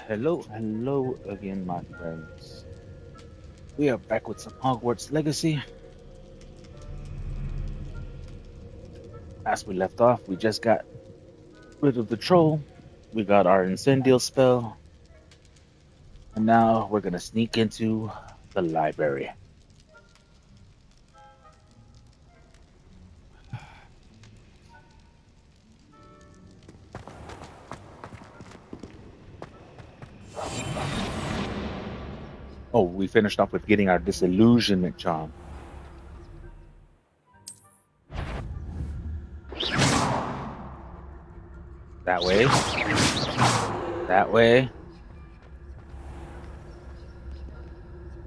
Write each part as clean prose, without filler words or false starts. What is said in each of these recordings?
Hello again, my friends. We are back with some Hogwarts Legacy. As we left off, we just got rid of the troll. We got our incendial spell. And now we're gonna sneak into the library. Oh, we finished off with getting our disillusionment charm. That way. That way.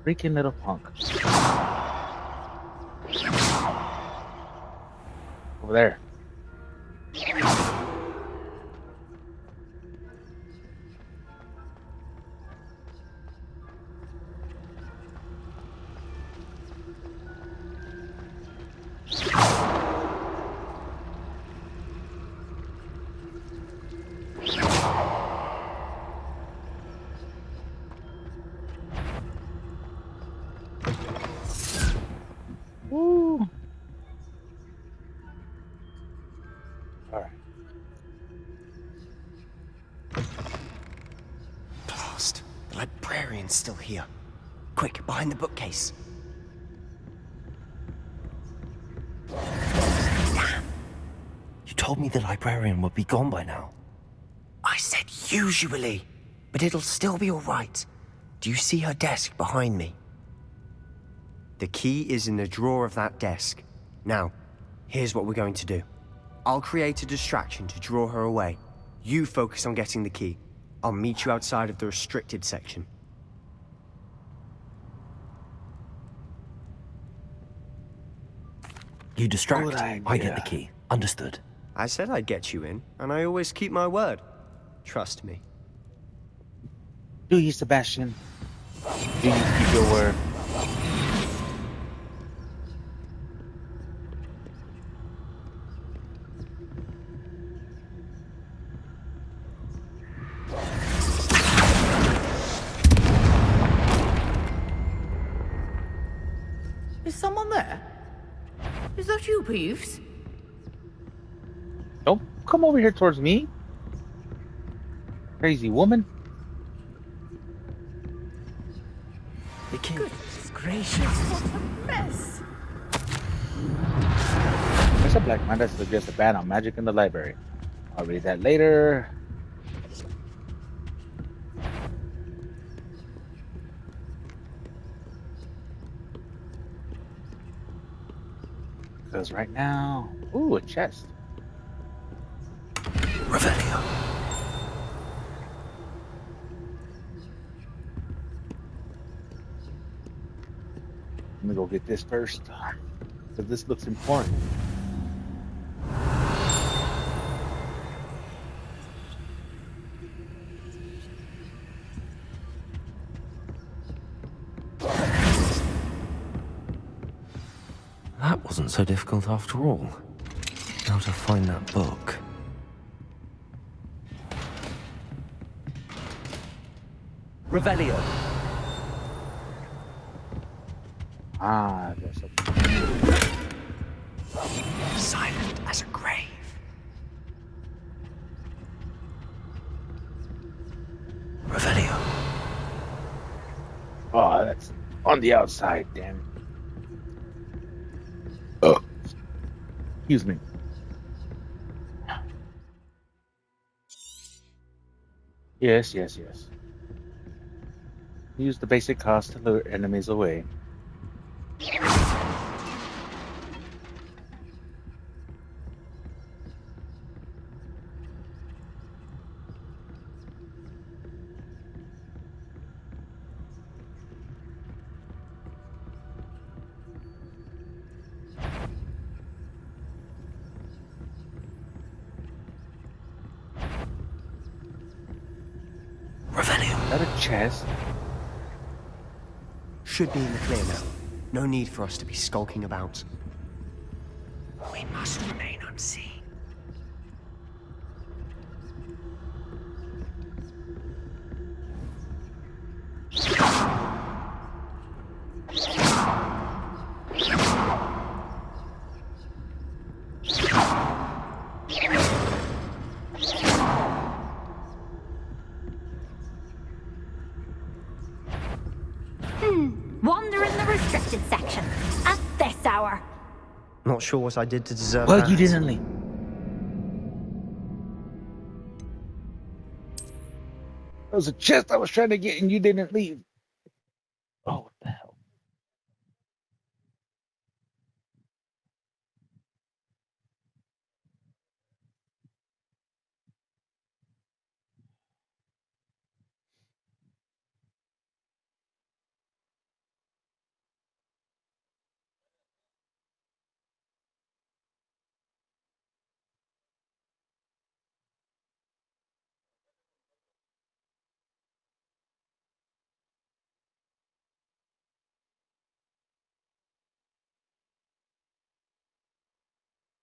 Freaking little punk. Over there. Woo! Alright. Blast! The librarian's still here. Quick, behind the bookcase. Damn! You told me the librarian would be gone by now. I said usually, but it'll still be all right. Do you see her desk behind me? The key is in the drawer of that desk. Now, here's what we're going to do. I'll create a distraction to draw her away. You focus on getting the key. I'll meet you outside of the restricted section. You distract, Good idea. I get the key. Understood. I said I'd get you in, and I always keep my word. Trust me. Do you, Sebastian? Do you keep your word? Is someone there? Is that you, Peeves? Don't come over here towards me. Crazy woman. The key. Goodness gracious, what a mess! There's a black man that suggests a ban on magic in the library. I'll read that later. Because right now... Ooh, a chest. Revelio. Let me go get this first. Because this looks important. That wasn't so difficult after all. How to find that book. Revelio. Ah, there's a... Silent as a grave. Revelio. Oh, that's on the outside, damn it. Oh. Excuse me. Yes. Use the basic cost to lure enemies away. Revelio. Is that a chest? Should be in the clear now. No need for us to be skulking about. We must remain unseen. Not sure what I did to deserve Well, that. you didn't leave. There was a chest I was trying to get and you didn't leave. Oh, what the hell?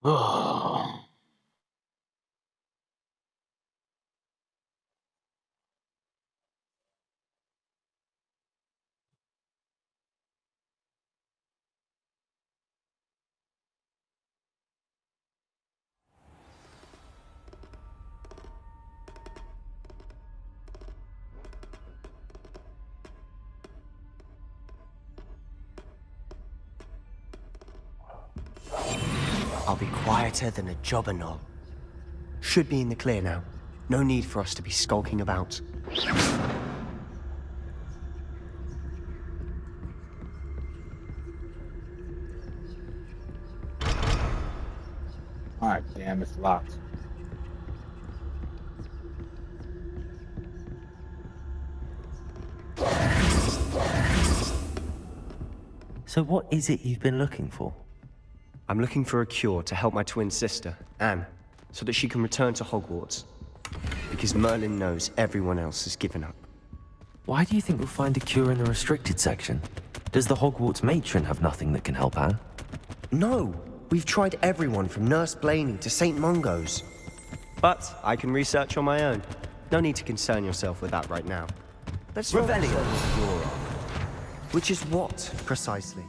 Oh. I'll be quieter than a jobberknoll. Should be in the clear now. No need for us to be skulking about. Alright, damn, it's locked. So what is it you've been looking for? I'm looking for a cure to help my twin sister, Anne, so that she can return to Hogwarts. Because Merlin knows everyone else has given up. Why do you think we'll find a cure in the restricted section? Does the Hogwarts matron have nothing that can help Anne? No! We've tried everyone from Nurse Blaney to St. Mungo's. But I can research on my own. No need to concern yourself with that right now. Let's Revelio. Which is what, precisely?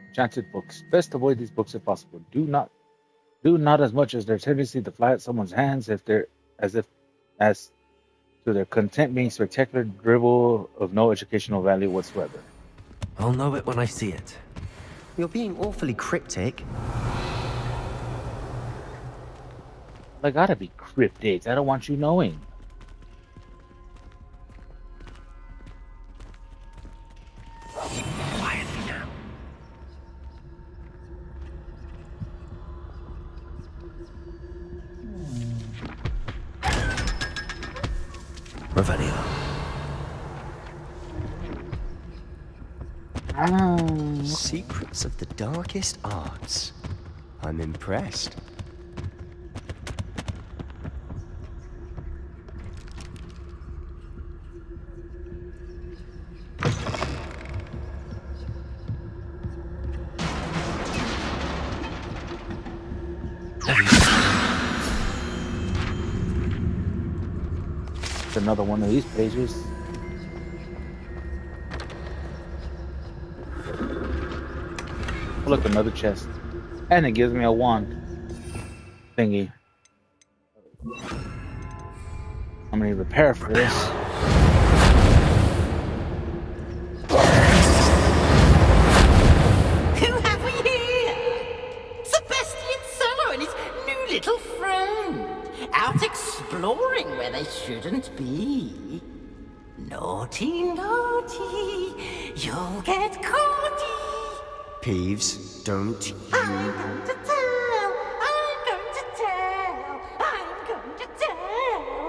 Enchanted books. Best avoid these books if possible. Do not as much as their tendency to fly at someone's hands as to their content being spectacular dribble of no educational value whatsoever. I'll know it when I see it. You're being awfully cryptic. I gotta be cryptic. I don't want you knowing. Quietly now. Revelio. Secrets of the darkest arts. I'm impressed. It's another one of these pages. Oh, look, another chest. And it gives me a wand thingy. I'm gonna repair for this. Who have we here? Sebastian Sallow and his new little friend. Out exploring where they shouldn't be. Naughty, naughty. You'll get caughty. Peeves, don't you... I'm going to tell. I'm going to tell. I'm going to tell.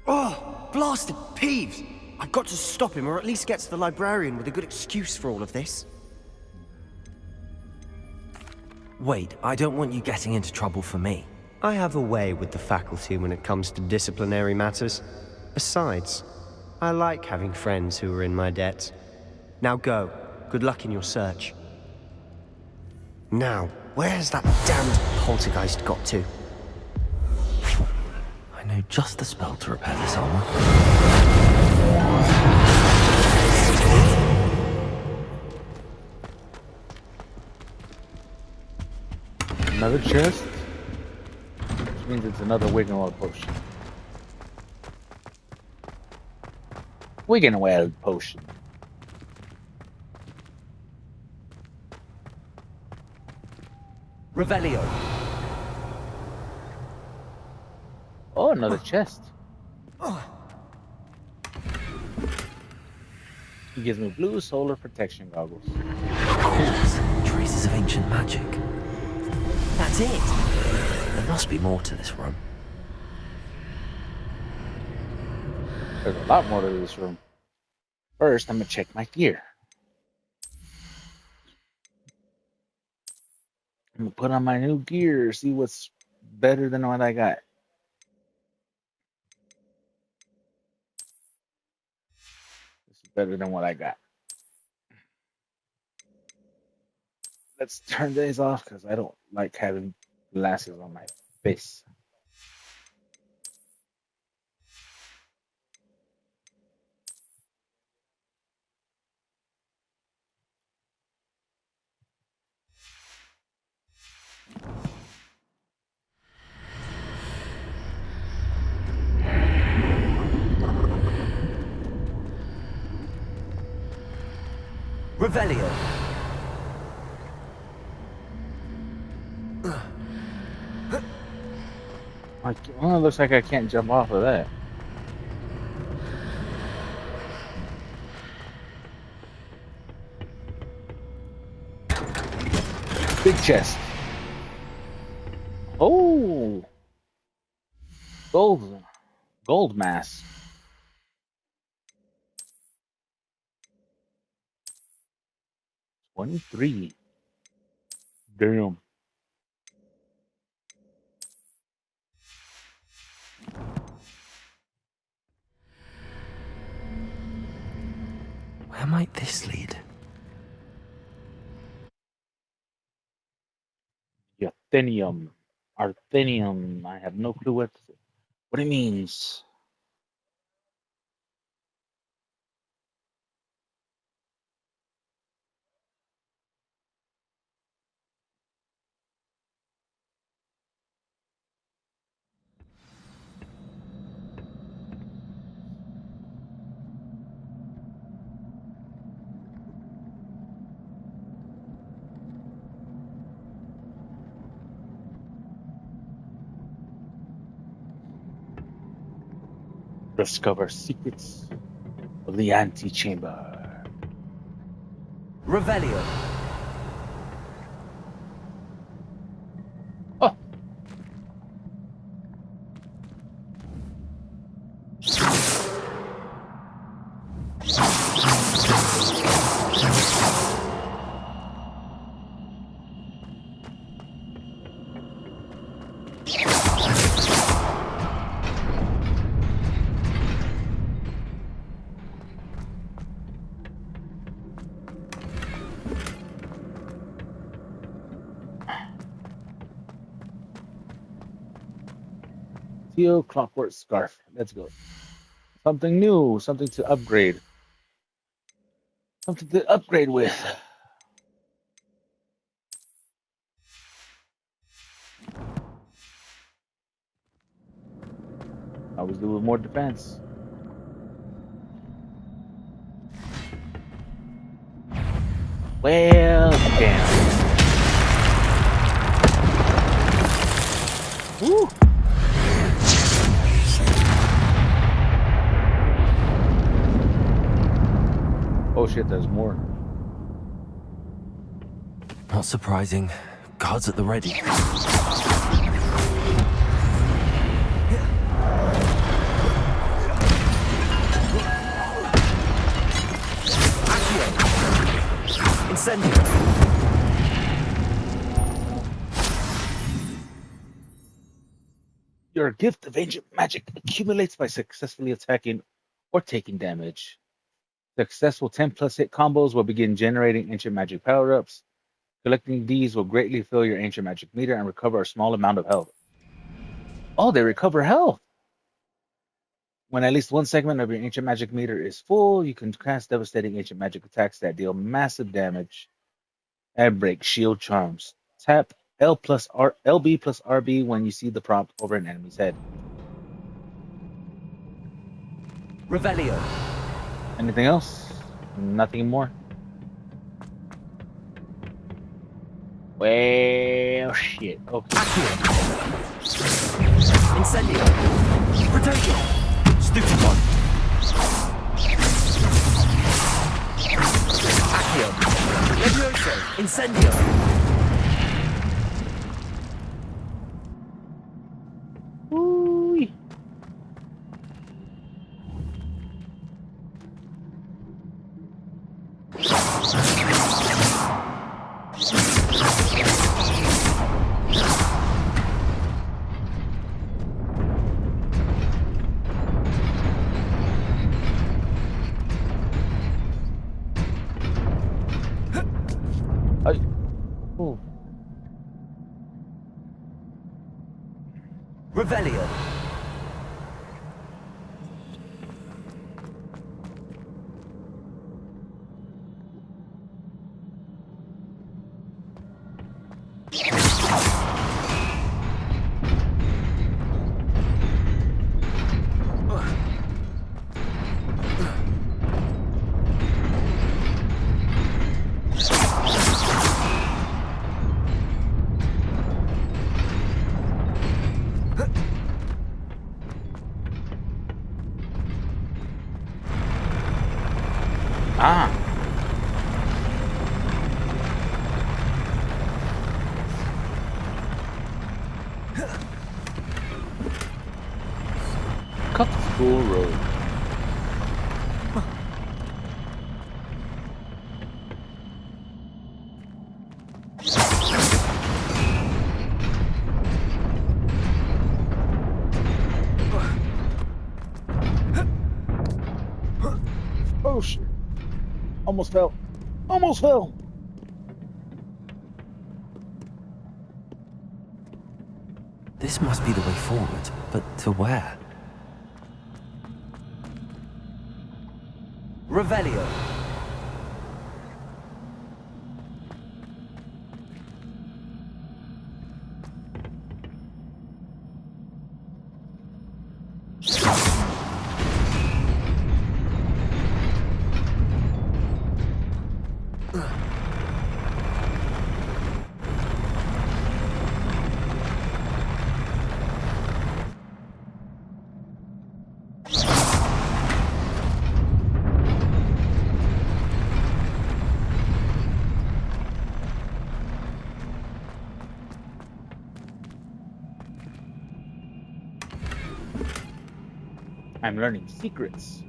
Oh, blasted Peeves! I've got to stop him, or at least get to the librarian with a good excuse for all of this. Wait, I don't want you getting into trouble for me. I have a way with the faculty when it comes to disciplinary matters. Besides, I like having friends who are in my debt. Now go. Good luck in your search. Now, where's that damned poltergeist got to? I know just the spell to repair this armor. Another chest? Which means it's another Wiggenweld potion. Wiggenweld potion. Revelio. Oh, another chest. He gives me blue solar protection goggles. Traces of ancient magic. That's it. There must be more to this room. There's a lot more to this room. First, I'm gonna check my gear. I'm gonna put on my new gear, see what's better than what I got. This is better than what I got. Let's turn these off because I don't like having glasses on my face. Revelio. Well, it looks like I can't jump off of that. Big chest. Oh, gold mass. $23. Damn. Where might this lead? Athenium. Arthenium. I have no clue what it means. Discover secrets of the antechamber. Revelio. Oh, teal clockwork scarf. Let's go. Something new. Something to upgrade. Something to upgrade with. I was doing more defense. Well, damn. Woo. Oh shit, there's more. Not surprising. Guards at the ready. Incendio. Your gift of ancient magic accumulates by successfully attacking or taking damage. Successful 10 plus hit combos will begin generating ancient magic power ups. Collecting these will greatly fill your ancient magic meter and recover a small amount of health. Oh, they recover health! When at least one segment of your ancient magic meter is full, you can cast devastating ancient magic attacks that deal massive damage and break shield charms. Tap LB plus RB when you see the prompt over an enemy's head. Revelio. Anything else? Nothing more. Well, shit. Okay. Incendio. Protego. Stupid one. Accio. Levioso. Incendio. Ooh. Oh. Revelio. Ah. Cut the school road. Oh shit. Almost fell. Almost fell. This must be the way forward, but to where? Revelio. I'm learning secrets.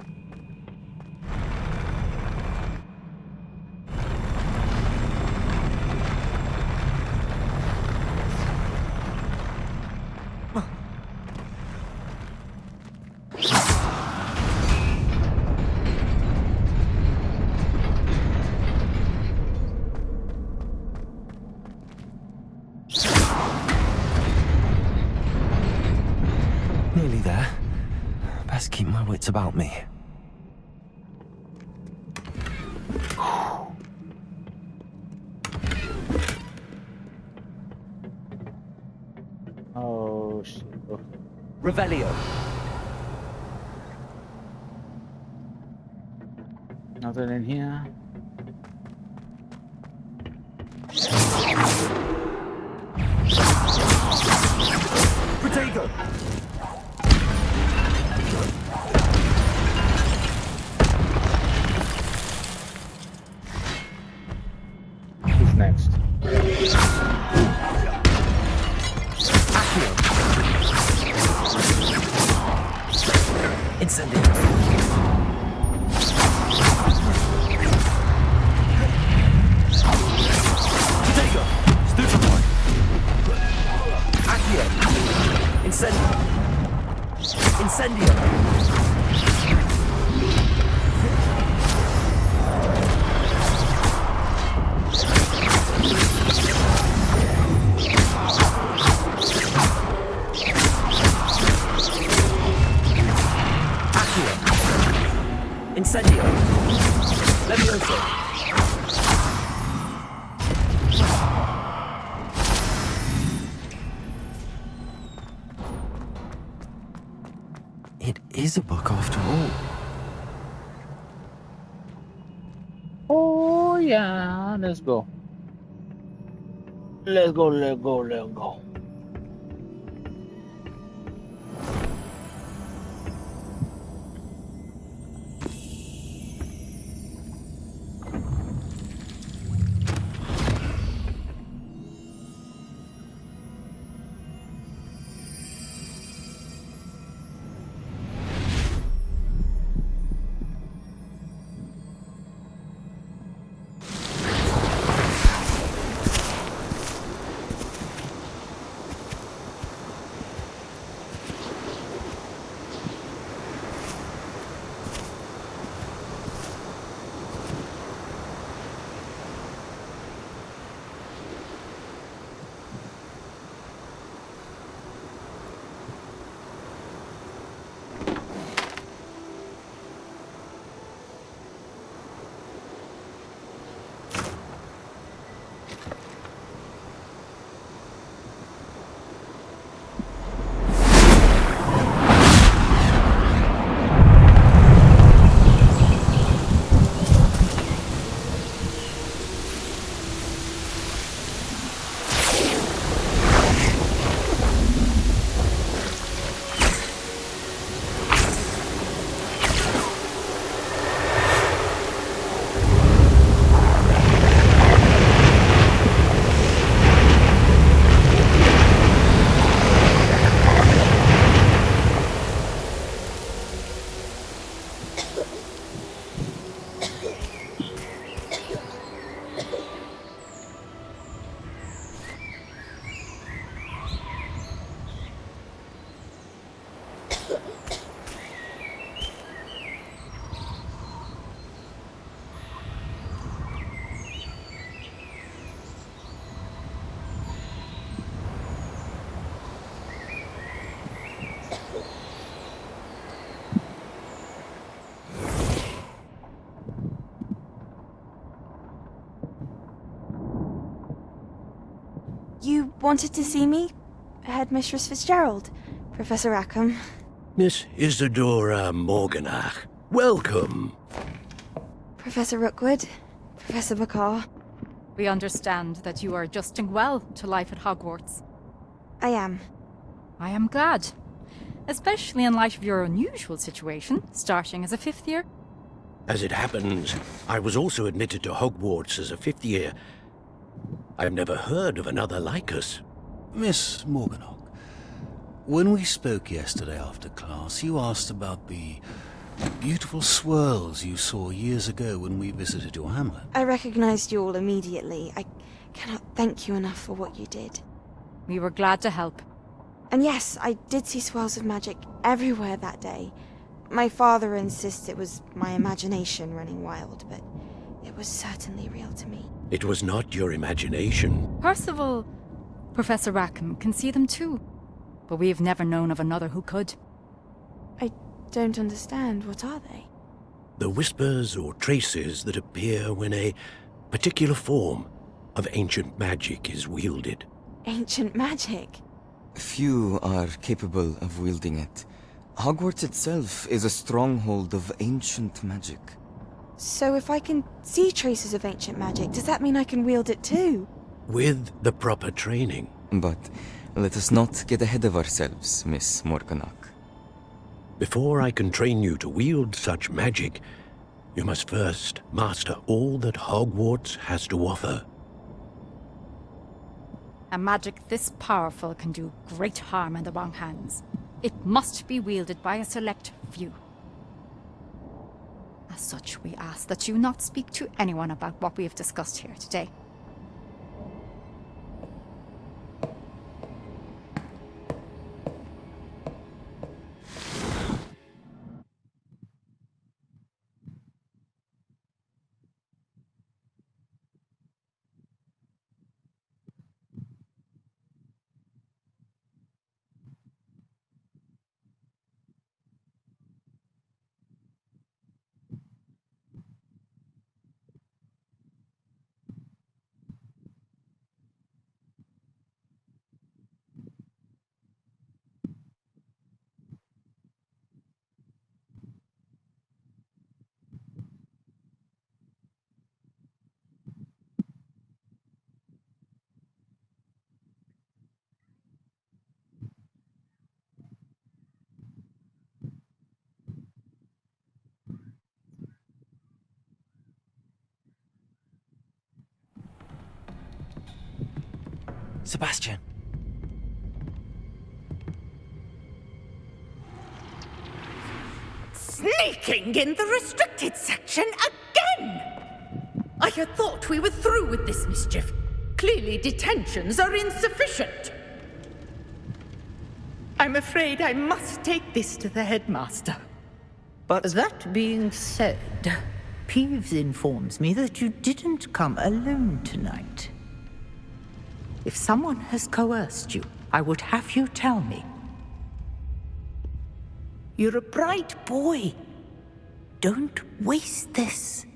Nearly there. Best keep my wits about me. Oh shit. Okay. Revelio. Nothing in here. Protego. Who's next? Accio. Incendio. Protego. Stupid one. Accio. Incendio. Incendio. Accio. Incendio. Levioso. It is a book after all. Oh yeah, let's go. Let's go, let's go, let's go. You wanted to see me? Headmistress Fitzgerald? Professor Rackham? Miss Isadora Morganach, welcome. Professor Rookwood? Professor Bakar? We understand that you are adjusting well to life at Hogwarts. I am. I am glad. Especially in light of your unusual situation, starting as a fifth year. As it happens, I was also admitted to Hogwarts as a fifth year. I've never heard of another like us. Miss Morganach, when we spoke yesterday after class, you asked about the beautiful swirls you saw years ago when we visited your hamlet. I recognized you all immediately. I cannot thank you enough for what you did. We were glad to help. And yes, I did see swirls of magic everywhere that day. My father insists it was my imagination running wild, but it was certainly real to me. It was not your imagination. Percival, Professor Rackham can see them too. But we have never known of another who could. I don't understand. What are they? The whispers or traces that appear when a particular form of ancient magic is wielded. Ancient magic? Few are capable of wielding it. Hogwarts itself is a stronghold of ancient magic. So if I can see traces of ancient magic, does that mean I can wield it too? With the proper training. But let us not get ahead of ourselves, Miss Morganach. Before I can train you to wield such magic, you must first master all that Hogwarts has to offer. A magic this powerful can do great harm in the wrong hands. It must be wielded by a select few. As such, we ask that you not speak to anyone about what we have discussed here today. Sebastian. Sneaking in the restricted section again! I had thought we were through with this mischief. Clearly detentions are insufficient. I'm afraid I must take this to the headmaster. But That being said, Peeves informs me that you didn't come alone tonight. If someone has coerced you, I would have you tell me. You're a bright boy. Don't waste this.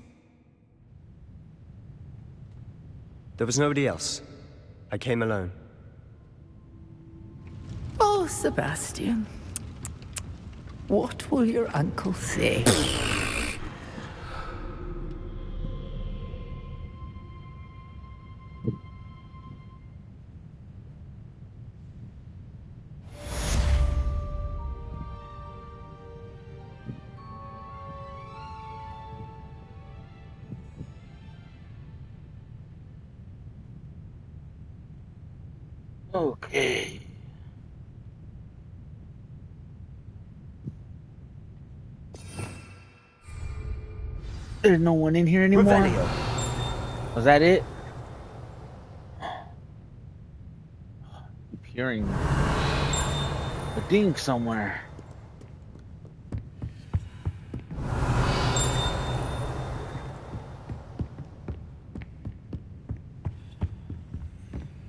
there was nobody else. I came alone. Oh, Sebastian. What will your uncle say? Okay. There's no one in here anymore. Revelio. Was that it? Keep hearing a ding somewhere.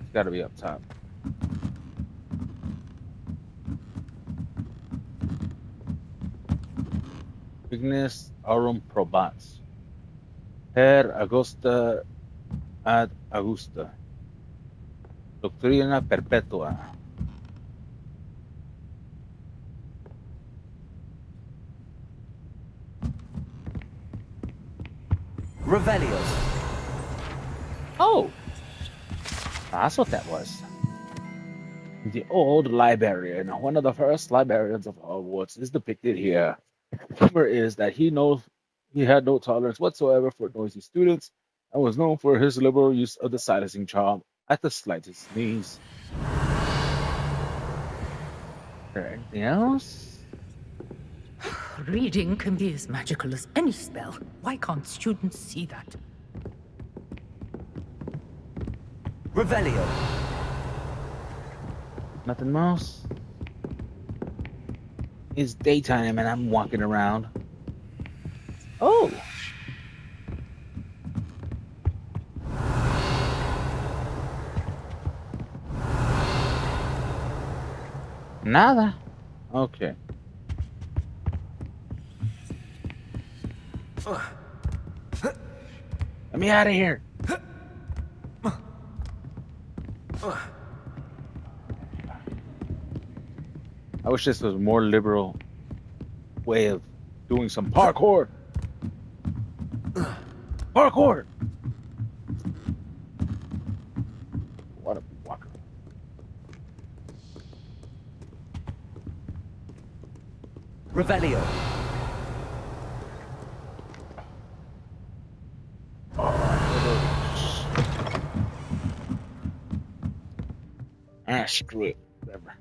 It's gotta be up top. Ignis aurum probats. Per Augusta ad Augusta. Doctrina perpetua. Revelio. Oh! That's what that was. The old librarian, one of the first librarians of Hogwarts, is depicted here. Rumor is that he had no tolerance whatsoever for noisy students and was known for his liberal use of the silencing charm at the slightest sneeze. Is there anything else? Reading can be as magical as any spell. Why can't students see that? Revelio. Nothing else? It's daytime and I'm walking around. Oh! Nada. Okay. Let me out of here. I wish this was a more liberal way of doing some parkour. Parkour! What a walker. Revelio. Screw it. Whatever.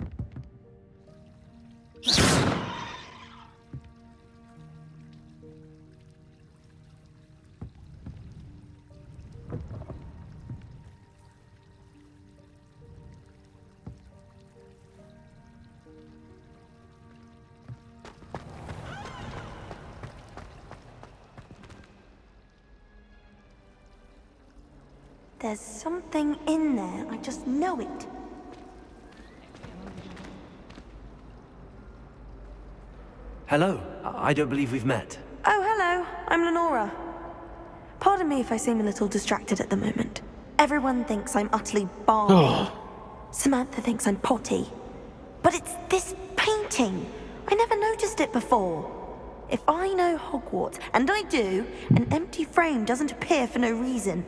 There's something in there. I just know it. Hello. I don't believe we've met. Oh, hello. I'm Lenora. Pardon me if I seem a little distracted at the moment. Everyone thinks I'm utterly balmy. Samantha thinks I'm potty. But it's this painting. I never noticed it before. If I know Hogwarts, and I do, an empty frame doesn't appear for no reason.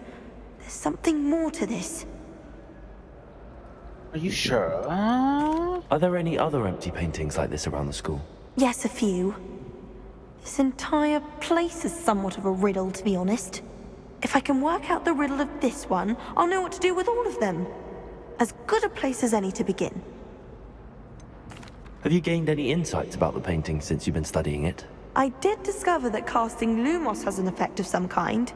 There's something more to this. Are you sure? Are there any other empty paintings like this around the school? Yes, a few. This entire place is somewhat of a riddle, to be honest. If I can work out the riddle of this one, I'll know what to do with all of them. As good a place as any to begin. Have you gained any insights about the painting since you've been studying it? I did discover that casting Lumos has an effect of some kind,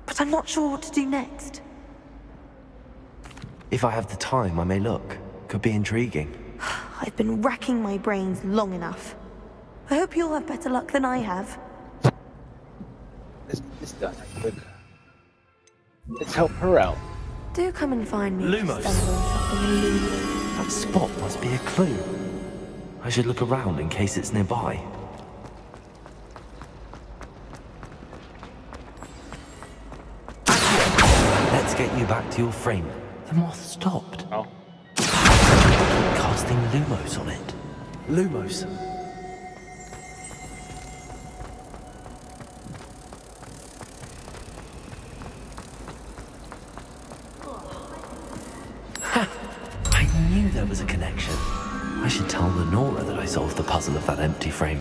but I'm not sure what to do next. If I have the time, I may look. Could be intriguing. I've been racking my brains long enough. I hope you'll have better luck than I have. Let's get this done right quick. Let's help her out. Do come and find me. if you Lumos. stumble on something illuminating. That spot must be a clue. I should look around in case it's nearby. Let's get you back to your frame. The moth stopped. Oh. Keep casting Lumos on it. Lumos. Ha! I knew there was a connection. I should tell Lenora that I solved the puzzle of that empty frame.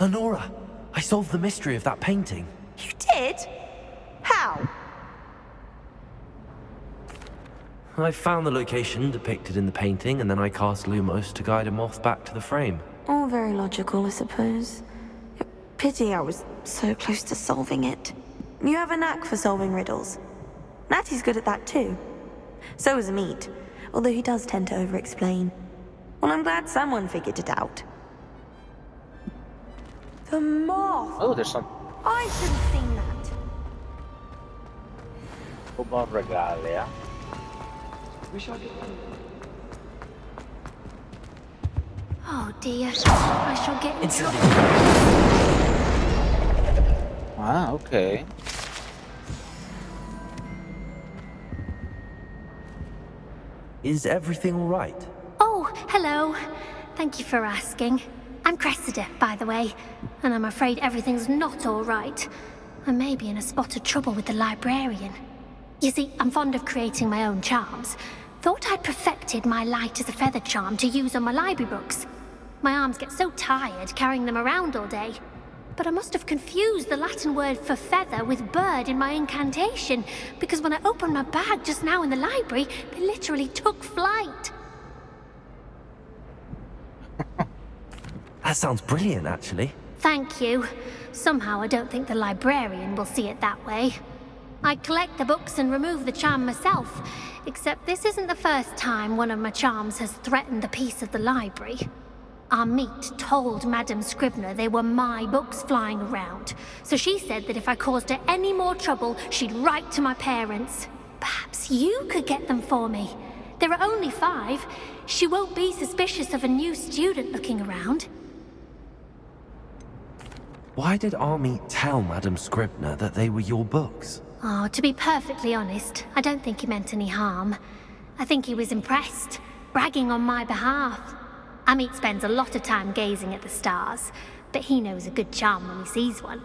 Lenora, I solved the mystery of that painting. You did? How? I found the location depicted in the painting, and then I cast Lumos to guide a moth back to the frame. All very logical, I suppose. Pity I was so close to solving it. You have a knack for solving riddles. Natty's good at that too. So is Amit, although he does tend to over-explain. Well, I'm glad someone figured it out. The moth! Oh, there's some I should have seen that. Cobalt Regalia. Oh dear, I shall get in trouble. Ah, okay. Is everything all right? Oh, hello. Thank you for asking. I'm Cressida, by the way, and I'm afraid everything's not all right. I may be in a spot of trouble with the librarian. You see, I'm fond of creating my own charms. Thought I'd perfected my light as a feather charm to use on my library books. My arms get so tired carrying them around all day. But I must have confused the Latin word for feather with bird in my incantation, because when I opened my bag just now in the library, they literally took flight. That sounds brilliant, actually. Thank you. Somehow I don't think the librarian will see it that way. I collect the books and remove the charm myself, except this isn't the first time one of my charms has threatened the peace of the library. Amit told Madame Scribner they were my books flying around, so she said that if I caused her any more trouble, she'd write to my parents. Perhaps you could get them for me. There are only 5. She won't be suspicious of a new student looking around. Why did Army tell Madame Scribner that they were your books? Oh, to be perfectly honest, I don't think he meant any harm. I think he was impressed, bragging on my behalf. Amit spends a lot of time gazing at the stars, but he knows a good charm when he sees one.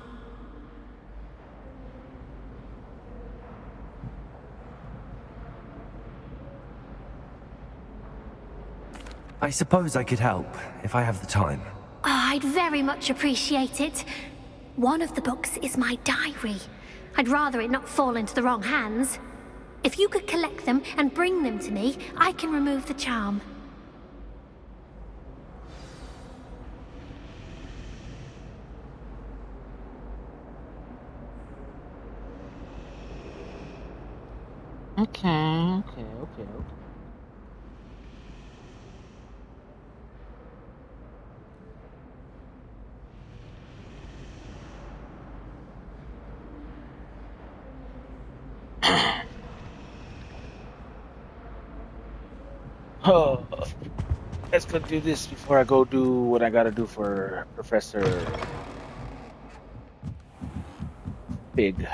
I suppose I could help, if I have the time. Oh, I'd very much appreciate it. One of the books is my diary. I'd rather it not fall into the wrong hands. If you could collect them and bring them to me, I can remove the charm. Okay. Oh, let's go do this before I go do what I gotta do for Professor Big.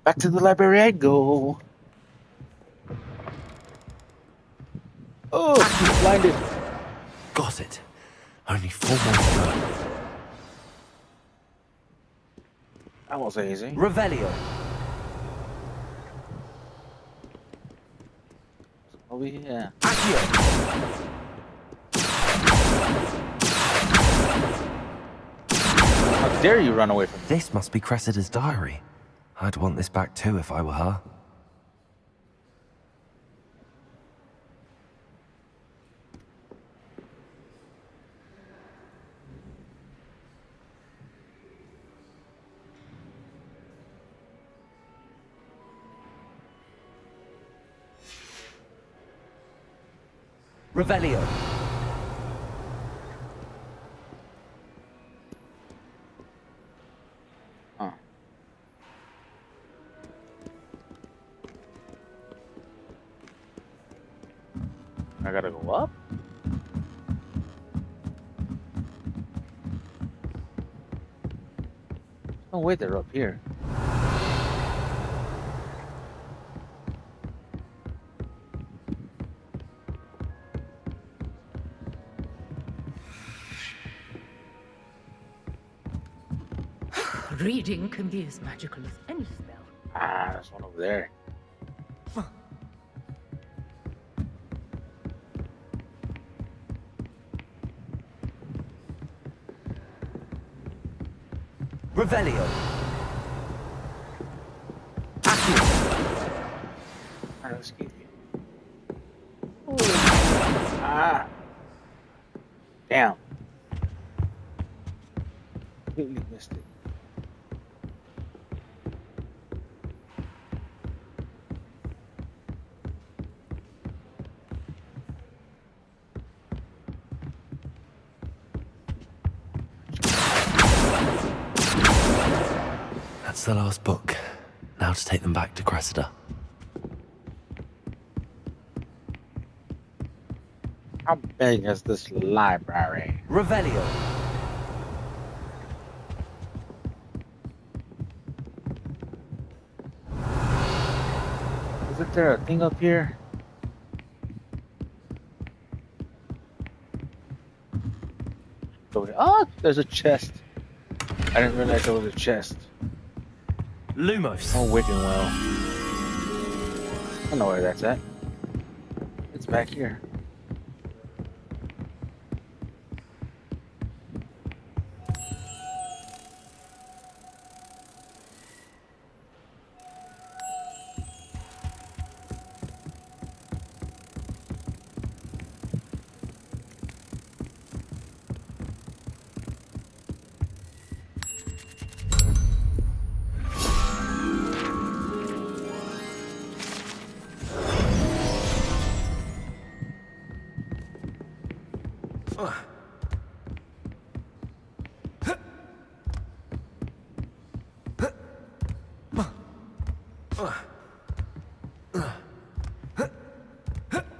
Back to the library I go. Oh, he's blinded. Got it. Only 4 more to go. That was easy. Revelio. Over here. Accio. dare you run away from me? This must be Cressida's diary. I'd want this back too if I were her. Revelio. Huh. I gotta go up? No way they're up here. Reading can be as magical as any spell. Ah, there's one over there. Revelio. Trying to escape you. Ah. Damn. Completely missed it. That's the last book. Now to take them back to Cressida. How big is this library? Revelio. Isn't there a thing up here? Oh, there's a chest. I didn't realize there was a chest. Lumos. Oh, wicked well. I know where that's at. It's back here.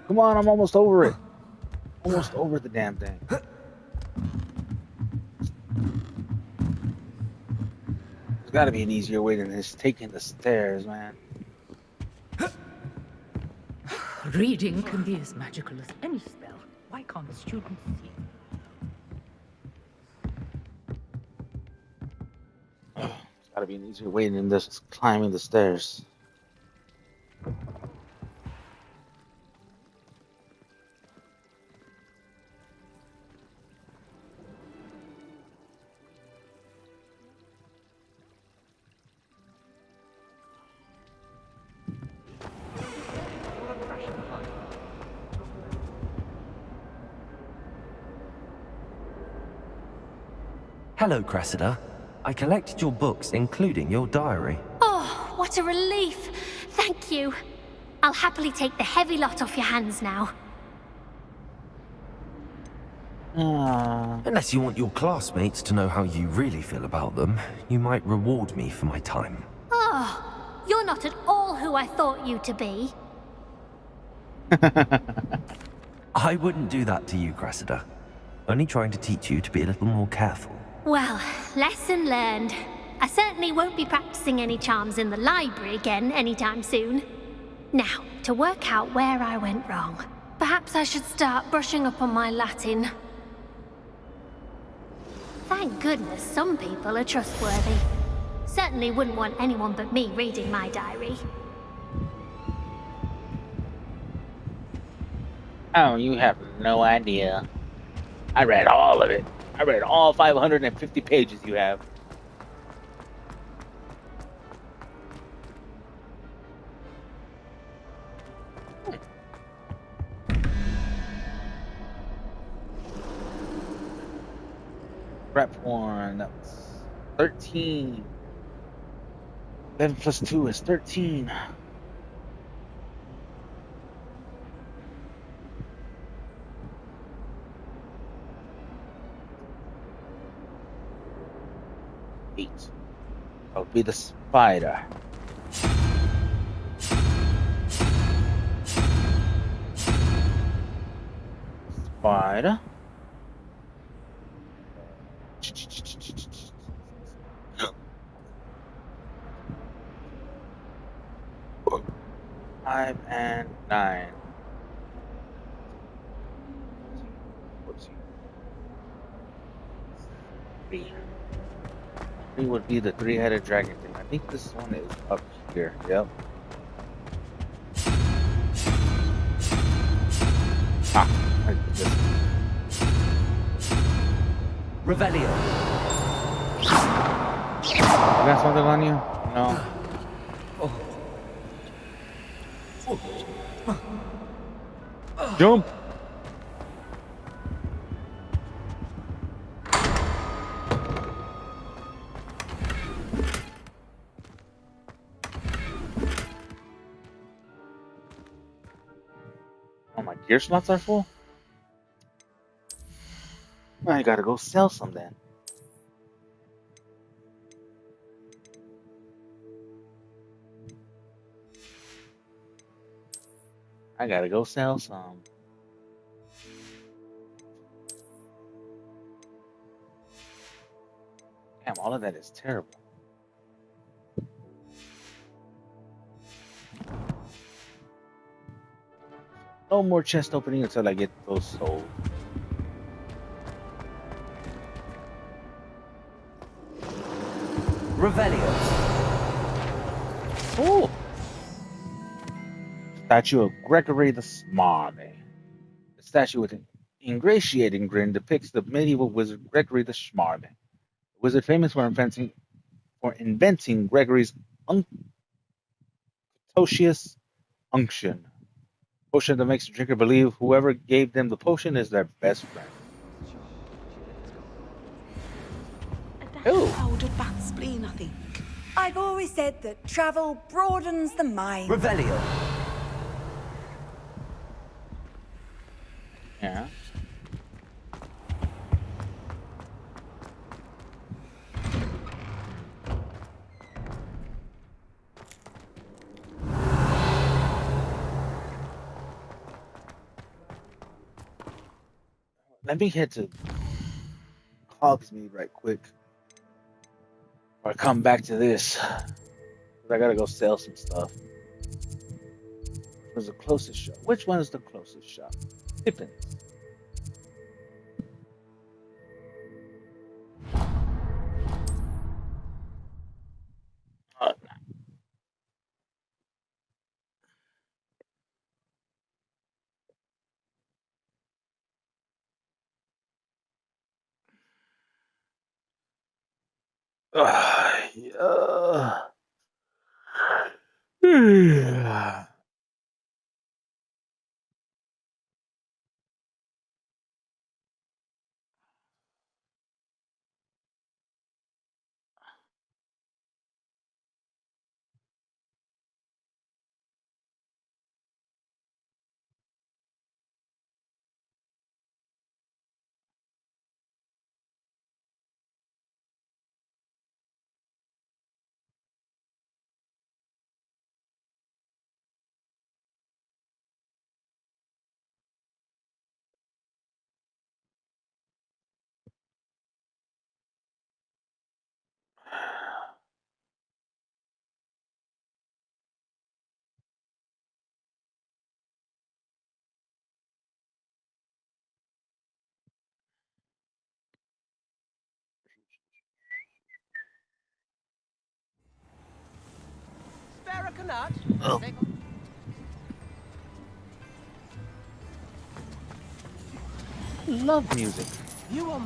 Come on, I'm almost over it. Almost over the damn thing. There's got to be an easier way than this taking the stairs, man. Reading can be as magical as any spell. Why can't students see? There's got to be an easier way than this climbing the stairs. Hello, Cressida. I collected your books, including your diary. Oh, what a relief. Thank you. I'll happily take the heavy lot off your hands now. Unless you want your classmates to know how you really feel about them, you might reward me for my time. Oh, you're not at all who I thought you to be. I wouldn't do that to you, Cressida. Only trying to teach you to be a little more careful. Well, lesson learned. I certainly won't be practicing any charms in the library again anytime soon. Now, to work out where I went wrong. Perhaps I should start brushing up on my Latin. Thank goodness some people are trustworthy. Certainly wouldn't want anyone but me reading my diary. Oh, you have no idea. I read all of it. I read all 550 pages you have. Scrap horn. That was 13. 11 plus 2 is 13. That would be the spider. Spider. Five and 9. 14. 3. 3 would be the three-headed dragon thing. I think this one is up here. Yep. I did this. Revelio. You got something on you? No. Jump! Oh, my gear slots are full? I gotta go sell some then. I gotta go sell some. Damn, all of that is terrible. No more chest opening until I get those sold. Revelio. Oh! Statue of Gregory the Smarty. The statue with an ingratiating grin depicts the medieval wizard Gregory the Smarty. A wizard famous for inventing Gregory's unctosious unction. Potion that makes the drinker believe whoever gave them the potion is their best friend. Powdered bat spleen, I think. I've always said that travel broadens the mind. Revelio. Yeah. Let me head to Hogsmeade right quick. Or come back to this. I gotta go sell some stuff. Where's the closest shop? Which one is the closest shop? Pippin's. Oh, yeah. Yeah. Oh. Love music. You are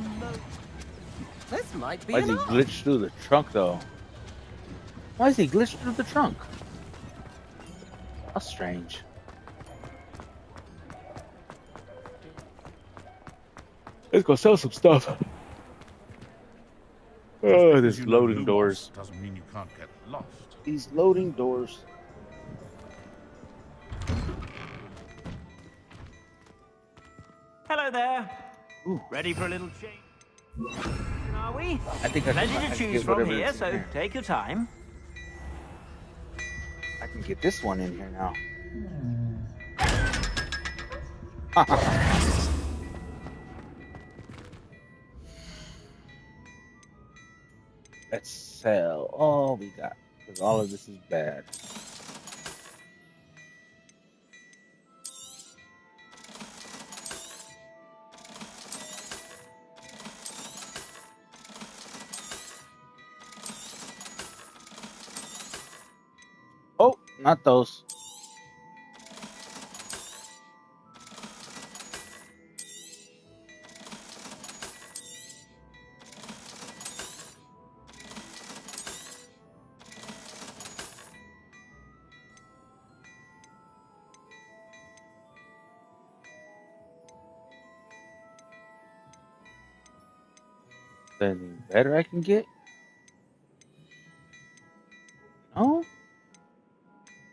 This might be Why does he glitch through the trunk though? Why is he glitch through the trunk? That's strange. Let's go sell some stuff. Oh, because this you know loading doors. Lumos doesn't mean you can't get lost. These loading doors. Hello there. Ooh. Ready for a little change? Are we? I think I Plenty can to choose get from whatever here, is in so here. take your time. I can get this one in here now. Let's sell all we got because all of this is bad. Oh, not those. Anything better I can get? No?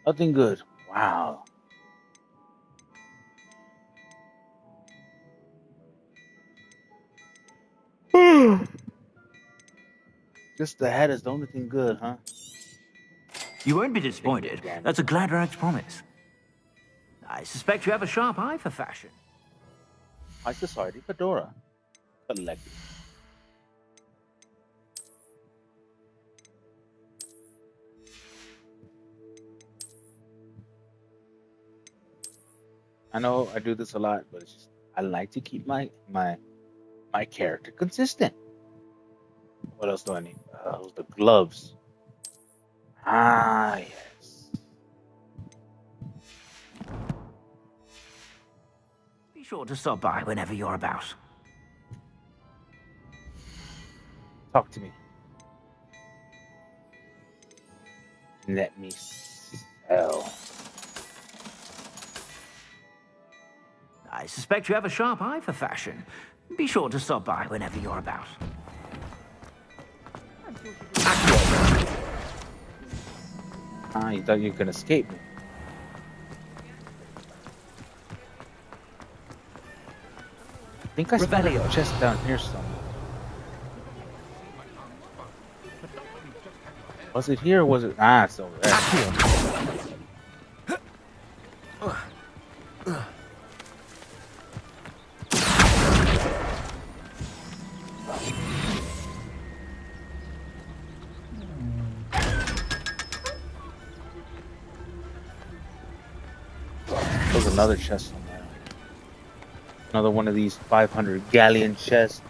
Nothing good. Wow. Just the hat is the only thing good, huh? You won't be disappointed. That's a Gladrag's promise. I suspect you have a sharp eye for fashion. High Society Fedora. Collected. I know I do this a lot, but it's just I like to keep my character consistent. What else do I need? The gloves. Ah, yes. Be sure to stop by whenever you're about. Talk to me. Let me sell. I suspect you have a sharp eye for fashion. Be sure to stop by whenever you're about. Ah, you thought you could escape me. I think I spotted a chest down here somewhere. Was it here or was it? Ah, it's over there. There's another chest somewhere. Another one of these 500 galleon chests.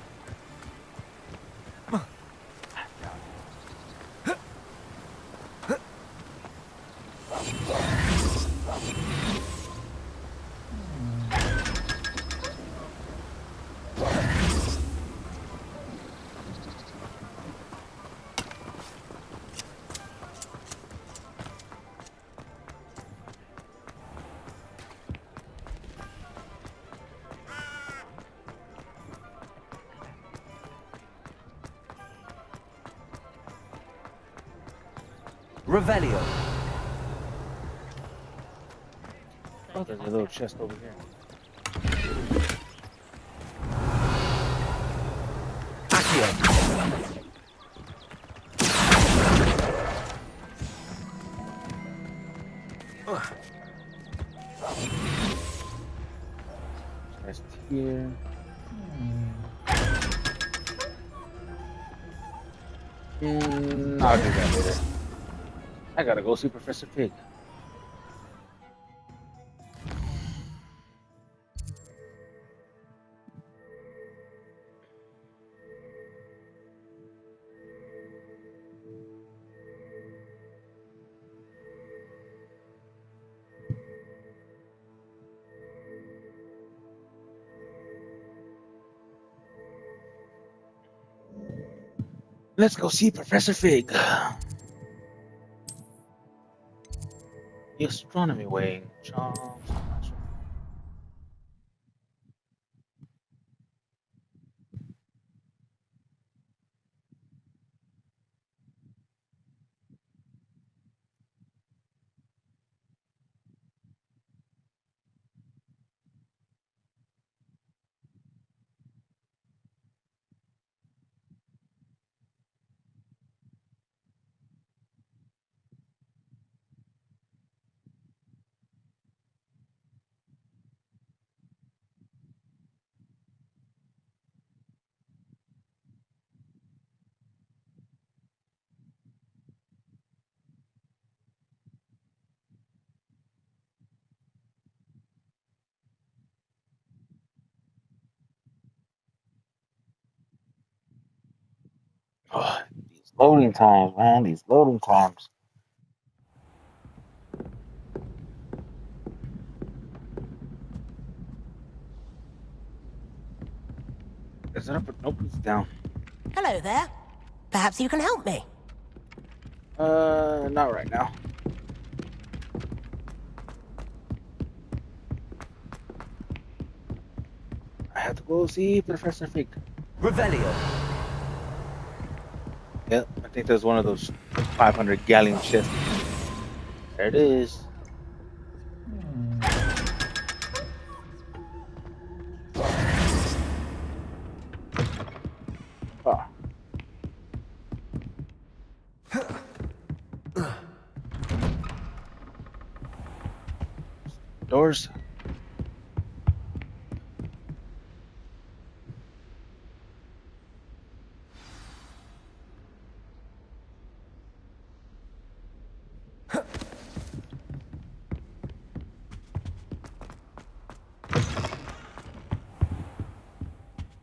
Revelio. Oh, there's a little chest over here. Chest here. I'll do that later. I gotta go see Professor Pig. Let's go see Professor Fig. The astronomy wing. Charles. Loading times, man. These loading times. Is it up? Nope, it's down. Hello there. Perhaps you can help me. Not right now. I have to go see Professor Fig. Revelio. Yep, I think there's one of those 500 galleon ships. There it is. Oh. Doors.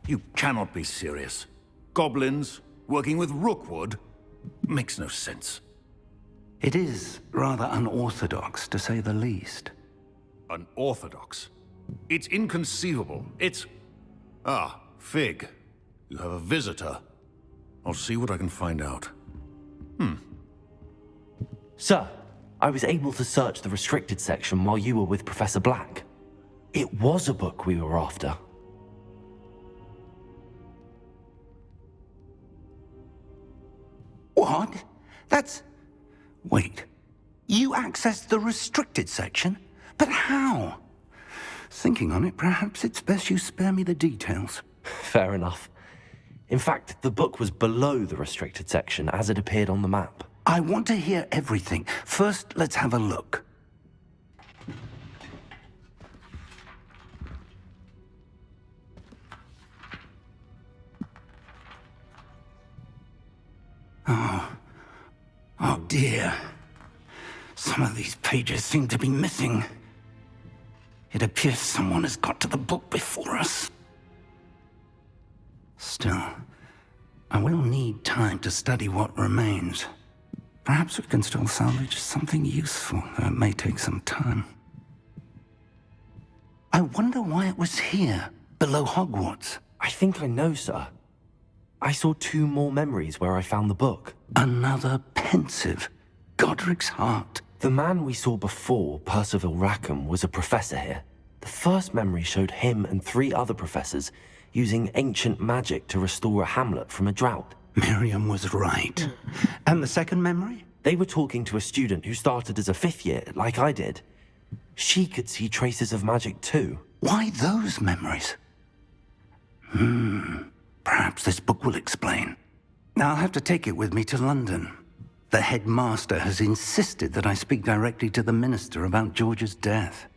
You cannot be serious. Goblins working with Rookwood? Makes no sense. It is rather unorthodox, to say the least. Unorthodox? It's inconceivable. It's... Ah, Fig. You have a visitor. I'll see what I can find out. Sir, I was able to search the restricted section while you were with Professor Black. It was a book we were after. What? That's... Wait. You accessed the restricted section? But how? Thinking on it, perhaps it's best you spare me the details. Fair enough. In fact, the book was below the restricted section as it appeared on the map. I want to hear everything. First, let's have a look. Oh dear. Some of these pages seem to be missing. It appears someone has got to the book before us. Still, I will need time to study what remains. Perhaps we can still salvage something useful, though it may take some time. I wonder why it was here, below Hogwarts. I think I know, sir. I saw 2 more memories where I found the book. Another pensive. Godric's heart. The man we saw before, Percival Rackham, was a professor here. The first memory showed him and 3 other professors using ancient magic to restore a hamlet from a drought. Miriam was right. And the second memory? They were talking to a student who started as a 5th year, like I did. She could see traces of magic too. Why those memories? Perhaps this book will explain. Now I'll have to take it with me to London. The headmaster has insisted that I speak directly to the minister about George's death.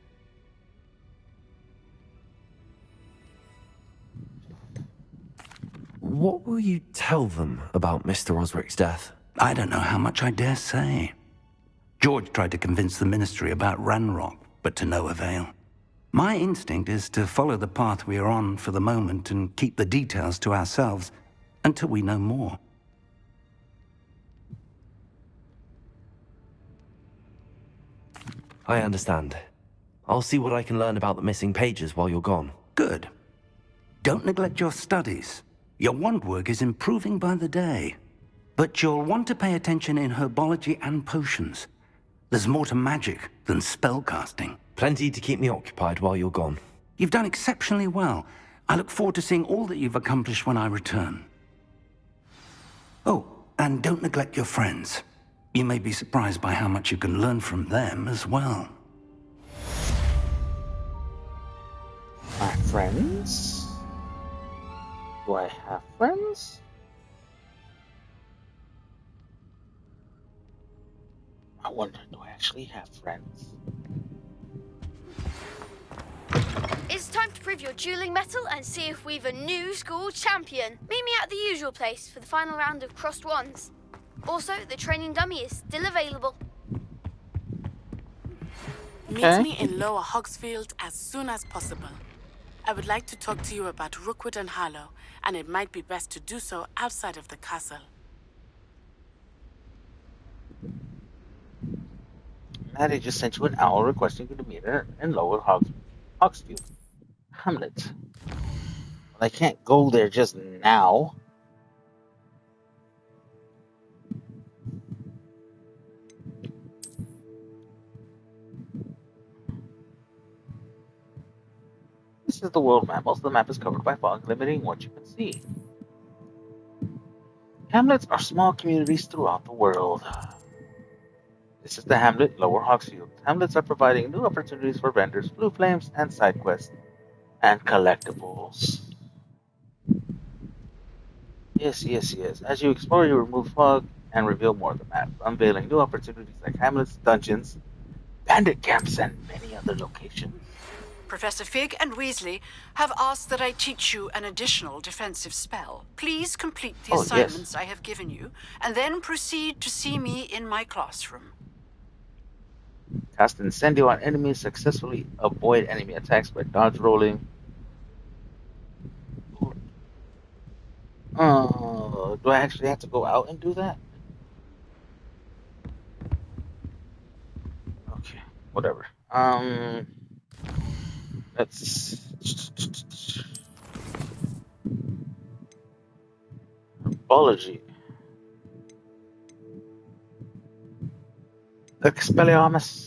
What will you tell them about Mr. Osric's death? I don't know how much I dare say. George tried to convince the ministry about Ranrock, but to no avail. My instinct is to follow the path we are on for the moment and keep the details to ourselves until we know more. I understand. I'll see what I can learn about the missing pages while you're gone. Good. Don't neglect your studies. Your wand work is improving by the day. But you'll want to pay attention in herbology and potions. There's more to magic than spellcasting. Plenty to keep me occupied while you're gone. You've done exceptionally well. I look forward to seeing all that you've accomplished when I return. Oh, and don't neglect your friends. You may be surprised by how much you can learn from them as well. My friends? Do I have friends? I wonder, do I actually have friends? It's time to prove your dueling mettle and see if we've a new school champion. Meet me at the usual place for the final round of crossed wands. Also, the training dummy is still available. Meet me in Lower Hogsfield as soon as possible. I would like to talk to you about Rookwood and Harlow, and it might be best to do so outside of the castle. Maddie just sent you an owl requesting you to meet her in Lower Hogsfield. Hamlet. Well, I can't go there just now. This is the world map. Most of the map is covered by fog, limiting what you can see. Hamlets are small communities throughout the world. This is the hamlet, Lower Hogsfield. Hamlets are providing new opportunities for vendors, blue flames, and side quests, and collectibles. Yes. As you explore, you remove fog and reveal more of the map, unveiling new opportunities like hamlets, dungeons, bandit camps, and many other locations. Professor Fig and Weasley have asked that I teach you an additional defensive spell. Please complete the assignments I have given you, and then proceed to see me in my classroom. Cast Incendio on enemies, successfully avoid enemy attacks by dodge rolling. Do I actually have to go out and do that? Okay, whatever. Let's... Herbology. Expelliarmus.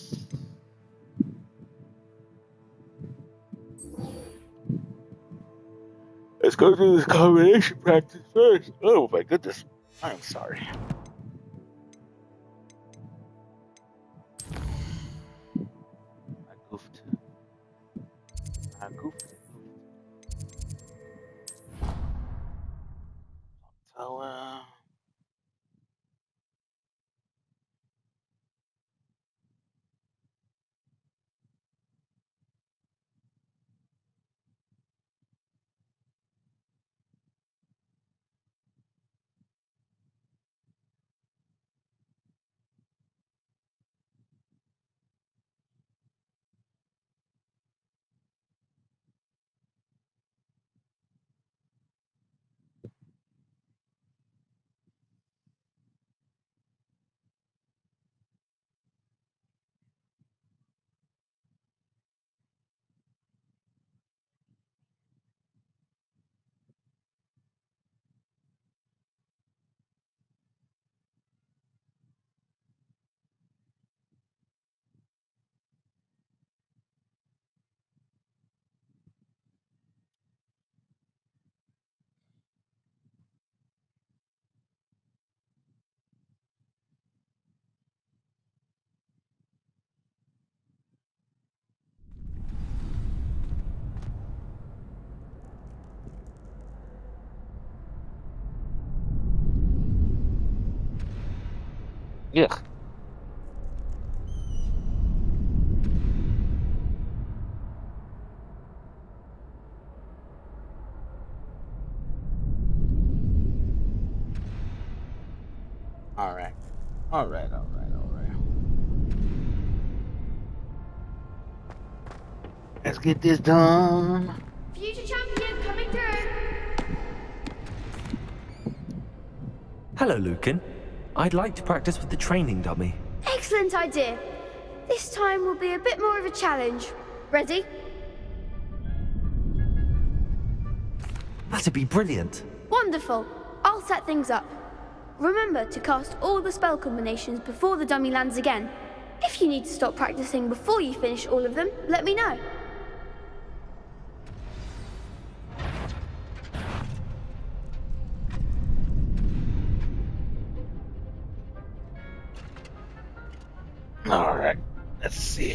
Let's go through this combination practice first. Oh my goodness. I'm sorry. I goofed. So, yeah. All right. Let's get this done. Future champion coming through. Hello, Lycan. I'd like to practice with the training dummy. Excellent idea. This time will be a bit more of a challenge. Ready? That'd be brilliant. Wonderful. I'll set things up. Remember to cast all the spell combinations before the dummy lands again. If you need to stop practicing before you finish all of them, let me know. All right. Let's see.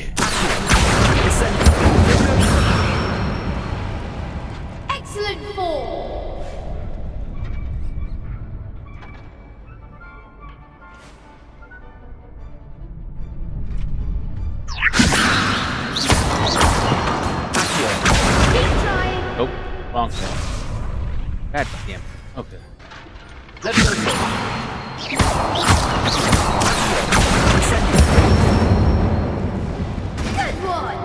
Excellent form. Nope, wrong thing. God damn. Okay. Let's go. Good one.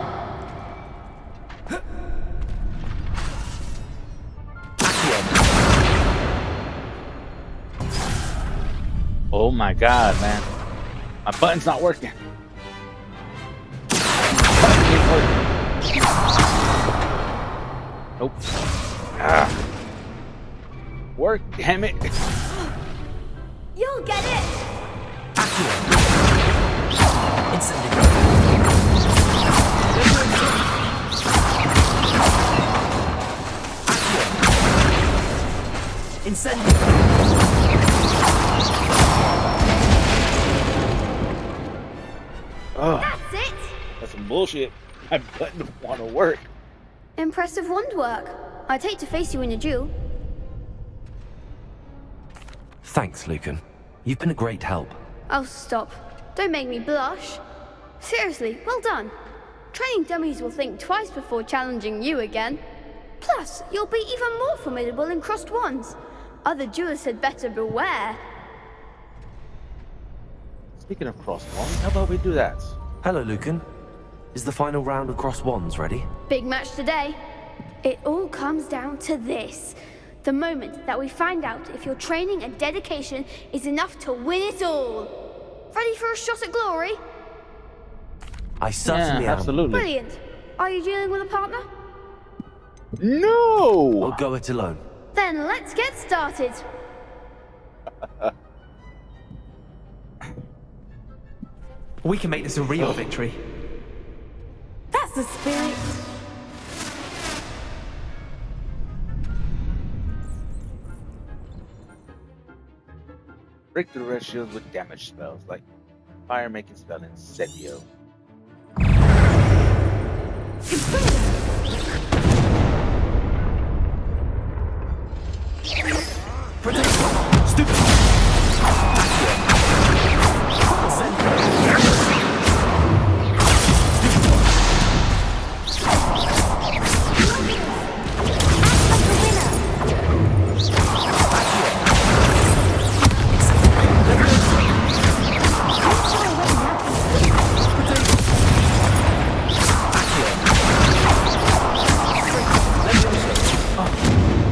Oh my god, man. My button's not working. Nope. Ah. Work, damn it. You'll get it. Oh, That's it. that's some bullshit. My button don't want to work. Impressive wand work. I'd hate to face you in a duel. Thanks, Lycan. You've been a great help. Oh, stop. Don't make me blush. Seriously, well done. Training dummies will think twice before challenging you again. Plus, you'll be even more formidable in crossed wands. Other duelists had better beware. Speaking of cross wands, how about we do that? Hello, Lycan. Is the final round of Cross Wands ready? Big match today. It all comes down to this. The moment that we find out if your training and dedication is enough to win it all. Ready for a shot at glory? I certainly am. Absolutely. Brilliant. Are you dealing with a partner? No! I'll go it alone. Then let's get started. We can make this a real victory. That's the spirit. Break the red shields with damage spells like fire making spell Incendio.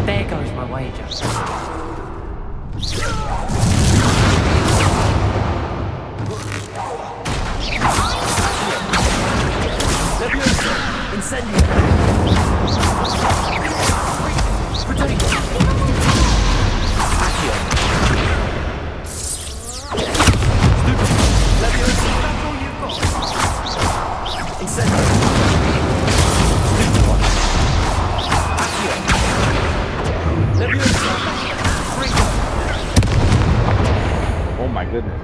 There goes my wager. Oh my goodness.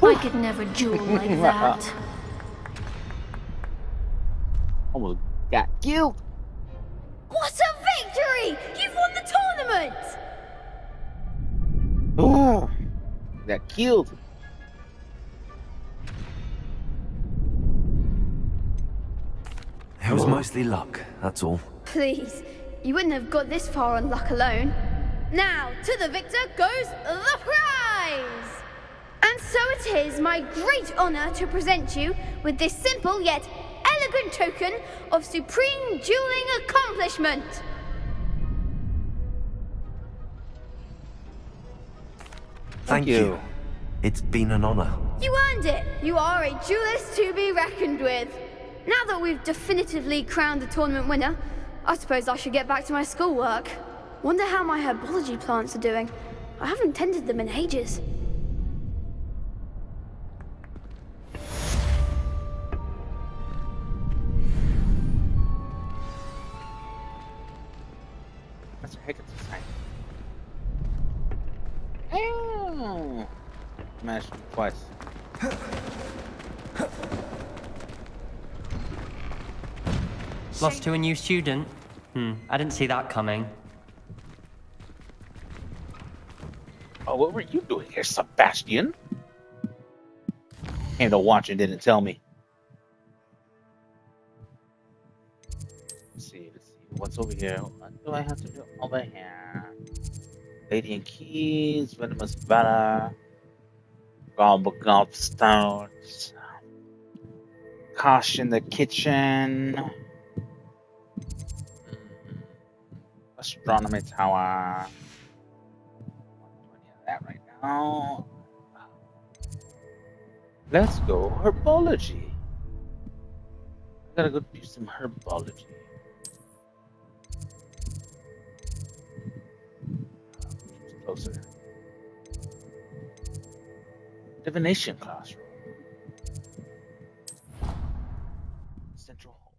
I could never duel like that. Almost got killed. What a victory! You've won the tournament! Oh, got killed. It was mostly luck, that's all. Please, you wouldn't have got this far on luck alone. Now, to the victor goes the prize! And so it is my great honor to present you with this simple yet elegant token of supreme dueling accomplishment. Thank you. It's been an honor. You earned it. You are a duelist to be reckoned with. Now that we've definitively crowned the tournament winner, I suppose I should get back to my schoolwork. Wonder how my herbology plants are doing. I haven't tended them in ages. That's a heck of a sign. Oh. Smashed him twice. Lost to a new student? I didn't see that coming. Oh, what were you doing here, Sebastian? Came to watch and didn't tell me. what's over here? What do I have to do over here? Radiant Keys, Venomous Valor, Gobstones, Kosh in the kitchen, Astronomy Tower. That right now. Let's go herbology. I gotta go do some herbology. Closer. Divination classroom. Central hall.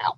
Ow.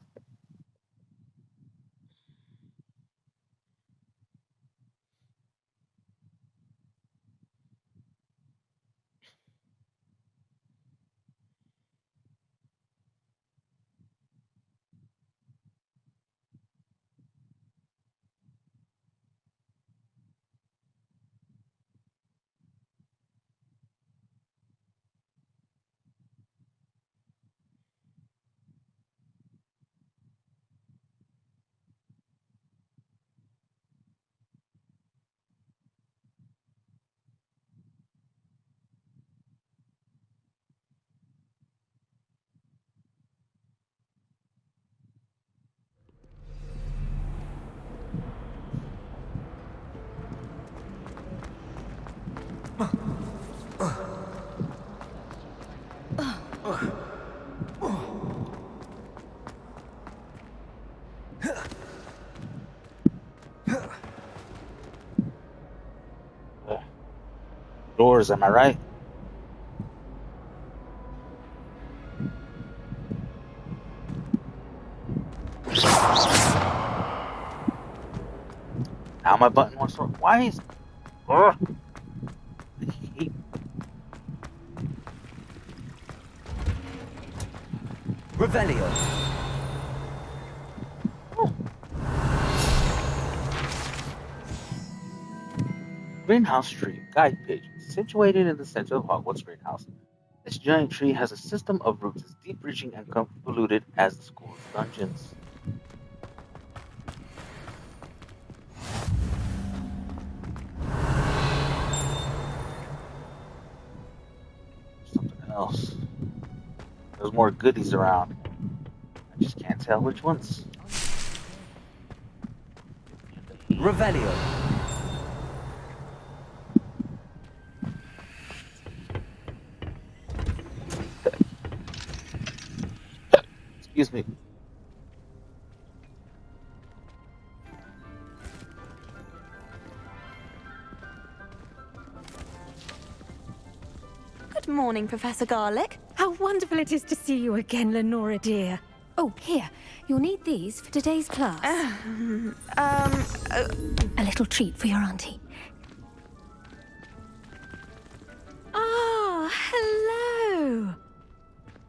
Doors, am I right? Now my button wants to. Why is? Ugh. Revelio. Greenhouse tree, guide page, situated in the center of Hogwarts Greenhouse. This giant tree has a system of roots as deep-reaching and convoluted as the school's dungeons. Something else. There's more goodies around. I just can't tell which ones. Revelio. Excuse me. Good morning, Professor Garlick. How wonderful it is to see you again, Lenora dear. Oh, here. You'll need these for today's class. A little treat for your auntie. Ah, hello.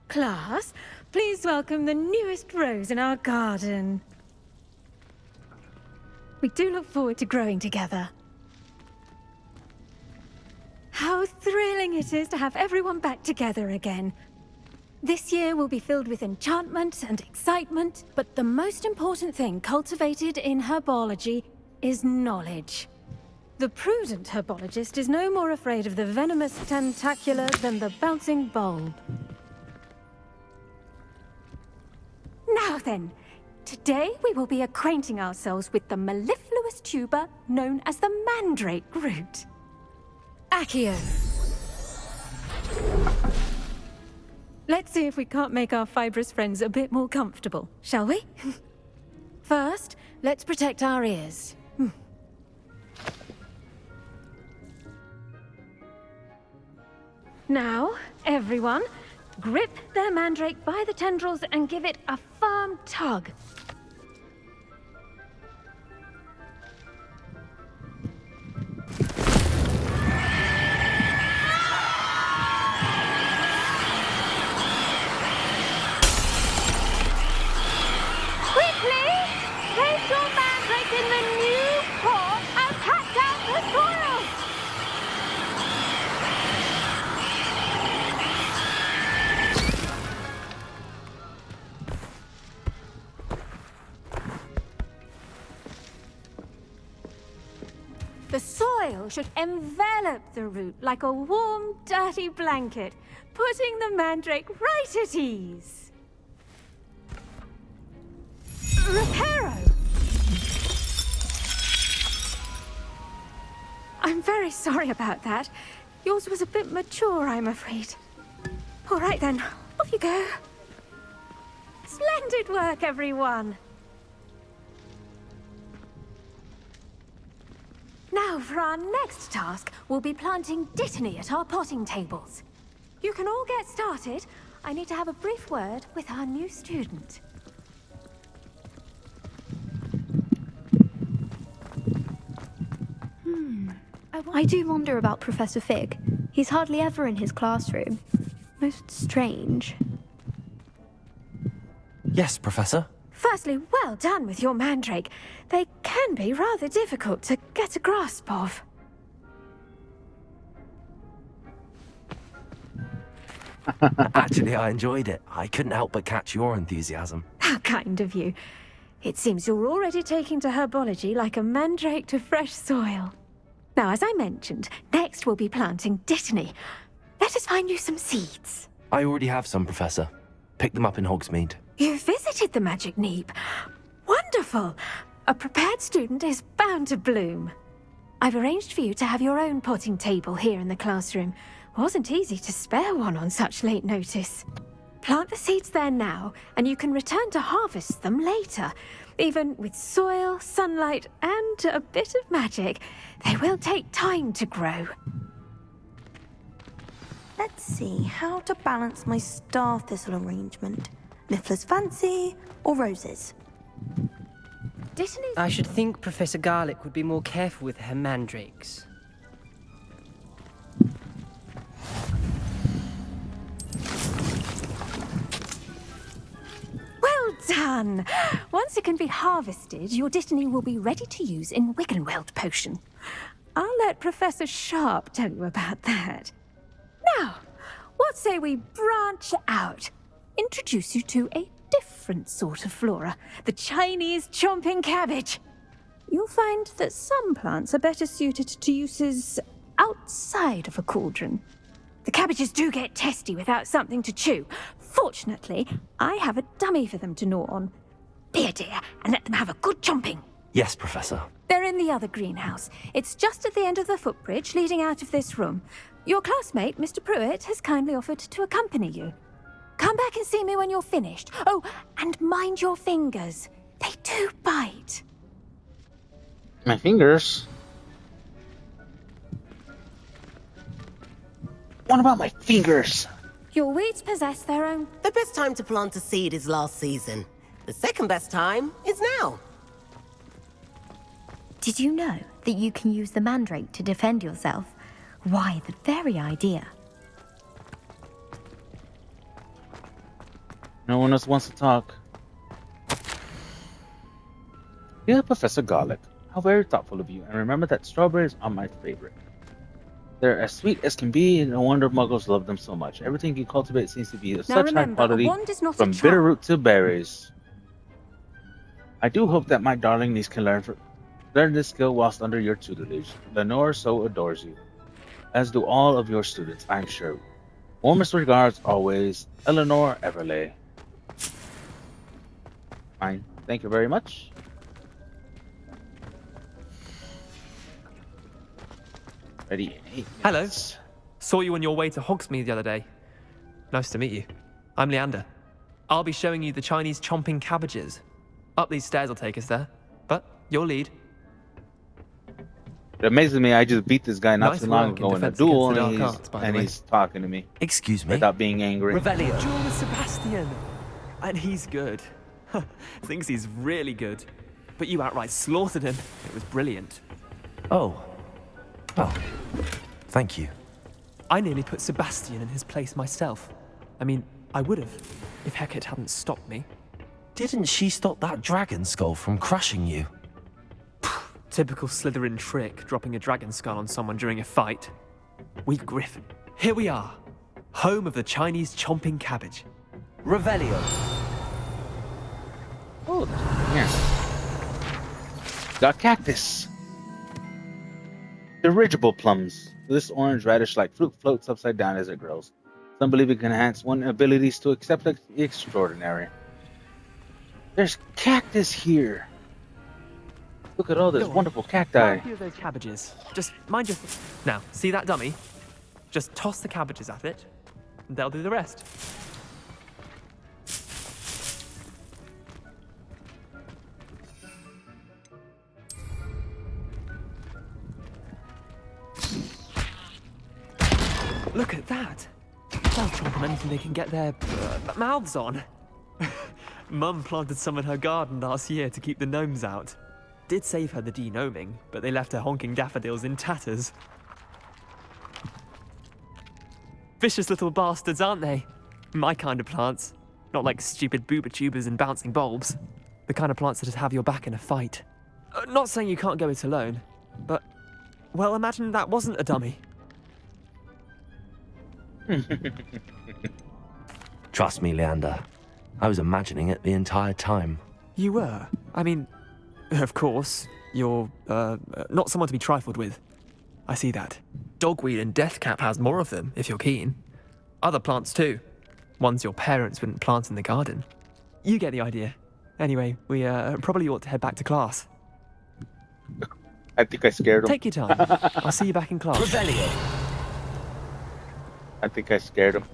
Class, please welcome the newest rose in our garden. We do look forward to growing together. How thrilling it is to have everyone back together again. This year will be filled with enchantment and excitement, but the most important thing cultivated in herbology is knowledge. The prudent herbologist is no more afraid of the venomous tentacula than the bouncing bulb. Now then, today we will be acquainting ourselves with the mellifluous tuber known as the mandrake root. Accio. Let's see if we can't make our fibrous friends a bit more comfortable, shall we? First, let's protect our ears. Now, everyone, grip their mandrake by the tendrils and give it a firm tug. Quickly! Place your mandrake in the new pot and pack out the soil! The soil should envelop the root like a warm, dirty blanket, putting the mandrake right at ease. Reparo! I'm very sorry about that. Yours was a bit mature, I'm afraid. All right then, off you go. Splendid work, everyone. Now, for our next task, we'll be planting Dittany at our potting tables. You can all get started. I need to have a brief word with our new student. I do wonder about Professor Fig. He's hardly ever in his classroom. Most strange. Yes, Professor. Firstly, well done with your mandrake. They can be rather difficult to get a grasp of. Actually, I enjoyed it. I couldn't help but catch your enthusiasm. How kind of you. It seems you're already taking to herbology like a mandrake to fresh soil. Now, as I mentioned, next we'll be planting Dittany. Let us find you some seeds. I already have some, Professor. Picked them up in Hogsmeade. You visited the Magic Neep. Wonderful! A prepared student is bound to bloom. I've arranged for you to have your own potting table here in the classroom. Wasn't easy to spare one on such late notice. Plant the seeds there now, and you can return to harvest them later. Even with soil, sunlight, and a bit of magic, they will take time to grow. Let's see how to balance my star thistle arrangement. Miffler's fancy or roses? I should think Professor Garlick would be more careful with her mandrakes. Well done! Once it can be harvested, your Dittany will be ready to use in Wiggenweld potion. I'll let Professor Sharp tell you about that. Now, what say we branch out? Introduce you to a different sort of flora, the Chinese chomping cabbage. You'll find that some plants are better suited to uses outside of a cauldron. The cabbages do get testy without something to chew. Fortunately, I have a dummy for them to gnaw on. Be a dear and let them have a good chomping. Yes, Professor. They're in the other greenhouse. It's just at the end of the footbridge leading out of this room. Your classmate, Mr. Pruitt, has kindly offered to accompany you. Come back and see me when you're finished. Oh, and mind your fingers. They do bite. My fingers? What about my fingers? Your weeds possess their own... The best time to plant a seed is last season. The second best time is now. Did you know that you can use the mandrake to defend yourself? Why, the very idea. No one else wants to talk. Yeah, Professor Garlick. How very thoughtful of you. And remember that strawberries are my favorite. They're as sweet as can be, and no wonder muggles love them so much. Everything you cultivate seems to be of such high quality, from bitter root to berries. I do hope that my darling niece can learn this skill whilst under your tutelage. Lenore so adores you, as do all of your students, I'm sure. Warmest regards always, Eleanor Everley. Fine, thank you very much. Ready in 8 minutes. Hello. Saw you on your way to Hogsmeade the other day. Nice to meet you. I'm Leander. I'll be showing you the Chinese chomping cabbages. Up these stairs will take us there. But your lead. It amazes me, I just beat this guy not too long ago in a duel, and he's talking to me. Excuse me? Without being angry. Revelio. Duel with Sebastian. And he's good. Thinks he's really good. But you outright slaughtered him. It was brilliant. Oh. Well, thank you. I nearly put Sebastian in his place myself. I mean, I would have, if Hecate hadn't stopped me. Didn't she stop that dragon skull from crushing you? Typical Slytherin trick, dropping a dragon skull on someone during a fight. Weak Griffin. Here we are, home of the Chinese chomping cabbage. Revelio. Oh, yeah. Got cactus. Dirigible plums. This orange radish-like fruit floats upside down as it grows. Some believe it can enhance one's abilities to accept the extraordinary. There's cactus here. Look at all this wonderful cacti. Plant a few of those cabbages. Just mind your... Now, see that dummy? Just toss the cabbages at it, and they'll do the rest. Look at that! They'll chomp on anything they can get their mouths on. Mum planted some in her garden last year to keep the gnomes out. Did save her the de-gnoming, but they left her honking daffodils in tatters. Vicious little bastards, aren't they? My kind of plants. Not like stupid booba tubers and bouncing bulbs. The kind of plants that'd have your back in a fight. Not saying you can't go it alone, but... Well, imagine that wasn't a dummy. Trust me, Leander. I was imagining it the entire time. You were? I mean, of course, you're, not someone to be trifled with. I see that. Dogweed and deathcap has more of them, if you're keen. Other plants too. Ones your parents wouldn't plant in the garden. You get the idea. Anyway, we, probably ought to head back to class. I think I scared him. Take your time. I'll see you back in class. Revelio. I think I scared him.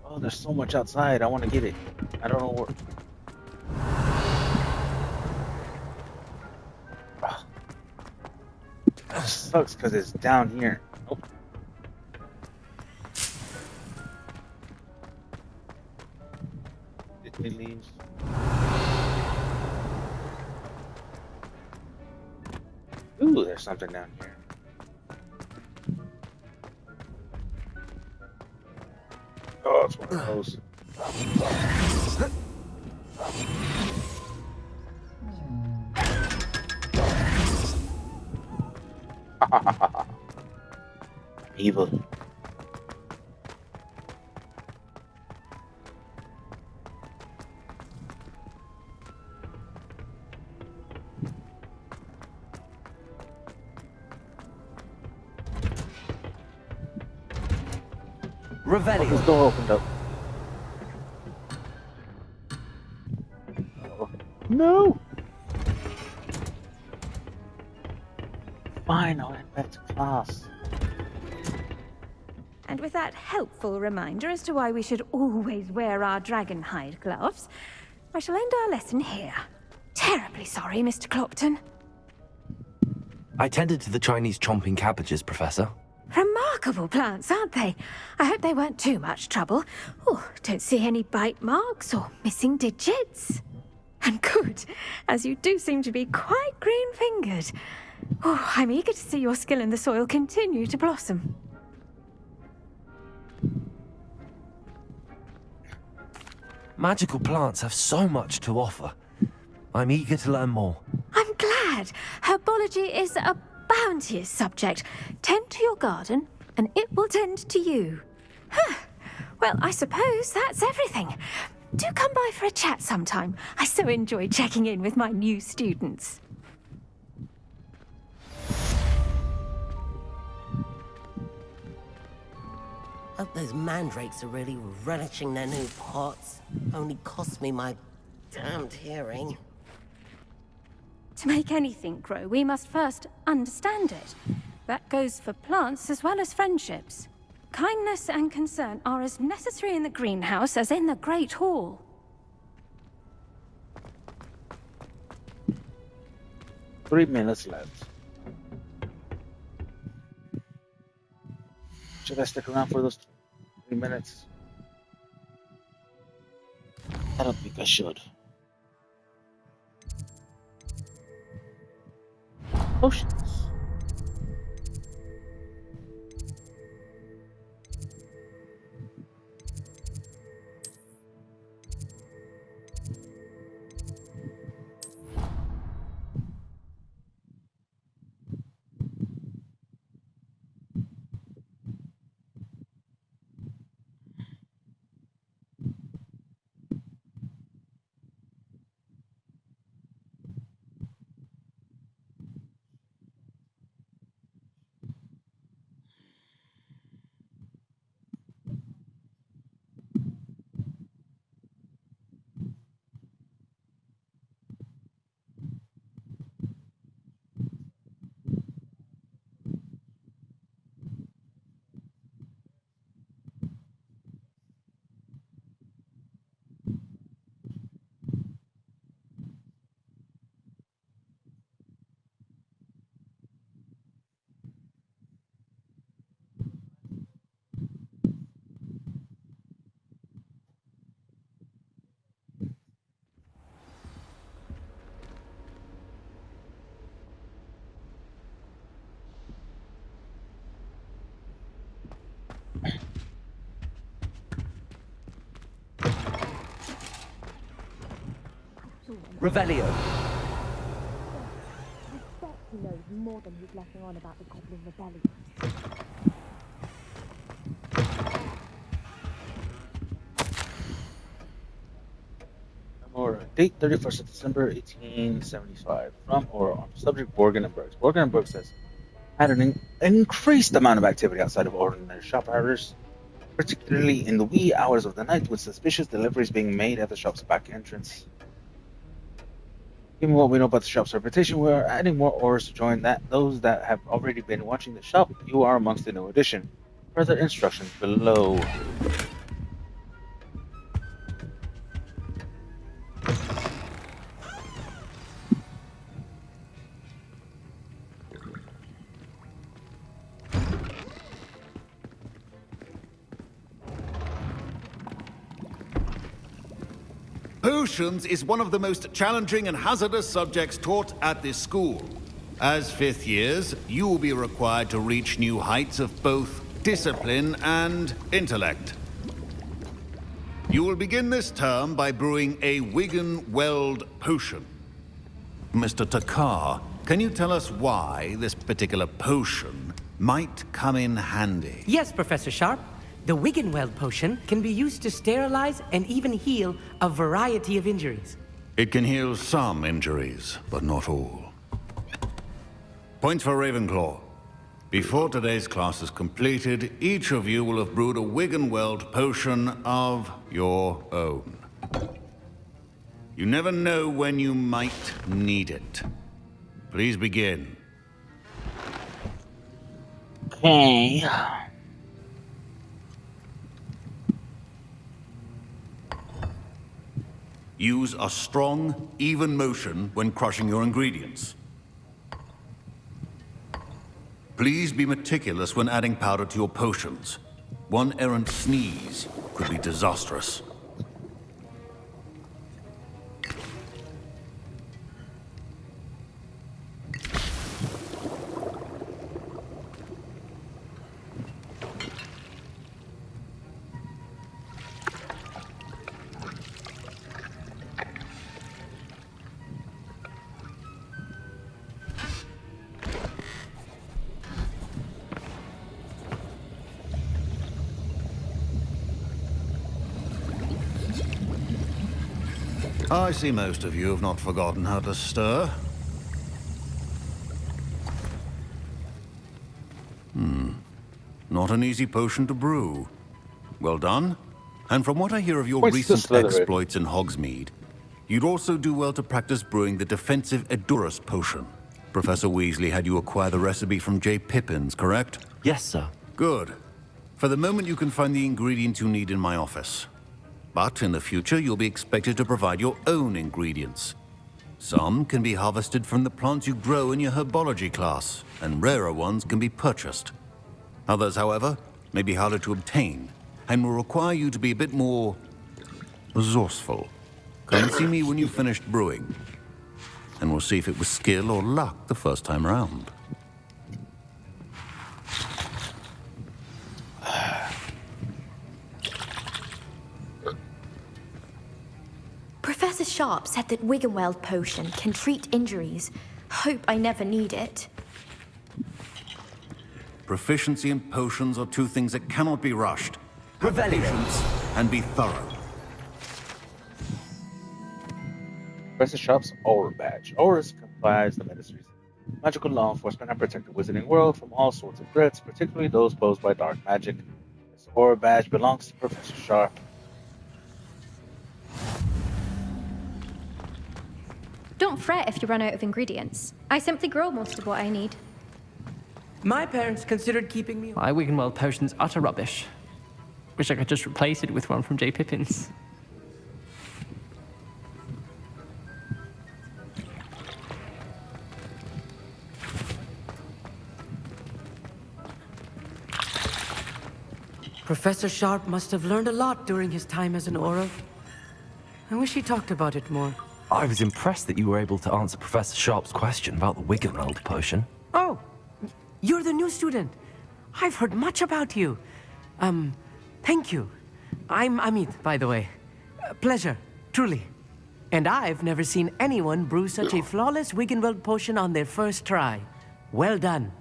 Oh, there's so much outside. I want to get it. I don't know where. Oh. It sucks because it's down here. Oh. Disney leaves. Ooh, there's something down here. Oh, it's one of those. Evil. Revelio. This door opened up. Oh. No! Fine, I'll head back to class. And with that helpful reminder as to why we should always wear our dragon hide gloves, I shall end our lesson here. Terribly sorry, Mr. Clopton. I tended to the Chinese chomping cabbages, Professor. Remarkable plants, aren't they? I hope they weren't too much trouble. Oh, don't see any bite marks or missing digits. And good, as you do seem to be quite green-fingered. Oh, I'm eager to see your skill in the soil continue to blossom. Magical plants have so much to offer. I'm eager to learn more. I'm glad. Herbology is a bounteous subject. Tend to your garden, and it will tend to you. Huh. Well, I suppose that's everything. Do come by for a chat sometime. I so enjoy checking in with my new students. Hope those mandrakes are really relishing their new pots. Only cost me my damned hearing. To make anything grow, we must first understand it. That goes for plants as well as friendships. Kindness and concern are as necessary in the greenhouse as in the Great Hall. Three minutes left. Should I stick around for those 3 minutes? I don't think I should. Potions. Revelio. He knows more than he's letting on about the Goblin Rebellion. Aura. Date 31st of December 1875. From Aura. Subject Borgin and Brooks. Borgin and Brooks has had an increased amount of activity outside of ordinary shop hours, particularly in the wee hours of the night, with suspicious deliveries being made at the shop's back entrance. Given what we know about the shop's reputation, we are adding more orders to join those that have already been watching the shop. You are amongst the new addition. Further instructions below. Potions is one of the most challenging and hazardous subjects taught at this school. As fifth years, you will be required to reach new heights of both discipline and intellect. You will begin this term by brewing a Wigan-Weld potion. Mr. Takar, can you tell us why this particular potion might come in handy? Yes, Professor Sharp. The Wigan-Weld potion can be used to sterilize and even heal a variety of injuries. It can heal some injuries, but not all. Points for Ravenclaw. Before today's class is completed, each of you will have brewed a Wigan-Weld potion of your own. You never know when you might need it. Please begin. Okay. Use a strong, even motion when crushing your ingredients. Please be meticulous when adding powder to your potions. One errant sneeze could be disastrous. I see most of you have not forgotten how to stir. Not an easy potion to brew. Well done. And from what I hear of your recent exploits in Hogsmeade, you'd also do well to practice brewing the defensive Edurus potion. Professor Weasley had you acquire the recipe from J. Pippins, correct? Yes, sir. Good. For the moment, you can find the ingredients you need in my office. But in the future, you'll be expected to provide your own ingredients. Some can be harvested from the plants you grow in your herbology class, and rarer ones can be purchased. Others, however, may be harder to obtain, and will require you to be a bit more resourceful. Come and see me when you've finished brewing, and we'll see if it was skill or luck the first time around. Professor Sharp said that Wigan-Weld potion can treat injuries. Hope I never need it. Proficiency in potions are two things that cannot be rushed. Have patience and be thorough. Professor Sharp's Aura Badge. Auras comprise the Ministry's magical law enforcement and protect the wizarding world from all sorts of threats, particularly those posed by dark magic. This Aura Badge belongs to Professor Sharp. Don't fret if you run out of ingredients. I simply grow most of what I need. My parents considered keeping me... My Wigan-Weld potion's utter rubbish. Wish I could just replace it with one from J. Pippins. Professor Sharp must have learned a lot during his time as an Aura. I wish he talked about it more. I was impressed that you were able to answer Professor Sharp's question about the Wigan-Weld potion. Oh, you're the new student. I've heard much about you. Thank you. I'm Amit, by the way. Pleasure, truly. And I've never seen anyone brew such a flawless Wiggenweld potion on their first try. Well done.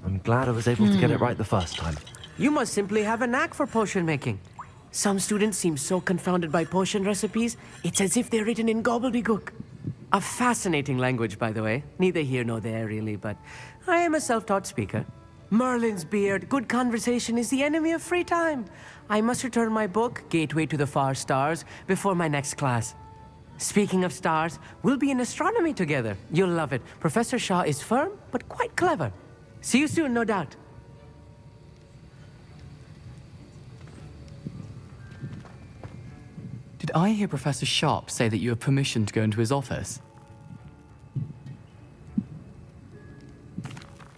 I'm glad I was able to get it right the first time. You must simply have a knack for potion making. Some students seem so confounded by potion recipes, it's as if they're written in gobbledygook. A fascinating language, by the way. Neither here nor there, really, but I am a self-taught speaker. Merlin's beard, good conversation is the enemy of free time. I must return my book, Gateway to the Far Stars, before my next class. Speaking of stars, we'll be in astronomy together. You'll love it. Professor Shaw is firm, but quite clever. See you soon, no doubt. Did I hear Professor Sharp say that you have permission to go into his office?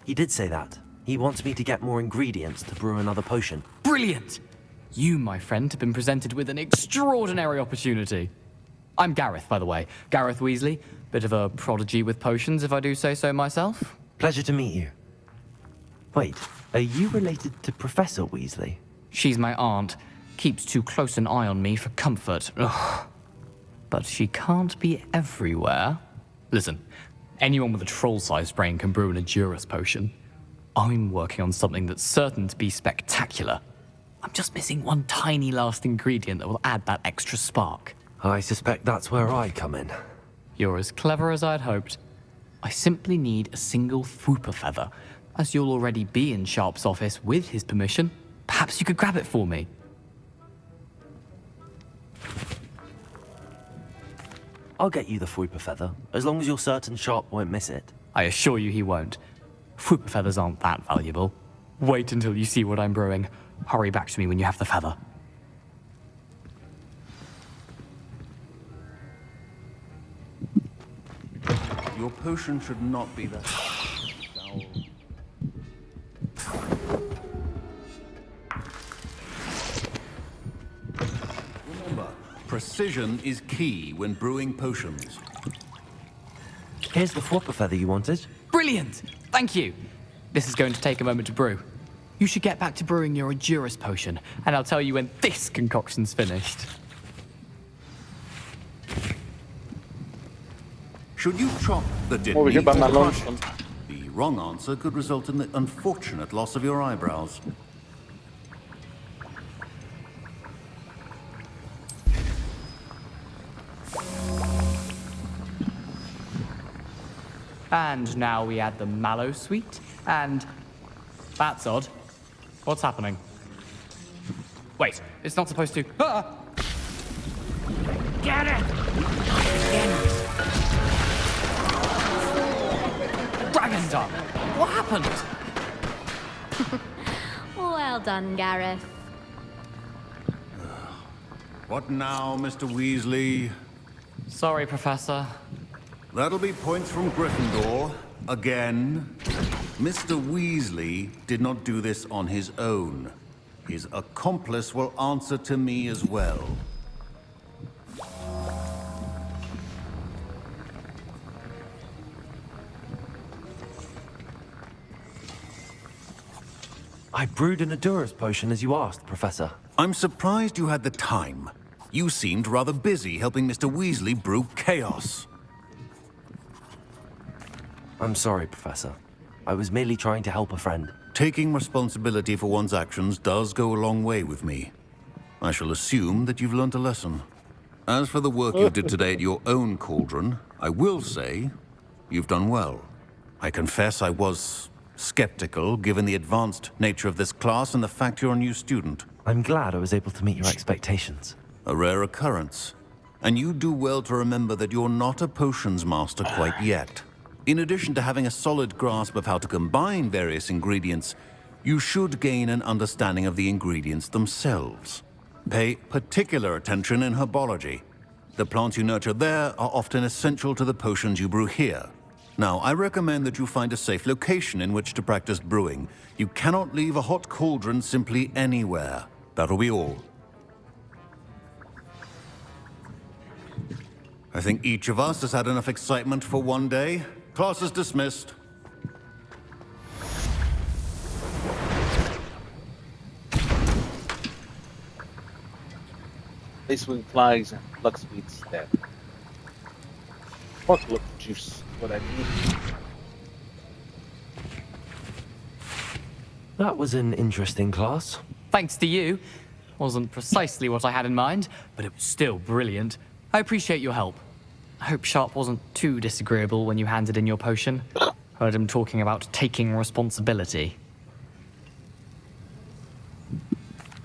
He did say that. He wants me to get more ingredients to brew another potion. Brilliant! You, my friend, have been presented with an extraordinary opportunity. I'm Gareth, by the way. Gareth Weasley. Bit of a prodigy with potions, if I do say so myself. Pleasure to meet you. Wait, are you related to Professor Weasley? She's my aunt. Keeps too close an eye on me for comfort. Ugh. But she can't be everywhere. Listen, anyone with a troll-sized brain can brew an Edurus potion. I'm working on something that's certain to be spectacular. I'm just missing one tiny last ingredient that will add that extra spark. I suspect that's where I come in. You're as clever as I'd hoped. I simply need a single Fwooper feather. As you'll already be in Sharp's office with his permission, perhaps you could grab it for me. I'll get you the Fwooper feather, as long as you're certain Sharp won't miss it. I assure you he won't. Fwooper feathers aren't that valuable. Wait until you see what I'm brewing. Hurry back to me when you have the feather. Your potion should not be that foul. Remember, precision is key when brewing potions. Here's the Fwooper feather you wanted. Brilliant! Thank you. This is going to take a moment to brew. You should get back to brewing your Edurus potion, and I'll tell you when this concoction's finished. Should you chop the dead Over here meat by my or lunch. crush it? The wrong answer could result in the unfortunate loss of your eyebrows. And now we add the mallow sweet, and... That's odd. What's happening? Wait, it's not supposed to... Ah! Get it! Dragon Duck! What happened? Well done, Gareth. What now, Mr. Weasley? Sorry, Professor. That'll be points from Gryffindor. Again. Mr. Weasley did not do this on his own. His accomplice will answer to me as well. I brewed an Edurus potion as you asked, Professor. I'm surprised you had the time. You seemed rather busy helping Mr. Weasley brew chaos. I'm sorry, Professor. I was merely trying to help a friend. Taking responsibility for one's actions does go a long way with me. I shall assume that you've learnt a lesson. As for the work you did today at your own cauldron, I will say you've done well. I confess I was skeptical, given the advanced nature of this class and the fact you're a new student. I'm glad I was able to meet your expectations. A rare occurrence. And you do well to remember that you're not a potions master quite yet. In addition to having a solid grasp of how to combine various ingredients, you should gain an understanding of the ingredients themselves. Pay particular attention in herbology. The plants you nurture there are often essential to the potions you brew here. Now, I recommend that you find a safe location in which to practice brewing. You cannot leave a hot cauldron simply anywhere. That'll be all. I think each of us has had enough excitement for one day. Class is dismissed. Lacewing flies and flux speed step. Pork juice is what I need. That was an interesting class. Thanks to you. Wasn't precisely what I had in mind, but it was still brilliant. I appreciate your help. I hope Sharp wasn't too disagreeable when you handed in your potion. Heard him talking about taking responsibility.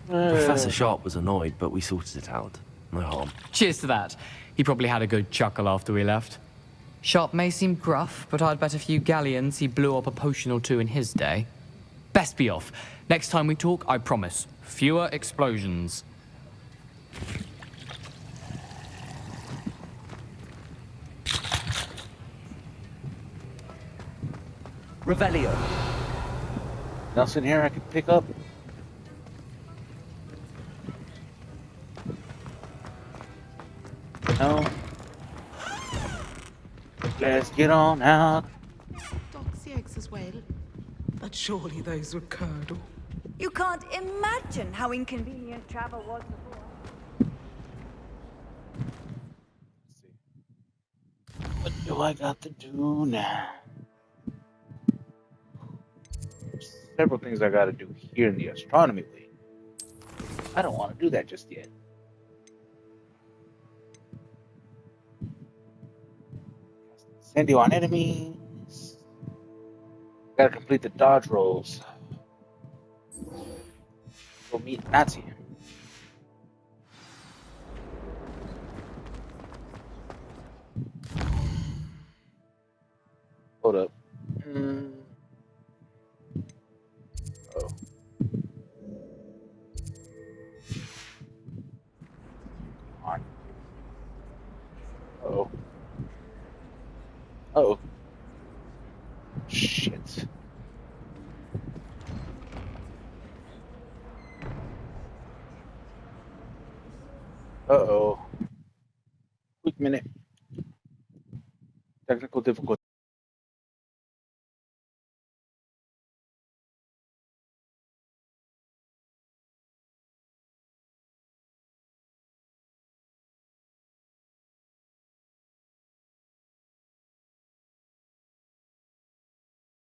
Professor Sharp was annoyed, but we sorted it out. No harm. Cheers to that. He probably had a good chuckle after we left. Sharp may seem gruff, but I'd bet a few galleons he blew up a potion or two in his day. Best be off. Next time we talk, I promise, fewer explosions. Revelio. Nothing here I can pick up. No. Let's get on out. Doxy eggs as well. But surely those were curdle. You can't imagine how inconvenient travel was before. What do I got to do now? Several things I got to do here in the astronomy wing. I don't want to do that just yet. Send you on enemies. Gotta complete the dodge rolls. Go meet Nazi. Hold up. Oh. Come on. Uh-oh. Uh-oh. Shit. Uh-oh. Quick minute. Technical difficulty.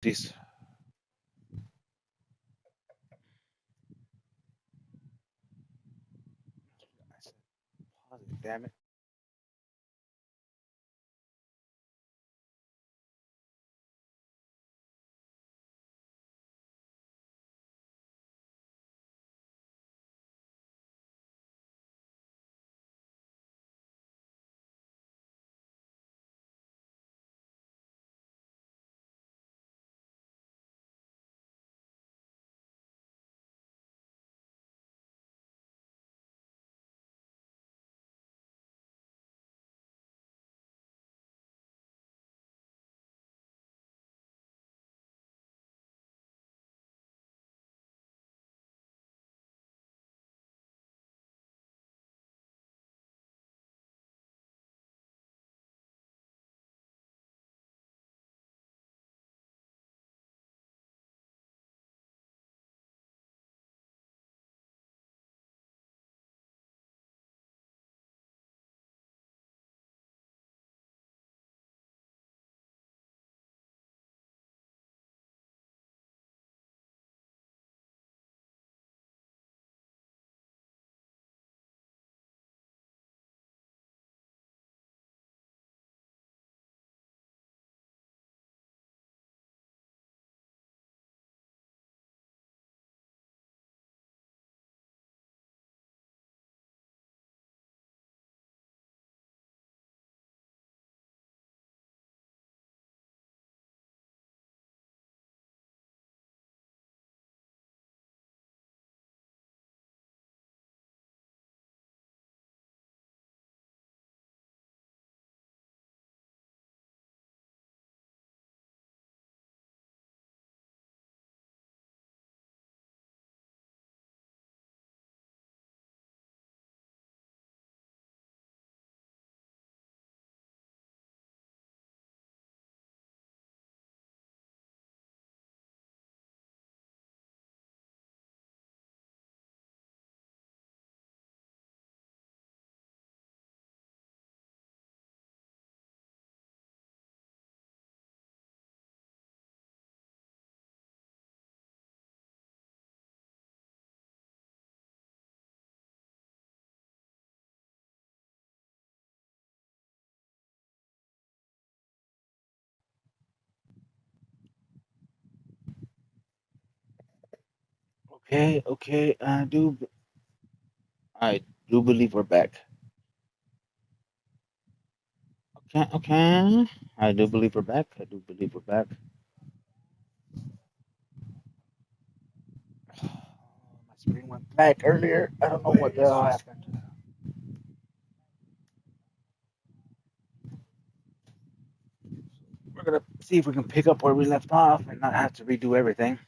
Please. Damn it. Okay. I do believe we're back. Okay. I do believe we're back. My screen went black earlier. I don't know what the hell happened. We're gonna see if we can pick up where we left off and not have to redo everything.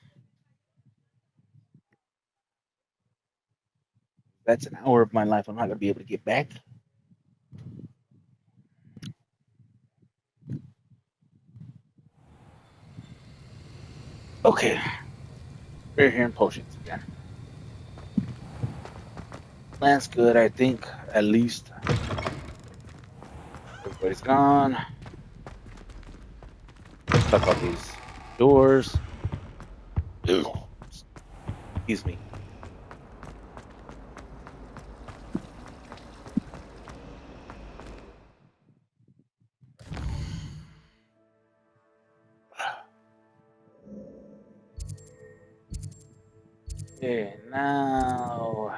That's an hour of my life I'm not gonna be able to get back. Okay. We're here in potions again. Plan's good, I think. At least. Everybody's gone. Stuck on these doors. Ew. Excuse me. Okay, now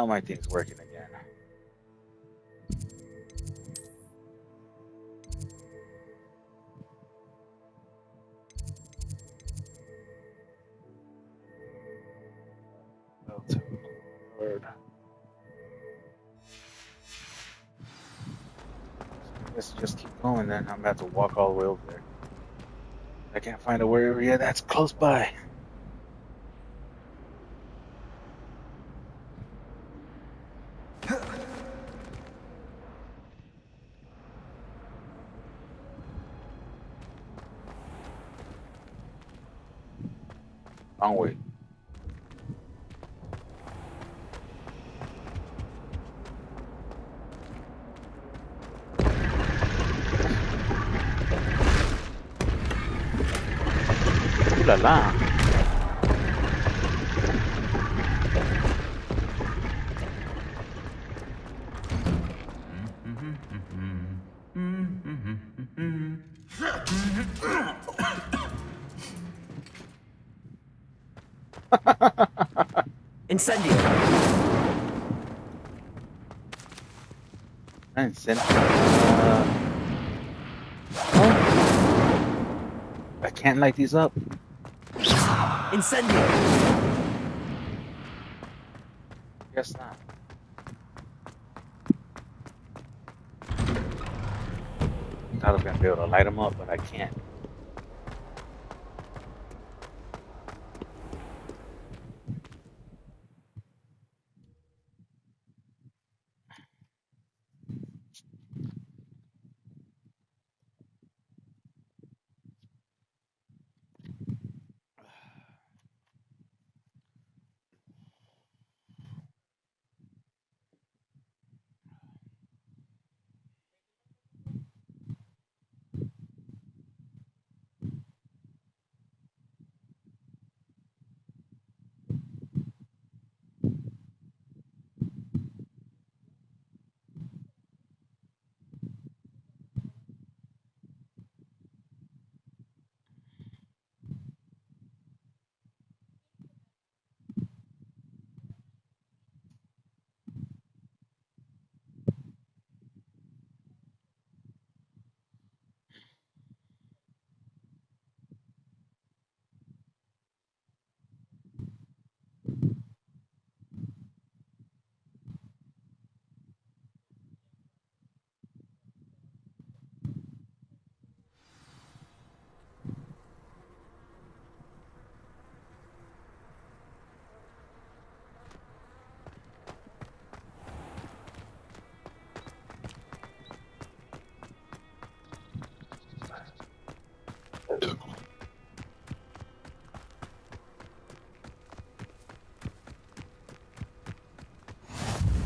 my thing's working again. Let's just keep going then. I'm about to walk all the way over there. I can't find a area that's close by. Wrong way. Ooh la la. Incendio. I can't light these up. Incendio. Guess not. I was gonna be able to light them up, but I can't.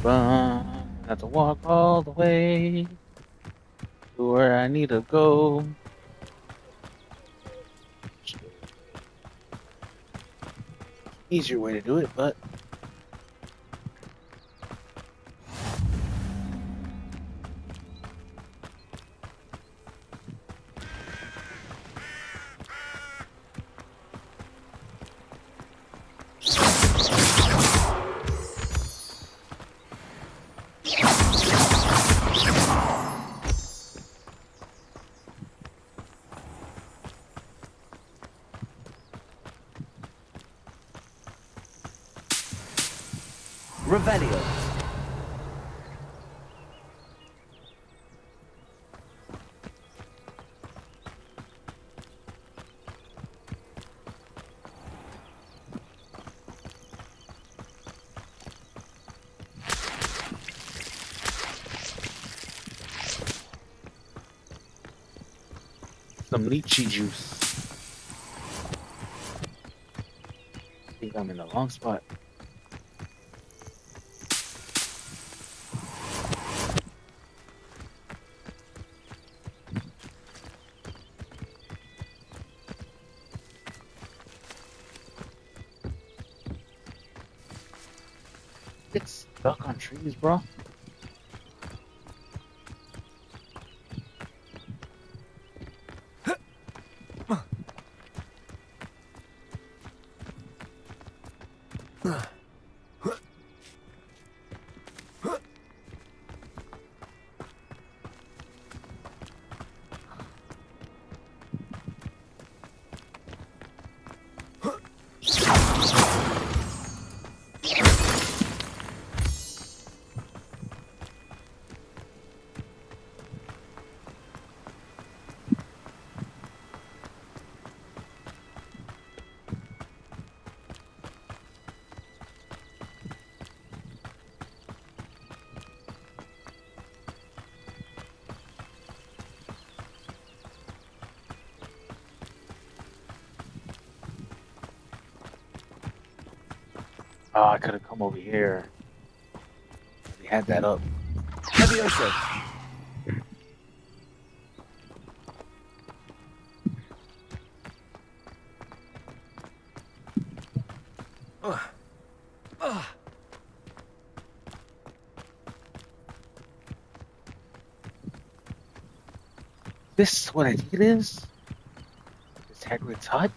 Run, have to walk all the way to where I need to go. Easier way to do it, but Revelio. Some lychee juice. I think I'm in the wrong spot. It's stuck on trees, bro. Oh, I could have come over here. We had that up. Levioso. This what I think it is? This Hagrid's hut?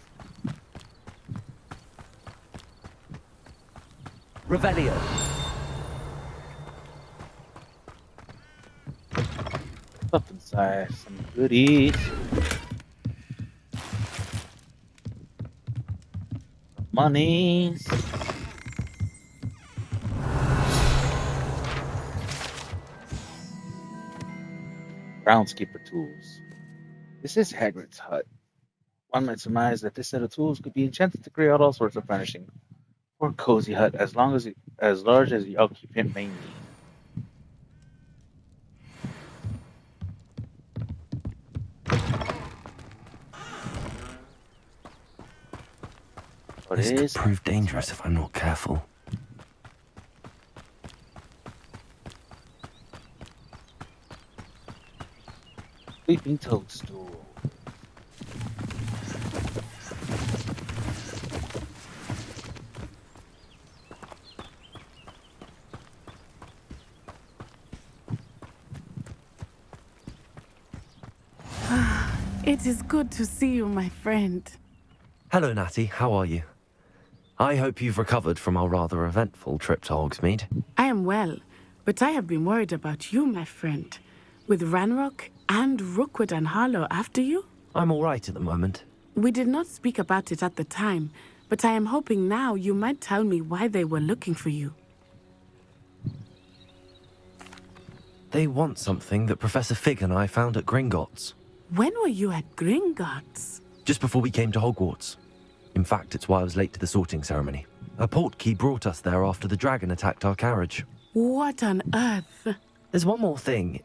Revelio. Up inside, some goodies. Monies. Groundskeeper tools. This is Hagrid's hut. One might surmise that this set of tools could be enchanted to create all sorts of furnishing for a cozy hut as large as the occupant may need. But This it could is prove dangerous if I'm not careful. Sleeping toadstool. It is good to see you, my friend. Hello, Natty. How are you? I hope you've recovered from our rather eventful trip to Hogsmeade. I am well, but I have been worried about you, my friend. With Ranrock and Rookwood and Harlow after you? I'm all right at the moment. We did not speak about it at the time, but I am hoping now you might tell me why they were looking for you. They want something that Professor Fig and I found at Gringotts. When were you at Gringotts? Just before we came to Hogwarts. In fact, it's why I was late to the sorting ceremony. A portkey brought us there after the dragon attacked our carriage. What on earth? There's one more thing.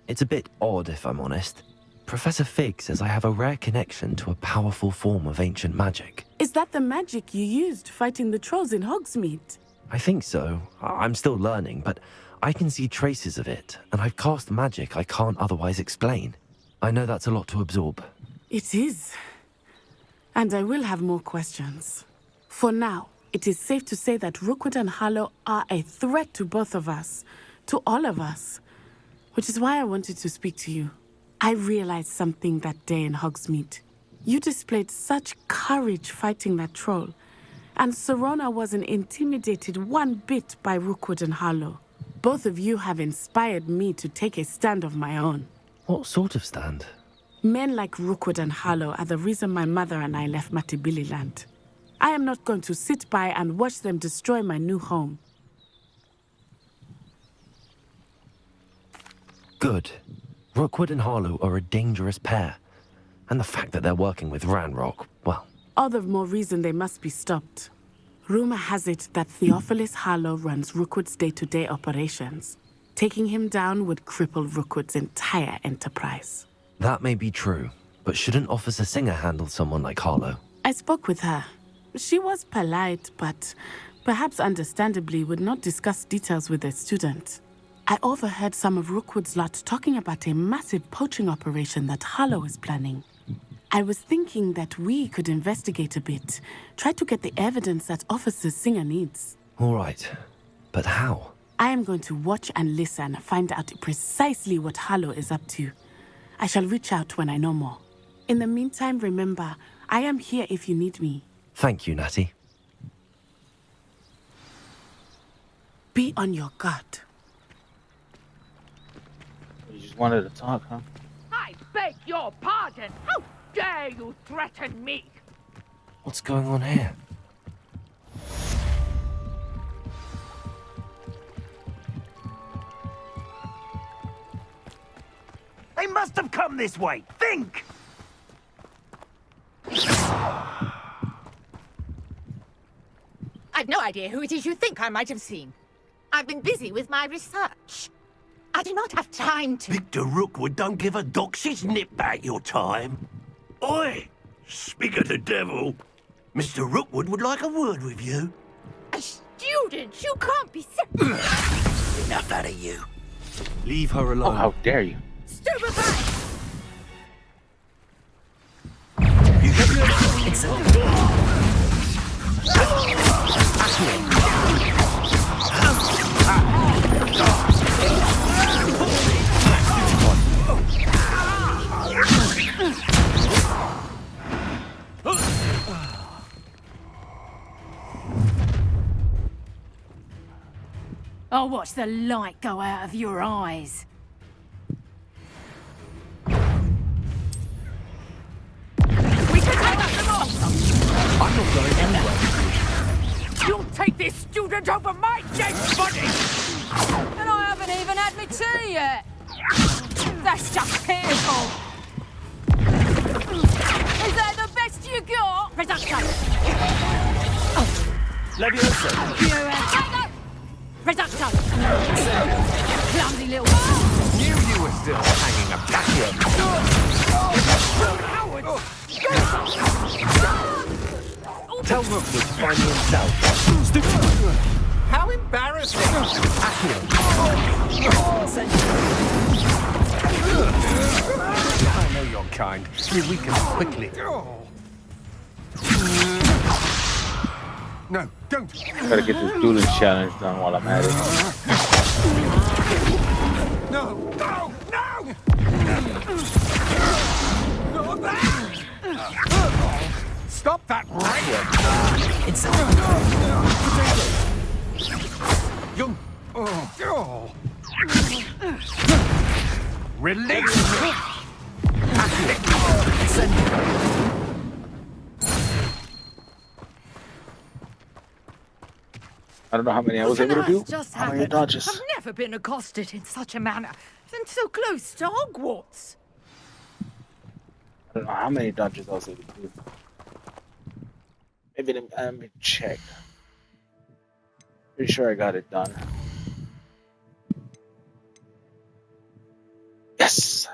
It's a bit odd, if I'm honest. Professor Fig says I have a rare connection to a powerful form of ancient magic. Is that the magic you used fighting the trolls in Hogsmeade? I think so. I'm still learning, but I can see traces of it, and I've cast magic I can't otherwise explain. I know that's a lot to absorb. It is. And I will have more questions. For now, it is safe to say that Rookwood and Harlow are a threat to both of us, to all of us, which is why I wanted to speak to you. I realized something that day in Hogsmeade. You displayed such courage fighting that troll, and Serona wasn't intimidated one bit by Rookwood and Harlow. Both of you have inspired me to take a stand of my own. What sort of stand? Men like Rookwood and Harlow are the reason my mother and I left Matabili land. I am not going to sit by and watch them destroy my new home. Good. Rookwood and Harlow are a dangerous pair. And the fact that they're working with Ranrock, well... All the more reason they must be stopped. Rumor has it that Theophilus Harlow runs Rookwood's day-to-day operations. Taking him down would cripple Rookwood's entire enterprise. That may be true, but shouldn't Officer Singer handle someone like Harlow? I spoke with her. She was polite, but perhaps understandably would not discuss details with a student. I overheard some of Rookwood's lot talking about a massive poaching operation that Harlow is planning. I was thinking that we could investigate a bit, try to get the evidence that Officer Singer needs. All right, but how? I am going to watch and listen, find out precisely what Harlow is up to. I shall reach out when I know more. In the meantime, remember, I am here if you need me. Thank you, Natty. Be on your guard. You just wanted to talk, huh? I beg your pardon. How dare you threaten me? What's going on here? They must have come this way. Think! I've no idea who it is you think I might have seen. I've been busy with my research. I do not have time to... Victor Rookwood don't give a doxy's nip back your time. Oi! Speak of the devil. Mr. Rookwood would like a word with you. A student? You can't be serious. Enough out of you. Leave her alone. Oh, how dare you. Stupefy! I'll watch the light go out of your eyes. I'm not going anywhere. You'll take this student over my dead body! And I haven't even had my tea yet. That's just pitiful. Is that the best you got? Reduction! Leviosa! Reduction! Clumsy little... Knew you were still hanging about here. Tell Rookwood to find me himself. How embarrassing! I know your kind. You weaken quickly. No, don't! Gotta get this dueling challenge done while I'm at it. No! No! No! Stop that racket! You... Release me! I don't know how many I was able to do. Just How many happened. dodges? I've never been accosted in such a manner, and so close to Hogwarts. I don't know how many dodges I was able to do. Maybe let me check. Pretty sure I got it done. Yes!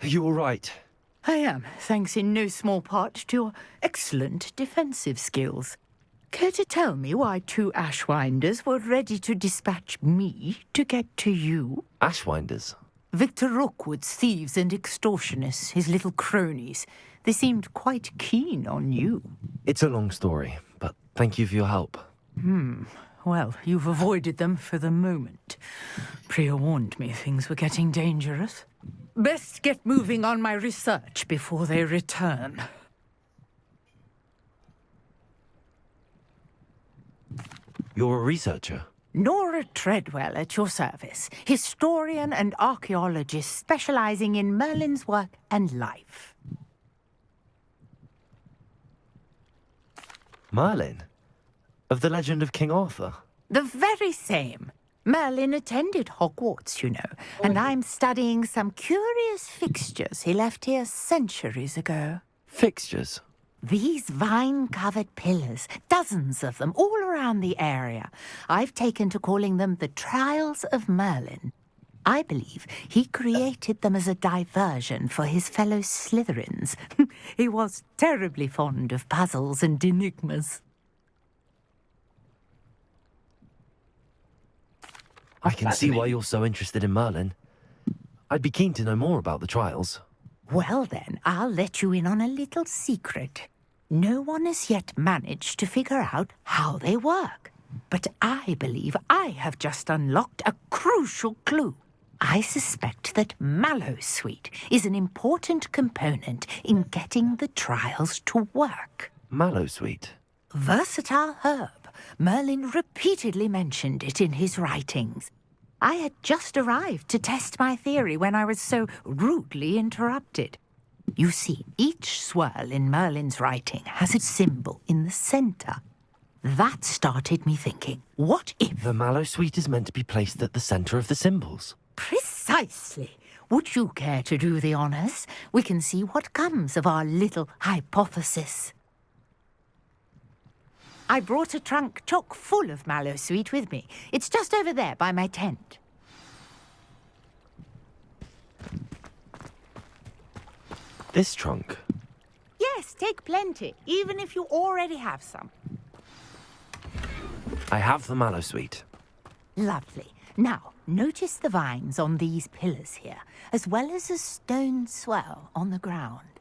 Are you all right? I am, thanks in no small part to your excellent defensive skills. Care to tell me why two Ashwinders were ready to dispatch me to get to you? Ashwinders? Victor Rookwood's thieves and extortionists, his little cronies. They seemed quite keen on you. It's a long story, but thank you for your help. Well, you've avoided them for the moment. Priya warned me things were getting dangerous. Best get moving on my research before they return. You're a researcher? Nora Treadwell at your service, historian and archaeologist specializing in Merlin's work and life. Merlin? Of the legend of King Arthur? The very same. Merlin attended Hogwarts, you know, and I'm studying some curious fixtures he left here centuries ago. Fixtures? These vine-covered pillars, dozens of them, all around the area. I've taken to calling them the Trials of Merlin. I believe he created them as a diversion for his fellow Slytherins. He was terribly fond of puzzles and enigmas. I can see why you're so interested in Merlin. I'd be keen to know more about the trials. Well then, I'll let you in on a little secret. No one has yet managed to figure out how they work. But I believe I have just unlocked a crucial clue. I suspect that Mallowsweet is an important component in getting the trials to work. Mallowsweet? Versatile herb. Merlin repeatedly mentioned it in his writings. I had just arrived to test my theory when I was so rudely interrupted. You see, each swirl in Merlin's writing has a symbol in the center. That started me thinking, what if... The Mallowsweet is meant to be placed at the center of the symbols. Precisely. Would you care to do the honors? We can see what comes of our little hypothesis. I brought a trunk chock full of Mallowsweet with me. It's just over there by my tent. This trunk? Yes, take plenty, even if you already have some. I have the Mallowsweet. Lovely. Now, notice the vines on these pillars here, as well as a stone swell on the ground.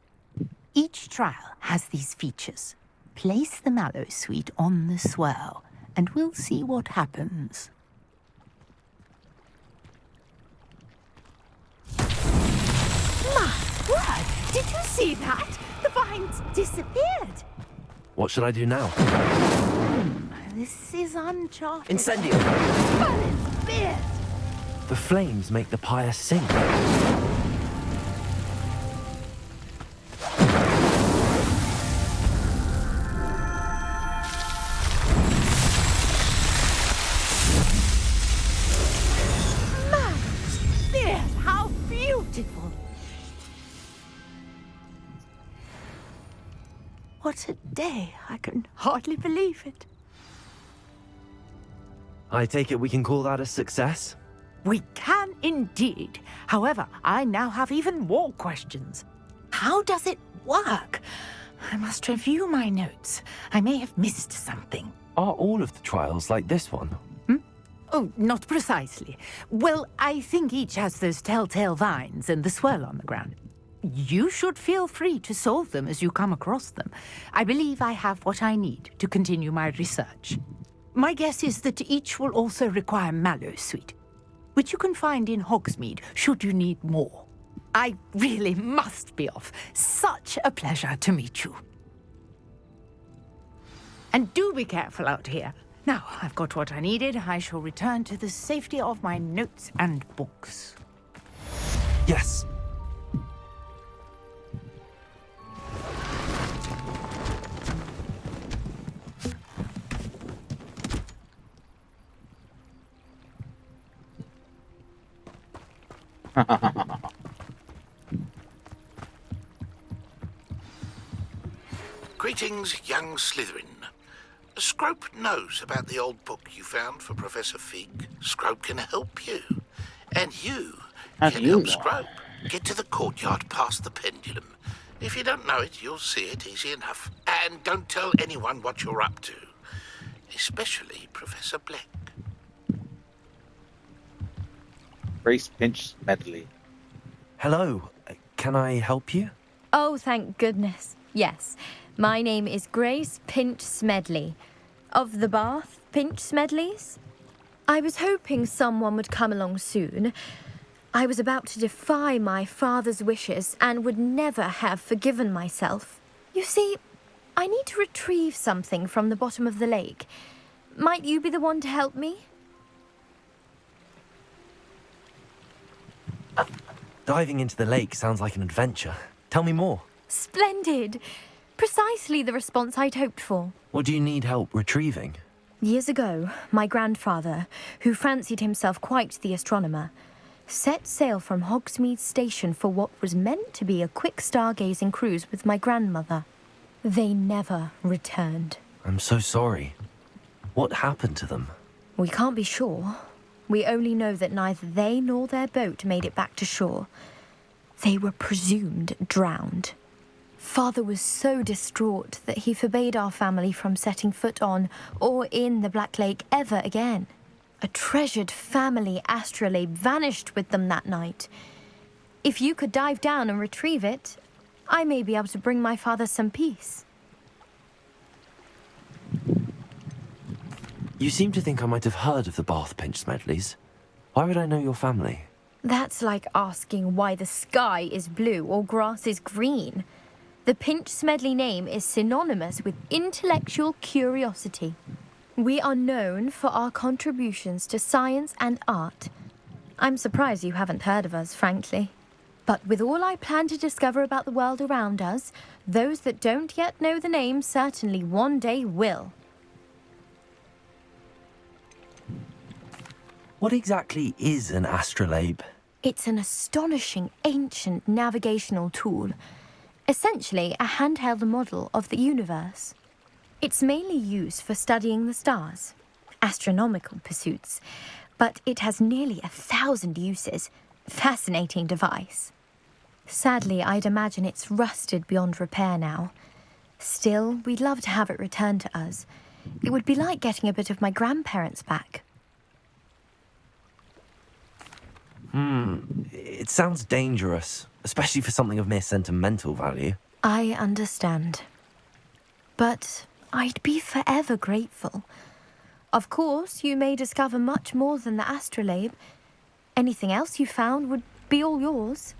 Each trial has these features. Place the Mallowsweet on the swirl, and we'll see what happens. My word! Did you see that? The vines disappeared. What should I do now? This is uncharted. Incendio! Merlin's beard! The flames make the pyre sink. Merlin's beard! How beautiful! What a day! I can hardly believe it. I take it we can call that a success? We can indeed. However, I now have even more questions. How does it work? I must review my notes. I may have missed something. Are all of the trials like this one? Oh, not precisely. Well, I think each has those telltale vines and the swirl on the ground. You should feel free to solve them as you come across them. I believe I have what I need to continue my research. My guess is that each will also require Mallowsweet, which you can find in Hogsmeade should you need more. I really must be off. Such a pleasure to meet you. And do be careful out here. Now, I've got what I needed. I shall return to the safety of my notes and books. Yes. Greetings, young Slytherin. Scrope knows about the old book you found for Professor Fig. Scrope can help you. And you can help Scrope get to the courtyard past the pendulum. If you don't know it, you'll see it easy enough. And don't tell anyone what you're up to. Especially Professor Black. Grace Pinch Medley. Hello. Can I help you? Oh, thank goodness. Yes. My name is Grace Pinch Smedley. Of the Bath Pinch Smedleys? I was hoping someone would come along soon. I was about to defy my father's wishes and would never have forgiven myself. You see, I need to retrieve something from the bottom of the lake. Might you be the one to help me? Diving into the lake sounds like an adventure. Tell me more. Splendid! Precisely the response I'd hoped for. What do you need help retrieving? Years ago, my grandfather, who fancied himself quite the astronomer, set sail from Hogsmeade Station for what was meant to be a quick stargazing cruise with my grandmother. They never returned. I'm so sorry. What happened to them? We can't be sure. We only know that neither they nor their boat made it back to shore. They were presumed drowned. Father was so distraught that he forbade our family from setting foot on or in the Black Lake ever again. A treasured family astrolabe vanished with them that night. If you could dive down and retrieve it, I may be able to bring my father some peace. You seem to think I might have heard of the Bath Pinch Smedleys. Why would I know your family? That's like asking why the sky is blue or grass is green. The Pinch Smedley name is synonymous with intellectual curiosity. We are known for our contributions to science and art. I'm surprised you haven't heard of us, frankly. But with all I plan to discover about the world around us, those that don't yet know the name certainly one day will. What exactly is an astrolabe? It's an astonishing ancient navigational tool. Essentially, a handheld model of the universe. It's mainly used for studying the stars, astronomical pursuits, but it has nearly 1,000 uses. Fascinating device. Sadly, I'd imagine it's rusted beyond repair now. Still, we'd love to have it returned to us. It would be like getting a bit of my grandparents back. It sounds dangerous, especially for something of mere sentimental value. I understand. But I'd be forever grateful. Of course, you may discover much more than the astrolabe. Anything else you found would be all yours.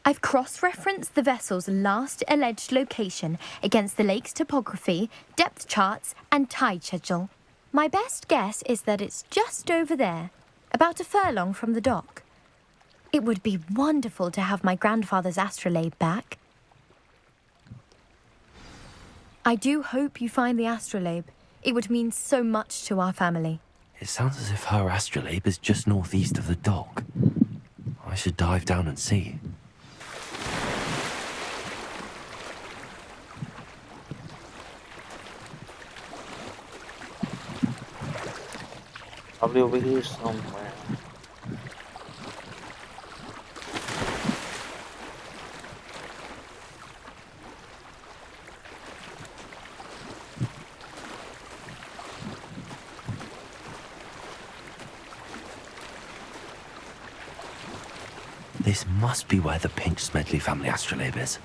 I've cross-referenced the vessel's last alleged location against the lake's topography, depth charts, and tide schedule. My best guess is that it's just over there, about a furlong from the dock. It would be wonderful to have my grandfather's astrolabe back. I do hope you find the astrolabe. It would mean so much to our family. It sounds as if her astrolabe is just northeast of the dock. I should dive down and see. Probably over here somewhere. This must be where the Pinch Smedley family astrolabe is.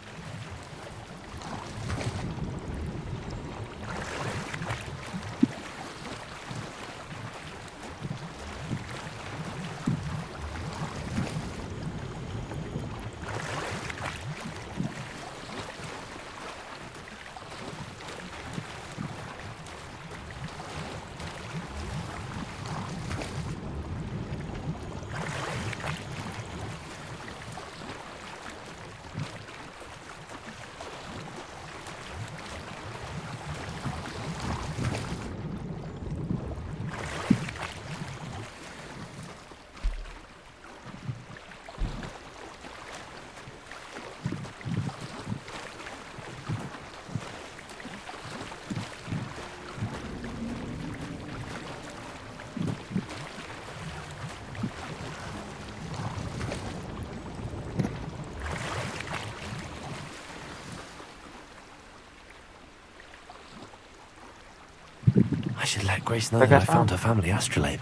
I should let Grace know that I found her family astrolabe.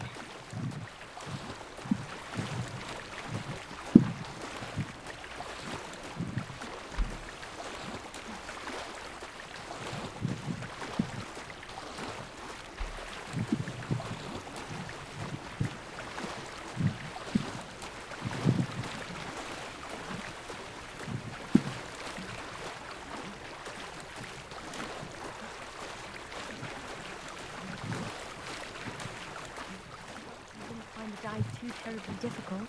Too terribly difficult.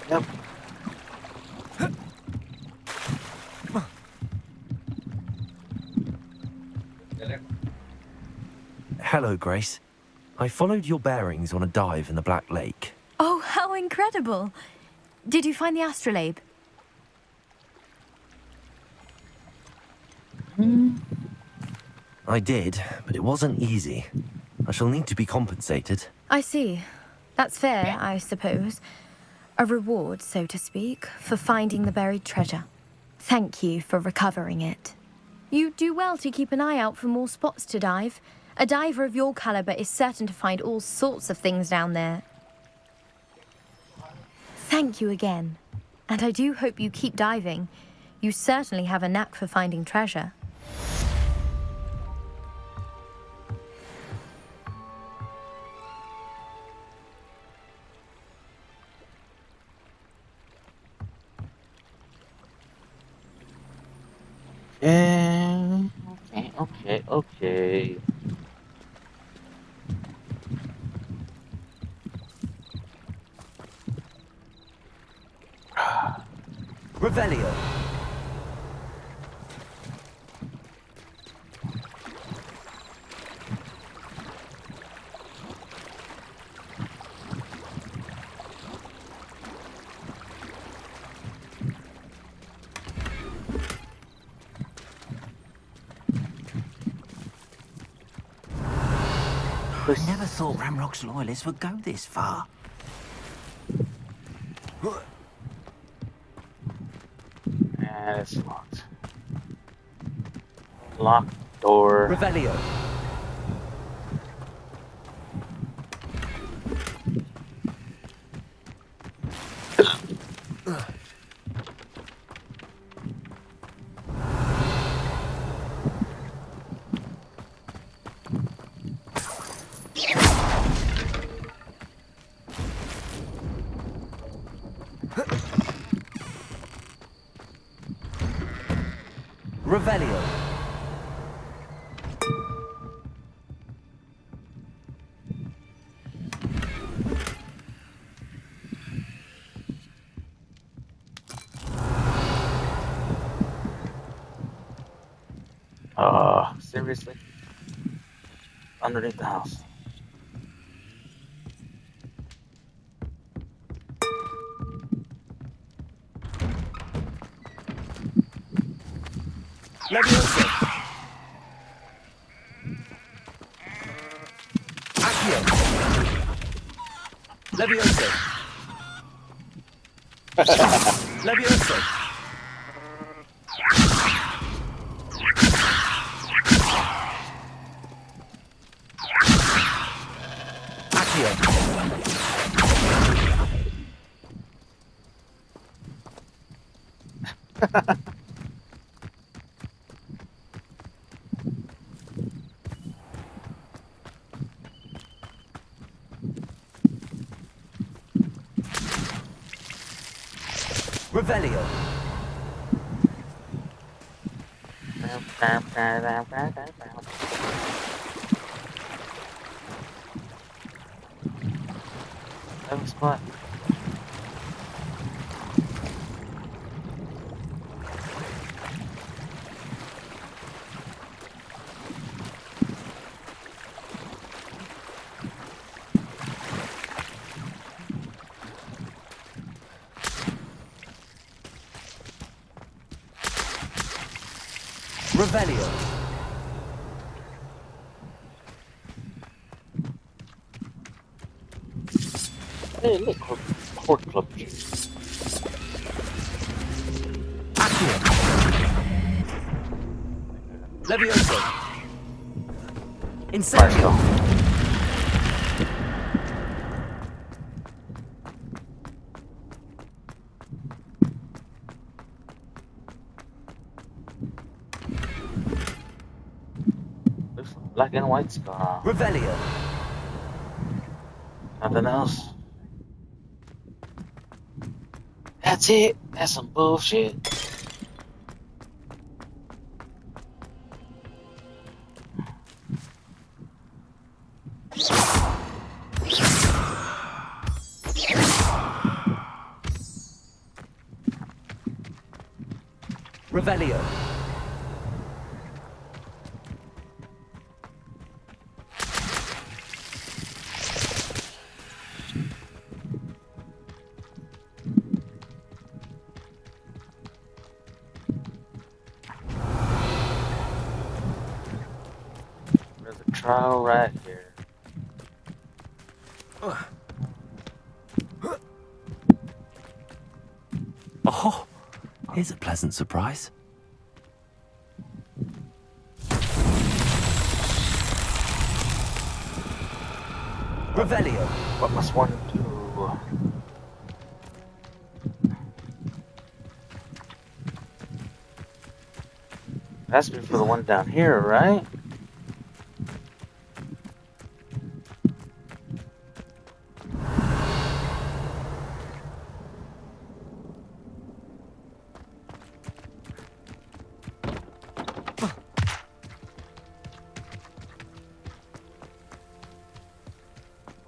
Yep. Hello, Grace. I followed your bearings on a dive in the Black Lake. Oh, how incredible! Did you find the astrolabe? I did, but it wasn't easy. I shall need to be compensated. I see. That's fair, I suppose. A reward, so to speak, for finding the buried treasure. Thank you for recovering it. You do well to keep an eye out for more spots to dive. A diver of your caliber is certain to find all sorts of things down there. Thank you again. And I do hope you keep diving. You certainly have a knack for finding treasure. Okay. Revelio. I never thought Ramrock's loyalists would go this far. And it's locked. Locked door. Revelio. Revelio. Seriously? Underneath the house. Leviosa. Accio. Leviosa. Leviosa. Revelio. That was fun. Revelio. Hey, look, Court Club. Accio. Leviosa. Incendio. Black and white scar. Revelio. Nothing else. That's it. That's some bullshit. Revelio. trial right here. Oh, here's a pleasant surprise. Revelio. What must one do? That's me for the one down here, right?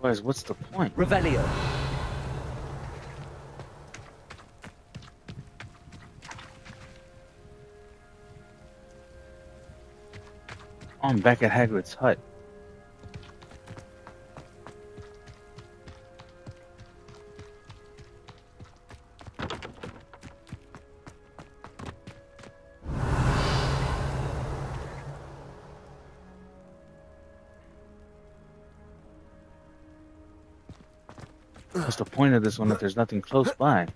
Otherwise, what's the point? Revelio. Oh, I'm back at Hagrid's hut. What's the point of this one if there's nothing close by?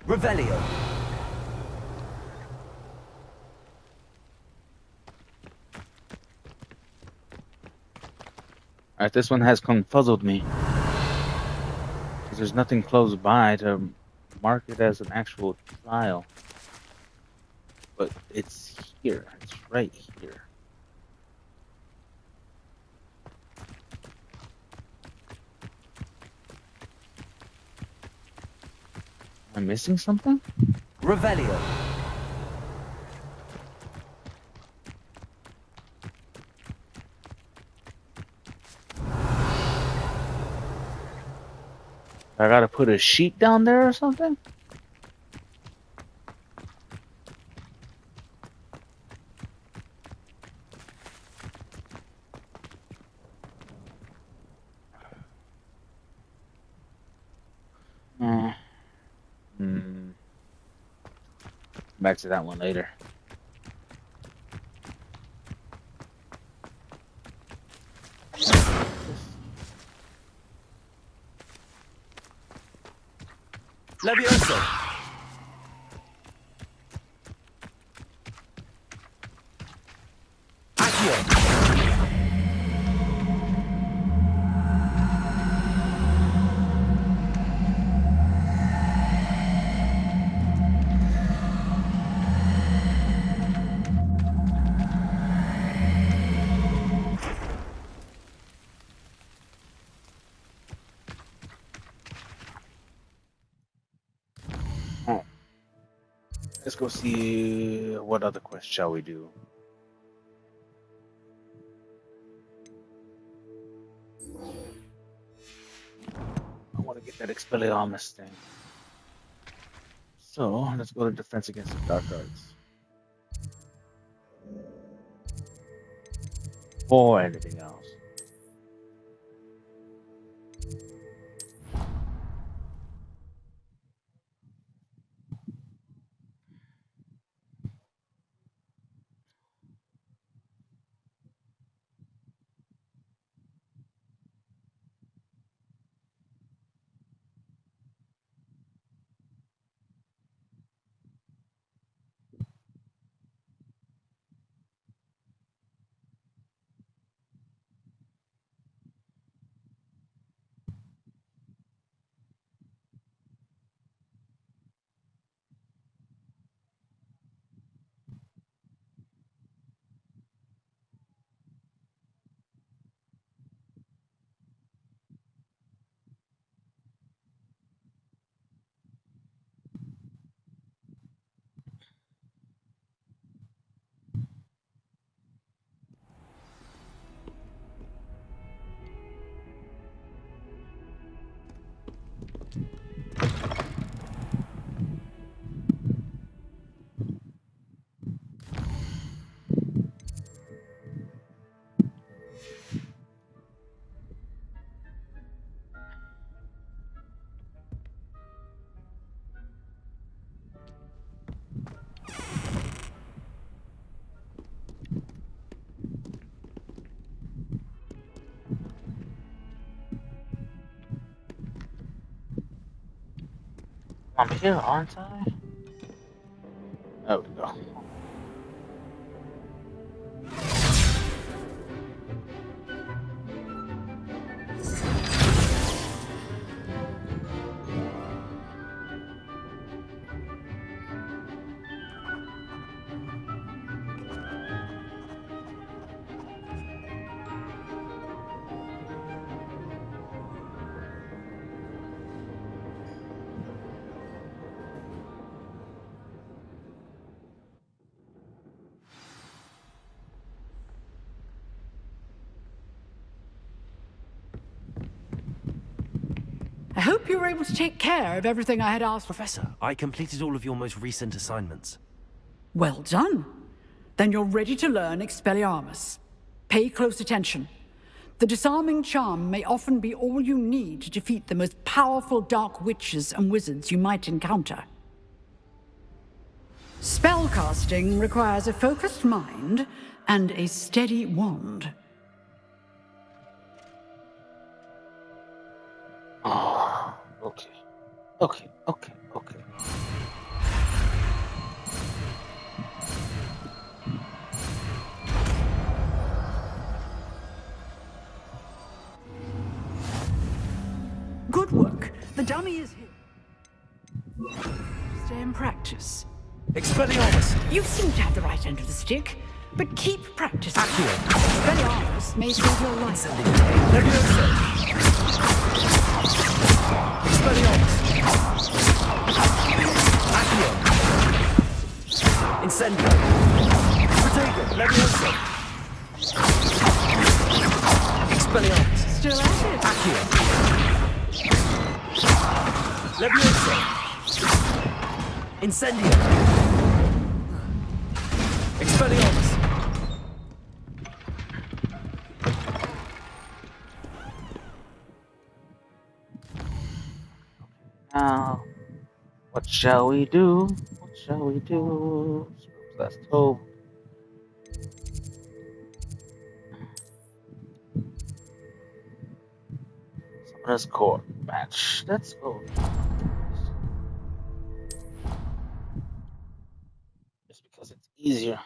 Revelio. Alright, this one has confuzzled me. Because there's nothing close by to mark it as an actual trial. But it's here. It's right here. Am I missing something? Revelio. I gotta put a sheet down there or something? Back to that one later. Levioso. Accio. Let's go see what other quest shall we do. I want to get that Expelliarmus thing. So let's go to defense against the dark arts. Or anything else. I'm here, aren't I? There we go. I hope you were able to take care of everything I had asked. Professor, I completed all of your most recent assignments. Well done. Then you're ready to learn Expelliarmus. Pay close attention. The disarming charm may often be all you need to defeat the most powerful dark witches and wizards you might encounter. Spellcasting requires a focused mind and a steady wand. Oh, okay. Okay. Good work. The dummy is here. Stay in practice. Expelliarmus! You seem to have the right end of the stick, but keep practicing. Expelliarmus may save your life. Leviosa! Expelliarmus! Accio! Incendio! Protego! Leviosa! Expelliarmus! Still at it. Accio! Leviosa! Incendio! Expelliarmus! Now, what shall we do? What shall we do? Last hope. Summoner's Court match. Let's go. Just because it's easier.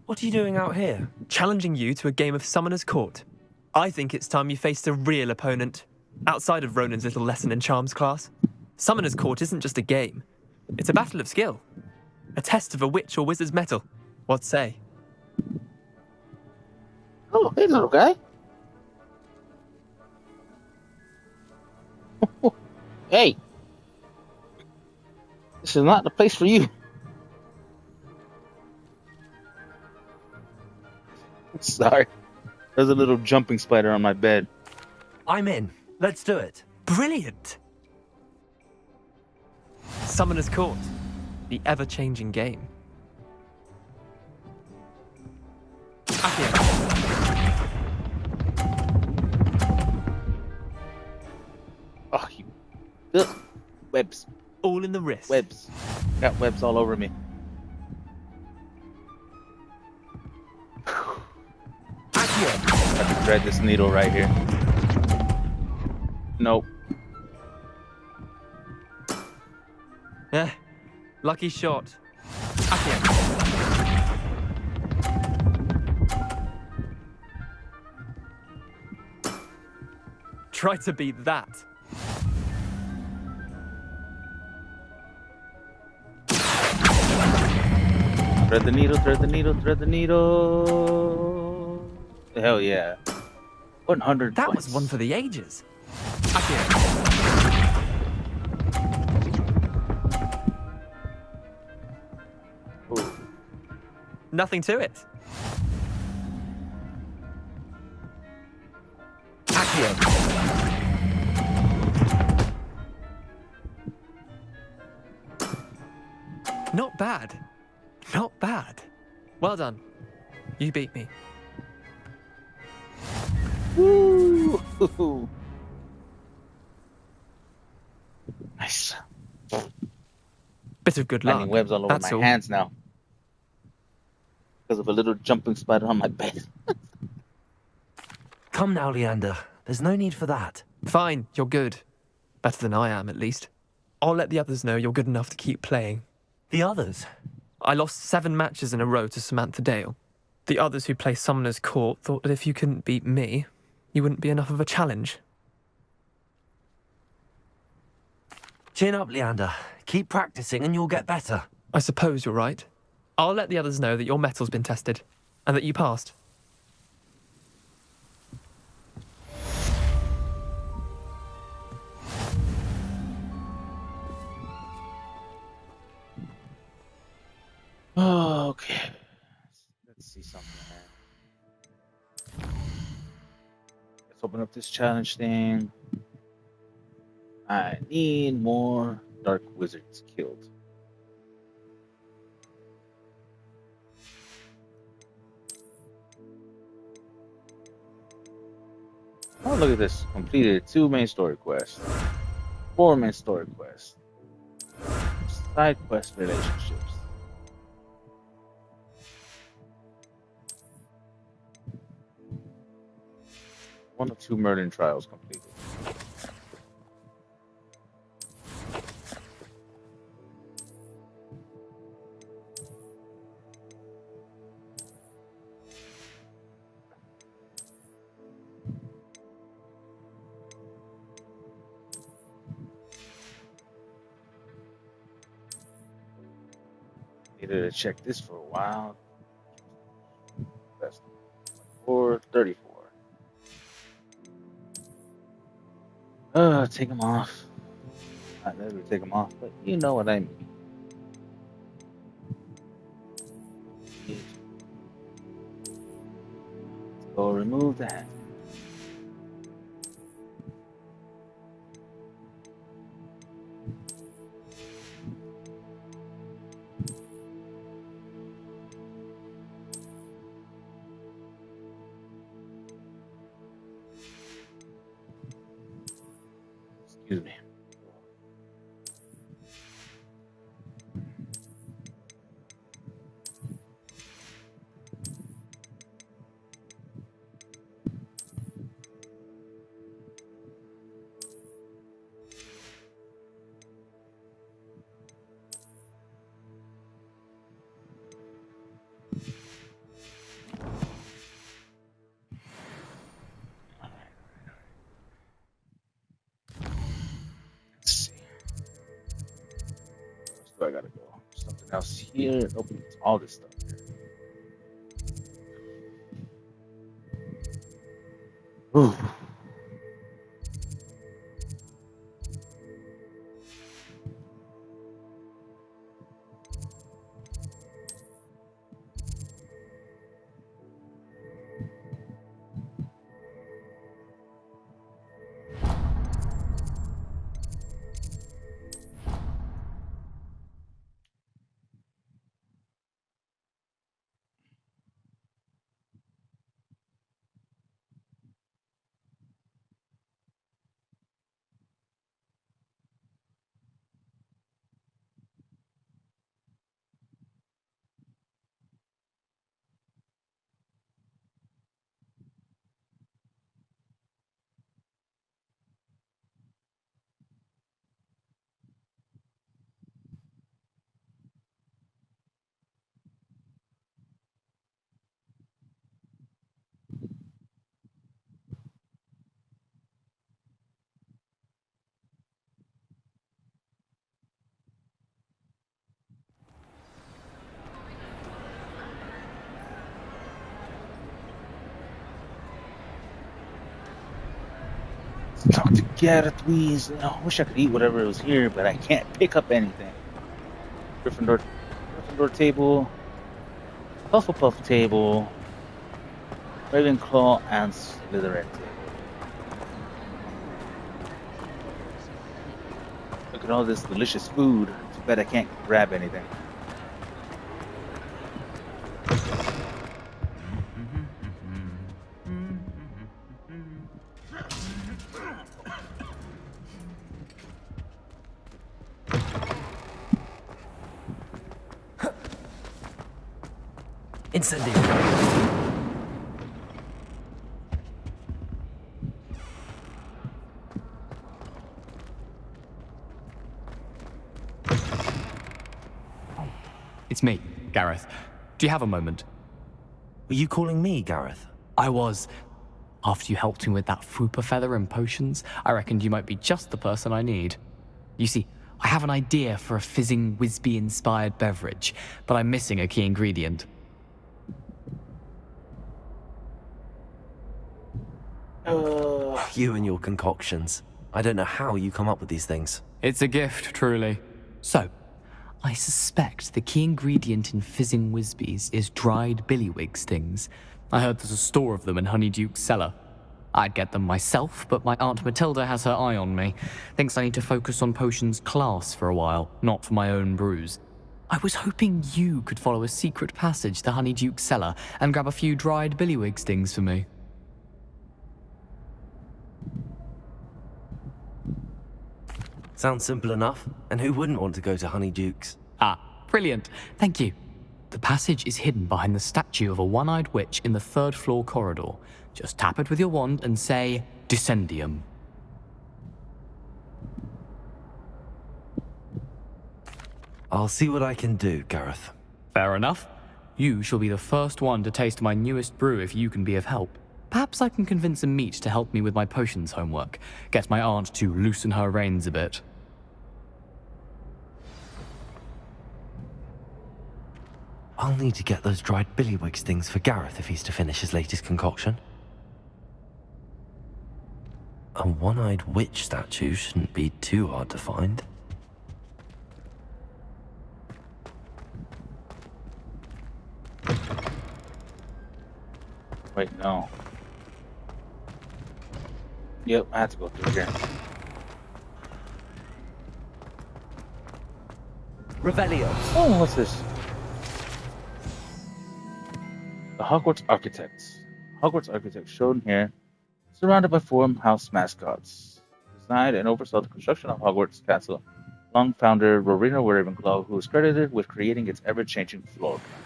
What are you doing out here? Challenging you to a game of Summoner's Court. I think it's time you faced a real opponent, outside of Ronan's little lesson in charms class. Summoner's Court isn't just a game. It's a battle of skill. A test of a witch or wizard's mettle. What say? Oh, hey, little guy. Hey. This is not the place for you. Sorry. There's a little jumping spider on my bed. I'm in. Let's do it. Brilliant! Summoner's Court. The ever-changing game. Accio. Oh, you... Ugh. Webs. All in the wrist. Webs. Got webs all over me. I have to thread this needle right here. Nope. Yeah, lucky shot. Accio. Try to beat that. Thread the needle, thread the needle, thread the needle. Hell yeah. 100 That points. was one for the ages. Ooh. Nothing to it. Accio. Not bad. Not bad. Well done. You beat me. Woo! Nice. Bit of good luck. Finding webs all over That's my all. hands now. Because of a little jumping spider on my bed. Come now, Leander. There's no need for that. Fine, you're good. Better than I am, at least. I'll let the others know you're good enough to keep playing. The others? I lost 7 matches in a row to Samantha Dale. The others who play Summoner's Court thought that if you couldn't beat me, you wouldn't be enough of a challenge. Chin up, Leander. Keep practicing and you'll get better. I suppose you're right. I'll let the others know that your metal's been tested, and that you passed. Oh, okay. Let's see something. Let's open up this challenge thing. I need more dark wizards killed. Oh, look at this. Completed 2 main story quests. 4 main story quests. Side quest relationships. 1 or 2 murdering trials completed. Needed to check this for a while. That's 434. Take them off. I never take them off, but you know what I mean. Let's go remove that. Excuse me. Let's see. Where I gotta go? Something else here. Open all this stuff here. Ooh. Let's talk to Gareth, please. I wish I could eat whatever was here, but I can't pick up anything. Gryffindor table, Hufflepuff table, Ravenclaw, and Slytherin table. Look at all this delicious food. Too bad I can't grab anything. Incendio. It's me, Gareth. Do you have a moment? Were you calling me, Gareth? I was. After you helped me with that Fupa feather and potions, I reckoned you might be just the person I need. You see, I have an idea for a fizzing Whizbee-inspired beverage, but I'm missing a key ingredient. You and your concoctions. I don't know how you come up with these things. It's a gift, truly. So, I suspect the key ingredient in fizzing Whizbees is dried billywig stings. I heard there's a store of them in Honeyduke's cellar. I'd get them myself, but my Aunt Matilda has her eye on me. Thinks I need to focus on potions class for a while, not for my own brews. I was hoping you could follow a secret passage to Honeyduke's cellar and grab a few dried billywig stings for me. Sounds simple enough. And who wouldn't want to go to Honeyduke's? Ah, brilliant. Thank you. The passage is hidden behind the statue of a one-eyed witch in the third-floor corridor. Just tap it with your wand and say, Descendium. I'll see what I can do, Gareth. Fair enough. You shall be the first one to taste my newest brew if you can be of help. Perhaps I can convince a meat to help me with my potions homework. Get my aunt to loosen her reins a bit. I'll need to get those dried billywig stings for Gareth if he's to finish his latest concoction. A one-eyed witch statue shouldn't be too hard to find. Wait, no. Yep, I have to go through here. Revelio. Oh, what's this? The Hogwarts Architects. Hogwarts Architects shown here, surrounded by four house mascots. Designed and oversaw the construction of Hogwarts Castle, long founder Rowena Ravenclaw, who is credited with creating its ever-changing floor plan.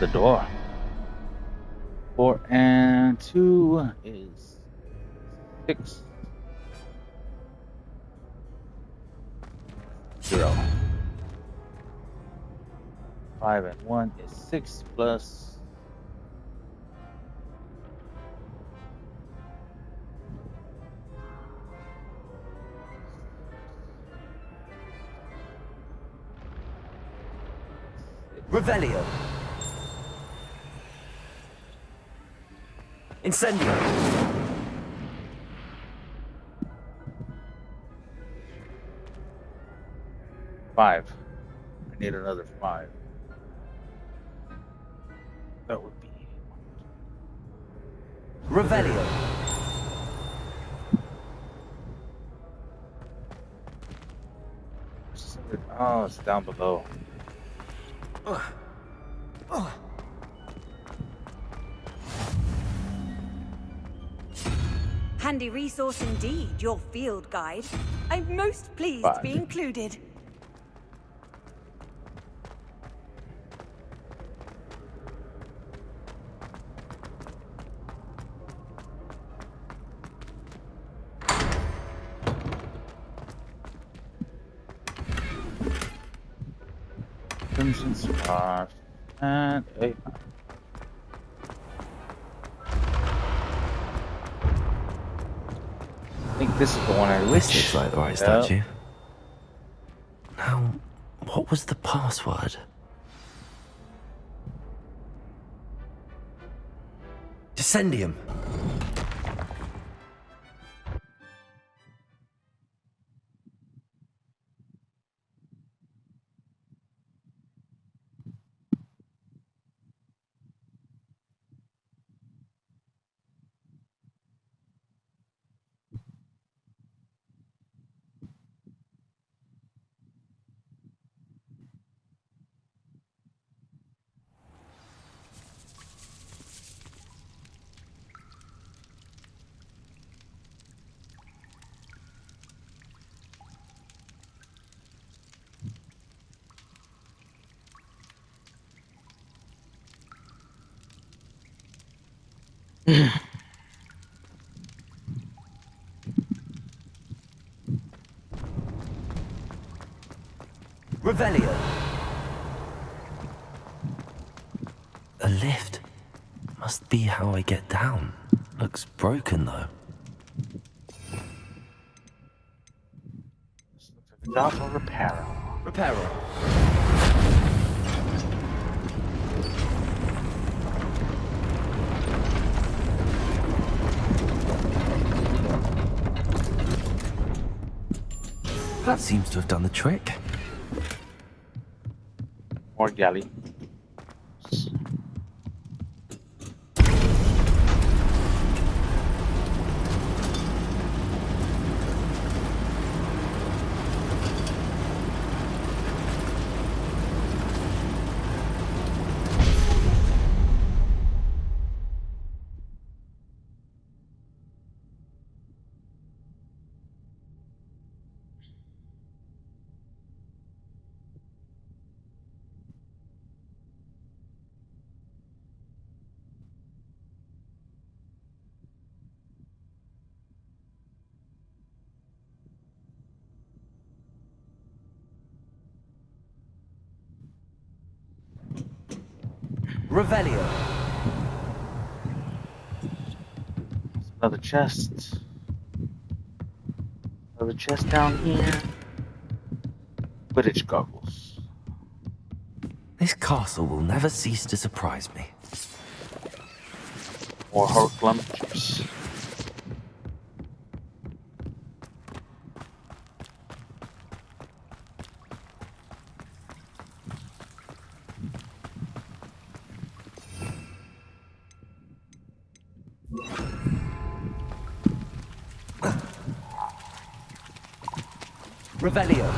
The door. 4 and 2 is 6. 0. 5 and 1 is 6 plus. Revelio. Incendio. 5. I need another 5. That would be Revelio. Oh, it's down below. Handy resource indeed, your field guide. I'm most pleased to be included. Crimson Scarf and a. I think this is the one I wish. This looks like the right statue. Now, what was the password? Descendium. Revelio. A lift. Must be how I get down. Looks broken though. Job for repair. Reparo. That seems to have done the trick. More galley. Revelio. Another chest. Another chest down here. Quidditch goggles. This castle will never cease to surprise me. More Horcruxes. Revelio.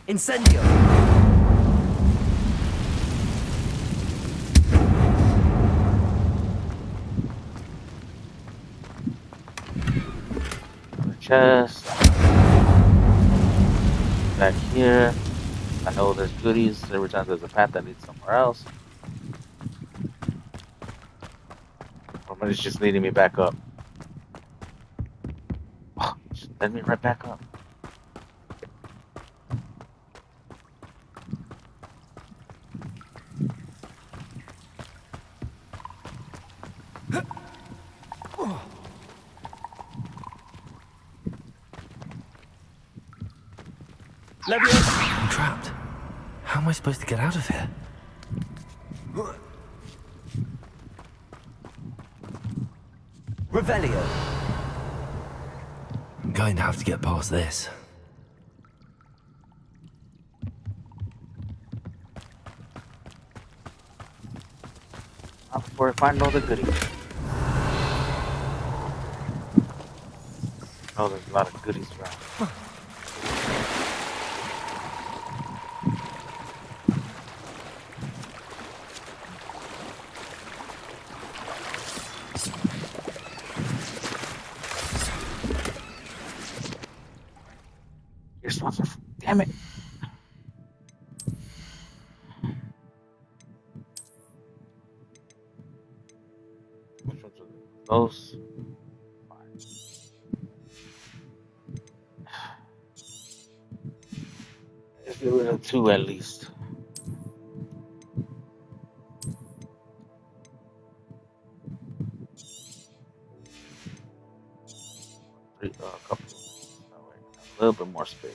Incendio. Chest. Back here. I know there's goodies every time there's a path that leads somewhere else. Or it's just leading me back up. Oh, just let me right back up. I'm trapped. How am I supposed to get out of here? Revelio. I'm going to have to get past this. Not before I find all the goodies. Oh, there's a lot of goodies around. Damn it. Which ones are those? Fine. Let's get rid of 2 at least. A couple. Oh, wait, a little bit more space.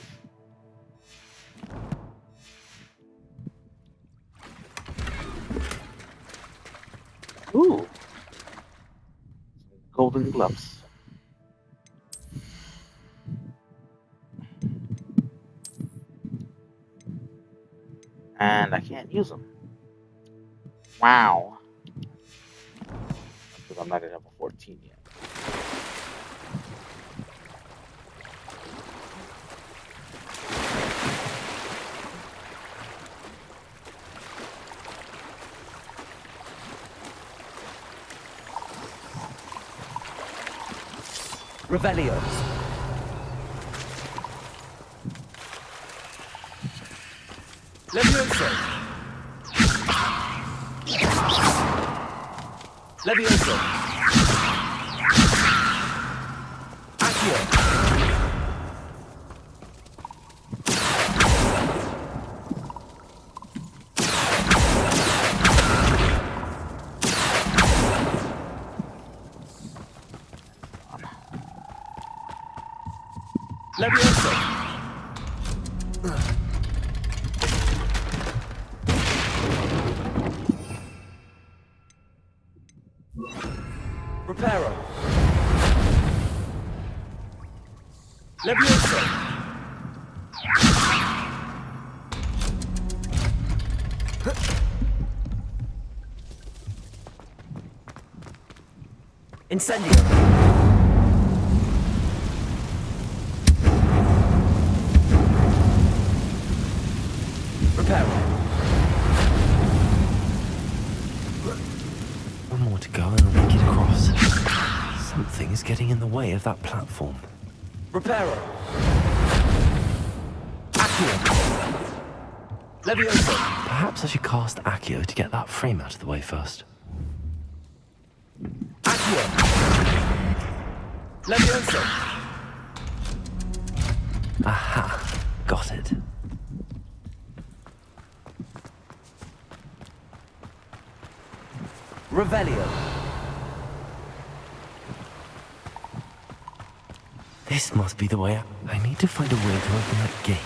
Ooh. Golden gloves. And I can't use them. Wow. Because I'm not at level 14 yet. Revelio. Levioso. Levioso. Accio. Levioso. Reparo. Levioso. Incendio. One more to go and I'll make it across. Something is getting in the way of that platform. Reparo. Accio. Levioso. Perhaps I should cast Accio to get that frame out of the way first. Accio. Levioso. Aha. Got it. Revelio. This must be the way out. I need to find a way to open that gate.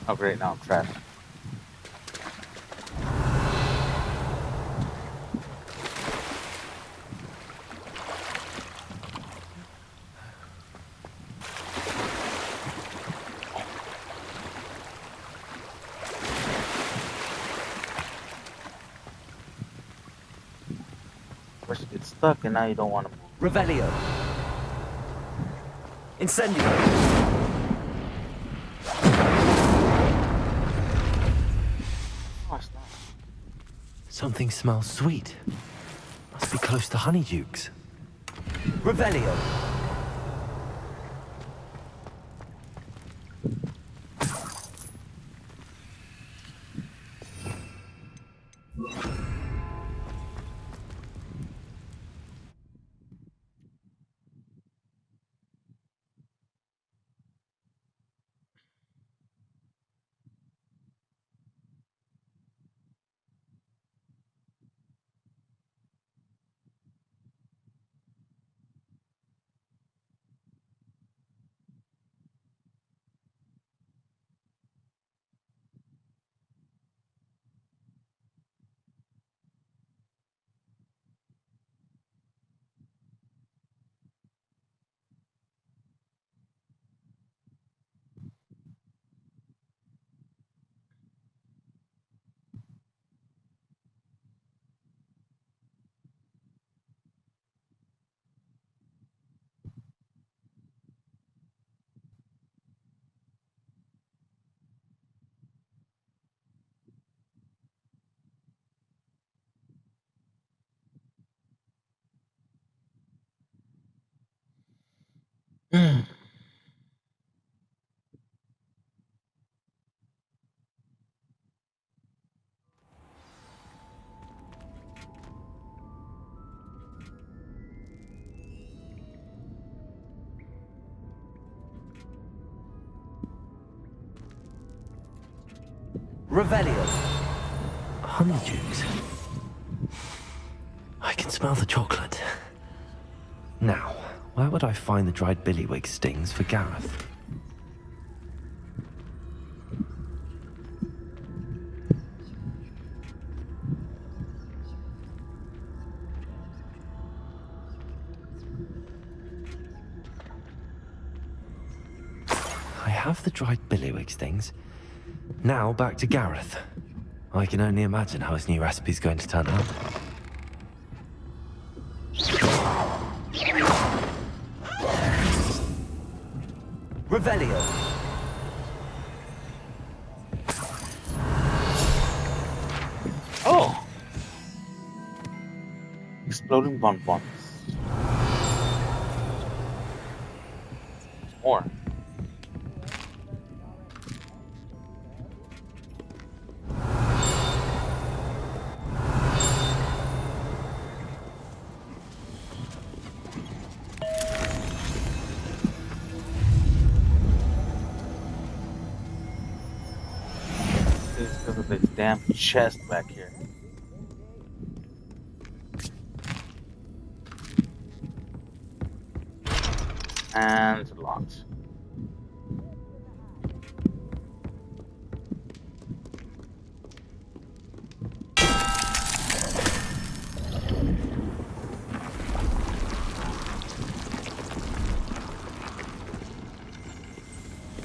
Oh great, now I'm trapped. First you get stuck and now you don't want to move. Revelio. Incendio. Something smells sweet. Must be close to Honeydukes. Revelio. Revelio. Honeydukes. I can can smell the chocolate. Now, where would I find the dried billywig stings for Gareth? I have the dried billywig stings. Now back to Gareth. I can only imagine how his new recipe's going to turn out. Revelio. Oh! Exploding bonbons. More. Because of the damn chest back here. And locked.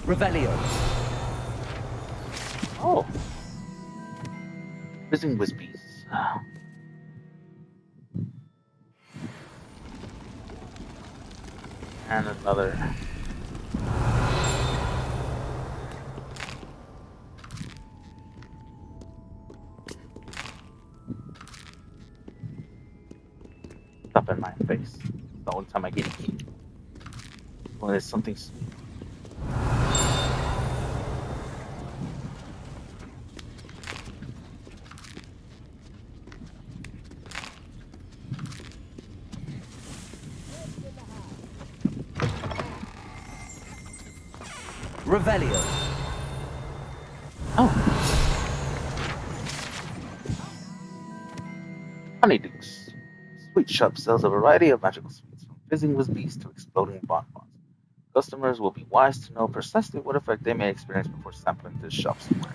Revelio. Oh. Missing Wispies. And another. Up in my face. The only time I get it. When there's something sweet. Revelio. Oh. Honeydukes. Sweet shop sells a variety of magical sweets, from fizzing Wispies to exploding bonbons. Customers will be wise to know precisely what effect they may experience before sampling this shop's wares.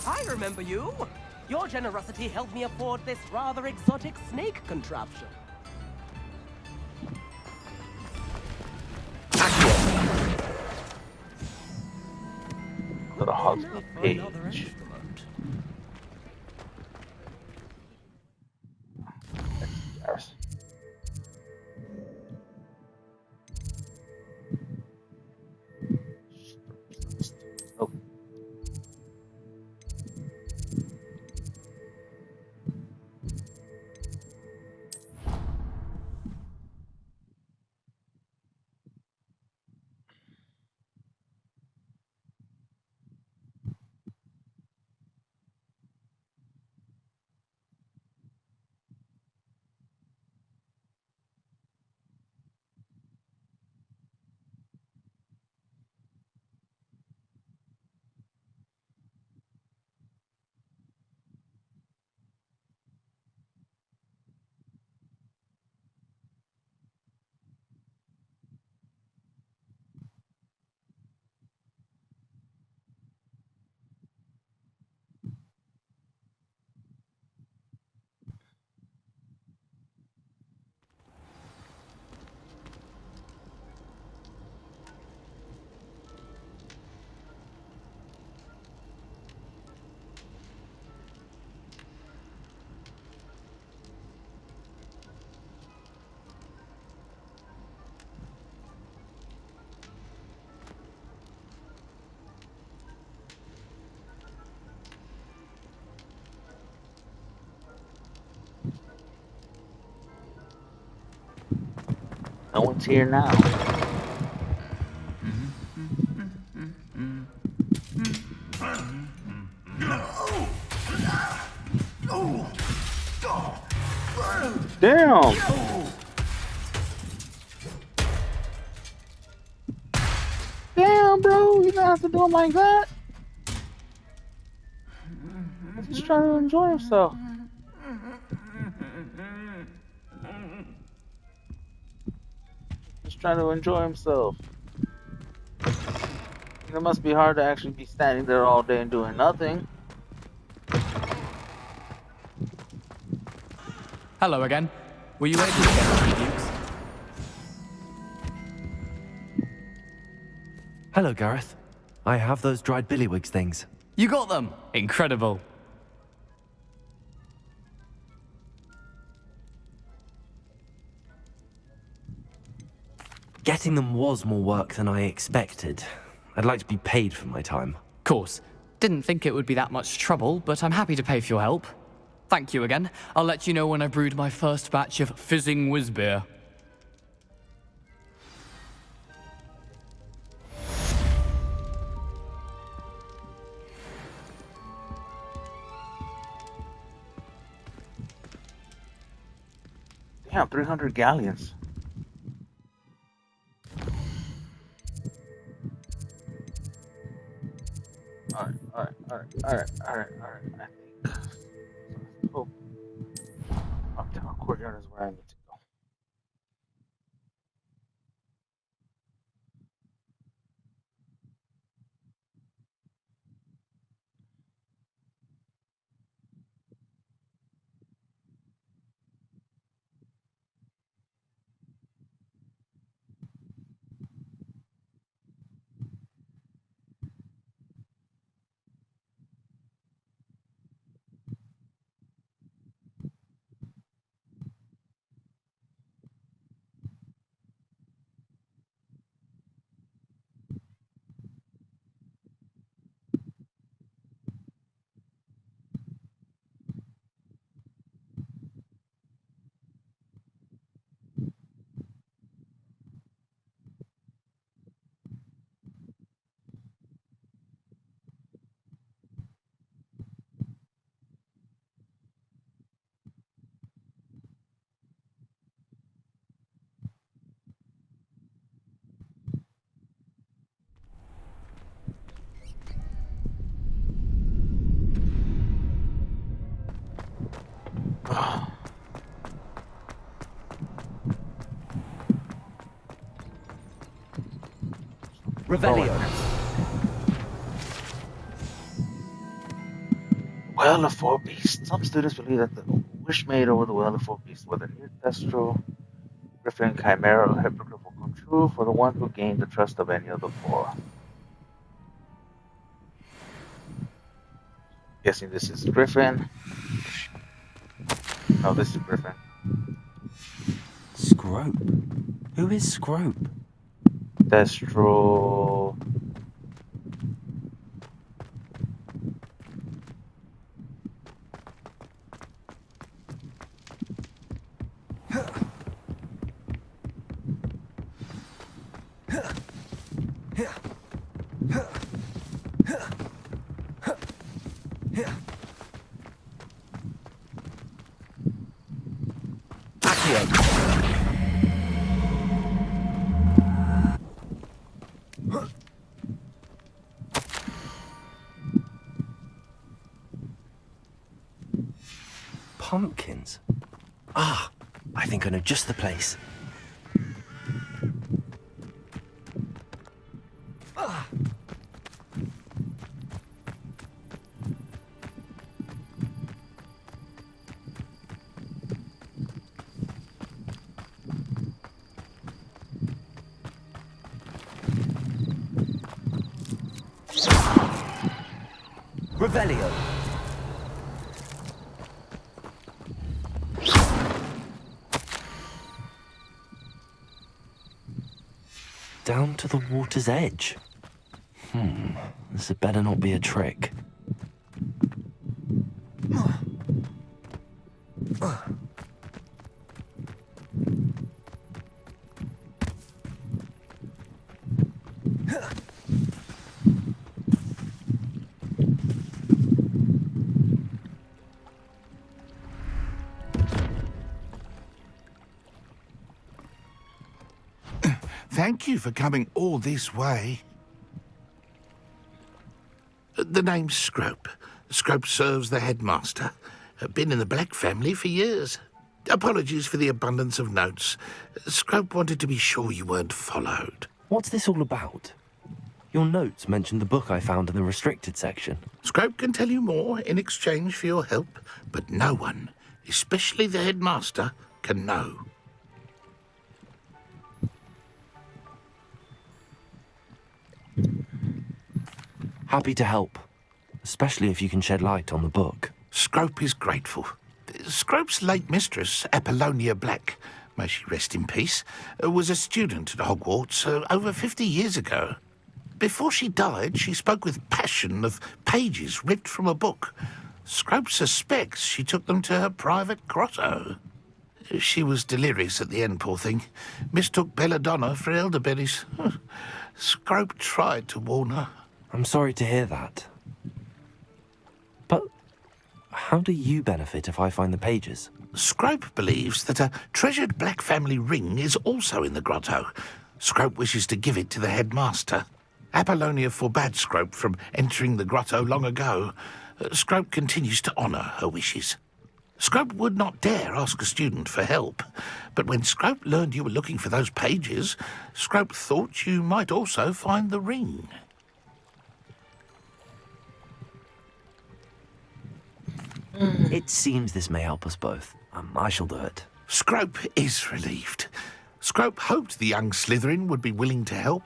I remember you. Your generosity helped me afford this rather exotic snake contraption. Go to Hogsmeade page. Oh. No one's here now. Damn! Damn, bro, you gonna have to do it like that? He's trying to enjoy himself. He's trying to enjoy himself. It must be hard to actually be standing there all day and doing nothing. Hello again. Were you able to get the reviews? Hello, Gareth. I have those dried billywigs things. You got them! Incredible. Getting them was more work than I expected. I'd like to be paid for my time. Course. Didn't think it would be that much trouble, but I'm happy to pay for your help. Thank you again. I'll let you know when I brewed my first batch of fizzing whiz beer. Damn, 300 galleons. Alright. I think. Oh. Uptown Courtyard is where I need to go. Revelio. Well of Four Beasts. Some students believe that the wish made over the Well of Four Beasts, whether near Thestral, Griffin, Chimera, or Hippogriff will come true for the one who gained the trust of any of the four. Guessing this is Griffin. No, this is Griffin. Scrope? Who is Scrope? Thestral. Pumpkins? Ah, I think I know just the place. Revelio. Down to the water's edge. This had better not be a trick. Thank you for coming all this way. The name's Scrope. Scrope serves the headmaster. Been in the Black family for years. Apologies for the abundance of notes. Scrope wanted to be sure you weren't followed. What's this all about? Your notes mentioned the book I found in the restricted section. Scrope can tell you more in exchange for your help, but no one, especially the headmaster, can know. Happy to help, especially if you can shed light on the book. Scrope is grateful. Scrope's late mistress, Apollonia Black, may she rest in peace, was a student at Hogwarts over 50 years ago. Before she died, she spoke with passion of pages ripped from a book. Scrope suspects she took them to her private grotto. She was delirious at the end, poor thing. Mistook belladonna for elderberries. Scrope tried to warn her. I'm sorry to hear that. But how do you benefit if I find the pages? Scrope believes that a treasured Black family ring is also in the grotto. Scrope wishes to give it to the headmaster. Apollonia forbade Scrope from entering the grotto long ago. Scrope continues to honour her wishes. Scrope would not dare ask a student for help, but when Scrope learned you were looking for those pages, Scrope thought you might also find the ring. It seems this may help us both. I shall do it. Scrope is relieved. Scrope hoped the young Slytherin would be willing to help.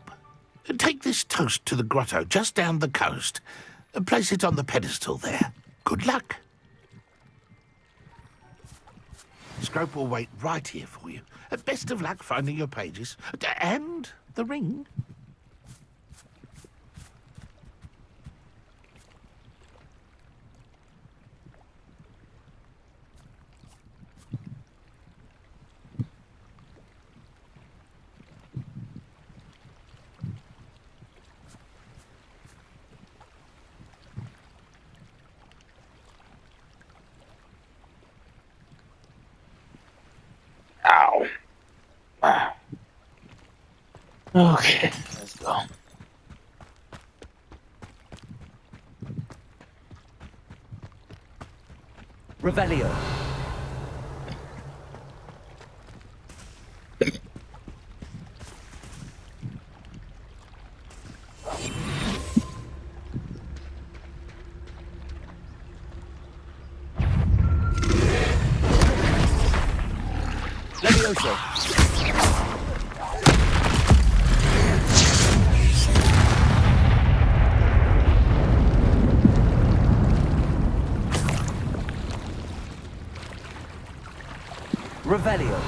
Take this toast to the grotto just down the coast. Place it on the pedestal there. Good luck. Scrope will wait right here for you. Best of luck finding your pages. And the ring. Ow. Wow. Okay, let's go. Revelio. Levioso. Revelio.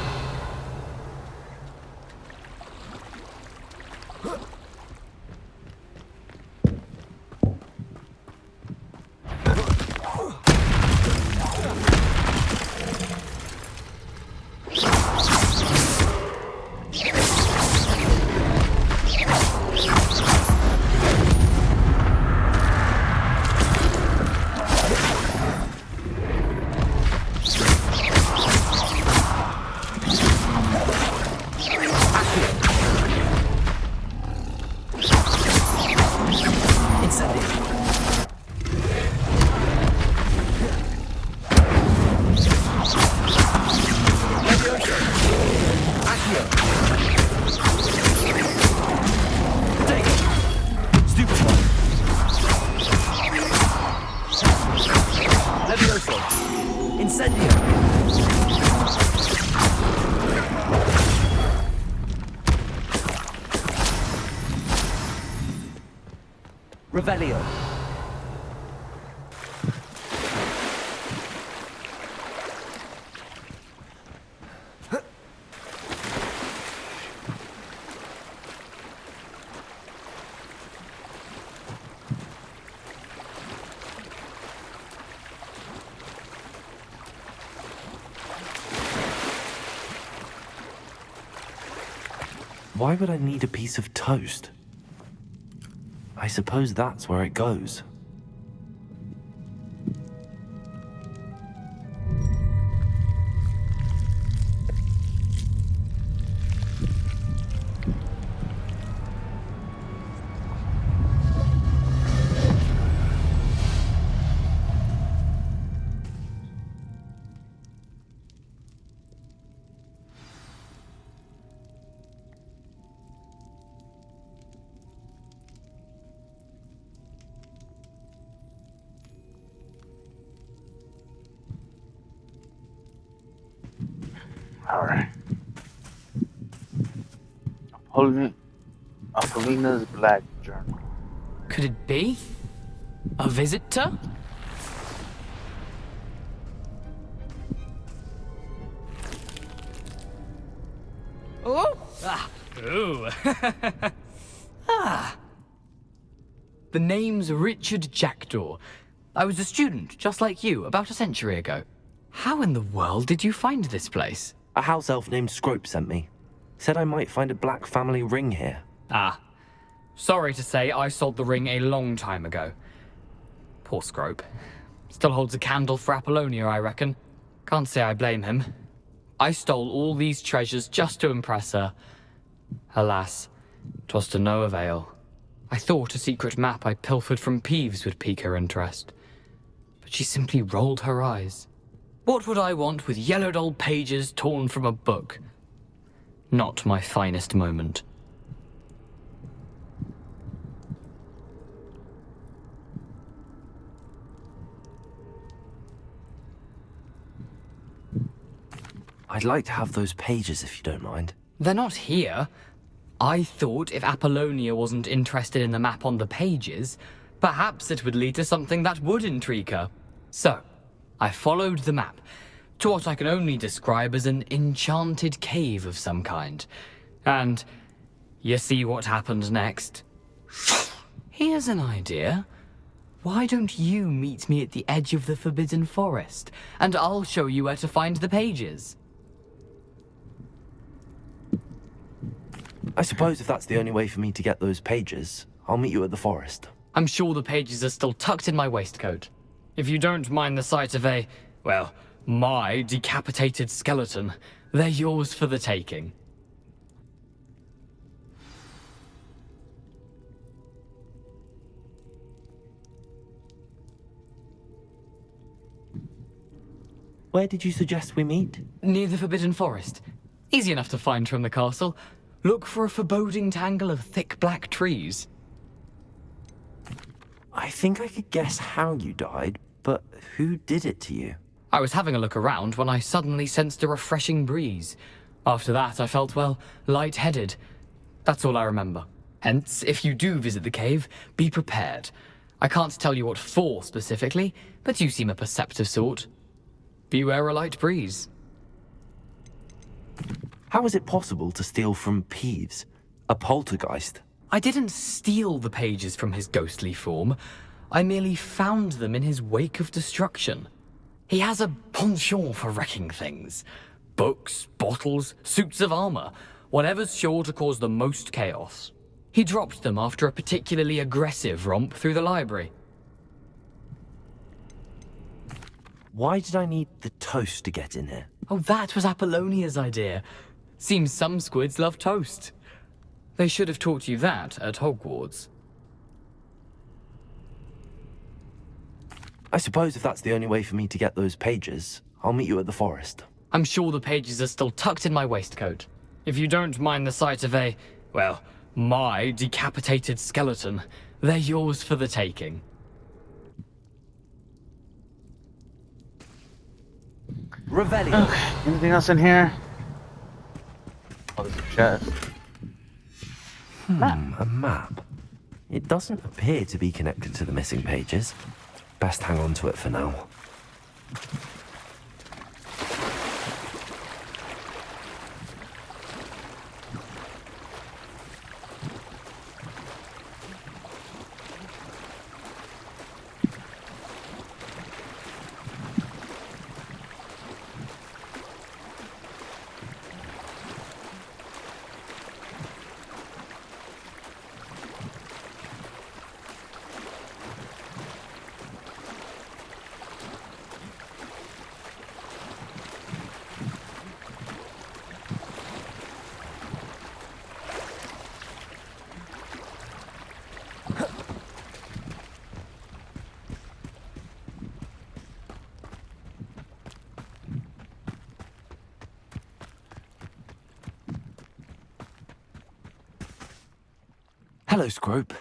Revelio. Why would I need a piece of toast? I suppose that's where it goes. power. Apollina's Black Journal. Could it be? A visitor? Oh! Ah! Ooh! Ah! The name's Richard Jackdaw. I was a student, just like you, about a century ago. How in the world did you find this place? A house elf named Scrope sent me. Said I might find a black family ring here. Ah. Sorry to say, I sold the ring a long time ago. Poor Scrope. Still holds a candle for Apollonia, I reckon. Can't say I blame him. I stole all these treasures just to impress her. Alas, 'twas to no avail. I thought a secret map I pilfered from Peeves would pique her interest. But she simply rolled her eyes. What would I want with yellowed old pages torn from a book? Not my finest moment. I'd like to have those pages if you don't mind. They're not here. I thought if Apollonia wasn't interested in the map on the pages, perhaps it would lead to something that would intrigue her. So, I followed the map to what I can only describe as an enchanted cave of some kind. And you see what happened next? Here's an idea. Why don't you meet me at the edge of the Forbidden Forest, and I'll show you where to find the pages? I suppose if that's the only way for me to get those pages, I'll meet you at the forest. I'm sure the pages are still tucked in my waistcoat. If you don't mind the sight of a, well, my decapitated skeleton, they're yours for the taking. Where did you suggest we meet? Near the Forbidden Forest. Easy enough to find from the castle. Look for a foreboding tangle of thick black trees. I think I could guess how you died, but who did it to you? I was having a look around when I suddenly sensed a refreshing breeze. After that, I felt, well, lightheaded. That's all I remember. Hence, if you do visit the cave, be prepared. I can't tell you what for specifically, but you seem a perceptive sort. Beware a light breeze. How is it possible to steal from Peeves, a poltergeist? I didn't steal the pages from his ghostly form. I merely found them in his wake of destruction. He has a penchant for wrecking things. Books, bottles, suits of armor, whatever's sure to cause the most chaos. He dropped them after a particularly aggressive romp through the library. Why did I need the toast to get in here? Oh, that was Apollonia's idea. Seems some squids love toast. They should have taught you that at Hogwarts. I suppose if that's the only way for me to get those pages, I'll meet you at the forest. I'm sure the pages are still tucked in my waistcoat. If you don't mind the sight of a, well, my decapitated skeleton, they're yours for the taking. Revelio. Okay. Anything else in here? Oh, there's a chest. A map. It doesn't appear to be connected to the missing pages. Best hang on to it for now. Hello, Scrope.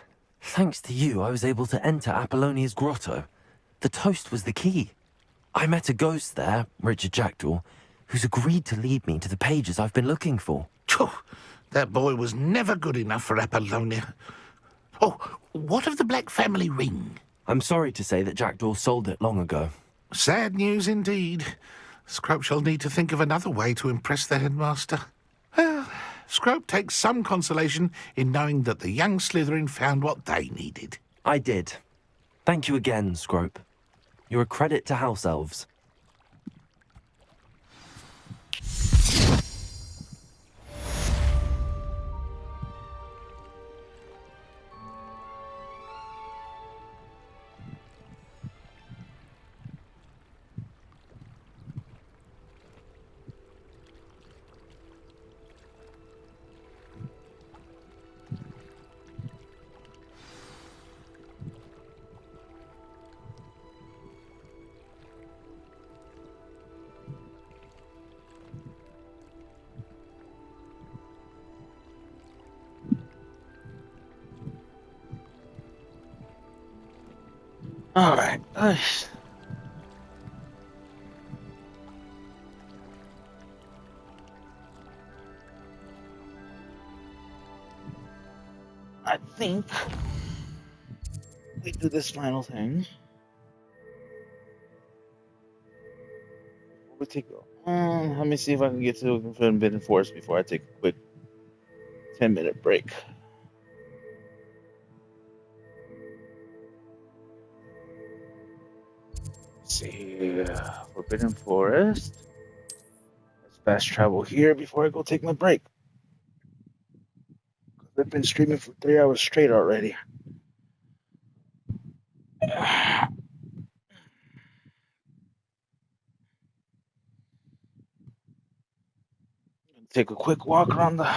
Thanks to you, I was able to enter Apollonia's grotto. The toast was the key. I met a ghost there, Richard Jackdaw, who's agreed to lead me to the pages I've been looking for. That boy was never good enough for Apollonia. Oh, what of the Black family ring? I'm sorry to say that Jackdaw sold it long ago. Sad news indeed. Scrope shall need to think of another way to impress the headmaster. Well, Scrope takes some consolation in knowing that the young Slytherin found what they needed. I did. Thank you again, Scrope. You're a credit to House Elves. All right. I think we do this final thing. We take. Let me see if I can get to Forbidden Forest before I take a quick 10-minute break. Let's see, Forbidden Forest. Let's fast travel here before I go take my break. I've been streaming for 3 hours straight already. Take a quick walk around the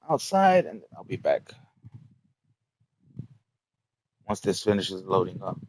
outside, and I'll be back once this finishes loading up.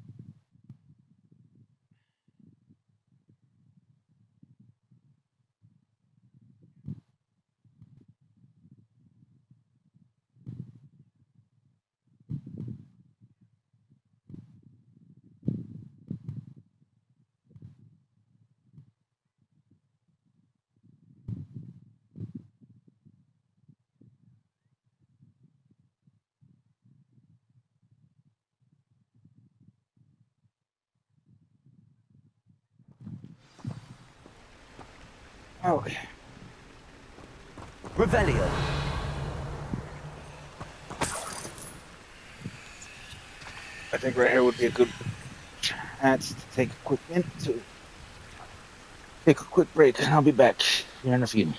Okay. Revelio. I think right here would be a good chance to take a quick minute to take a quick break, and I'll be back here in a few.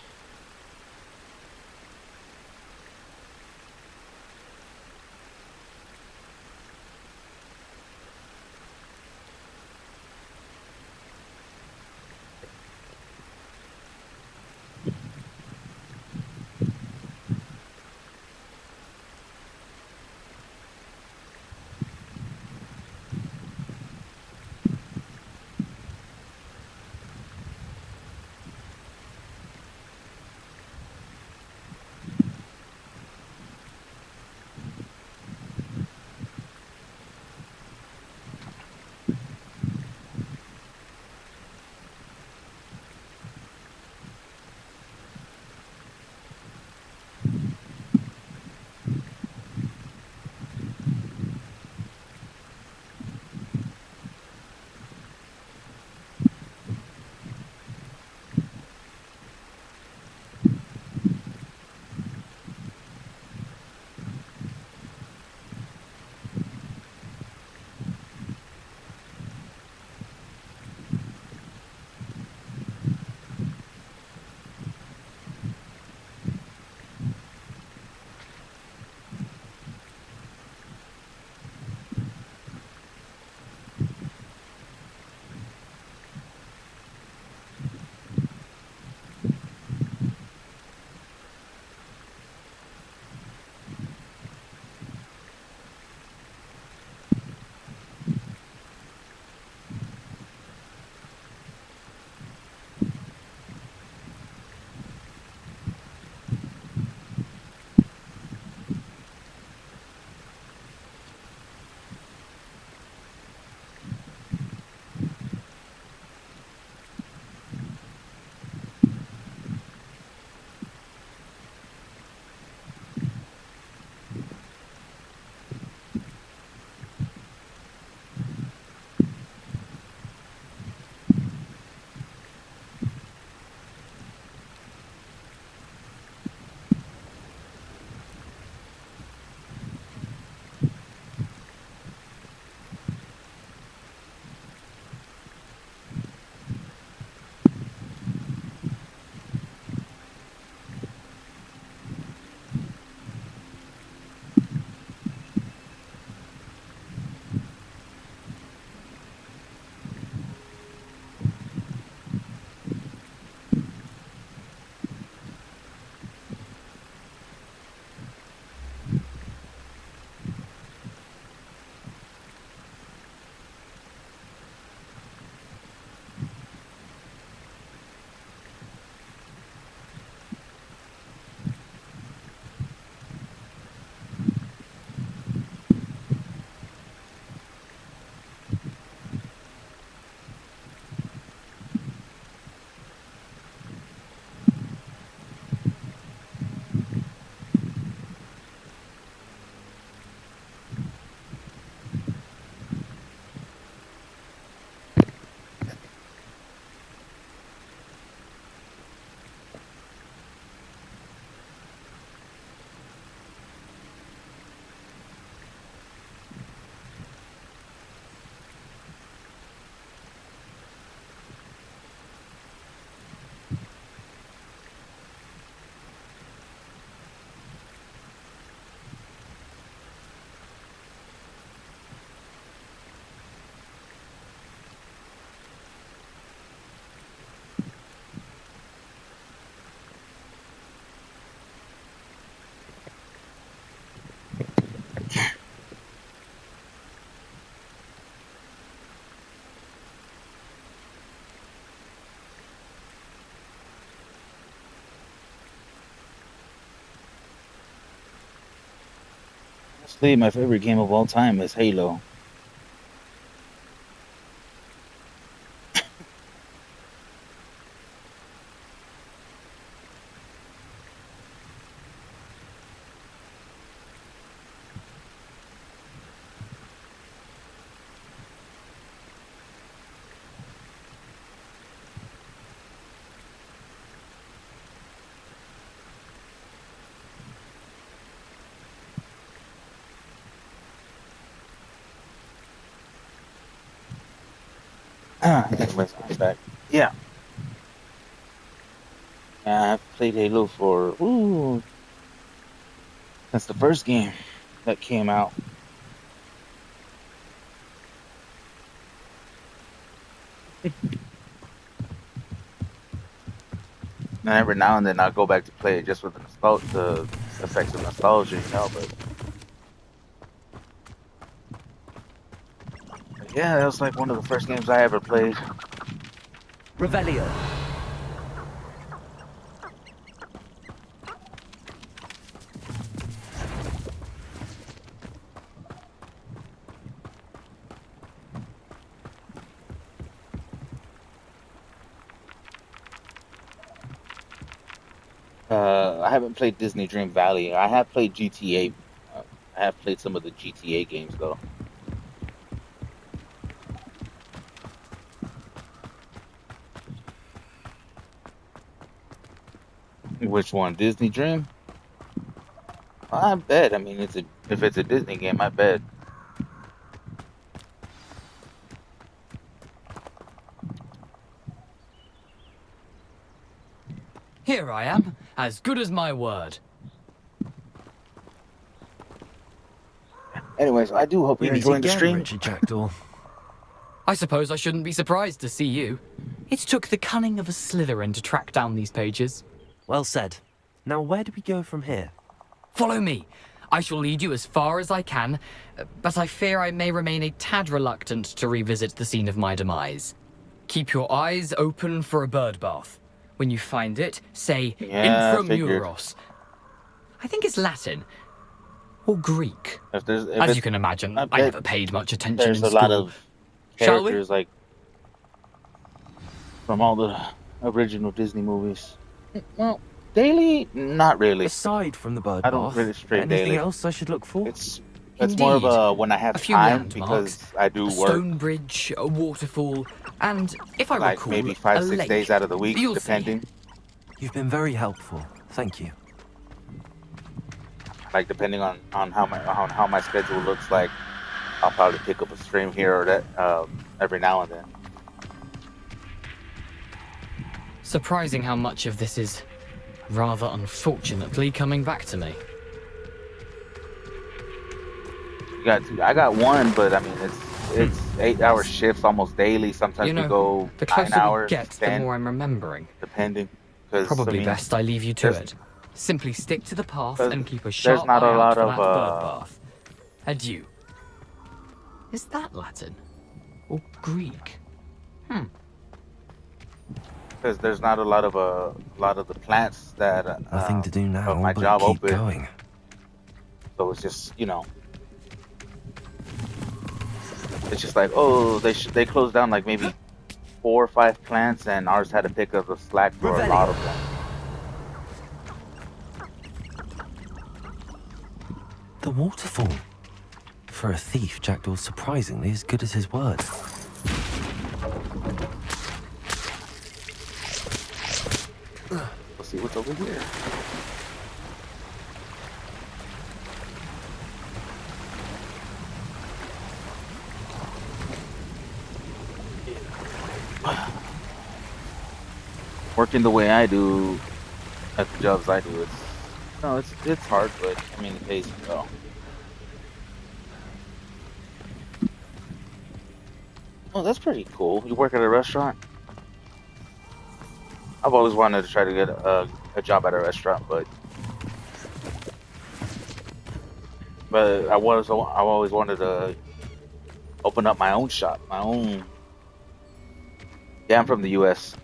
Honestly, my favorite game of all time is Halo. Anyways, I'm back. Yeah. I've played Halo for since the first game that came out. And every now and then I'll go back to play it just with the effects of nostalgia, you know. But yeah, that was like one of the first games I ever played. Revelio. I haven't played Disney Dream Valley. I have played GTA. I have played some of the GTA games though. Which one? Disney Dream? I bet. I mean, if it's a Disney game, I bet. Here I am, as good as my word. Anyways, I do hope you're enjoying the stream. Richard Jackdaw. I suppose I shouldn't be surprised to see you. It took the cunning of a Slytherin to track down these pages. Well said. Now where do we go from here? Follow me. I shall lead you as far as I can, but I fear I may remain a tad reluctant to revisit the scene of my demise. Keep your eyes open for a bird bath. When you find it, say Intramuros. I think it's Latin. Or Greek. As you can imagine, I never paid much attention in school. There's a lot of characters like from all the original Disney movies. Well, daily, not really. Aside from the bird I don't bath, really stray anything daily. else I should look for? It's more of a when I have time because I do a work. Stone bridge, a waterfall, and if I like recall, maybe a 5-6 lake. days out of the week, You'll depending. You've been very helpful. Thank you. Like depending on how my schedule looks like, I'll probably pick up a stream here or that every now and then. Surprising how much of this is rather unfortunately coming back to me. I got one, but I mean it's 8-hour shifts almost daily. Sometimes we go the 9 closer hours, we get, 10, the more I'm remembering. depending. Probably best I leave you to it. Simply stick to the path and keep a sharp not eye a lot out for of, that bird bath. Adieu. Is that Latin? Or Greek? Because there's not a lot of the plants that Nothing to do now my but job keep open. going. So it's just it's just like they closed down like maybe 4 or 5 plants, and ours had to pick up the slack for a lot of them. The waterfall. For a thief, Jackdaw's surprisingly as good as his word. Let's see what's over here. Working the way I do at the jobs I do, it's hard, but I mean it pays well. Oh, that's pretty cool. You work at a restaurant? I've always wanted to try to get a job at a restaurant, but I always wanted to open up my own shop, my own. Yeah, I'm from the U.S.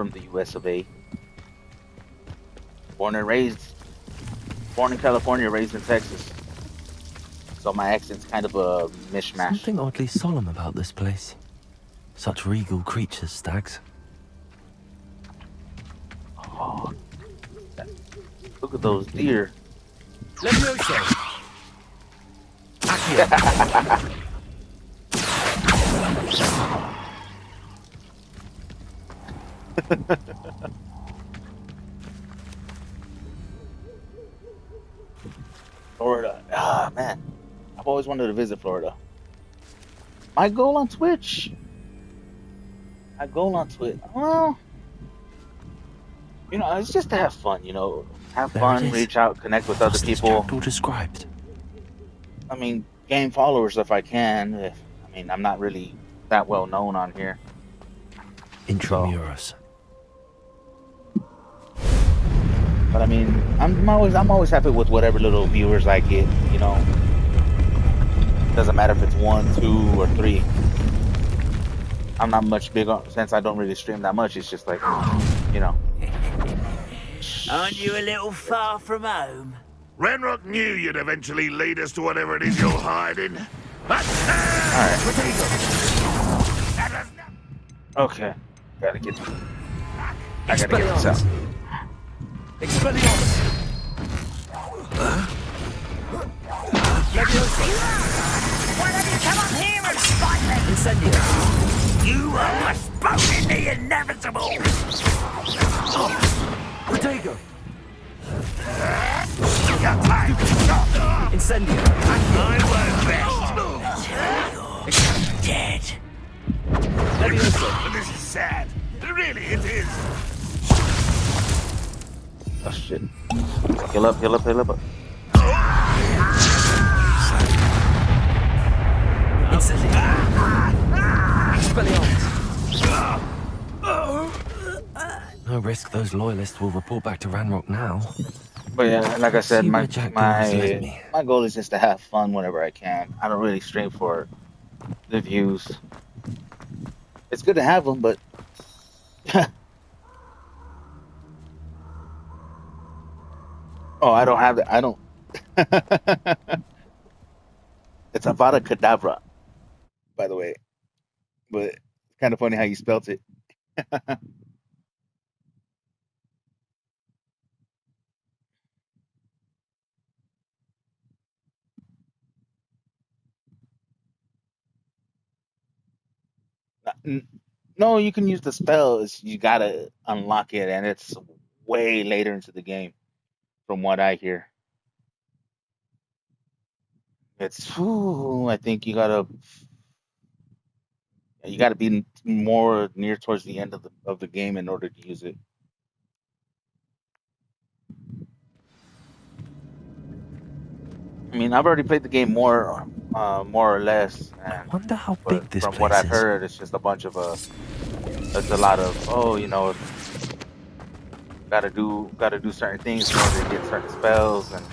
from the US of A. Born in California, raised in Texas. So my accent's kind of a mishmash. Something oddly solemn about this place. Such regal creatures, stags. Oh, look at those deer. Levioso! Florida. Ah, man. I've always wanted to visit Florida. My goal on Twitch. Well, it's just to have fun, Have fun, reach out, connect with other people. Described. I mean, gain followers if I can. I'm not really that well known on here. Intramuros. But I'm always happy with whatever little viewers I get, Doesn't matter if it's 1, 2, or 3. I'm not much big on, since I don't really stream that much. It's just like, Aren't you a little far from home? Ranrock knew you'd eventually lead us to whatever it is you're hiding. Alright. Okay. I gotta get this out. Expelliarmus! Why don't you come up here and fight me? Incendio! You are postponing the inevitable! Protego! Incendio! I won't best! Dead. Levioso! This is sad. Really, it is. Oh shit. Heal up. No risk those loyalists will report back to Ranrock now. But yeah, like I said, my me. goal is just to have fun whenever I can. I don't really stream for the views. It's good to have them, but oh, I don't have it. I don't. It's Avada Kedavra, by the way. But it's kind of funny how you spelt it. No, you can use the spell. You gotta unlock it, and it's way later into the game, from what I hear. I think you gotta be more near towards the end of the game in order to use it. I've already played the game more or less. And wonder how big this from place what I've is. heard, it's just a bunch of it's a lot of gotta do certain things in order to get certain spells and.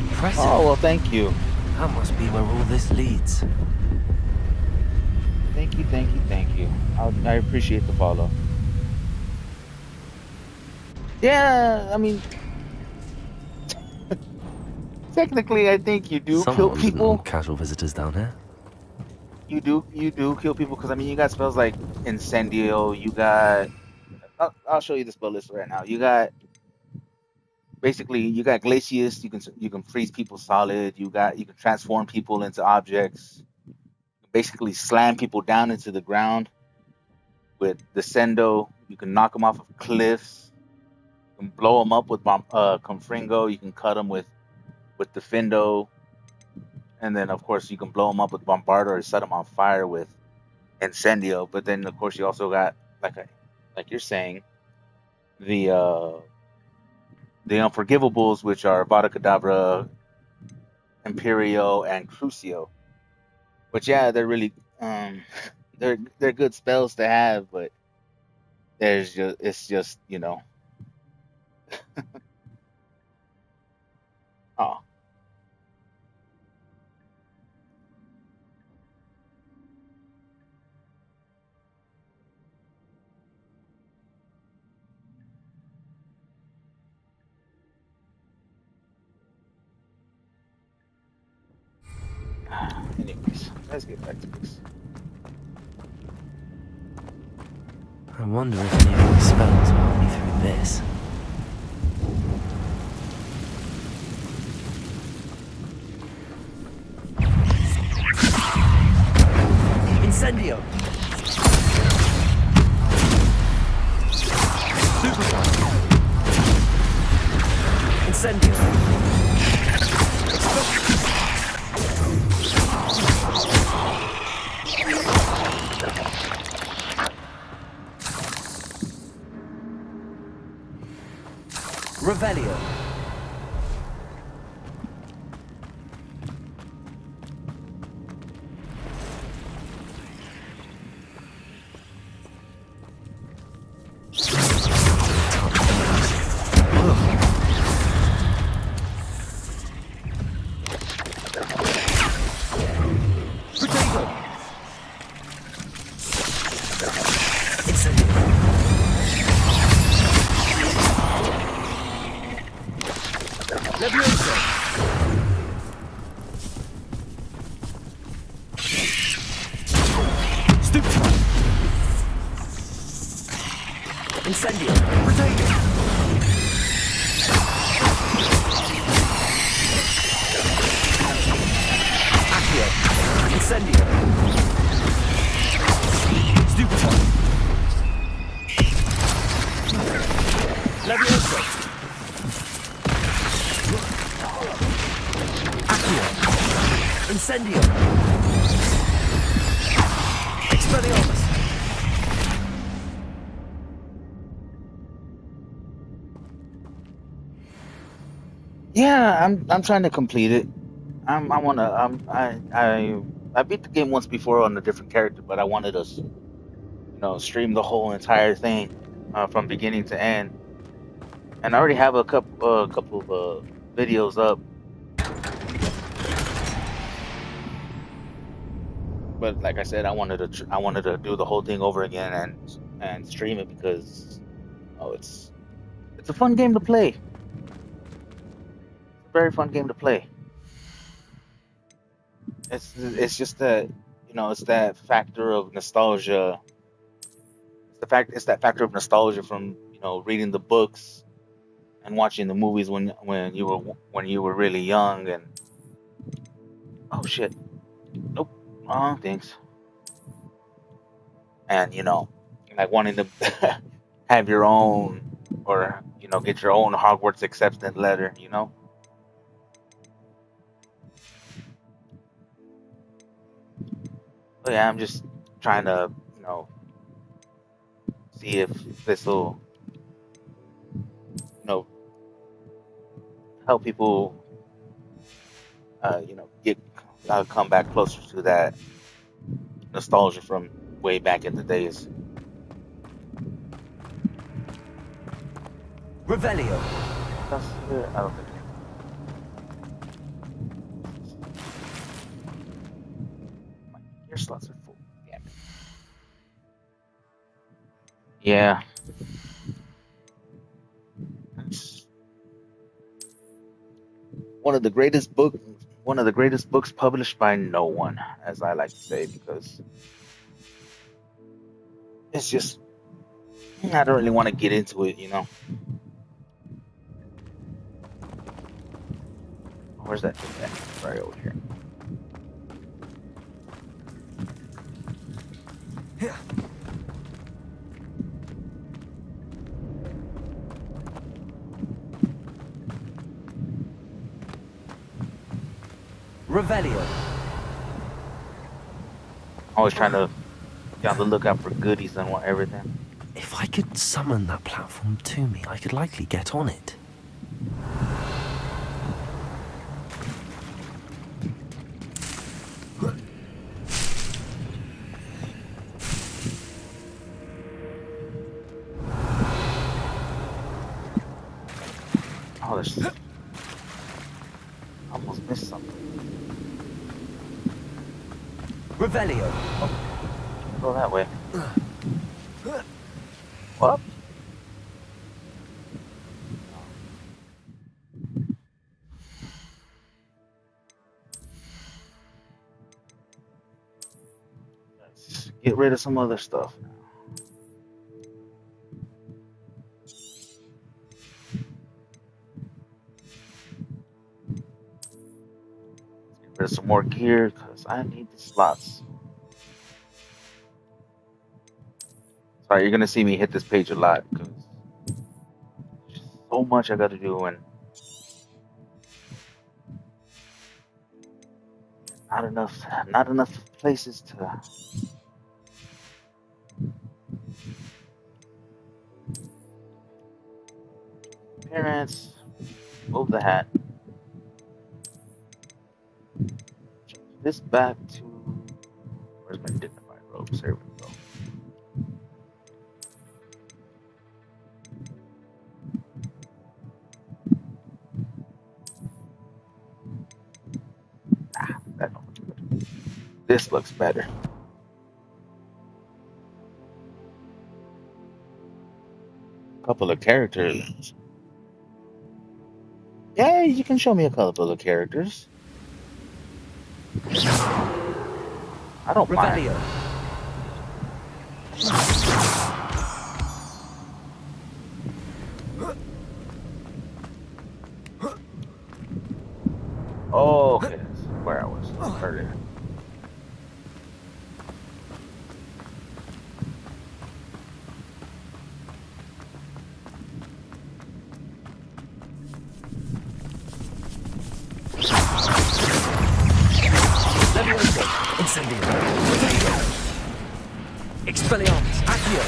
Impressive. Oh well, thank you. That must be where all this leads. Thank you. I appreciate the follow. Yeah, technically, I think you do kill people. Casual visitors down here. You do kill people because you got spells like Incendio. You got. I'll show you the spell list right now. You got. Basically, you got Glacius. You can freeze people solid. You can transform people into objects. Basically slam people down into the ground with Descendo. You can knock them off of cliffs. You can blow them up with Confringo. You can cut them with Defendo. And then, of course, you can blow them up with Bombardo or set them on fire with Incendio. But then, of course, you also got, like you're saying, the Unforgivables, which are Vada Kedavra, Imperio, and Crucio. But yeah, they're really they're good spells to have, but it's just oh, base. Let's get back to base. I wonder if any of these spells will help me through this. Incendio! Incendio! Revelio! Incendio! Protego! Accio! Incendio! Stupefy! Levioso! Accio! Incendio! Expelliarmus! Yeah, I'm trying to complete it. I beat the game once before on a different character, but I wanted to stream the whole entire thing from beginning to end. And I already have a couple of videos up. But like I said, I wanted to do the whole thing over again and stream it because it's a fun game to play. It's a very fun game to play. It's just that it's that factor of nostalgia. It's that factor of nostalgia from reading the books and watching the movies when you were really young and oh shit, nope, wrong things. And like wanting to have your own or get your own Hogwarts acceptance letter. But yeah, I'm just trying to see if this will help people get come back closer to that nostalgia from way back in the days. Revelio. That's it. I don't think. My gear slots are full. Damn it. Yeah. It's one of the greatest books published by no one, as I like to say, because it's just I don't really want to get into it. Where's that thing? Right over here. Revelio. Always trying to be on the lookout for goodies and everything. If I could summon that platform to me, I could likely get on it. Oh, there's almost missed something. Revelio. Oh, go that way. What? get rid of some other stuff now. Get rid of some more gear because I need the slots. Sorry, you're gonna see me hit this page a lot because there's so much I got to do and not enough places to. Appearance. Move the hat. Change this back to. Where's my dignified robes? There we go. That don't look good. This looks better. Couple of characters. Yeah, you can show me a couple of characters. I don't mind. Oh, okay, that's where I was earlier. Incendio. Expelliarmus. Accio.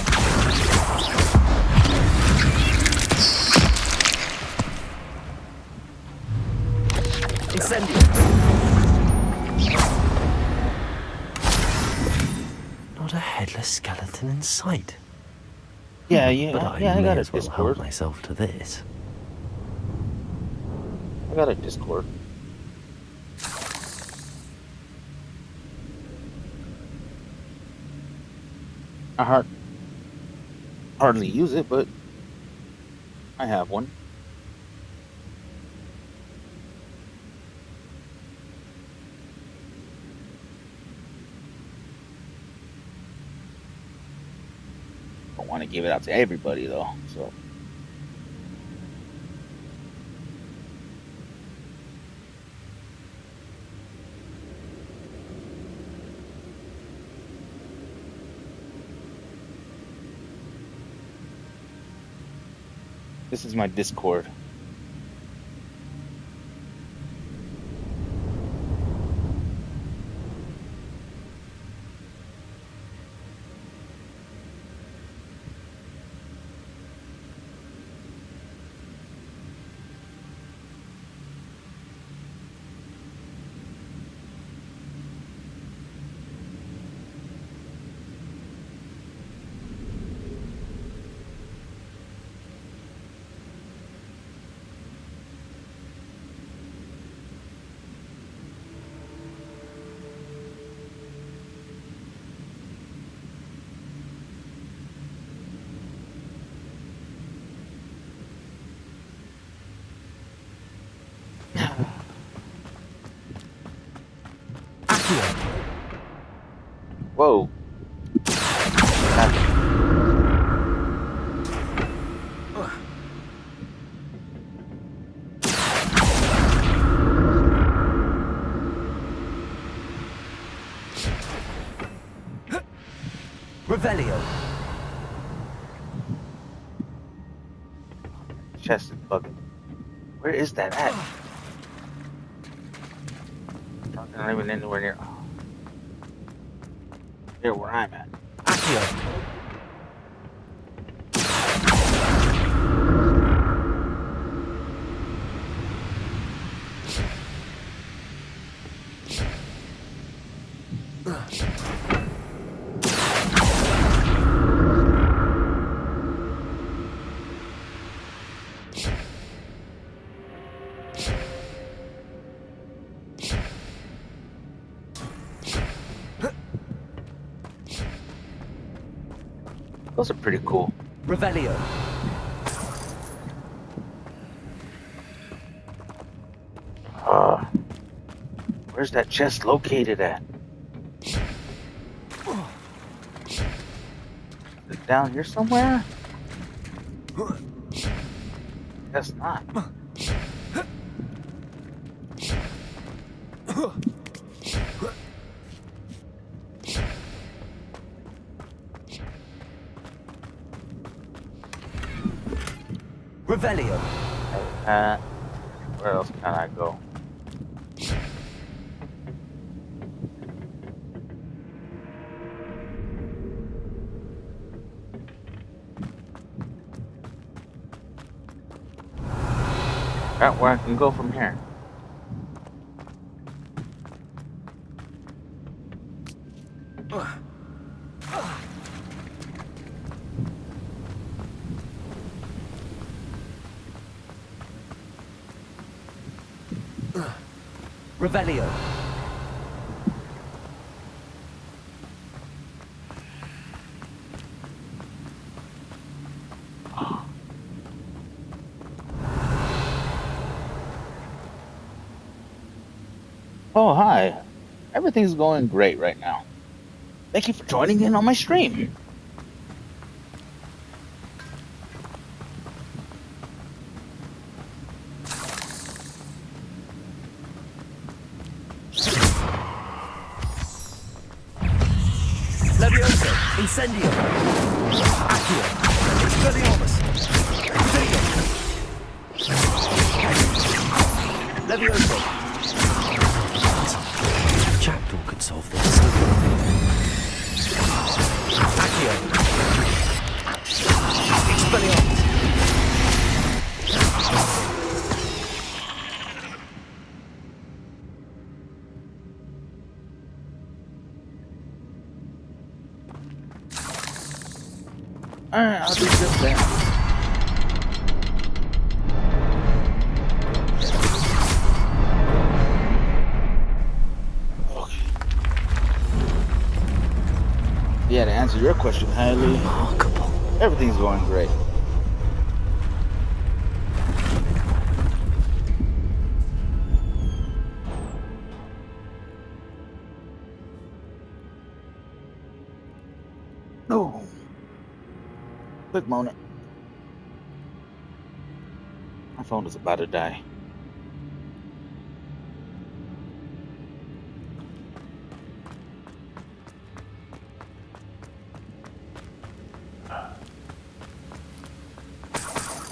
Incendio. Not a headless skeleton in sight. Yeah, But I I may got a as well Discord. help myself to this. I got a Discord. I hardly use it, but I have one. Don't want to give it out to everybody though, so. This is my Discord. Whoa. Revelio. Chest is bugging. Where is that at? Not even anywhere near. Here where I'm at. Accio. Those are pretty cool. Revelio. Where's that chest located at? down here somewhere? Guess not. Revelio. Where else can I go? Out where I can go from here. Revelio. Oh, hi. Everything's going great right now. Thank you for joining in on my stream. Levioso. Incendio. Accio. Expelliarmus. Levioso. Jackdaw could solve this. Accio. Expelliarmus. Alright, I'll do just that. Okay. Yeah, to answer your question, Hailey, remarkable. Everything's going great. No. Quick moment. My phone is about to die.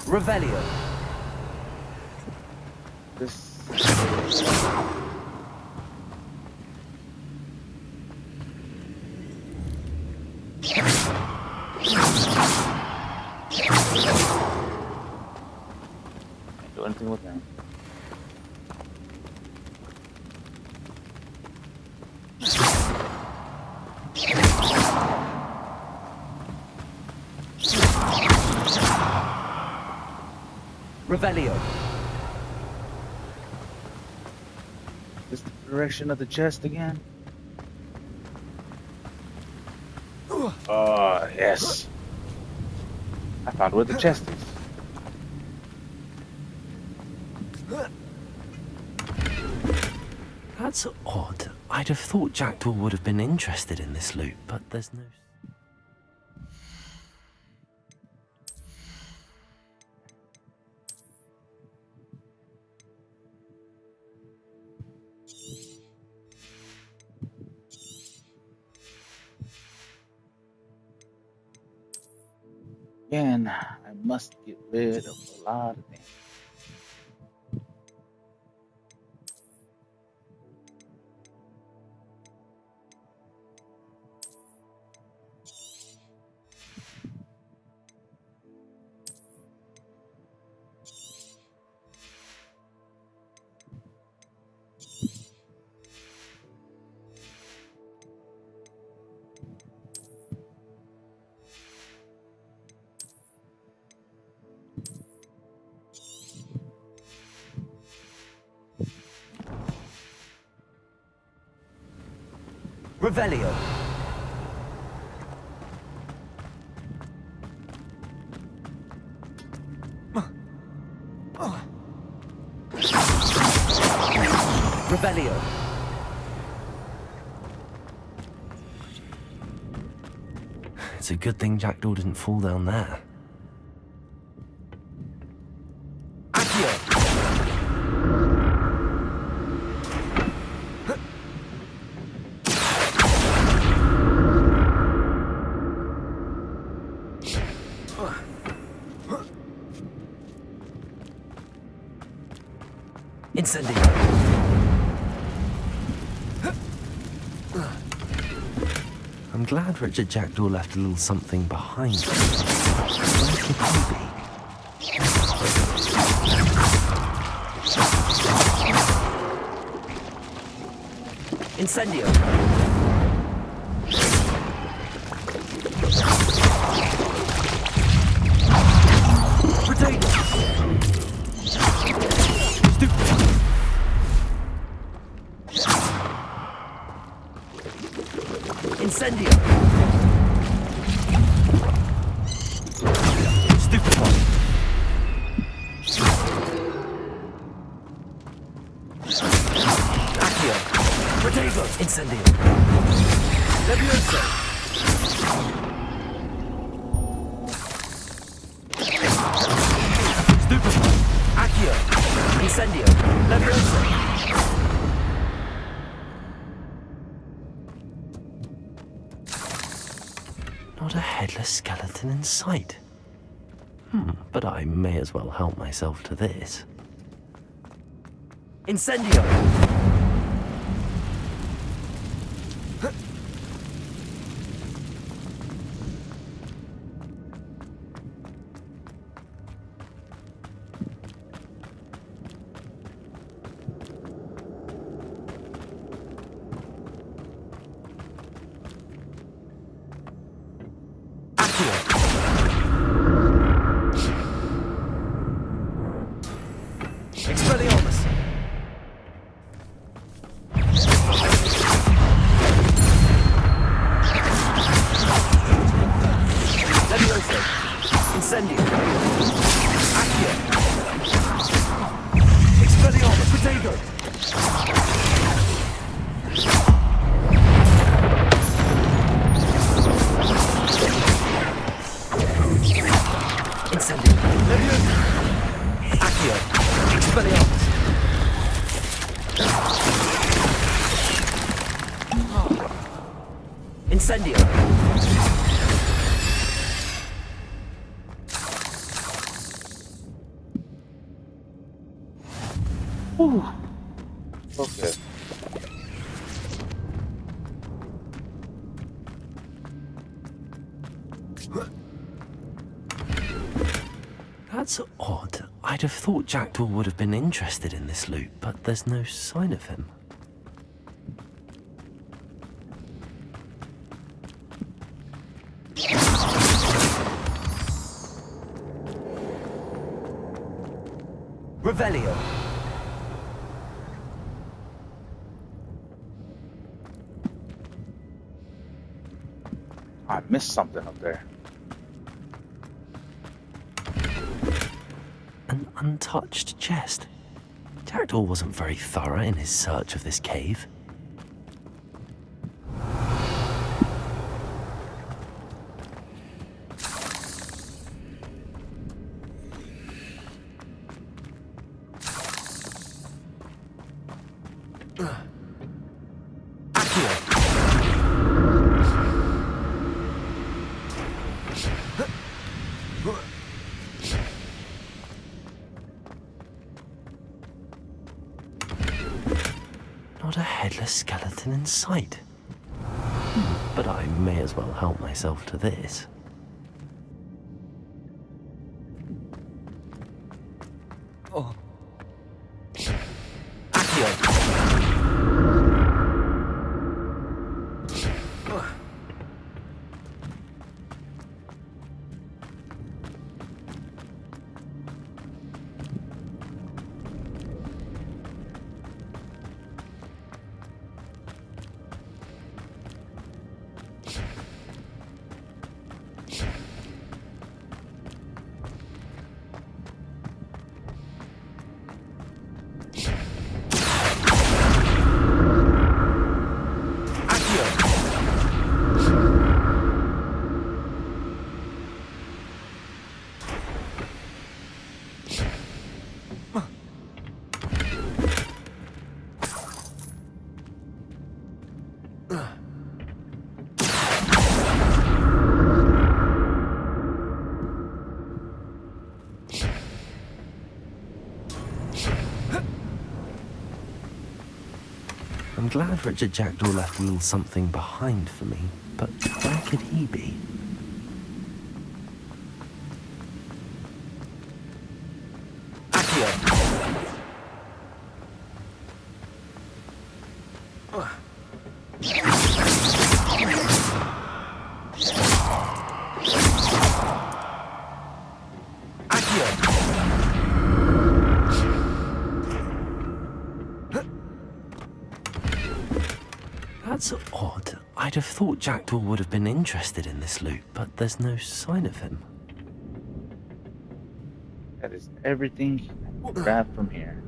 Revelio. This. Can't do anything with them. Revelio. Is the direction of the chest again? Oh, yes. I found where the chest is. That's odd. I'd have thought Jackdaw would have been interested in this loot, but there's no... Again, I must get rid of a lot of things. Revelio. Revelio. It's a good thing Jackdaw didn't fall down there. Incendio. I'm glad Richard Jackdaw left a little something behind him. Where could he be? Incendio. Potato. Incendio. Stupefy. Accio. Potato. Incendio. Levioso. Stupefy. Accio. Incendio. Levioso. Not a headless skeleton in sight. But I may as well help myself to this. Incendio. Expelliarmus. Levioso. Incendio. Accio. Expelliarmus. Potato. Incendio. Levioso. Accio. Expelliarmus. Incendio. Okay. That's odd. I'd have thought Jackdaw would have been interested in this loot, but there's no sign of him. Revelio. I missed something up there. An untouched chest. Jackdaw wasn't very thorough in his search of this cave. Not a headless skeleton in sight. But I may as well help myself to this. Oh. I'm glad Richard Jackdaw left a little something behind for me, but where could he be? That's odd. I'd have thought Jackdaw would have been interested in this loot, but there's no sign of him. That is everything I can grab from here.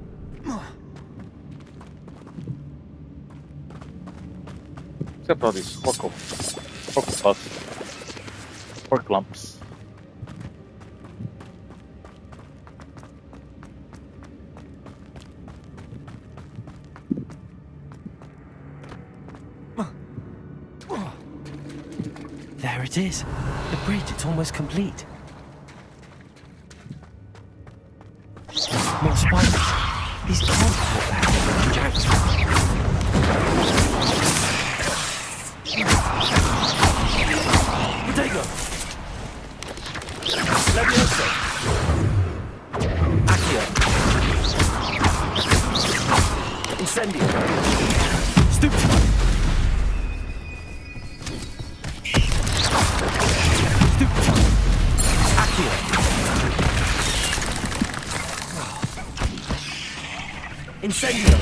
Except all these squircle puffs. Pork lumps. There it is. The bridge, it's almost complete. More spiders. These can't put back in Jackdaw. Potato! Levioso! Accio! Incendio! Stupefy! Incendio!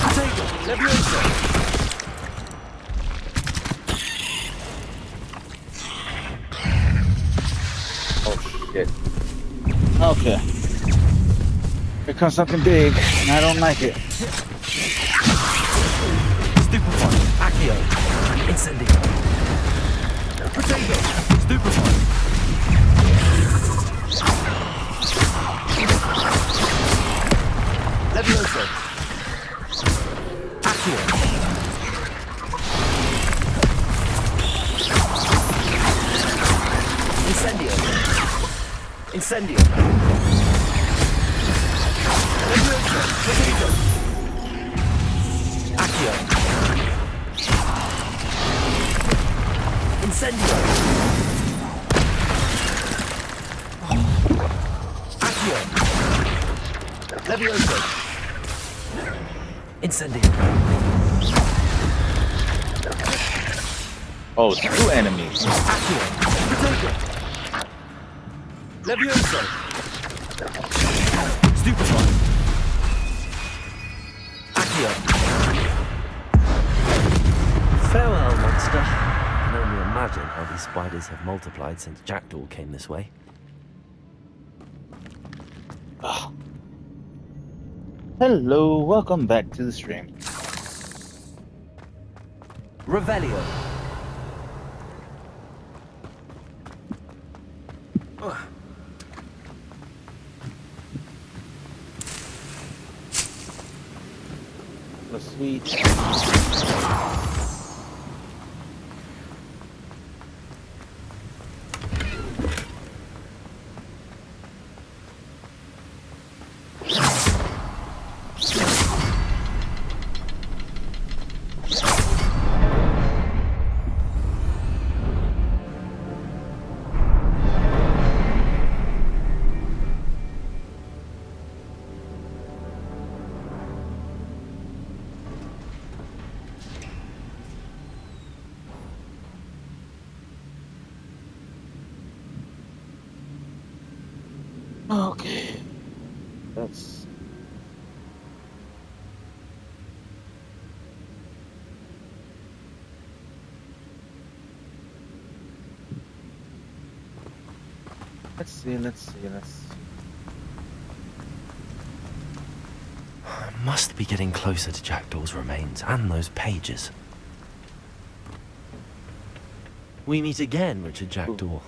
Potato! Levioso! Oh shit. Okay. Here comes something big, and I don't like it. Stupefy! Accio! Incendio! Potato! Stupefy! Levioso! Accio! Incendio! Incendio! Levioso! Potato! Accio! Incendio! Accio! Levioso! Incendio! Oh, it's two enemies. Accio! Potato! Levioso! Stupefy! Accio! Farewell, monster. I can only imagine how these spiders have multiplied since Jackdaw came this way. Oh. Hello, welcome back to the stream. Revelio. The sweet. Okay. That's... Let's see. Must be getting closer to Jackdaw's remains and those pages. We meet again, Richard Jackdaw.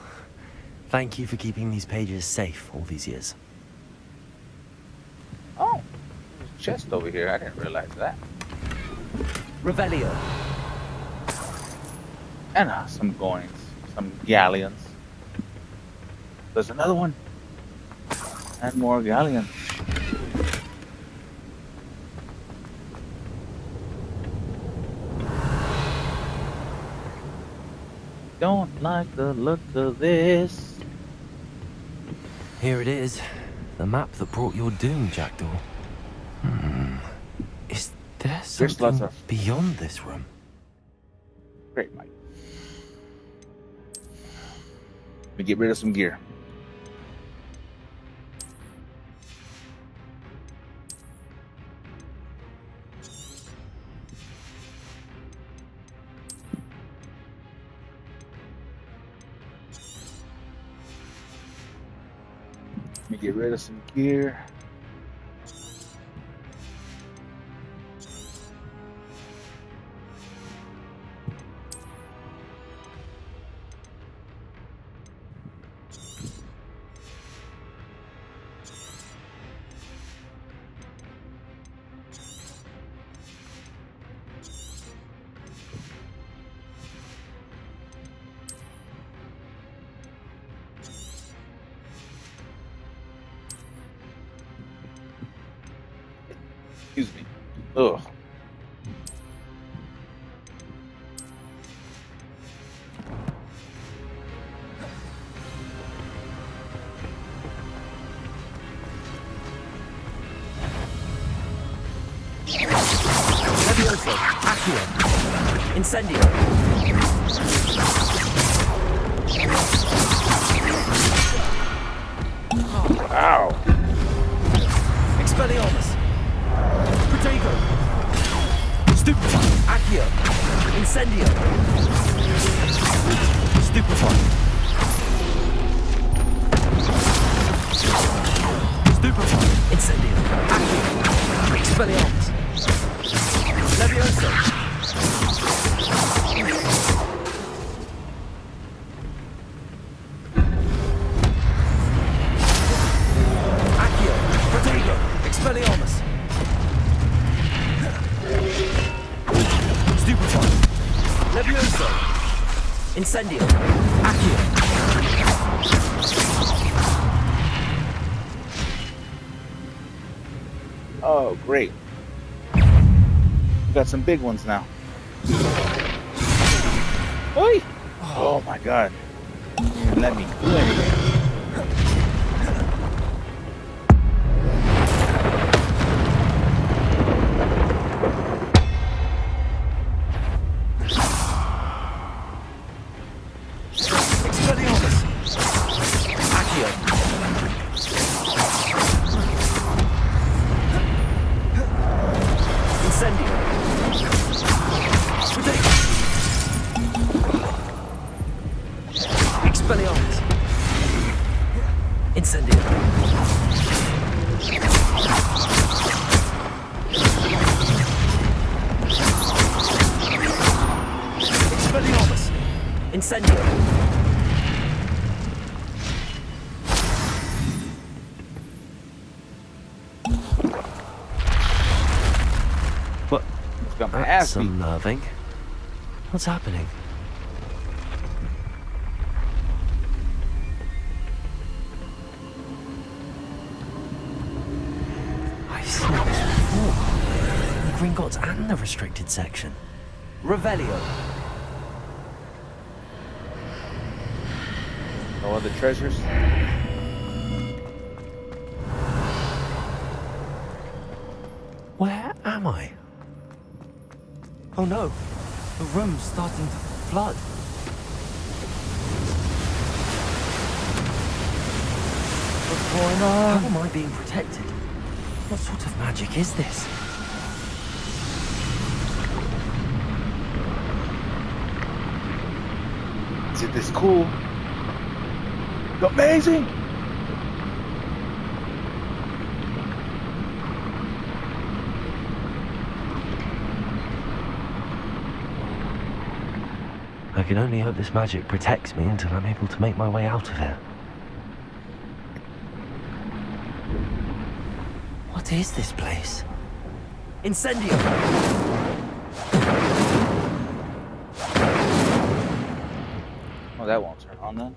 Thank you for keeping these pages safe all these years. chest over here. I didn't realize that. Revelio. And some coins, some galleons. There's another one. And more galleons. Don't like the look of this. Here it is. The map that brought your doom, Jackdaw. Is there something beyond this room? Great, Mike. Let me get rid of some gear. Let me get rid of some gear. Excuse me. Ugh. Levioso. Accio. Incendio. Ow. Expelliarmus. Protego. Stupefy. Accio. Incendio. Stupefy. Stupefy. Incendio. Accio. Expelliarmus. Levioso. Accio. Protego. Expelliarmus. Stupefy. Levioso. Incendio. Accio. Oh, great. We got some big ones now. Oi! Oh my god. You didn't let me do anything. Expelliarmus. Accio. Incendio. Protego. Expelliarmus. Incendio. Expelliarmus. Incendio. What? Got my That's ass beat. unnerving. What's happening? I've seen this before. The Gringotts and the restricted section. Revelio. No other treasures? Where am I? Oh no, the room's starting to flood. What's going on? How am I being protected? What sort of magic is this? Is it this cool? Amazing! I can only hope this magic protects me until I'm able to make my way out of here. What is this place? Incendio! Oh, that won't turn on then.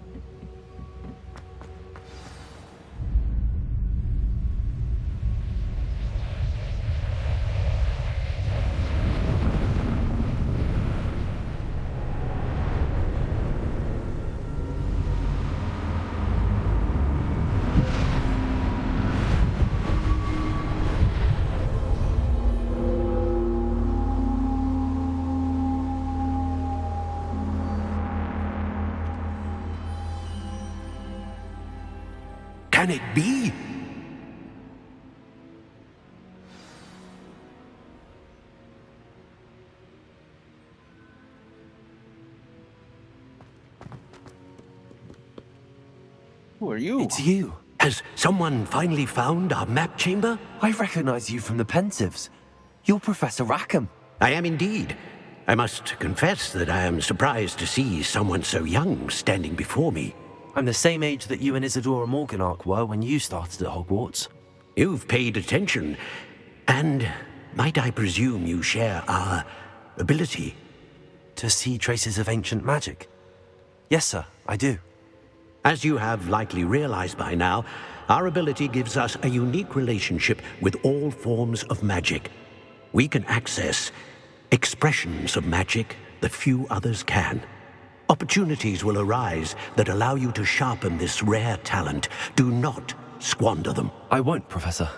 Can it be? Who are you? It's you. Has someone finally found our map chamber? I recognize you from the Pensives. You're Professor Rackham. I am indeed. I must confess that I am surprised to see someone so young standing before me. I'm the same age that you and Isadora Morganach were when you started at Hogwarts. You've paid attention, and might I presume you share our ability? To see traces of ancient magic? Yes, sir, I do. As you have likely realized by now, our ability gives us a unique relationship with all forms of magic. We can access expressions of magic that few others can. Opportunities will arise that allow you to sharpen this rare talent. Do not squander them. I won't, Professor.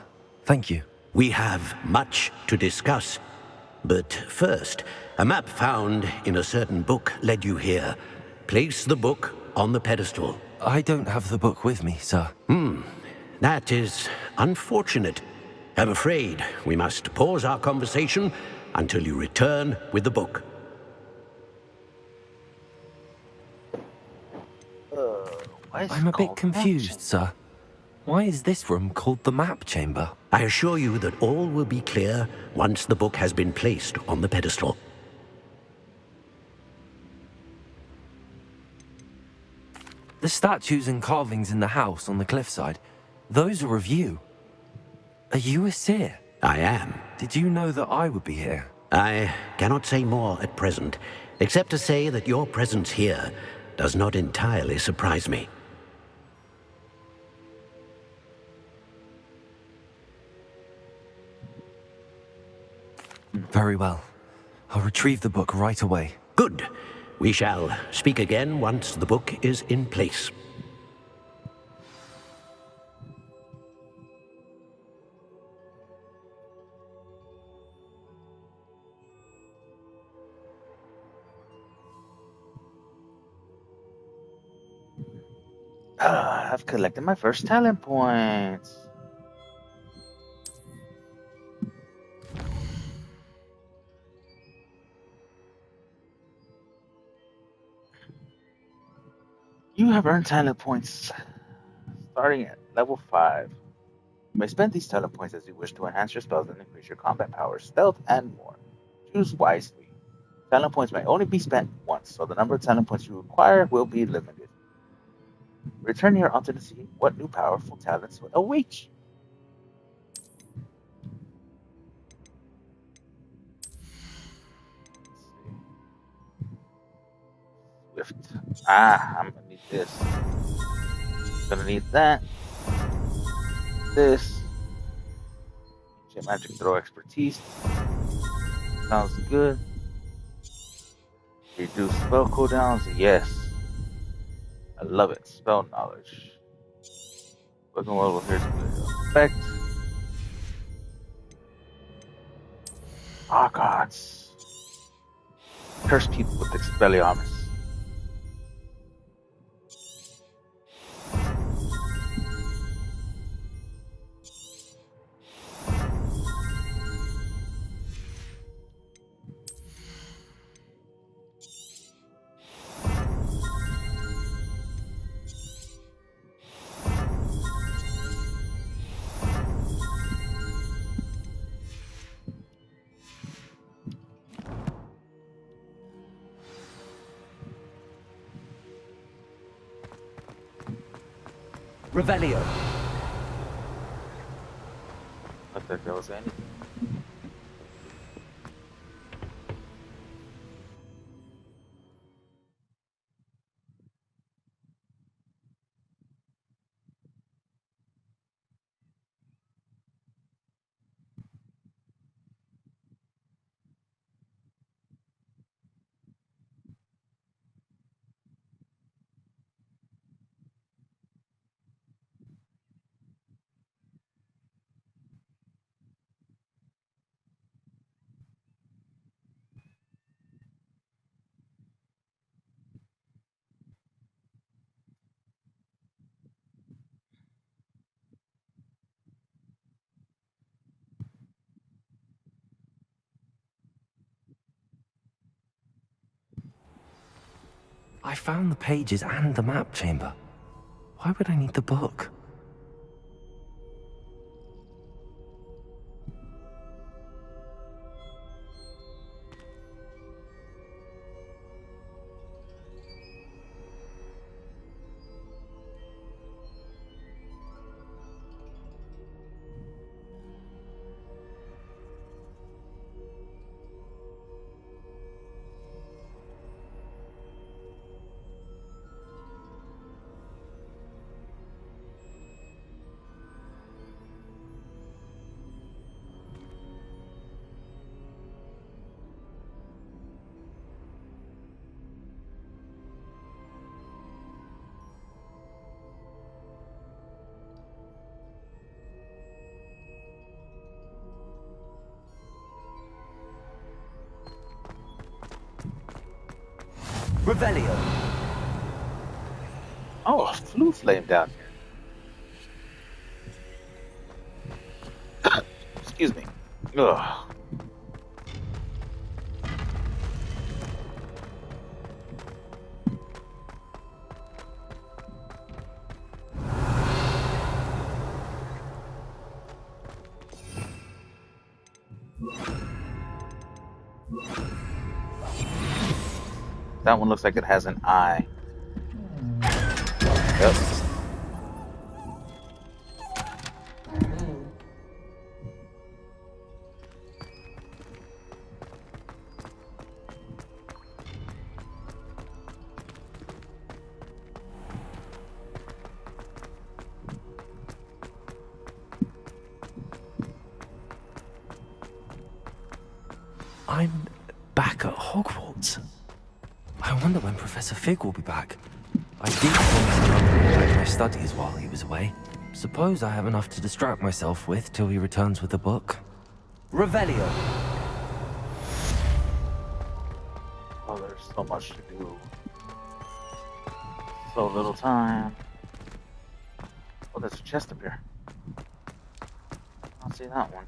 Thank you. We have much to discuss. But first, a map found in a certain book led you here. Place the book on the pedestal. I don't have the book with me, sir. That is unfortunate. I'm afraid we must pause our conversation until you return with the book. I'm a bit confused, sir. Why is this room called the map chamber? I assure you that all will be clear once the book has been placed on the pedestal. The statues and carvings in the house on the cliffside, those are of you. Are you a seer? I am. Did you know that I would be here? I cannot say more at present, except to say that your presence here does not entirely surprise me. Very well. I'll retrieve the book right away. Good. We shall speak again once the book is in place. I've collected my first talent points. You have earned talent points starting at level 5. You may spend these talent points as you wish to enhance your spells and increase your combat power, stealth, and more. Choose wisely. Talent points may only be spent once, so the number of talent points you require will be limited. Return here onto to see what new powerful talents will await you. Swift. I'm gonna need this. Gonna need that. This. Ancient magic throw expertise. Sounds good. Reduce spell cooldowns. Yes. I love it. Spell knowledge. Looking well, here's the effect. Gods. Curse people with Expelliarmus. Revelio. Not that there was anything. I found the pages and the map chamber. Why would I need the book? Revelio. Oh, a flue flame down here. Excuse me. Ugh. That one looks like it has an eye. Yep. I'm back at Hogwarts. I wonder when Professor Fig will be back. I did promise to unpack my studies while he was away. Suppose I have enough to distract myself with till he returns with the book. Revelio. Oh, there's so much to do. So little time. Oh, there's a chest up here. I don't see that one.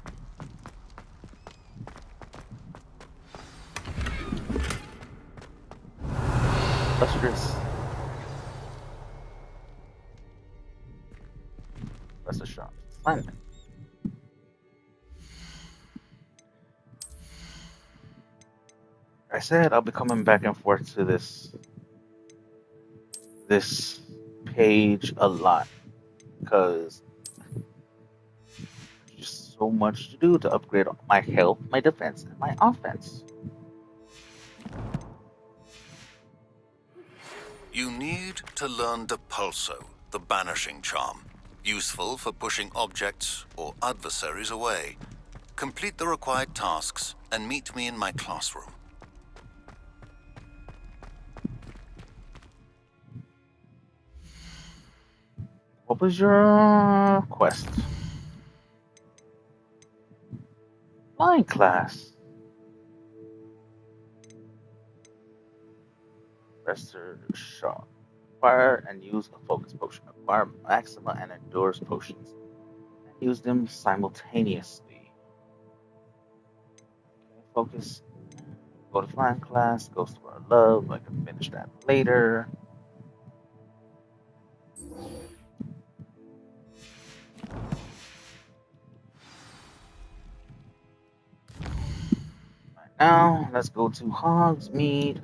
Lustrous. That's a shot. Simon. I said I'll be coming back and forth to this page a lot because there's just so much to do to upgrade my health, my defense, and my offense. You need to learn Depulso, the banishing charm, useful for pushing objects or adversaries away. Complete the required tasks and meet me in my classroom. What was your quest? Flying class. Professor Shaw. Acquire and use a focus potion. Acquire Maxima and Endurance potions. And use them simultaneously. Okay, focus. Go to flying class. Goes to our love. I can finish that later. Now, let's go to Hogsmeade.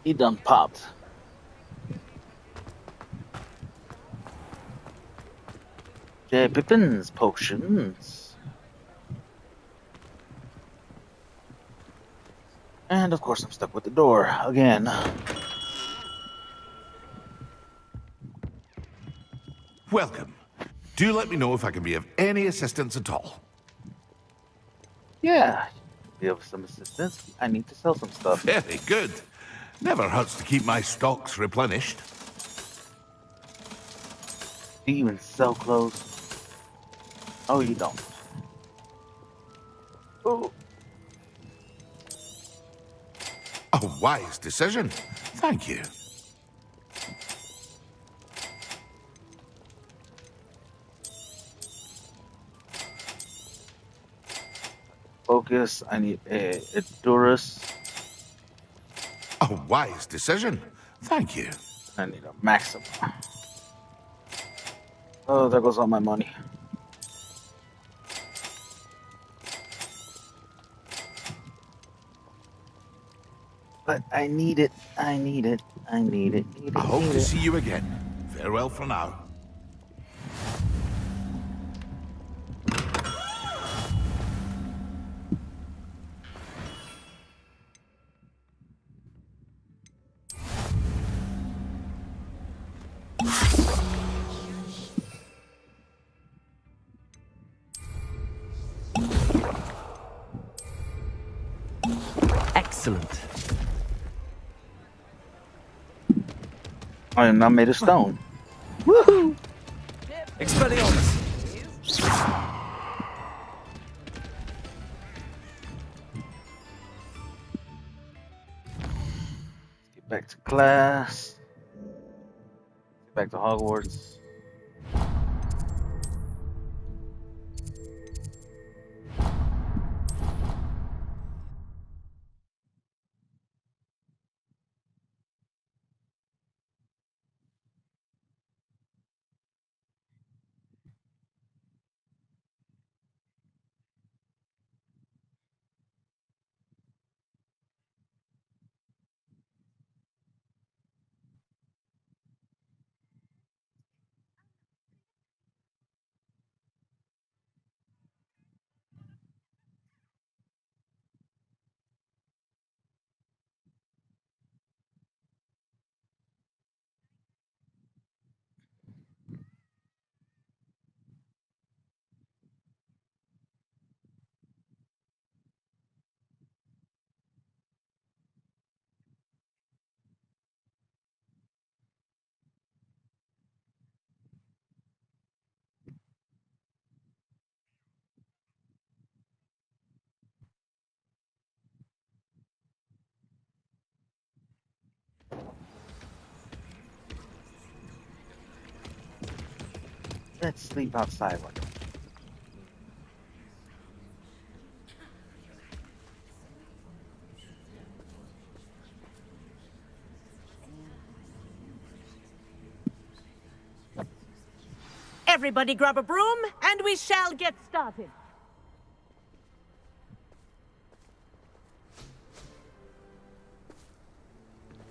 He done popped. J. Pippin's potions. And of course I'm stuck with the door again. Welcome. Do let me know if I can be of any assistance at all. Yeah, be of some assistance. I need to sell some stuff. Very good. Never hurts to keep my stocks replenished. Do you even sell clothes? Oh, you don't. Oh. A wise decision. Thank you. Focus. I need a Durus. A wise decision. Thank you. I need a maximum. Oh, there goes all my money. But I need it. I need it. I need it. Need it. I hope need to it. see you again. Farewell for now. Excellent. I am not made of stone. Woohoo! Expelliarmus! Get back to class. Get back to Hogwarts. Let's sleep outside. Everybody grab a broom, and we shall get started.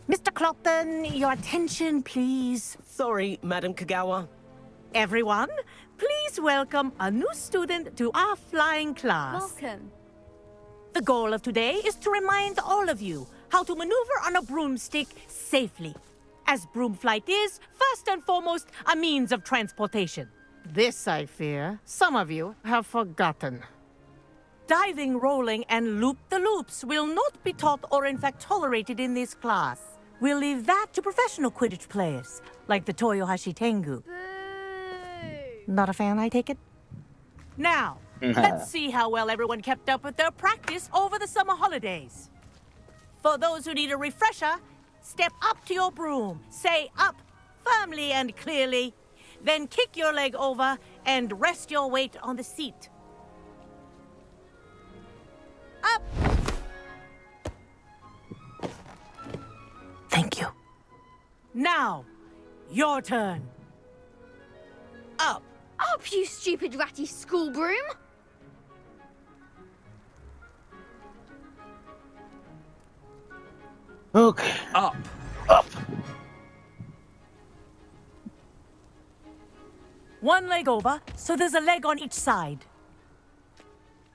Mr. Clopton, your attention, please. Sorry, Madam Kagawa. Everyone, please welcome a new student to our flying class. Welcome. The goal of today is to remind all of you how to maneuver on a broomstick safely, as broom flight is, first and foremost, a means of transportation. This, I fear, some of you have forgotten. Diving, rolling, and loop-the-loops will not be taught or in fact tolerated in this class. We'll leave that to professional Quidditch players, like the Toyohashi Tengu. Not a fan, I take it? Now, let's see how well everyone kept up with their practice over the summer holidays. For those who need a refresher, step up to your broom, say up firmly and clearly, then kick your leg over and rest your weight on the seat. Up! Thank you. Now, your turn. Up! Up, you stupid ratty school broom! Okay. Up. Up. One leg over, so there's a leg on each side.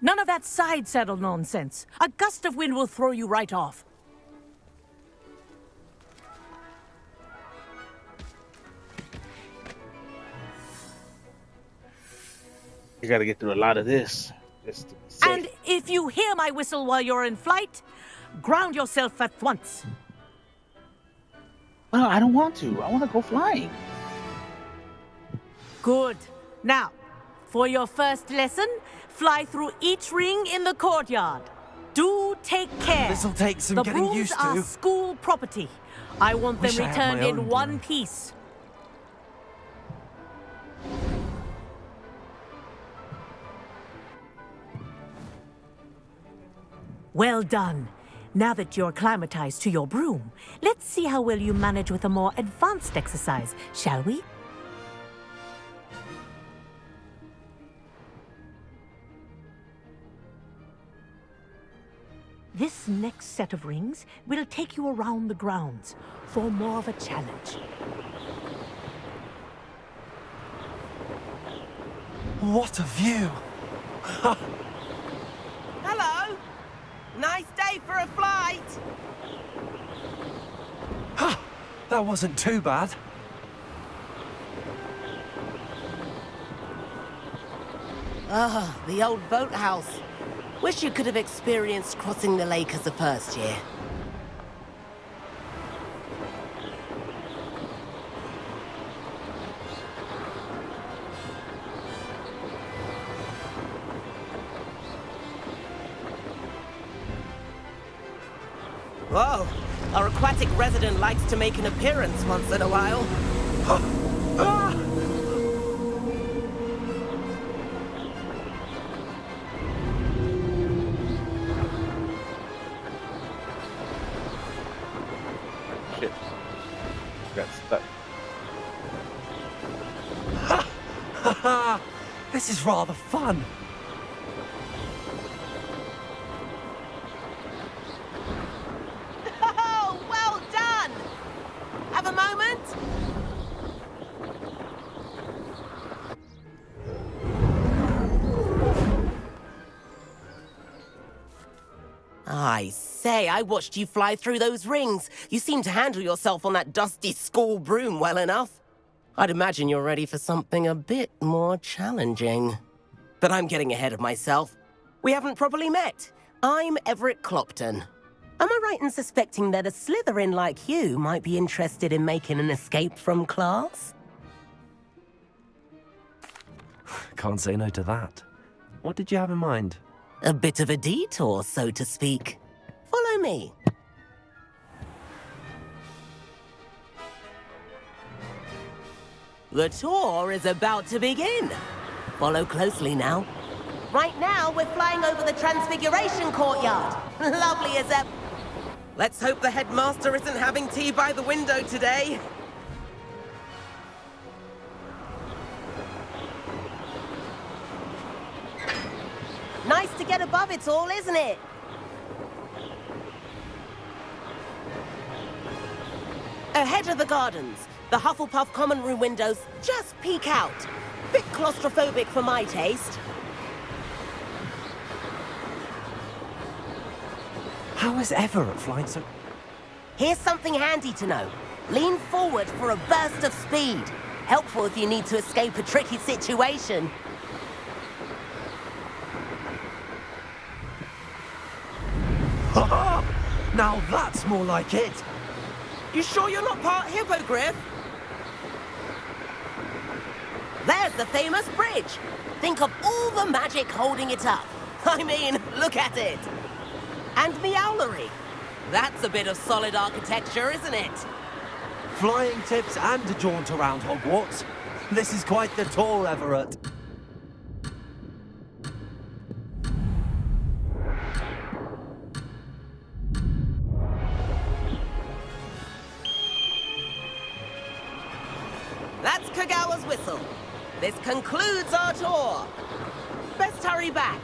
None of that side saddle nonsense. A gust of wind will throw you right off. You gotta get through a lot of this. Just to be safe. And if you hear my whistle while you're in flight, ground yourself at once. No, I don't want to. I want to go flying. Good. Now, for your first lesson, fly through each ring in the courtyard. Do take care. This'll take some the getting brooms used are to. school property. I want them Wish I had returned my in own one broom. piece. Well done. Now that you're acclimatized to your broom, let's see how well you manage with a more advanced exercise, shall we? This next set of rings will take you around the grounds for more of a challenge. What a view! Hello! Nice day for a flight! That wasn't too bad. Ah, the old boathouse. Wish you could have experienced crossing the lake as a first year. Whoa, our aquatic resident likes to make an appearance once in a while. Shit. Got stuck. This is rather fun. Oh, well done! Have a moment? I say, I watched you fly through those rings. You seem to handle yourself on that dusty school broom well enough. I'd imagine you're ready for something a bit more challenging. But I'm getting ahead of myself. We haven't properly met. I'm Everett Clopton. Am I right in suspecting that a Slytherin like you might be interested in making an escape from class? Can't say no to that. What did you have in mind? A bit of a detour, so to speak. Follow me. The tour is about to begin. Follow closely now. Right now, we're flying over the Transfiguration Courtyard. Lovely as ever. Let's hope the headmaster isn't having tea by the window today. Nice to get above it all, isn't it? Ahead of the gardens, the Hufflepuff common room windows just peek out. Bit claustrophobic for my taste. How is Everett flying so... Here's something handy to know. Lean forward for a burst of speed. Helpful if you need to escape a tricky situation. Now that's more like it. You sure you're not part hippogriff? There's the famous bridge. Think of all the magic holding it up. I mean, look at it. And the owlery. That's a bit of solid architecture, isn't it? Flying tips and a jaunt around Hogwarts. This is quite the tour, Everett. That's Kagawa's whistle. This concludes our tour. Best hurry back.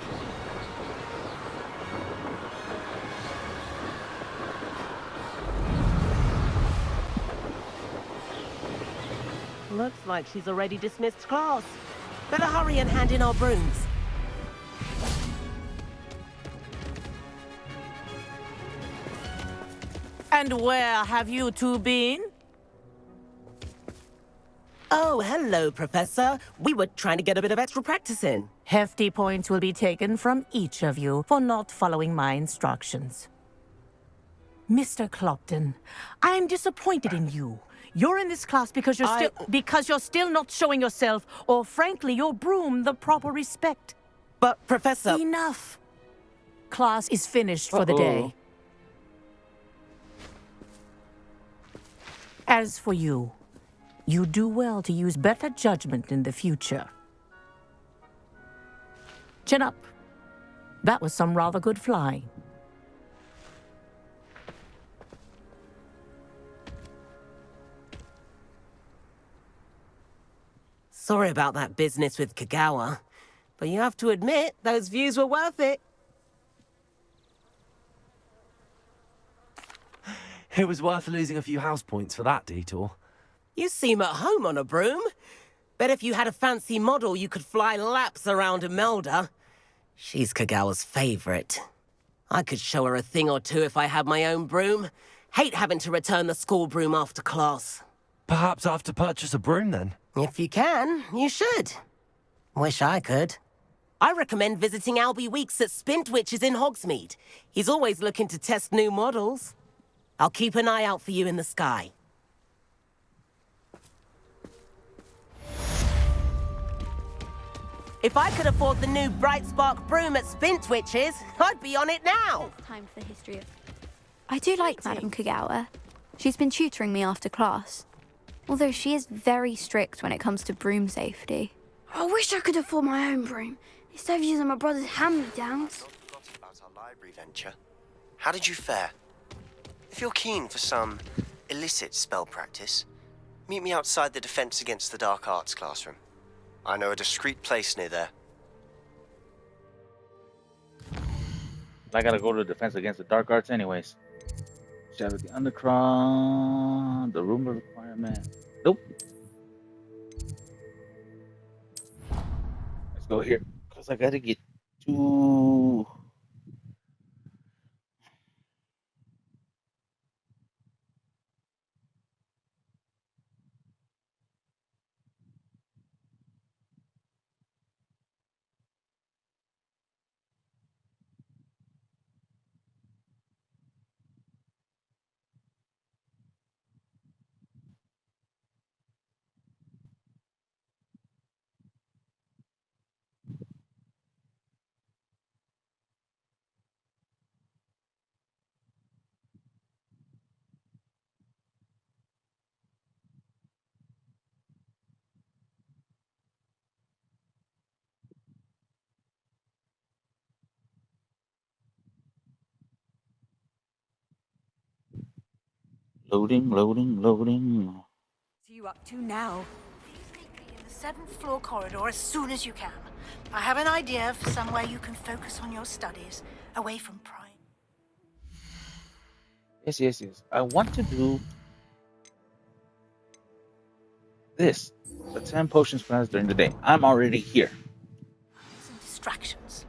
Looks like she's already dismissed class. Better hurry and hand in our brooms. And where have you two been? Oh, hello, Professor. We were trying to get a bit of extra practice in. Hefty points will be taken from each of you for not following my instructions. Mr. Clopton, I am disappointed in you. You're in this class because you're still not showing yourself, or frankly, your broom the proper respect. But, Professor... Enough. Class is finished for the day. As for you, you do well to use better judgment in the future. Chin up. That was some rather good flying. Sorry about that business with Kagawa, but you have to admit, those views were worth it. It was worth losing a few house points for that detour. You seem at home on a broom. Bet if you had a fancy model, you could fly laps around Imelda. She's Kagawa's favorite. I could show her a thing or two if I had my own broom. Hate having to return the school broom after class. Perhaps I have to purchase a broom then? If you can, you should. Wish I could. I recommend visiting Albie Weeks at Spintwitches in Hogsmeade. He's always looking to test new models. I'll keep an eye out for you in the sky. If I could afford the new Bright Spark broom at Spintwitches, I'd be on it now. Time for the history of... I do like Madame Kagawa. She's been tutoring me after class. Although she is very strict when it comes to broom safety. I wish I could afford my own broom, instead of using my brother's hand-me-downs. About our library venture. How did you fare? If you're keen for some illicit spell practice, meet me outside the Defense Against the Dark Arts classroom. I know a discreet place near there. I gotta go to Defense Against the Dark Arts anyways. Shadow the Undercrown, the room requirement. Nope. Let's go here, because I gotta get to... Loading. What are you up to now? Please meet me in the 7th floor corridor as soon as you can. I have an idea for somewhere you can focus on your studies, away from Prime. Yes. I want to do this. The 10 potions class during the day. I'm already here. Some distractions.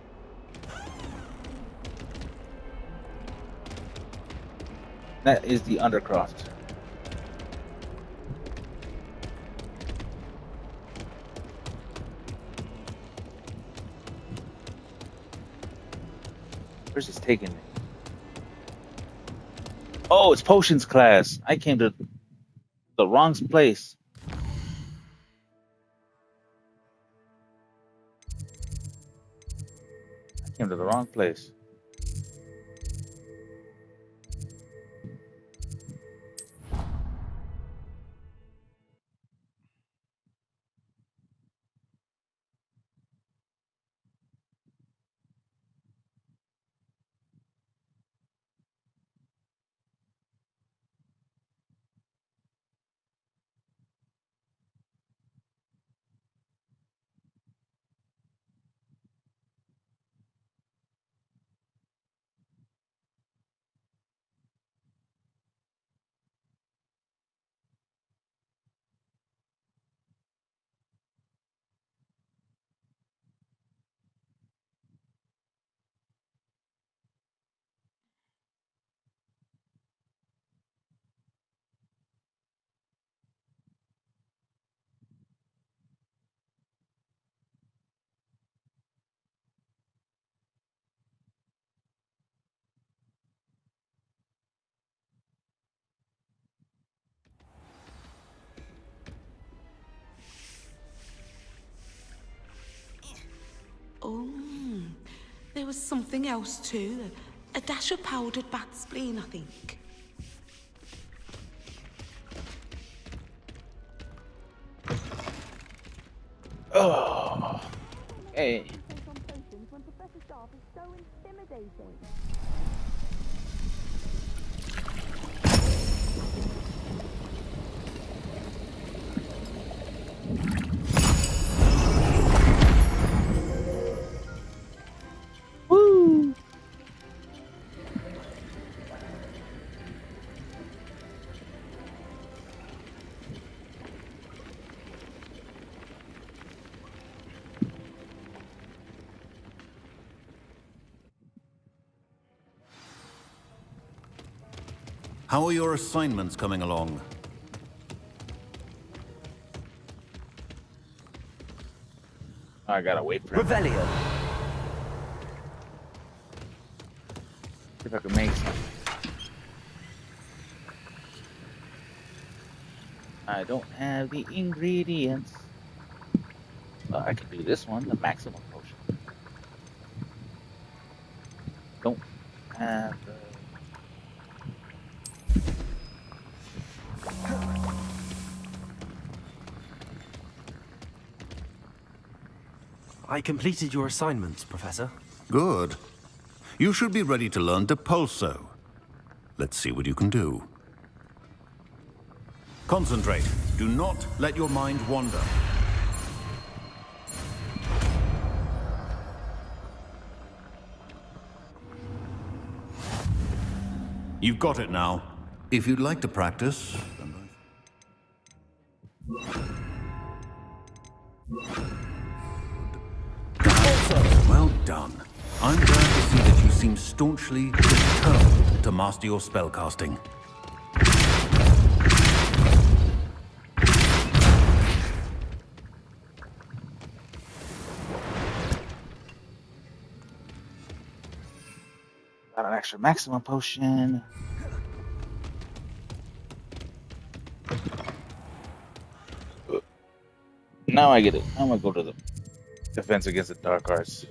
That is the Undercroft. Where's this taking me? Oh, it's potions class. I came to the wrong place. I came to the wrong place. was something else too. A dash of powdered bat spleen, I think. Oh, hey. Woo! How are your assignments coming along? I gotta wait for him. Revelio. See if I can make some. I don't have the ingredients. I can do this one, the maximum potion. Don't have the... I completed your assignments, Professor. Good. You should be ready to learn Depulso. Let's see what you can do. Concentrate. Do not let your mind wander. You've got it now. If you'd like to practice... Well done. I'm glad to see that you seem staunchly determined to master your spellcasting. Got an extra maximum potion. Now I get it. I'm gonna go to the defense against the dark arts.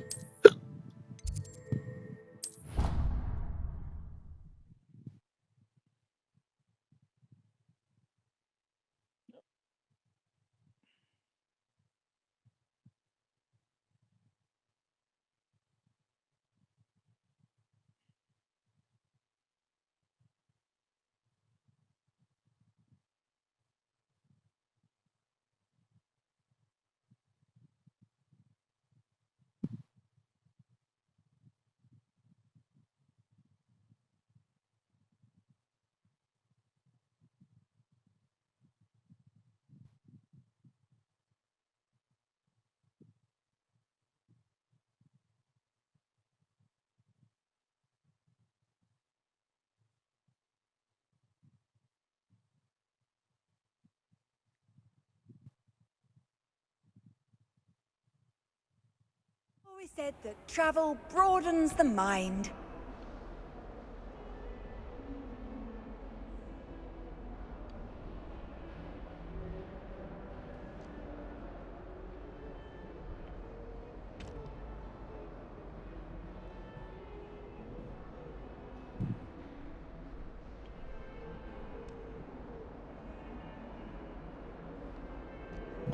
Always said that travel broadens the mind.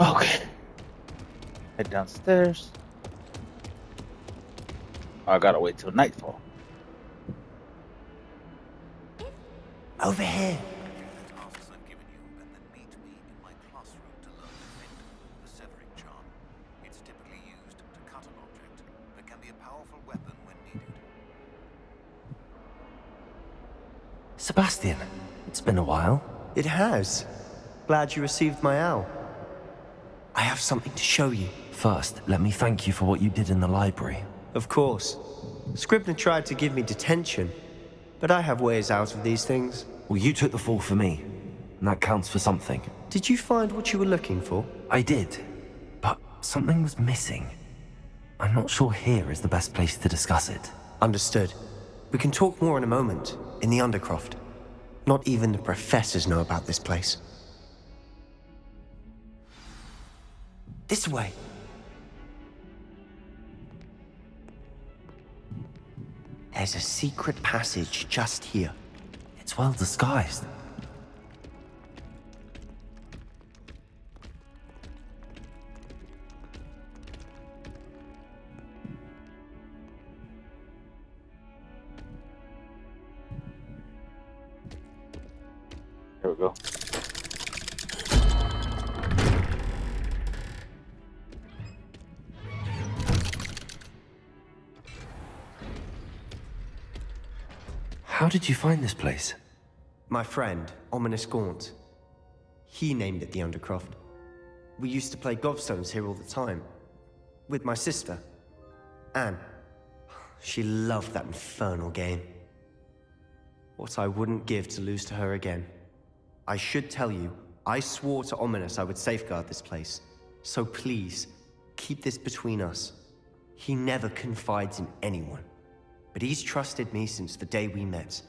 Okay. Head downstairs. I gotta wait till nightfall. Over here. It's typically used to cut an object, but can be a powerful weapon when needed. Sebastian, it's been a while. It has. Glad you received my owl. I have something to show you. First, let me thank you for what you did in the library. Of course. Scribner tried to give me detention, but I have ways out of these things. Well, you took the fall for me, and that counts for something. Did you find what you were looking for? I did, but something was missing. I'm not sure here is the best place to discuss it. Understood. We can talk more in a moment, in the Undercroft. Not even the professors know about this place. This way. There's a secret passage just here. It's well disguised. There we go. How did you find this place? My friend, Ominous Gaunt. He named it the Undercroft. We used to play gobstones here all the time. With my sister, Anne. She loved that infernal game. What I wouldn't give to lose to her again. I should tell you, I swore to Ominous I would safeguard this place. So please, keep this between us. He never confides in anyone. But he's trusted me since the day we met.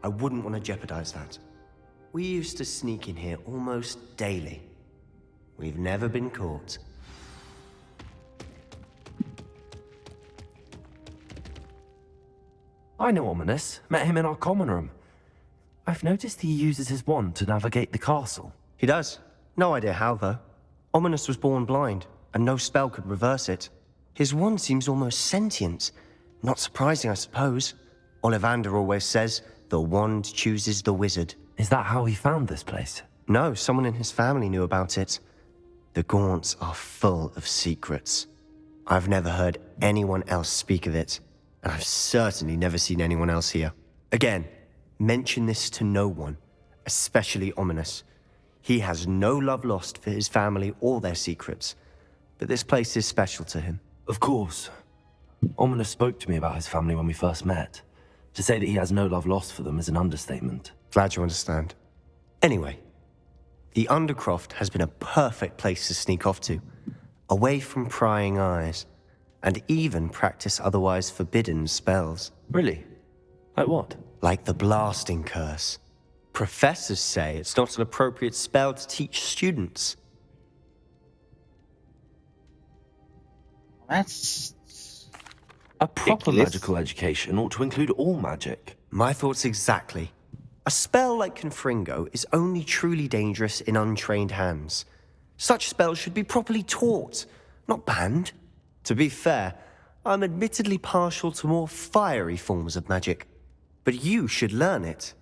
I wouldn't want to jeopardize that. We used to sneak in here almost daily. We've never been caught. I know Ominous. Met him in our common room. I've noticed he uses his wand to navigate the castle. He does. No idea how, though. Ominous was born blind, and no spell could reverse it. His wand seems almost sentient. Not surprising, I suppose. Ollivander always says, the wand chooses the wizard. Is that how he found this place? No, someone in his family knew about it. The Gaunts are full of secrets. I've never heard anyone else speak of it, and I've certainly never seen anyone else here. Again, mention this to no one, especially Ominous. He has no love lost for his family or their secrets, but this place is special to him. Of course. Ominous spoke to me about his family when we first met. To say that he has no love lost for them is an understatement. Glad you understand. Anyway, the Undercroft has been a perfect place to sneak off to, away from prying eyes, and even practice otherwise forbidden spells. Really? Like what? Like the blasting curse. Professors say it's not an appropriate spell to teach students. That's a proper ridiculous. Magical education ought to include all magic. My thoughts exactly. A spell like Confringo is only truly dangerous in untrained hands. Such spells should be properly taught, not banned. To be fair, I'm admittedly partial to more fiery forms of magic. But you should learn it.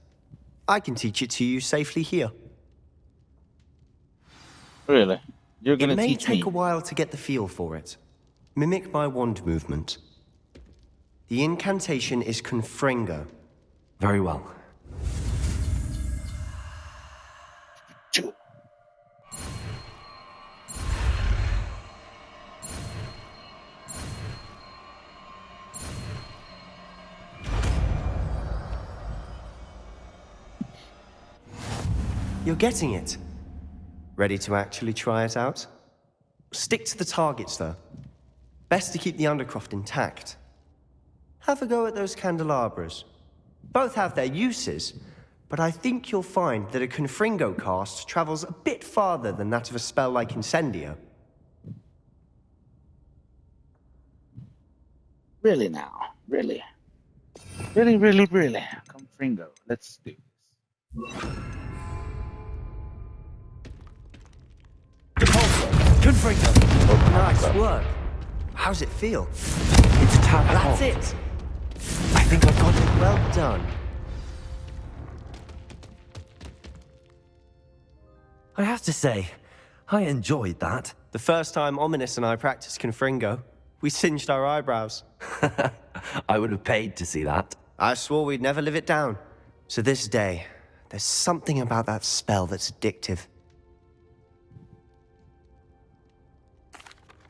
I can teach it to you safely here. Really? You're gonna teach me? It may teach take me? a while to get the feel for it. Mimic my wand movement. The incantation is Confringo. Very well. You're getting it. Ready to actually try it out? Stick to the targets, though. Best to keep the Undercroft intact. Have a go at those candelabras. Both have their uses, but I think you'll find that a Confringo cast travels a bit farther than that of a spell like Incendio. Really now? Really? Really? Confringo. Let's do this. Confringo! Nice work. How's it feel? It's a tap. That's it. I think I've got it. Well done. I have to say, I enjoyed that. The first time Ominous and I practiced Confringo, we singed our eyebrows. I would have paid to see that. I swore we'd never live it down. To this day, there's something about that spell that's addictive.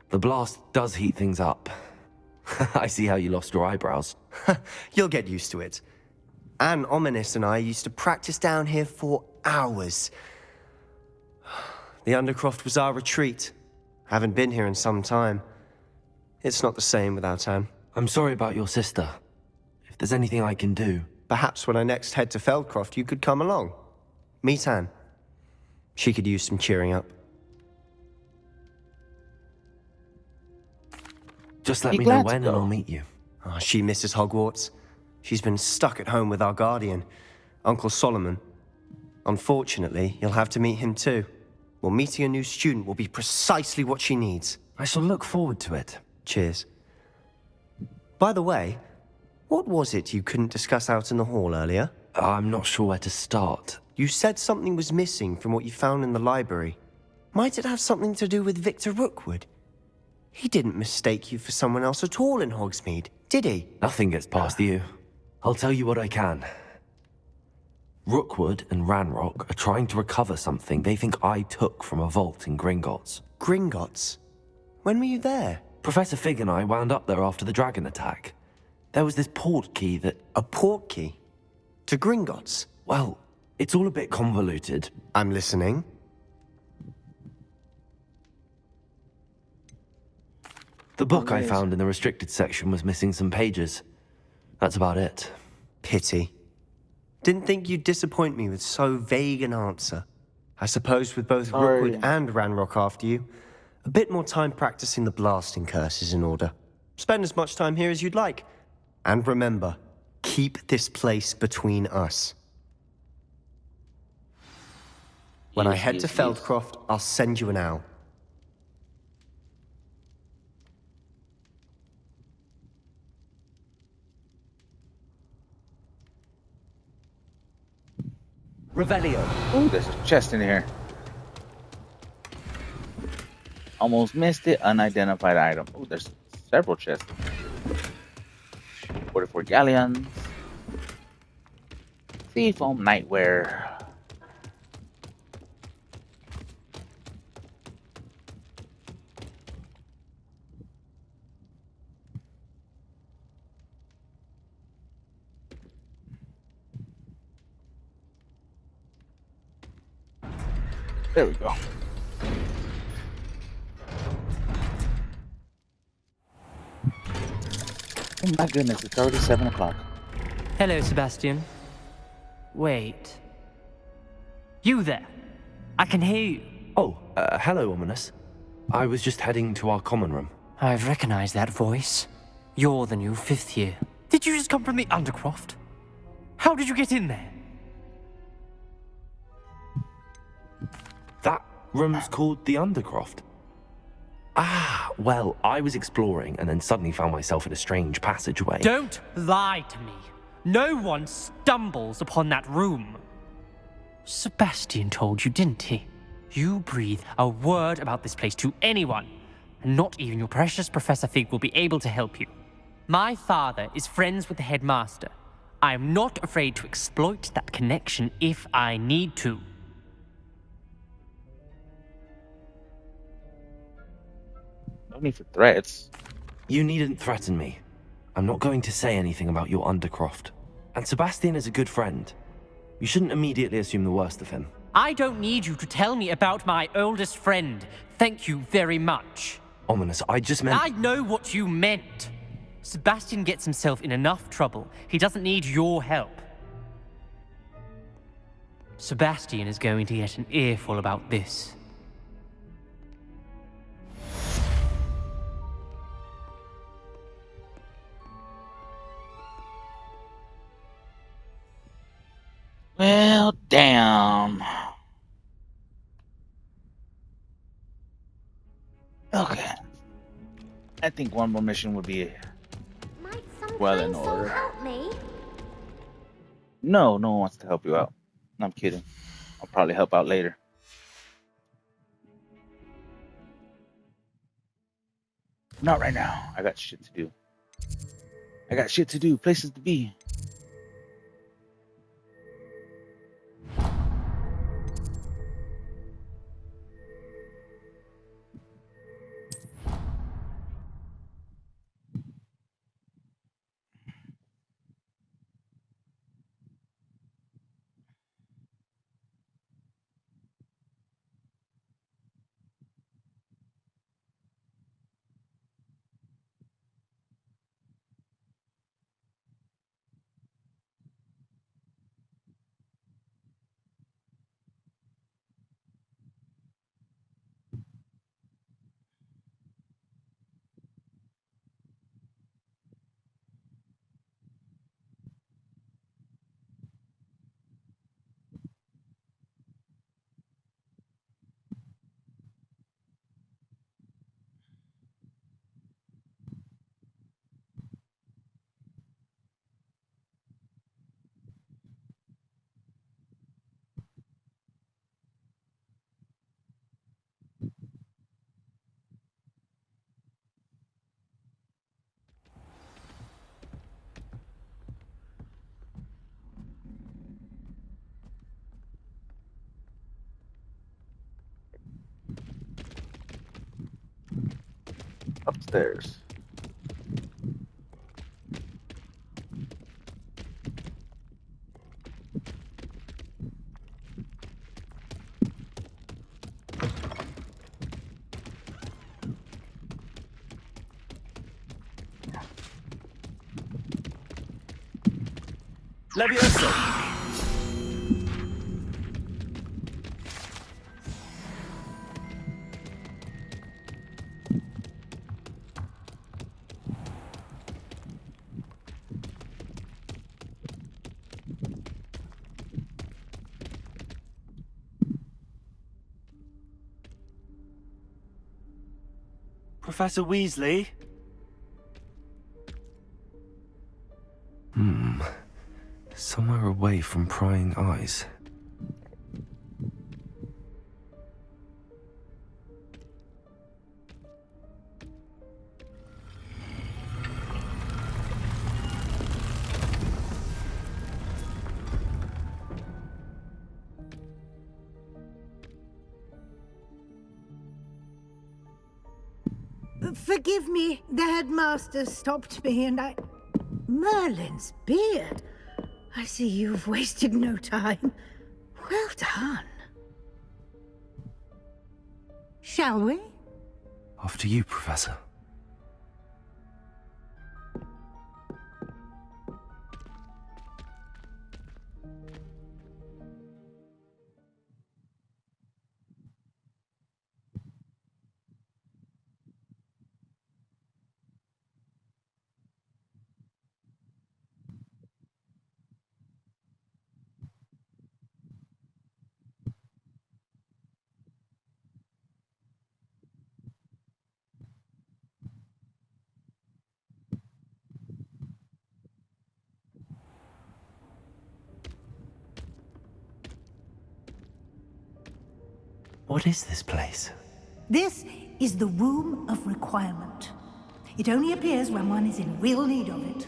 The blast does heat things up. I see how you lost your eyebrows. You'll get used to it. Anne, Ominous, and I used to practice down here for hours. The Undercroft was our retreat. Haven't been here in some time. It's not the same without Anne. I'm sorry about your sister. If there's anything I can do... Perhaps when I next head to Feldcroft, you could come along. Meet Anne. She could use some cheering up. Just let me know when and I'll meet you. Oh, she misses Hogwarts. She's been stuck at home with our guardian, Uncle Solomon. Unfortunately, you'll have to meet him too. Well, meeting a new student will be precisely what she needs. I shall look forward to it. Cheers. By the way, what was it you couldn't discuss out in the hall earlier? I'm not sure where to start. You said something was missing from what you found in the library. Might it have something to do with Victor Rookwood? He didn't mistake you for someone else at all in Hogsmeade, did he? Nothing gets past you. I'll tell you what I can. Rookwood and Ranrock are trying to recover something they think I took from a vault in Gringotts. Gringotts? When were you there? Professor Fig and I wound up there after the dragon attack. There was this port key that... A port key? To Gringotts? Well, it's all a bit convoluted. I'm listening. The book I found in the restricted section was missing some pages. That's about it. Pity. Didn't think you'd disappoint me with so vague an answer. I suppose with both Rookwood and Ranrock after you, a bit more time practicing the blasting curse is in order. Spend as much time here as you'd like. And remember, keep this place between us. When I head to Feldcroft, I'll send you an owl. Revelio. Ooh, there's a chest in here. Almost missed it. Unidentified item. Oh, there's several chests. 44 galleons. Seafoam nightwear. There we go. Oh my goodness, it's already 7 o'clock. Hello, Sebastian. Wait. You there? I can hear you. Oh, hello, Ominous. I was just heading to our common room. I've recognized that voice. You're the new 5th year. Did you just come from the Undercroft? How did you get in there? That room's called the Undercroft. Ah, well, I was exploring and then suddenly found myself in a strange passageway. Don't lie to me. No one stumbles upon that room. Sebastian told you, didn't he? You breathe a word about this place to anyone, and not even your precious Professor Fig will be able to help you. My father is friends with the headmaster. I am not afraid to exploit that connection if I need to. No need for threats. You needn't threaten me. I'm not going to say anything about your Undercroft. And Sebastian is a good friend. You shouldn't immediately assume the worst of him. I don't need you to tell me about my oldest friend. Thank you very much. Ominous, I just meant... I know what you meant. Sebastian gets himself in enough trouble. He doesn't need your help. Sebastian is going to get an earful about this. Well, damn. Okay. I think one more mission would be well in order. Help me. No, no one wants to help you out. I'm kidding. I'll probably help out later. Not right now. I got shit to do. I got shit to do. Places to be. Upstairs. Levioso! Professor Weasley? Somewhere away from prying eyes. Forgive me, the headmaster stopped me and I... Merlin's beard. I see you've wasted no time. Well done. Shall we? After you, Professor. What is this place? This is the Room of Requirement. It only appears when one is in real need of it.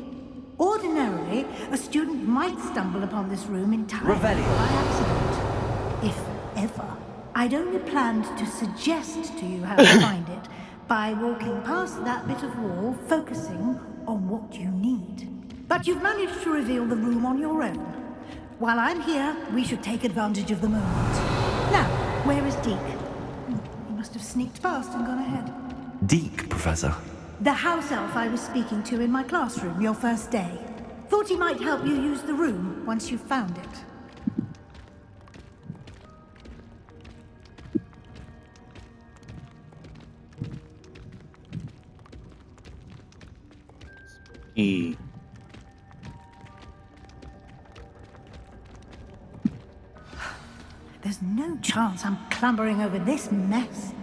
Ordinarily, a student might stumble upon this room entirely by accident. If ever. I'd only planned to suggest to you how to find it by walking past that bit of wall, focusing on what you need. But you've managed to reveal the room on your own. While I'm here, we should take advantage of the moment. Now, where is Deke? He must have sneaked past and gone ahead. Deke, Professor. The house elf I was speaking to in my classroom your first day. Thought he might help you use the room once you've found it. There's no chance I'm clambering over this mess.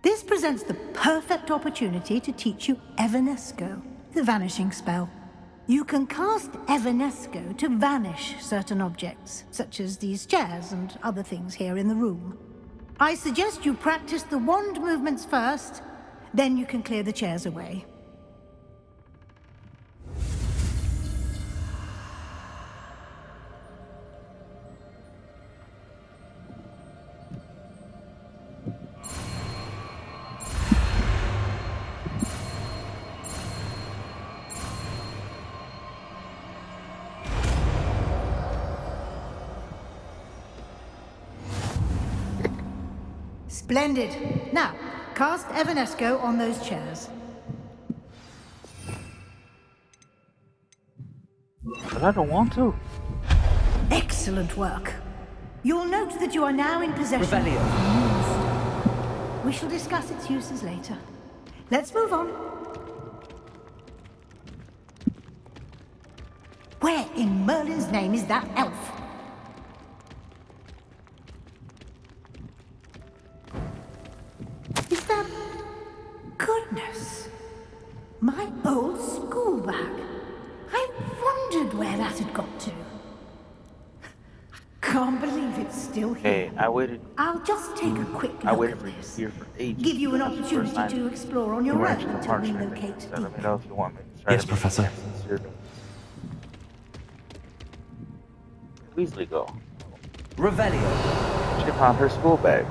This presents the perfect opportunity to teach you Evanesco, the vanishing spell. You can cast Evanesco to vanish certain objects, such as these chairs and other things here in the room. I suggest you practice the wand movements first, then you can clear the chairs away. Splendid. Now, cast Evanesco on those chairs. But I don't want to. Excellent work. You'll note that you are now in possession Revelio. of Moonstone. We shall discuss its uses later. Let's move on. Where in Merlin's name is that elf? Is that... Goodness. My old school bag. I wondered where that had got to. Can't believe it's still here. Hey, I waited. I'll just take a quick look I waited at for you this. here for ages. Give you an This is the first opportunity time to explore on you your were own actually until we parchment. locate So let me Deke. know if you want me to try Yes, to be Professor. sincere. Weasley go. Revelio. She found her school bag.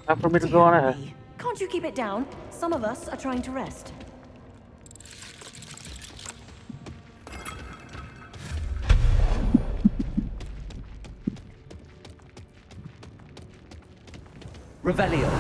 Time for me to go on ahead. Can't you keep it down? Some of us are trying to rest. Revelio.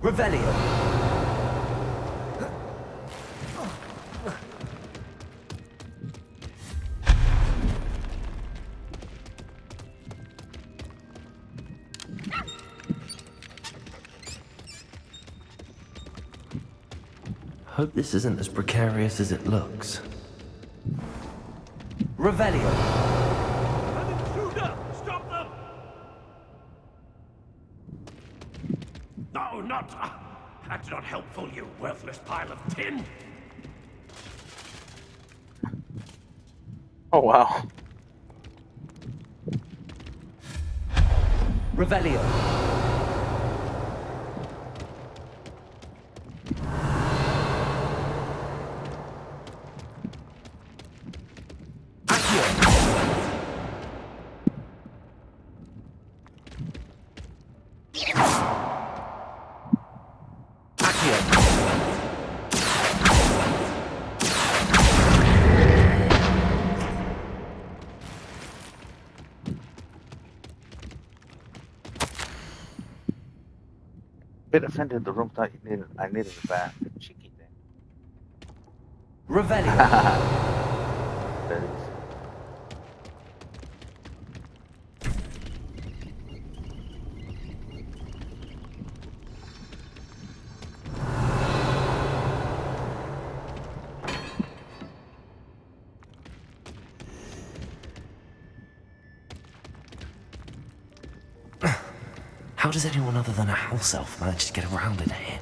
Revelio. Hope this isn't as precarious as it looks. Revelio. Stop them! No, not... That's not helpful, you worthless pile of tin! Oh, wow. Revelio. Bit offended the room thought I needed a bath. Cheeky thing. Revelio. How does anyone other than a house elf manage to get around in here?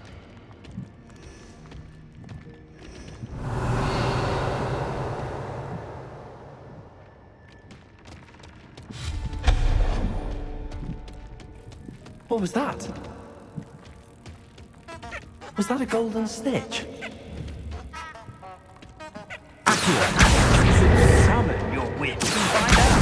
What was that? Was that a golden stitch? You should summon your wits and find out!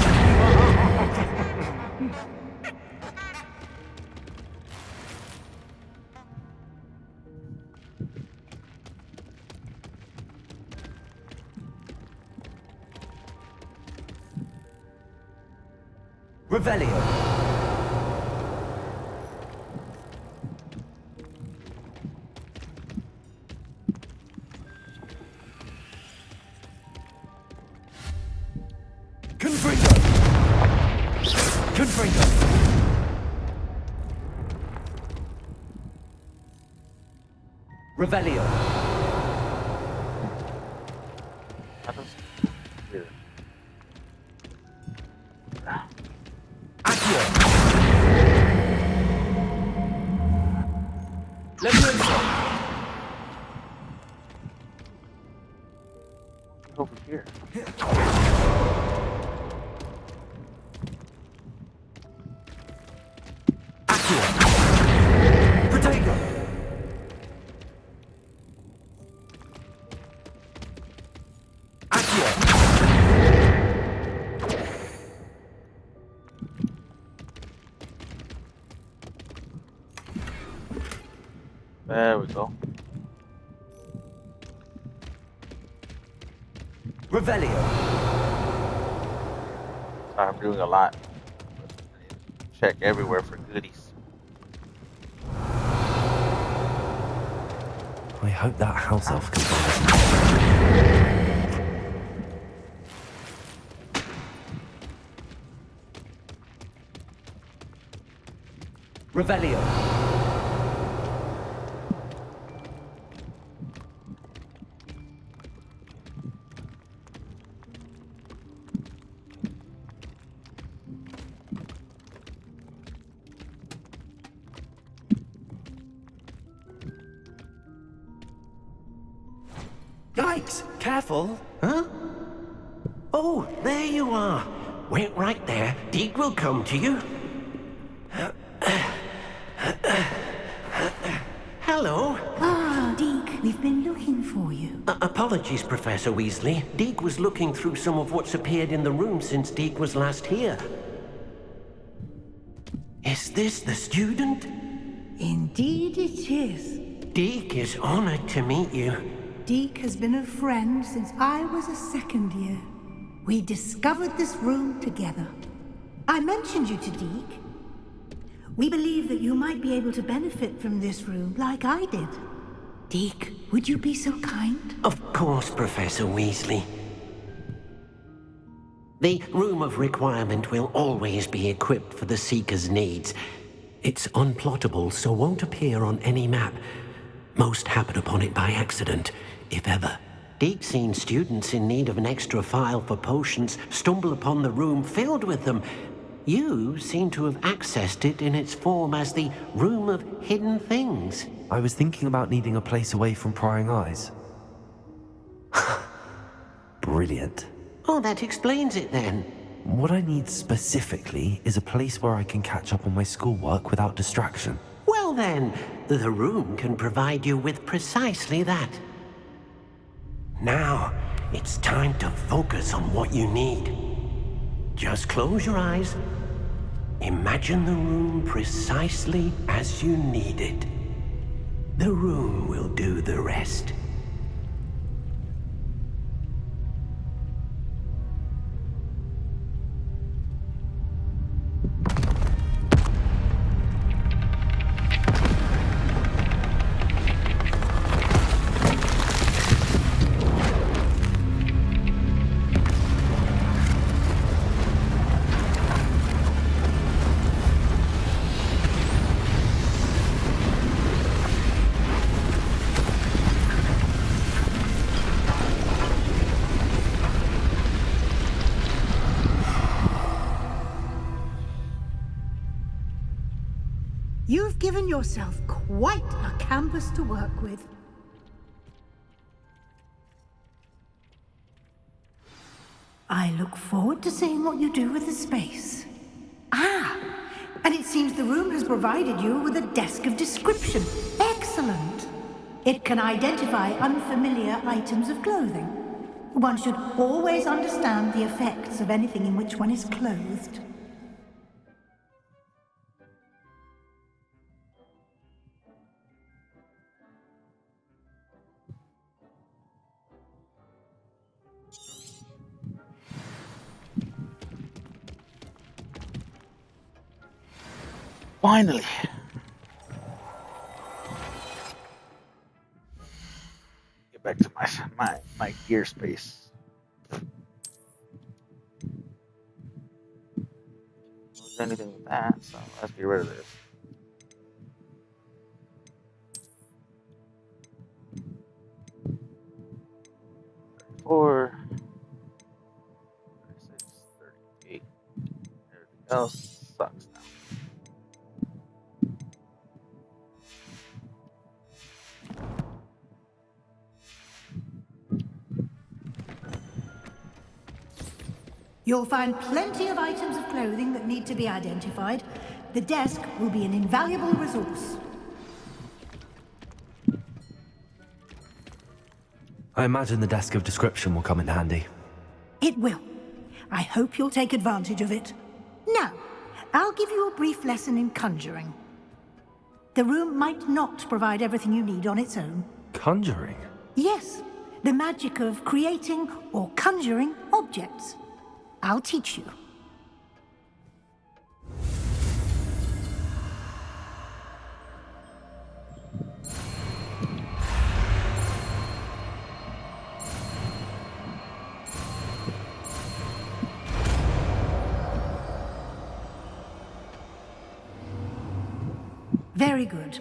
Revelio. Confringo. Confringo. Revelio. Over here. Protego. There we go. Revelio. Sorry, I'm doing a lot. Check everywhere for goodies. I hope that house elf can find us. Revelio. Yikes! Careful! Huh? Oh, there you are. Wait right there. Deke will come to you. Hello. Ah, Deke, we've been looking for you. Apologies, Professor Weasley. Deke was looking through some of what's appeared in the room since Deke was last here. Is this the student? Indeed it is. Deke is honored to meet you. Deke has been a friend since I was a second year. We discovered this room together. I mentioned you to Deke. We believe that you might be able to benefit from this room like I did. Deke, would you be so kind? Of course, Professor Weasley. The Room of Requirement will always be equipped for the Seeker's needs. It's unplottable, so won't appear on any map. Most happen upon it by accident, if ever. Deke's seen students in need of an extra file for potions stumble upon the room filled with them. You seem to have accessed it in its form as the Room of Hidden Things. I was thinking about needing a place away from prying eyes. Brilliant. Oh, that explains it then. What I need specifically is a place where I can catch up on my schoolwork without distraction. Well then, the room can provide you with precisely that. Now, it's time to focus on what you need. Just close your eyes. Imagine the room precisely as you need it. The room will do the rest. You've given yourself quite a canvas to work with. I look forward to seeing what you do with the space. Ah, and it seems the room has provided you with a desk of description. Excellent. It can identify unfamiliar items of clothing. One should always understand the effects of anything in which one is clothed. Finally. Get back to my gear space. Don't do anything with that, so let's get rid of this. Or 36, 38. Everything else sucks now. You'll find plenty of items of clothing that need to be identified. The desk will be an invaluable resource. I imagine the desk of description will come in handy. It will. I hope you'll take advantage of it. Now, I'll give you a brief lesson in conjuring. The room might not provide everything you need on its own. Conjuring? Yes, the magic of creating or conjuring objects. I'll teach you. Very good.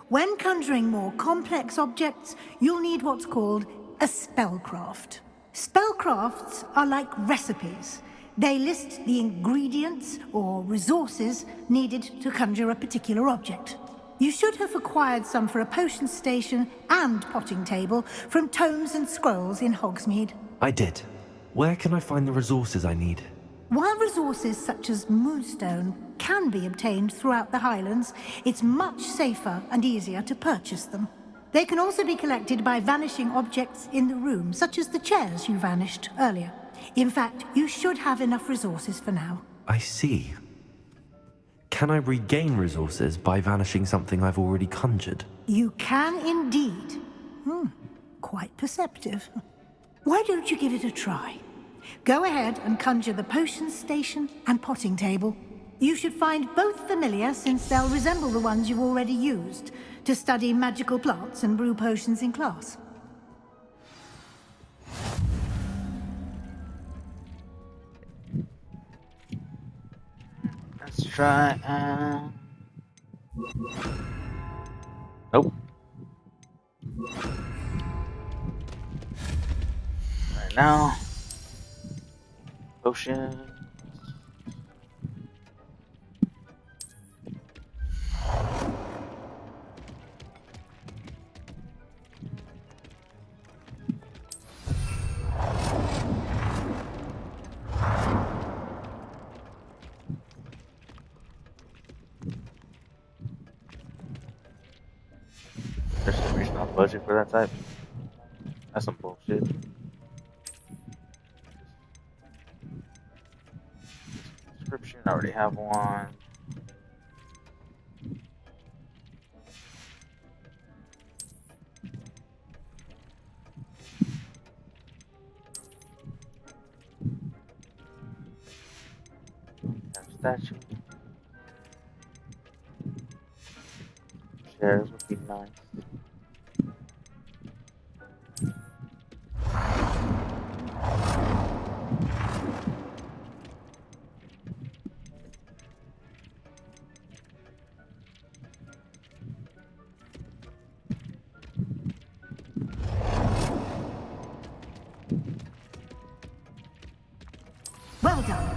When conjuring more complex objects, you'll need what's called a spellcraft. Spellcrafts are like recipes. They list the ingredients or resources needed to conjure a particular object. You should have acquired some for a potion station and potting table from tomes and scrolls in Hogsmeade. I did. Where can I find the resources I need? While resources such as moonstone can be obtained throughout the Highlands, it's much safer and easier to purchase them. They can also be collected by vanishing objects in the room, such as the chairs you vanished earlier. In fact, you should have enough resources for now. I see. Can I regain resources by vanishing something I've already conjured? You can indeed. Quite perceptive. Why don't you give it a try? Go ahead and conjure the potion station and potting table. You should find both familiar, since they'll resemble the ones you've already used to study magical plants and brew potions in class. Let's try. Nope. Right now. Potion. There's some reason on budget for that type. That's some bullshit. Description, I already have one. Statue. Chairs would be nice. Well done.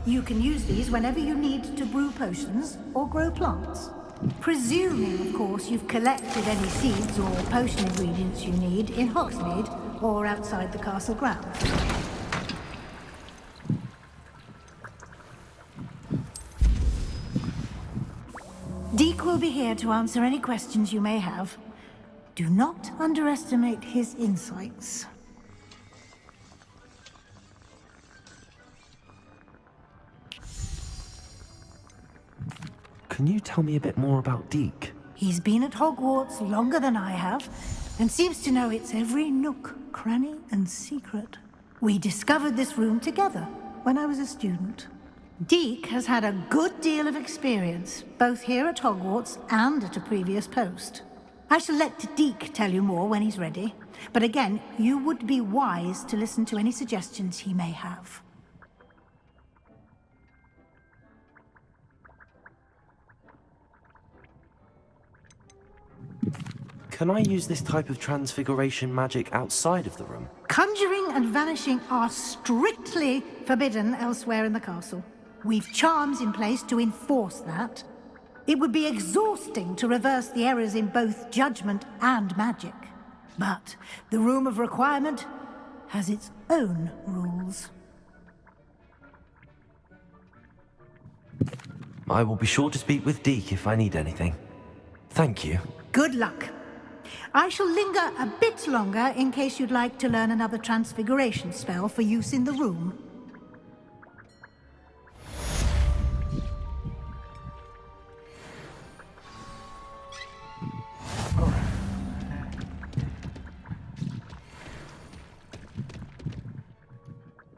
You can use these whenever you need to brew potions or grow plants. Presuming, of course, you've collected any seeds or potion ingredients you need in Hogsmeade or outside the castle grounds. Deke will be here to answer any questions you may have. Do not underestimate his insights. Can you tell me a bit more about Deke? He's been at Hogwarts longer than I have, and seems to know its every nook, cranny, and secret. We discovered this room together when I was a student. Deke has had a good deal of experience, both here at Hogwarts and at a previous post. I shall let Deke tell you more when he's ready, but again, you would be wise to listen to any suggestions he may have. Can I use this type of transfiguration magic outside of the room? Conjuring and vanishing are strictly forbidden elsewhere in the castle. We've charms in place to enforce that. It would be exhausting to reverse the errors in both judgment and magic. But the Room of Requirement has its own rules. I will be sure to speak with Deke if I need anything. Thank you. Good luck. I shall linger a bit longer in case you'd like to learn another transfiguration spell for use in the room.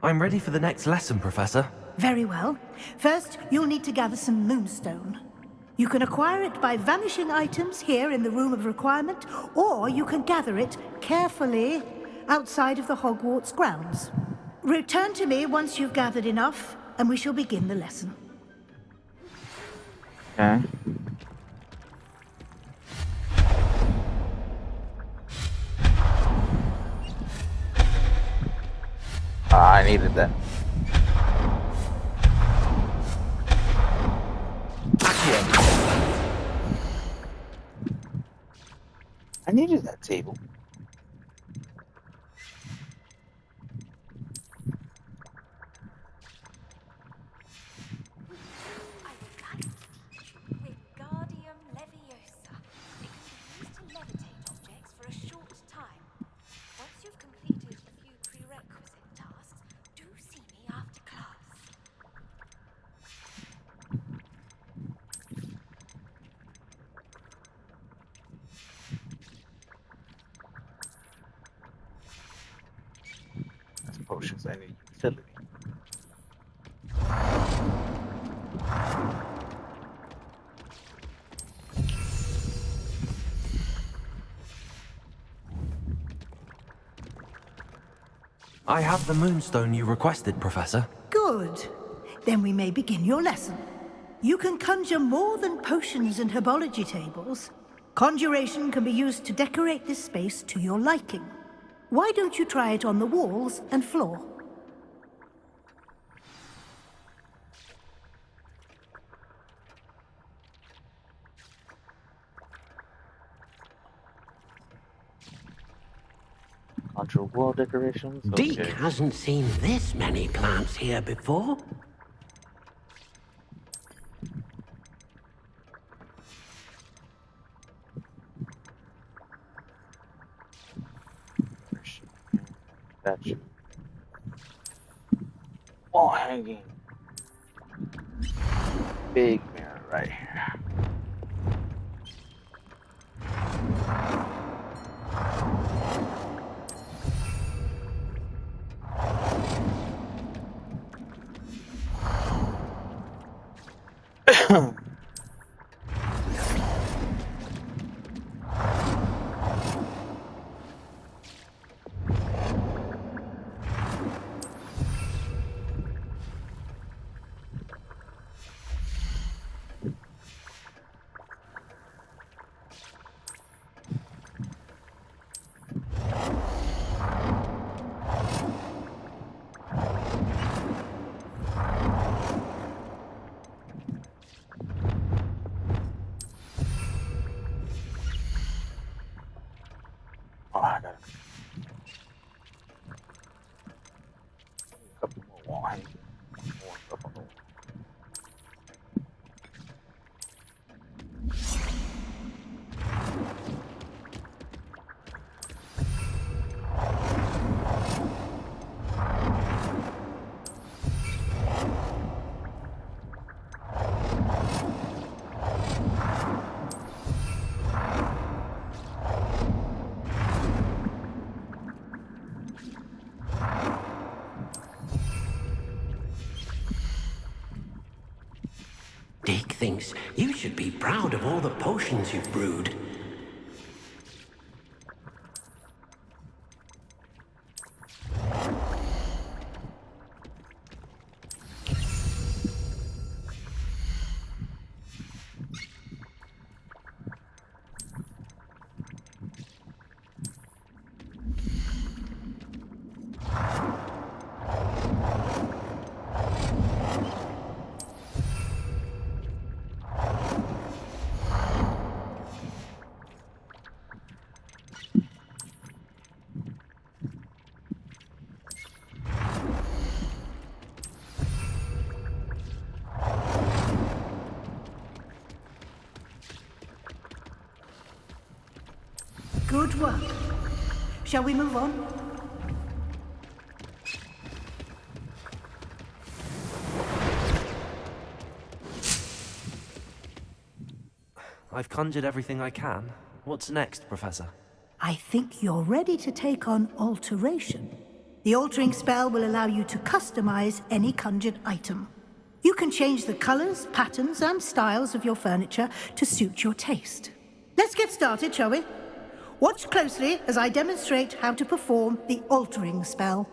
I'm ready for the next lesson, Professor. Very well. First, you'll need to gather some moonstone. You can acquire it by vanishing items here in the Room of Requirement, or you can gather it carefully outside of the Hogwarts grounds. Return to me once you've gathered enough, and we shall begin the lesson. Okay. I needed that. I needed that table. Wingardium Leviosa. It can be used to levitate objects for a short time. Once you've completed a few prerequisite tasks, do see me after class. That's potions. I need utility. I have the moonstone you requested, Professor. Good. Then we may begin your lesson. You can conjure more than potions and herbology tables. Conjuration can be used to decorate this space to your liking. Why don't you try it on the walls and floor? Conjure wall decorations. Deke Okay. hasn't seen this many plants here before. Statue. Wall hanging. Big mirror right here. Oh, I got a couple more wall hanging. More stuff on the wall. Deke thinks you should be proud of all the potions you've brewed. Good work. Shall we move on? I've conjured everything I can. What's next, Professor? I think you're ready to take on alteration. The altering spell will allow you to customize any conjured item. You can change the colors, patterns, and styles of your furniture to suit your taste. Let's get started, shall we? Watch closely as I demonstrate how to perform the altering spell.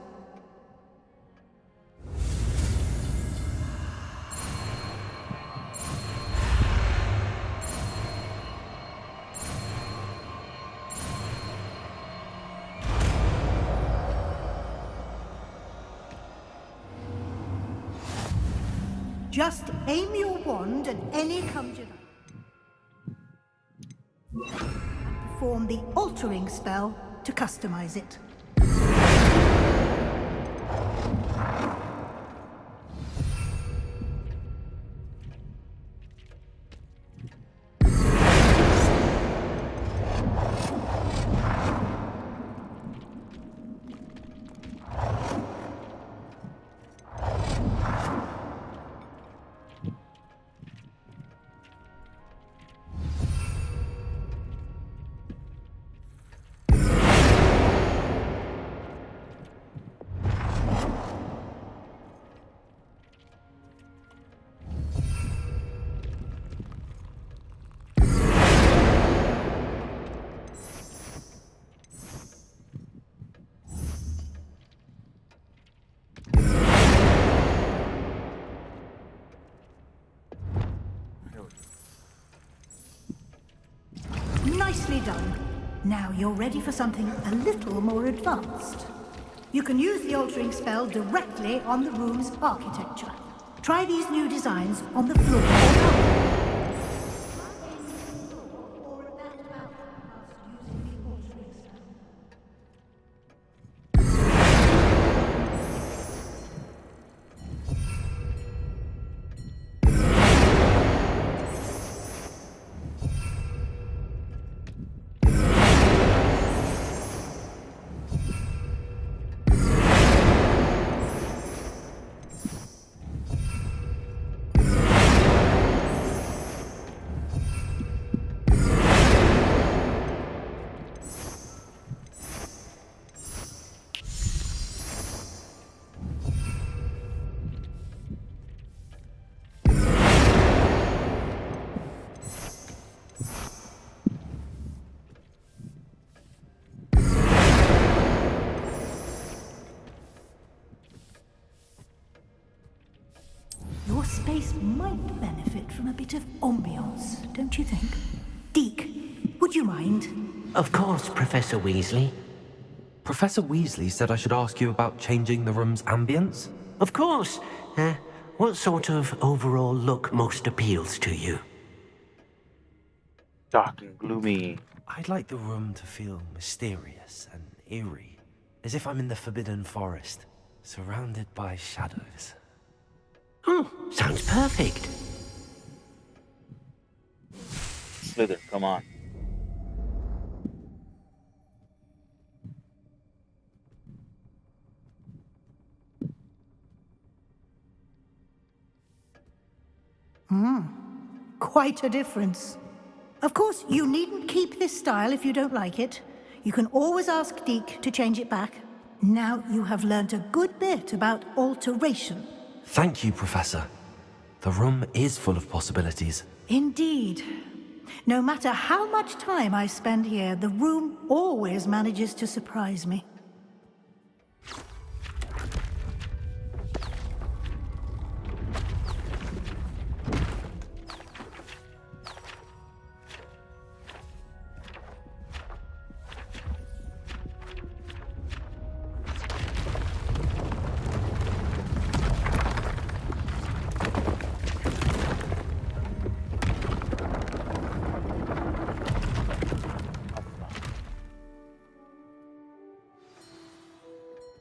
Just aim your wand at any conjured item. perform the altering spell to customize it. Nicely done. Now you're ready for something a little more advanced. You can use the altering spell directly on the room's architecture. Try these new designs on the floor or carpet. Your space might benefit from a bit of ambiance, don't you think? Deke, would you mind? Of course, Professor Weasley. Professor Weasley said I should ask you about changing the room's ambience? Of course. What sort of overall look most appeals to you? Dark and gloomy. I'd like the room to feel mysterious and eerie, as if I'm in the Forbidden Forest, surrounded by shadows. Oh, sounds perfect. Slither, come on. Quite a difference. Of course, you needn't keep this style if you don't like it. You can always ask Deke to change it back. Now you have learnt a good bit about alteration. Thank you, Professor. The room is full of possibilities. Indeed. No matter how much time I spend here, the room always manages to surprise me.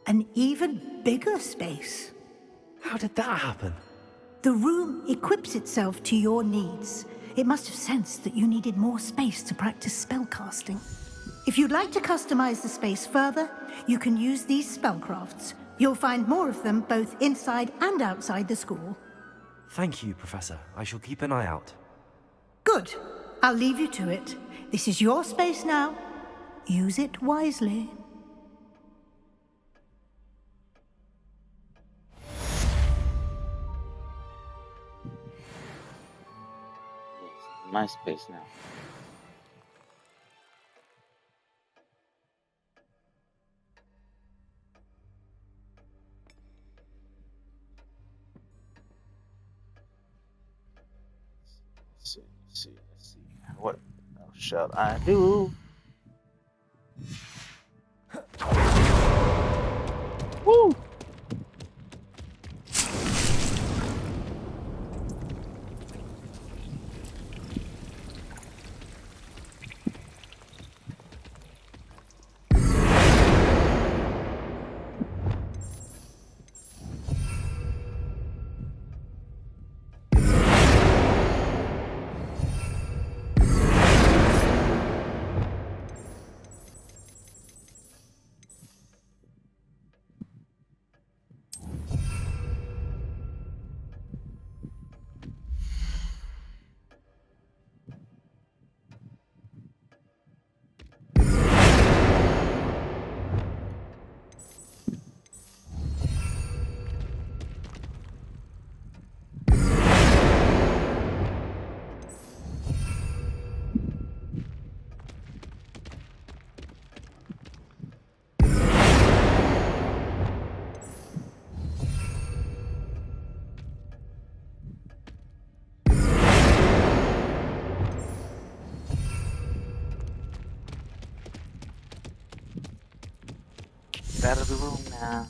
An even bigger space. How did that happen? The room equips itself to your needs. It must have sensed that you needed more space to practice spellcasting. If you'd like to customize the space further, you can use these spellcrafts. You'll find more of them both inside and outside the school. Thank you, Professor. I shall keep an eye out. Good. I'll leave you to it. This is your space now. Use it wisely. My space now. Let's see. What shall I do? Woo! out of the room now.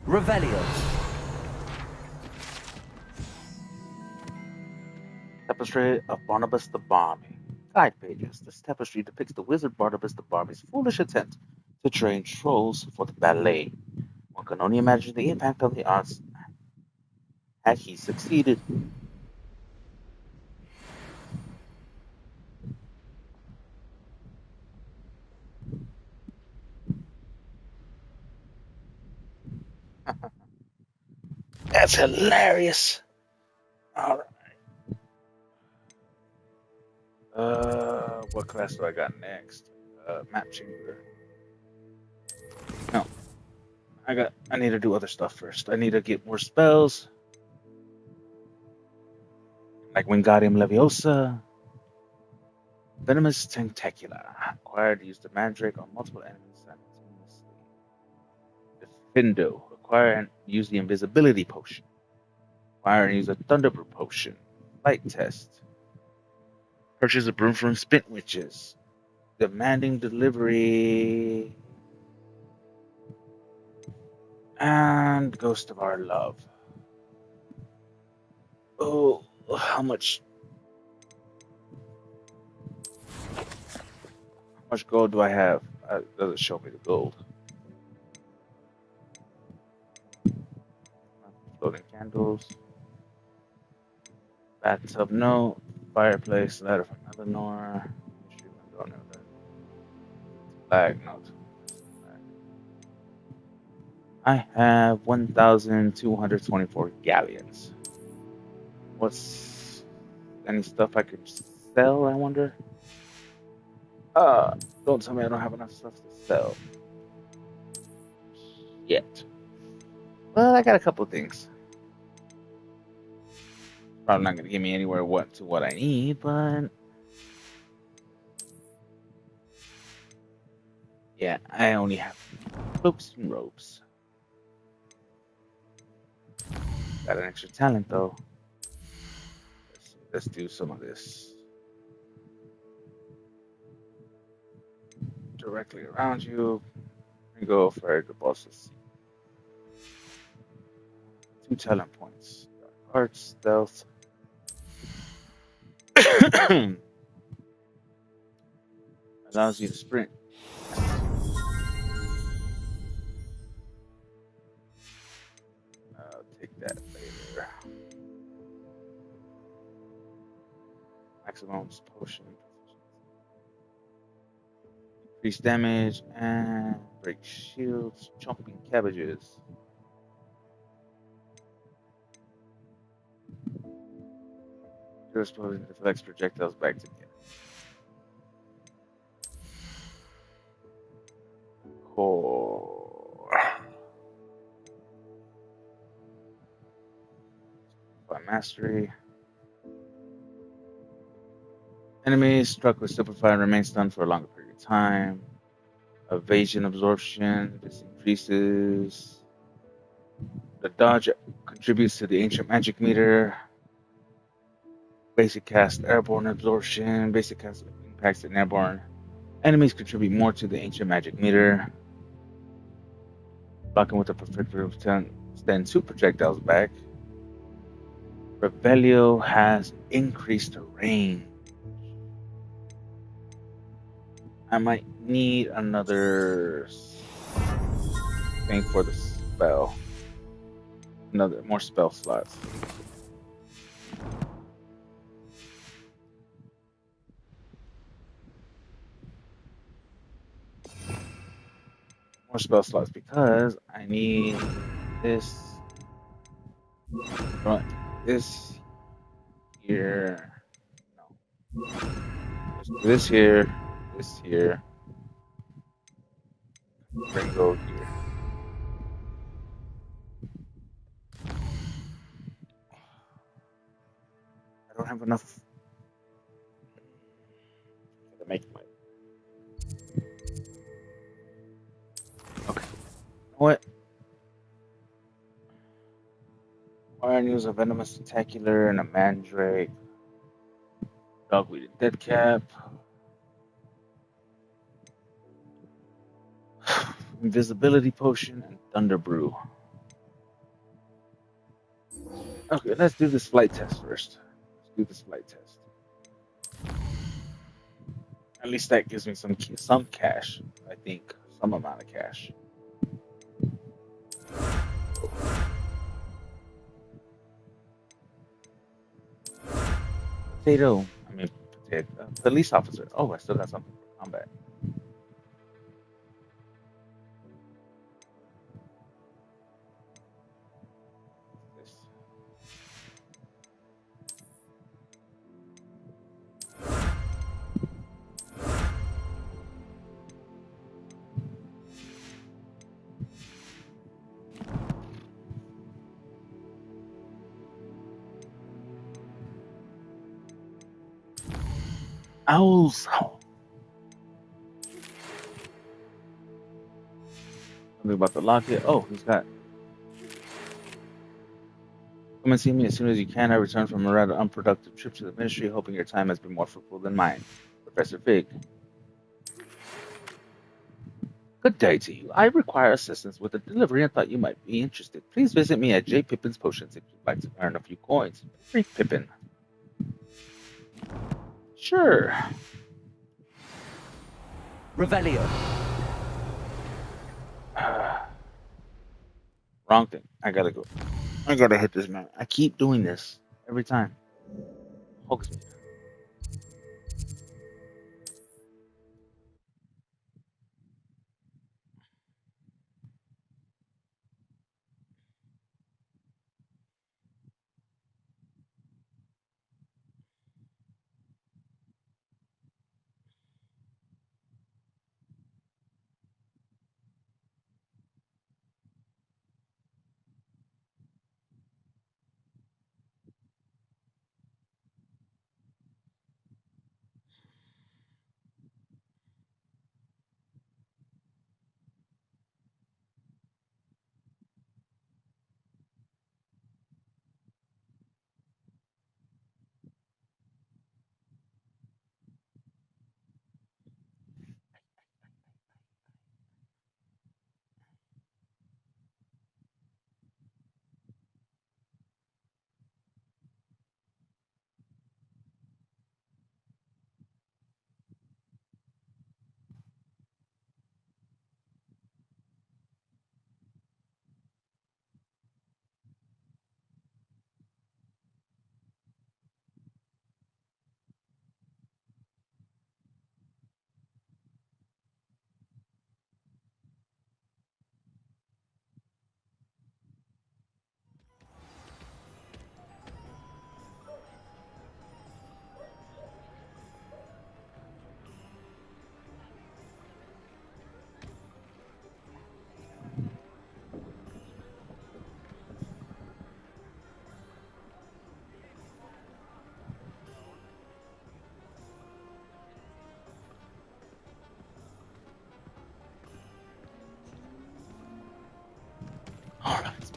Revelio. Tapestry of Barnabas the Barmy. Guide pages. This tapestry depicts the wizard Barnabas the Barmy's foolish attempt to train trolls for the ballet. One can only imagine the impact on the arts had he succeeded. That's hilarious. All right. What class do I got next? Map chamber. No, I need to do other stuff first. I need to get more spells, like Wingardium Leviosa, Venomous Tentacula. Required to use the Mandrake on multiple enemies simultaneously. Defendo. Acquire and use the Invisibility Potion. Acquire and use a Thunderbrew Potion. Light Test. Purchase a broom from Spit Witches. Demanding delivery. And Ghost of Our Love. Oh, how much gold do I have? Doesn't show me the gold. Floating candles. Bathtub, no. Fireplace, ladder from Eleanor. Flag, no. I have 1,224 galleons. What's any stuff I could sell, I wonder? Don't tell me I don't have enough stuff to sell. Yet. Well, I got a couple things. Probably not going to give me anywhere what I need, but yeah, I only have cloaks and robes. Got an extra talent though. Let's do some of this. Directly around you. And go for the boss's seat. 2 talent points. Arts, stealth. Allows you to sprint. I'll take that later. Maximum potion. Increase damage and break shields. Jumping cabbages. Your explosion deflects projectiles back together. Core. by mastery. Enemies struck with simplified remain stunned for a longer period of time. Evasion absorption. This increases. The dodge contributes to the ancient magic meter. Basic cast airborne absorption. Basic cast impacts and airborne enemies contribute more to the ancient magic meter. Blocking with a perfect send 2 projectiles back. Revelio has increased range. I might need another thing for the spell. More spell slots. More spell slots because I need this. This here. No. This here. This here. Ringo here. I don't have enough to make my. Okay. You know what? Iron use a venomous tentacular and a mandrake. Dogweed and deadcap. Invisibility potion and thunder brew. Okay, let's do this flight test first. Let's do this flight test. At least that gives me some cash. I think some amount of cash. Police officer. Oh, I still got something for combat. Owls. Something about the locket. Oh, he's got. Come and see me as soon as you can. I returned from a rather unproductive trip to the ministry, hoping your time has been more fruitful than mine. Professor Fig. Good day to you. I require assistance with the delivery and thought you might be interested. Please visit me at J. Pippin's Potions if you'd like to earn a few coins. Free Pippin. Sure. Revelio. Wrong thing. I gotta go. I gotta hit this man. I keep doing this every time. Hogsmeade.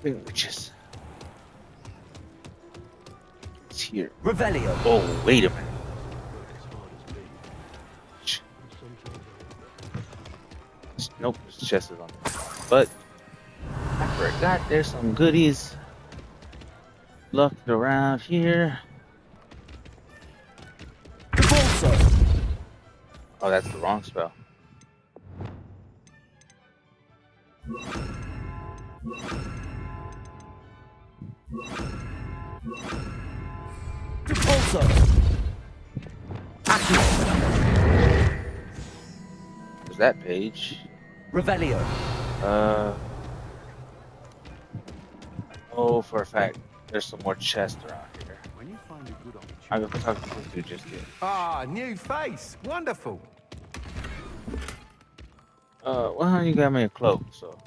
Witches. It's here. Revelio. Oh, wait a minute. Nope, this chest is on there. But I forgot there's some goodies locked around here. Oh, that's the wrong spell. There's that page. Revelio. Oh, for a fact, there's some more chests around here. I'm gonna talk to this dude just yet. Ah, new face. Wonderful. Well, you got me a cloak, so.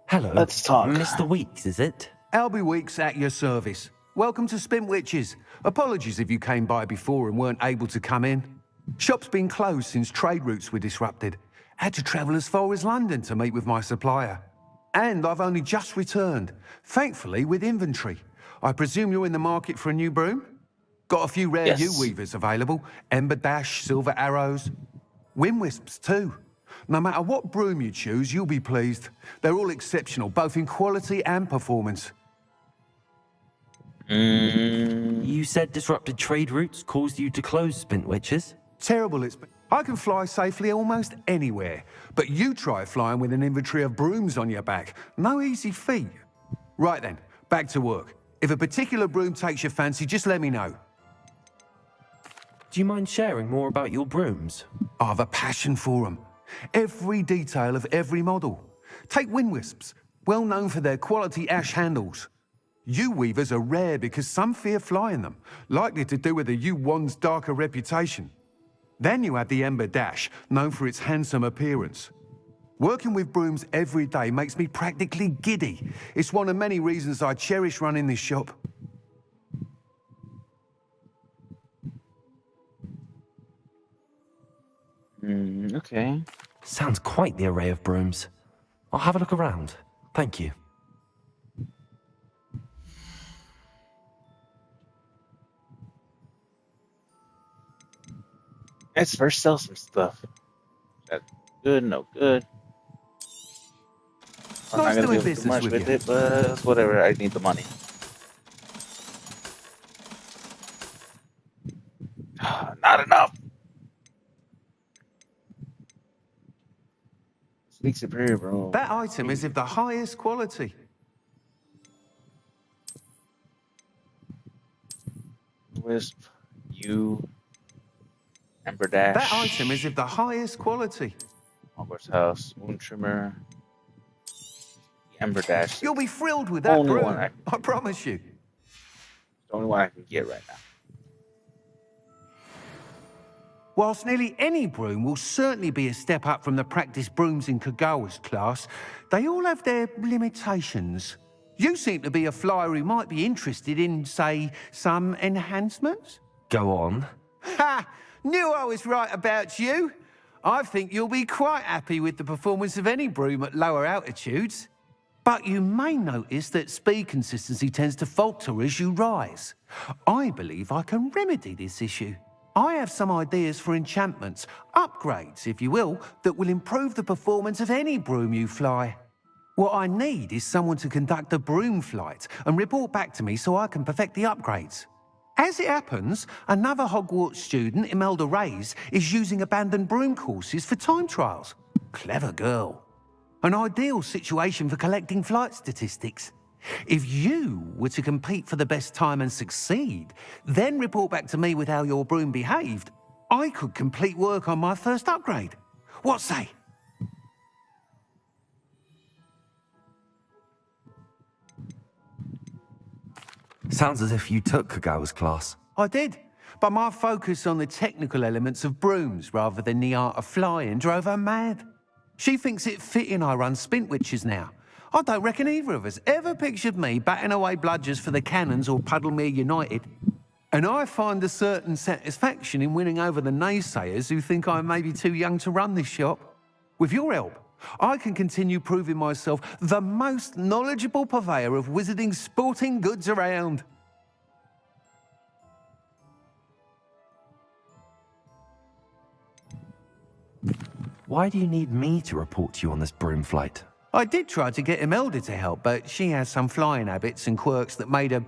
Hello. Let's talk. Mr. Weeks, is it? Albie Weeks at your service. Welcome to Spintwitches. Apologies if you came by before and weren't able to come in. Shop's been closed since trade routes were disrupted. Had to travel as far as London to meet with my supplier. And I've only just returned, thankfully with inventory. I presume you're in the market for a new broom? Got a few rare U-weavers available. Ember Dash, Silver Arrows. Wind Wisps too. No matter what broom you choose, you'll be pleased. They're all exceptional, both in quality and performance. You said disrupted trade routes caused you to close Spintwitches? Terrible it's been. I can fly safely almost anywhere, but you try flying with an inventory of brooms on your back. No easy feat. Right then, back to work. If a particular broom takes your fancy, just let me know. Do you mind sharing more about your brooms? I have a passion for them. Every detail of every model. Take Wind Wisps, well known for their quality ash handles. U-weavers are rare because some fear flying them, likely to do with the U-wand's darker reputation. Then you have the Ember Dash, known for its handsome appearance. Working with brooms every day makes me practically giddy. It's one of many reasons I cherish running this shop. Okay. Sounds quite the array of brooms. I'll have a look around. Thank you. Let's first sell some stuff. That's good, no good. I'm not gonna do too much with it, but whatever. I need the money. Not enough. Sneak superior, bro. That item is of the highest quality. Wisp, you, Ember Dash. That item is of the highest quality. Hogwarts House, Moon Trimmer, Ember Dash. You'll be thrilled with that only broom. one I promise you. The only one I can get right now. Whilst nearly any broom will certainly be a step up from the practice brooms in Kagawa's class, they all have their limitations. You seem to be a flyer who might be interested in, say, some enhancements? Go on. Ha! Knew I was right about you. I think you'll be quite happy with the performance of any broom at lower altitudes. But you may notice that speed consistency tends to falter as you rise. I believe I can remedy this issue. I have some ideas for enchantments, upgrades, if you will, that will improve the performance of any broom you fly. What I need is someone to conduct a broom flight and report back to me so I can perfect the upgrades. As it happens, another Hogwarts student, Imelda Reyes, is using abandoned broom courses for time trials. Clever girl. An ideal situation for collecting flight statistics. If you were to compete for the best time and succeed, then report back to me with how your broom behaved, I could complete work on my first upgrade. What say? Sounds as if you took Kagawa's class. I did, but my focus on the technical elements of brooms rather than the art of flying drove her mad. She thinks it fitting I run Spintwitches now. I don't reckon either of us ever pictured me batting away bludgers for the Cannons or Puddlemere United. And I find a certain satisfaction in winning over the naysayers who think I may be too young to run this shop. With your help, I can continue proving myself the most knowledgeable purveyor of wizarding sporting goods around. Why do you need me to report to you on this broom flight? I did try to get Imelda to help, but she has some flying habits and quirks that made her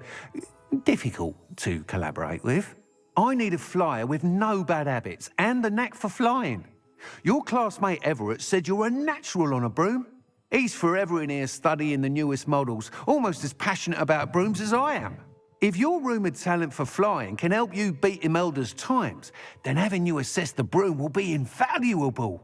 difficult to collaborate with. I need a flyer with no bad habits and the knack for flying. Your classmate Everett said you're a natural on a broom. He's forever in here studying the newest models, almost as passionate about brooms as I am. If your rumoured talent for flying can help you beat Imelda's times, then having you assess the broom will be invaluable.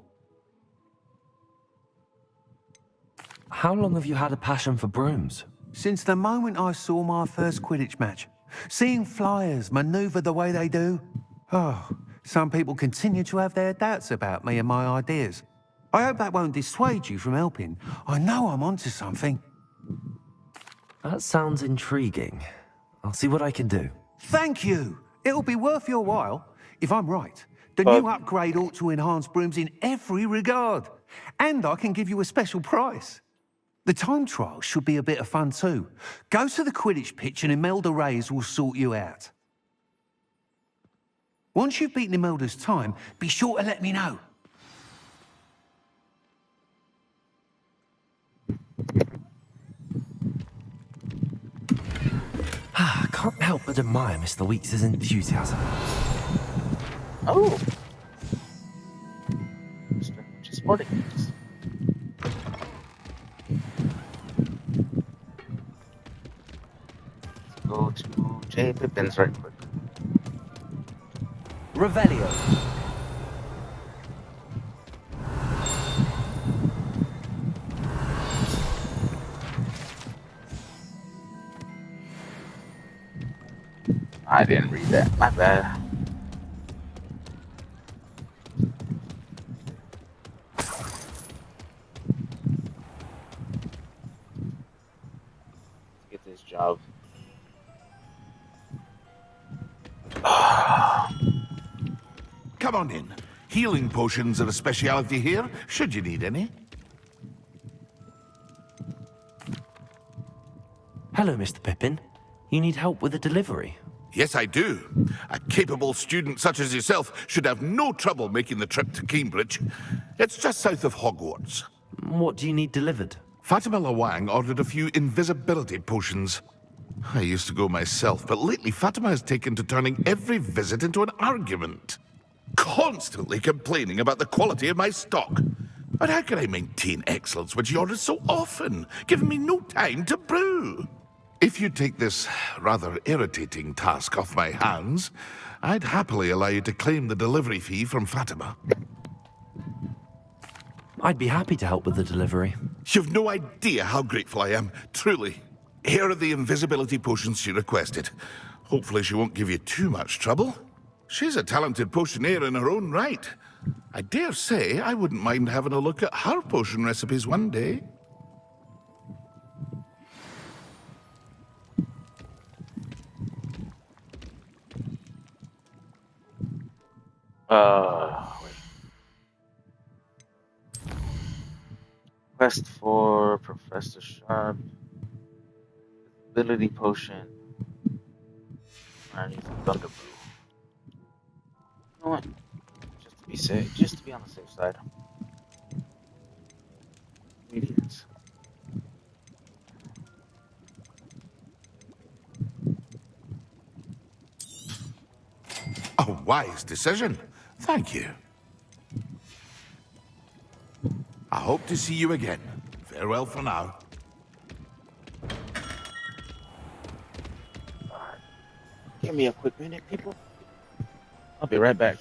How long have you had a passion for brooms? Since the moment I saw my first Quidditch match. Seeing flyers manoeuvre the way they do. Oh, some people continue to have their doubts about me and my ideas. I hope that won't dissuade you from helping. I know I'm onto something. That sounds intriguing. I'll see what I can do. Thank you. It'll be worth your while. If I'm right, the new upgrade ought to enhance brooms in every regard. And I can give you a special price. The time trial should be a bit of fun too. Go to the Quidditch pitch and Imelda Reyes will sort you out. Once you've beaten Imelda's time, be sure to let me know. I can't help but admire Mr. Weeks' enthusiasm. Oh. Just sporting goods. Go to J. Pippin's right quick. Revelio. I didn't read that. My bad. Let's get this job. Come on in. Healing potions are a speciality here, should you need any. Hello, Mr. Pippin. You need help with a delivery? Yes, I do. A capable student such as yourself should have no trouble making the trip to Cambridge. It's just south of Hogwarts. What do you need delivered? Fatima Lawang ordered a few invisibility potions. I used to go myself, but lately Fatima has taken to turning every visit into an argument. Constantly complaining about the quality of my stock. But how can I maintain excellence when she orders so often, giving me no time to brew? If you take this rather irritating task off my hands, I'd happily allow you to claim the delivery fee from Fatima. I'd be happy to help with the delivery. You've no idea how grateful I am, truly. Here are the invisibility potions she requested. Hopefully she won't give you too much trouble. She's a talented potioneer in her own right. I dare say I wouldn't mind having a look at her potion recipes one day. Wait. Quest for Professor Sharp. Ability potion. I need some Thunder Brew. You know what? Just to be safe, just to be on the safe side. Ingredients. A wise decision. Thank you. I hope to see you again. Farewell for now. Give me a quick minute, people. I'll be right back.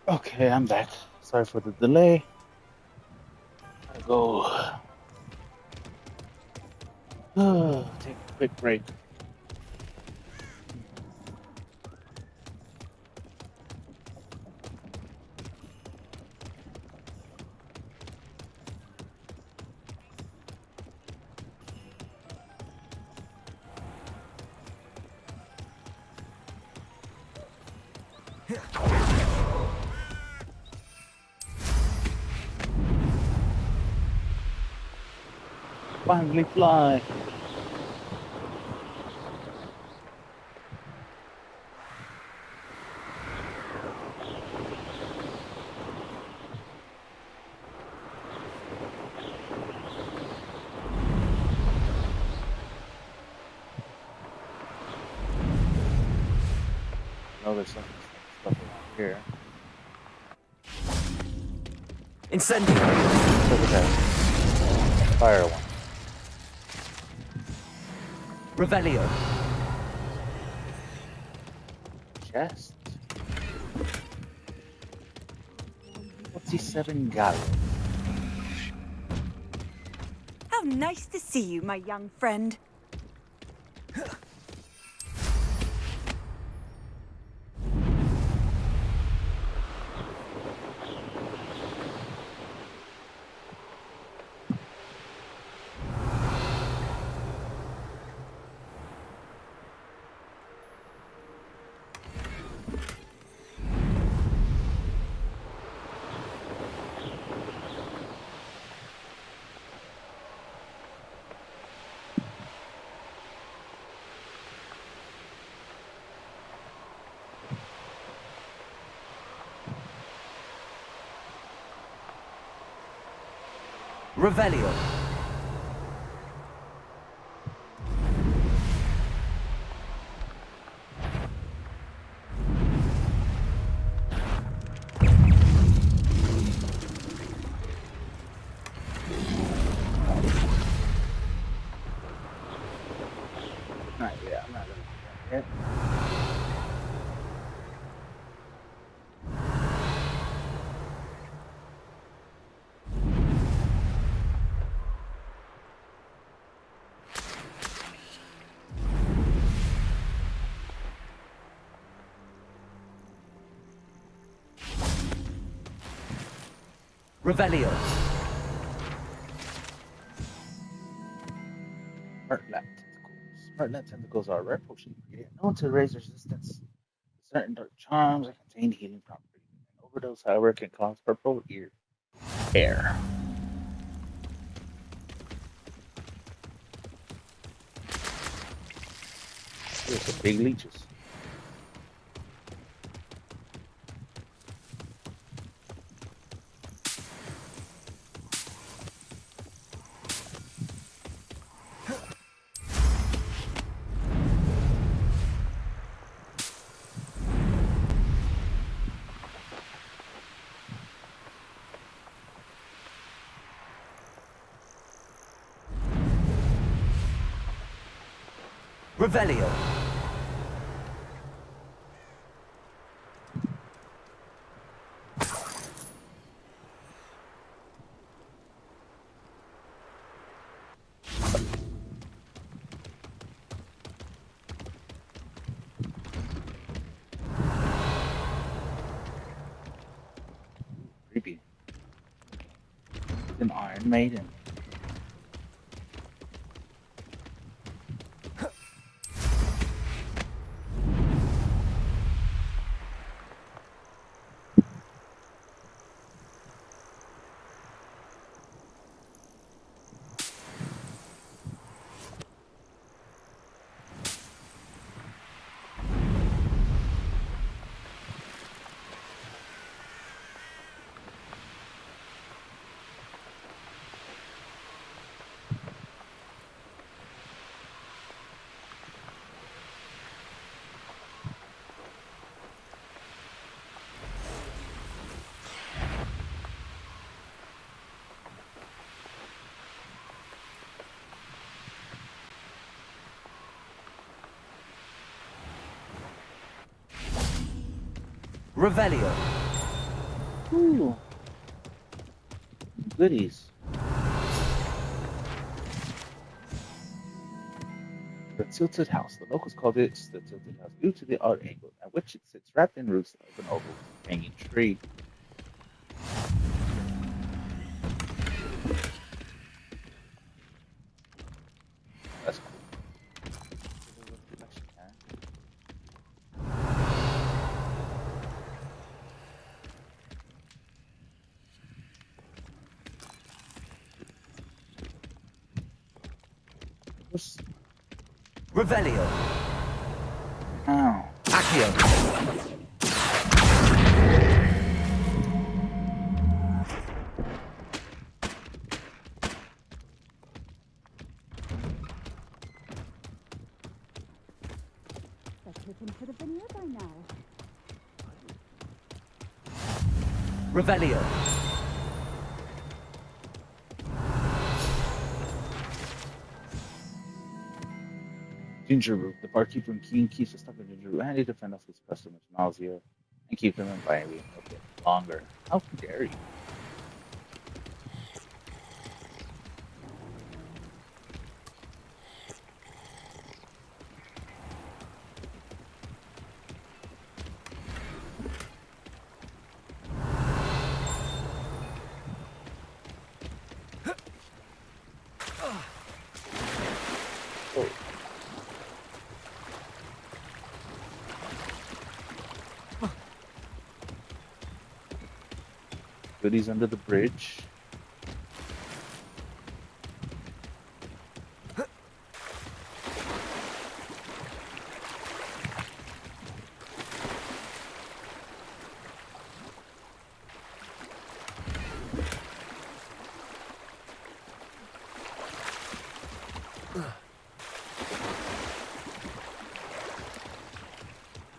Okay, I'm back. Sorry for the delay. Gotta go. Take a quick break. Finally fly. I know there's some stuff around here. Incendio! Look at that. Fire one. Revelio. Chest. 47 gallons. How nice to see you, my young friend. Revelio. Not yet. I'm not gonna do that yet. Revelio. Smart Lab Tentacles. Smart Lab Tentacles are a rare potion ingredient known to raise resistance to certain dark charms and contain healing properties. An overdose, however, can cause purple ear hair. There's some big leeches. Revelio. Creepy. An Iron Maiden. Revelio. Ooh. Goodies. The Tilted House. The locals called it the Tilted House due to the odd angle at which it sits wrapped in roots of an overhanging tree. That's cool. Revelio. Oh. Accio. Could have been here by now. Revelio. Ginger root. The barkeeper and Keen keeps a stock of ginger root handy to fend off his customers' nausea and keep them inviting a bit longer. How dare you? Goodies under the bridge.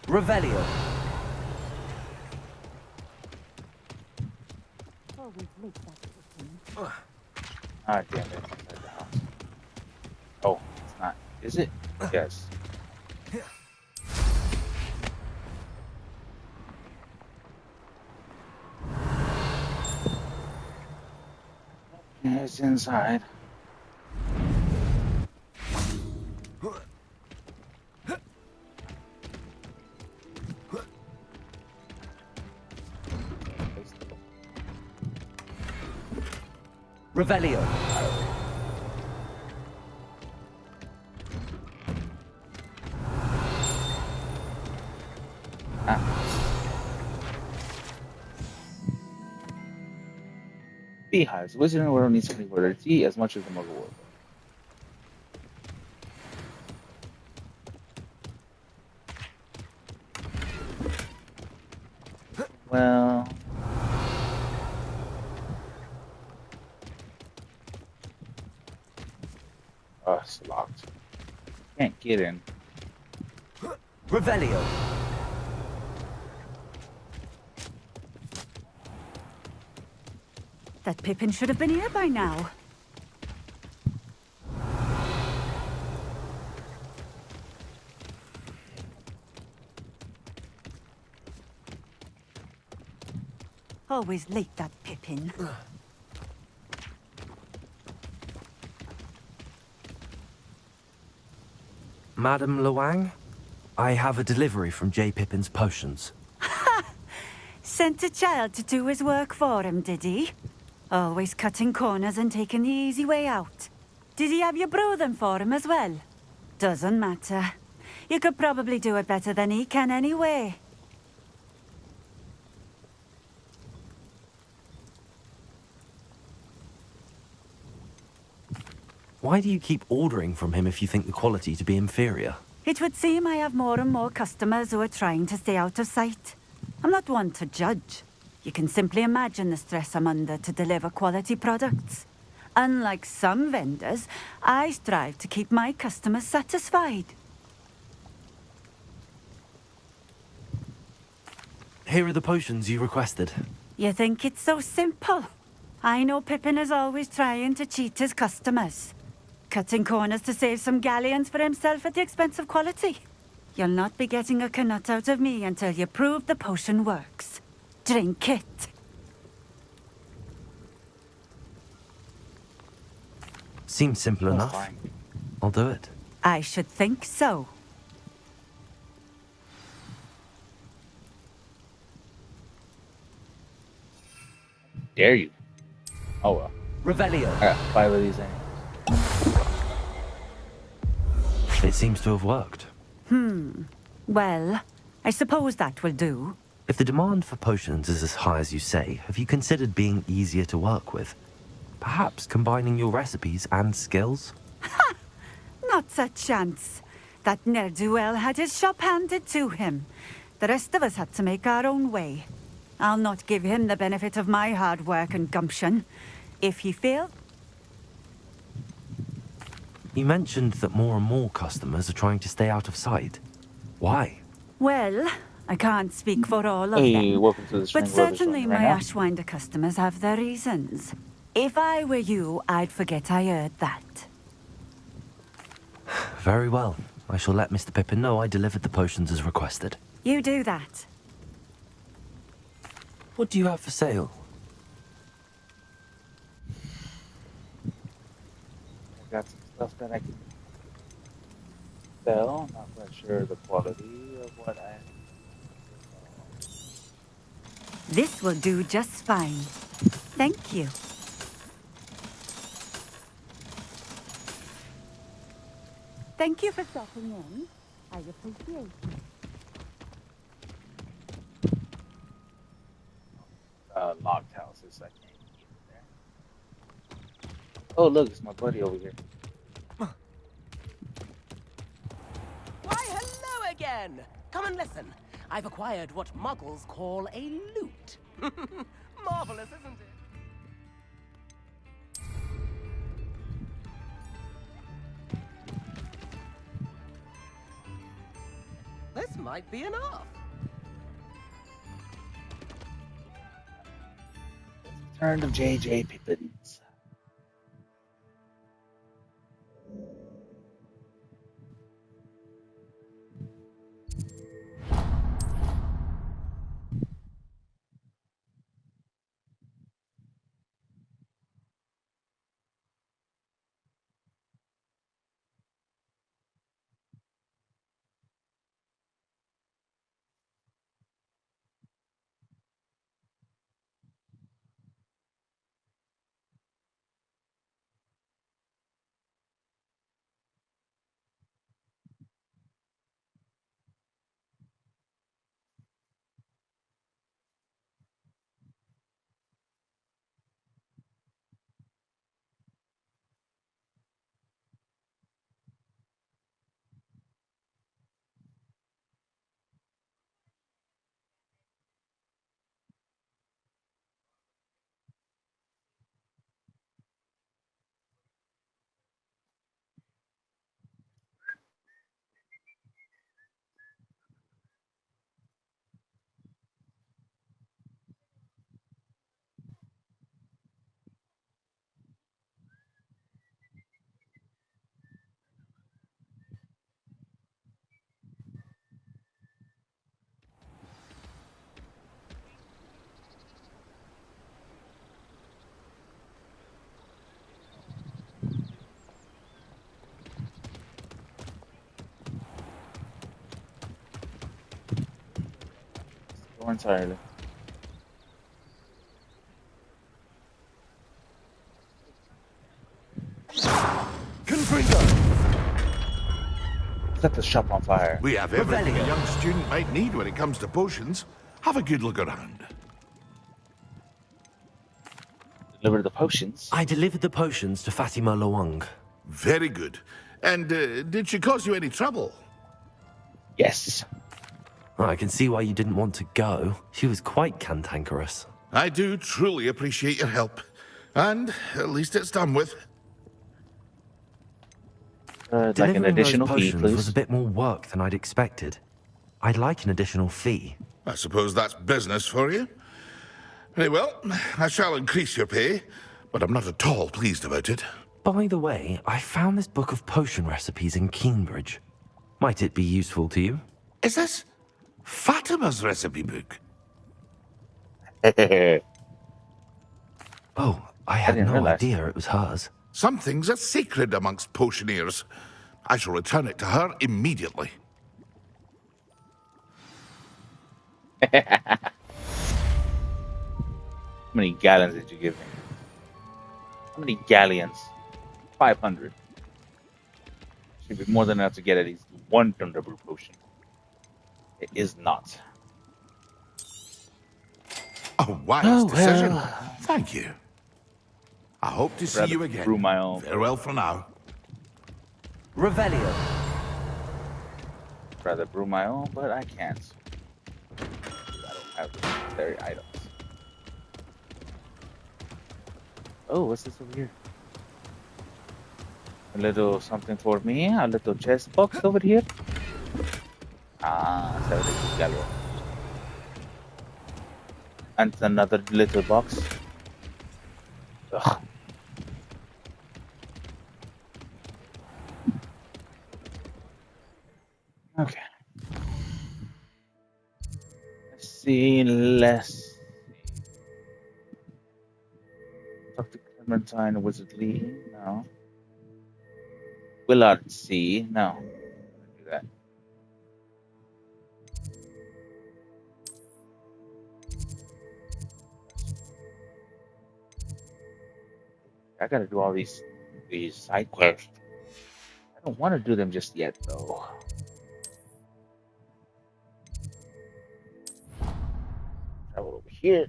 Revelio. Ah, damn it. Inside the house. Oh, it's not. Is it? Yes. It's inside. Revelio. Beehives. The wizard in the world needs something for their tea as much as the muggle world. Well, oh, it's locked. Can't get in. Revelio. That Pippin should have been here by now. Always late, that Pippin. Madam Luang, I have a delivery from J. Pippin's potions. Sent a child to do his work for him, did he? Always cutting corners and taking the easy way out. Did he have you brew them for him as well? Doesn't matter. You could probably do it better than he can anyway. Why do you keep ordering from him if you think the quality to be inferior? It would seem I have more and more customers who are trying to stay out of sight. I'm not one to judge. You can simply imagine the stress I'm under to deliver quality products. Unlike some vendors, I strive to keep my customers satisfied. Here are the potions you requested. You think it's so simple? I know Pippin is always trying to cheat his customers. Cutting corners to save some galleons for himself at the expense of quality. You'll not be getting a canut out of me until you prove the potion works. Drink it. Seems simple enough. Fine. I'll do it. I should think so. Dare you? Oh well. Revelio. I got 5 of these anyway. It seems to have worked. Well, I suppose that will do. If the demand for potions is as high as you say, have you considered being easier to work with? Perhaps combining your recipes and skills? Not a chance. That ne'er-do-well had his shop handed to him. The rest of us had to make our own way. I'll not give him the benefit of my hard work and gumption. If he failed... You mentioned that more and more customers are trying to stay out of sight. Why? Well, I can't speak for all of Hey, them. welcome to the Spring But Brothers certainly one my right now. Ashwinder customers have their reasons. If I were you, I'd forget I heard that. Very well. I shall let Mr. Pippin know I delivered the potions as requested. You do that. What do you have for sale? I got some stuff that I can sell. I'm not quite sure the quality of what I This will do just fine. Thank you. Thank you for stopping in. I appreciate it. locked houses. I can't get in there. Oh, look, it's my buddy over here. Why, hello again! Come and listen. I've acquired what muggles call a loot. Marvelous, isn't it? This might be enough. Return of J.J. Pippins. Go entirely. Set the shop on fire. We have everything a young student might need when it comes to potions. Have a good look around. Deliver the potions? I delivered the potions to Fatima Lawang. Very good. And did she cause you any trouble? Yes. I can see why you didn't want to go. She was quite cantankerous. I do truly appreciate your help. And at least it's done with. Like an additional those fee, potions please. was a bit more work than I'd expected. I'd like an additional fee. I suppose that's business for you. Very well, I shall increase your pay, but I'm not at all pleased about it. By the way, I found this book of potion recipes in Cambridge. Might it be useful to you? Is this Fatima's recipe book? Oh, I had didn't no realize. idea it was hers. Some things are sacred amongst potioneers. I shall return it to her immediately. How many gallons did you give me? How many galleons? 500. Should be more than enough to get at least one Thunderbrew potion. It is not. A wise decision. Thank you. I hope to see you again. Brew my own. Farewell for now. Revelio. Rather brew my own, but I can't. I don't have the necessary items. Oh, what's this over here? A little something for me. A little chest box over here. Ah, 72 gallo. And another little box. Ugh. Okay. Let's see. Talk to Clementine, Wizard Lee. No. Willard C. No. I'm gonna do that. I gotta do all these side quests. I don't want to do them just yet, though. Travel over here.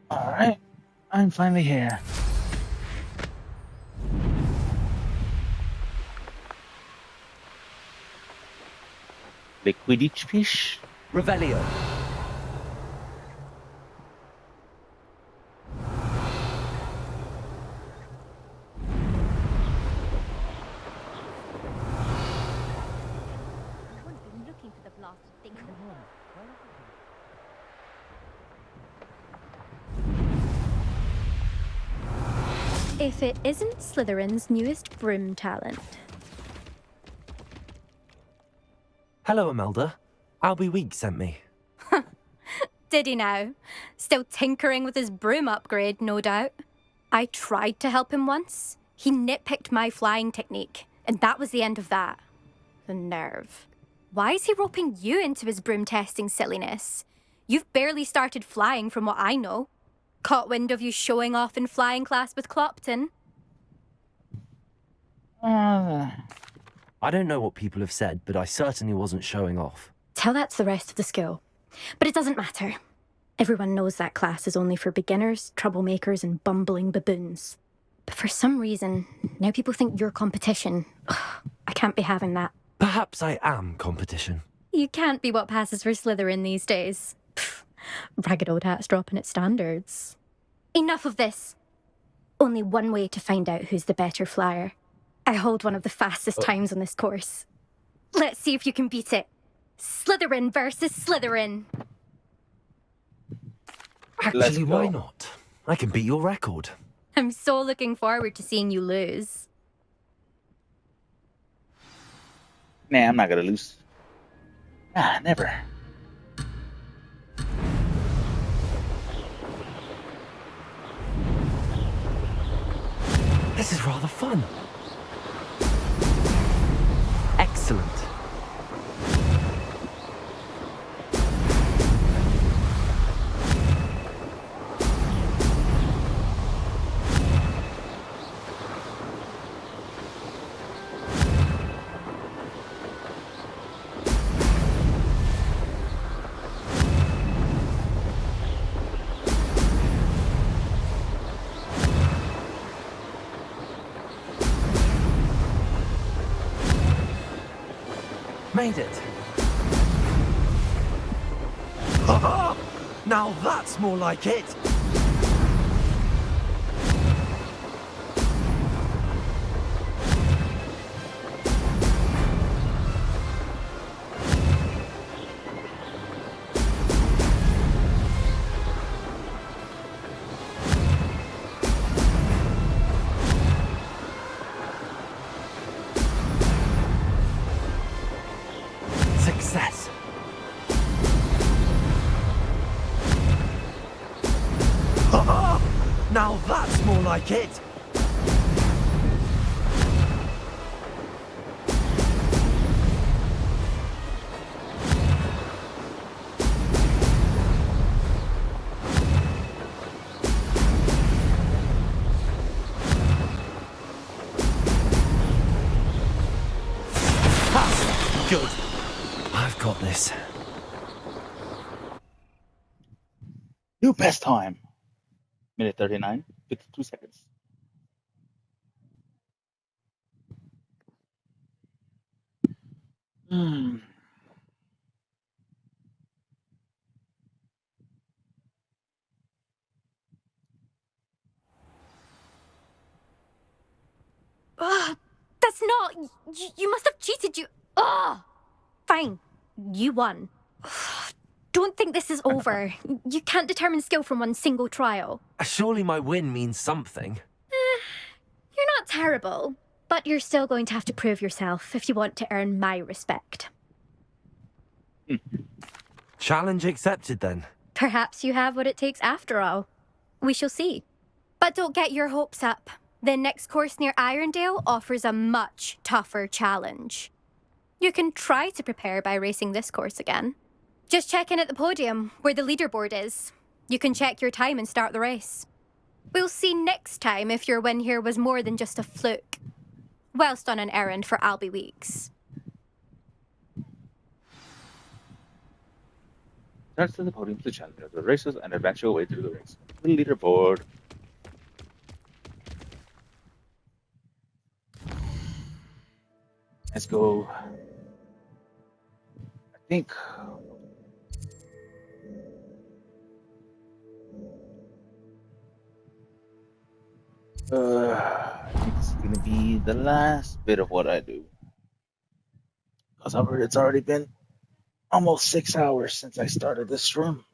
Alright, I'm finally here. The Quidditch fish? Revelio. Looking for the blasted thing. If it isn't Slytherin's newest broom talent. Hello, Imelda. Albie Week sent me. Did he now? Still tinkering with his broom upgrade, no doubt. I tried to help him once. He nitpicked my flying technique, and that was the end of that. The nerve. Why is he roping you into his broom testing silliness? You've barely started flying from what I know. Caught wind of you showing off in flying class with Clopton. I don't know what people have said, but I certainly wasn't showing off. Tell that to the rest of the school. But it doesn't matter. Everyone knows that class is only for beginners, troublemakers, and bumbling baboons. But for some reason, now people think you're competition. Ugh, I can't be having that. Perhaps I am competition. You can't be what passes for Slytherin these days. Pfft, ragged old hat's dropping its standards. Enough of this. Only one way to find out who's the better flyer. I hold one of the fastest times on this course. Let's see if you can beat it. Slytherin versus Slytherin. Actually, why not? I can beat your record. I'm so looking forward to seeing you lose. Nah, I'm not gonna lose. Ah, never. This is rather fun. Excellent. Made it. Haha! Now that's more like it. Success. Haha! Now that's more like it. Ha! Good. I've got this. New best time. Minute 39, 52 seconds. Hmm. Ugh, that's not... You must have cheated, you... Ugh! Fine. You won. Ugh, don't think this is over. You can't determine skill from one single trial. Surely my win means something. You're not terrible, but you're still going to have to prove yourself if you want to earn my respect. Challenge accepted then. Perhaps you have what it takes after all. We shall see. But don't get your hopes up. The next course near Irondale offers a much tougher challenge. You can try to prepare by racing this course again. Just check in at the podium, where the leaderboard is. You can check your time and start the race. We'll see next time if your win here was more than just a fluke. Whilst on an errand for Albie Weeks. Starts to the podium to challenge the racers and advance your way through the race. The leaderboard. Let's go. I think. I think this is gonna be the last bit of what I do. Because I've heard it's already been almost 6 hours since I started this room.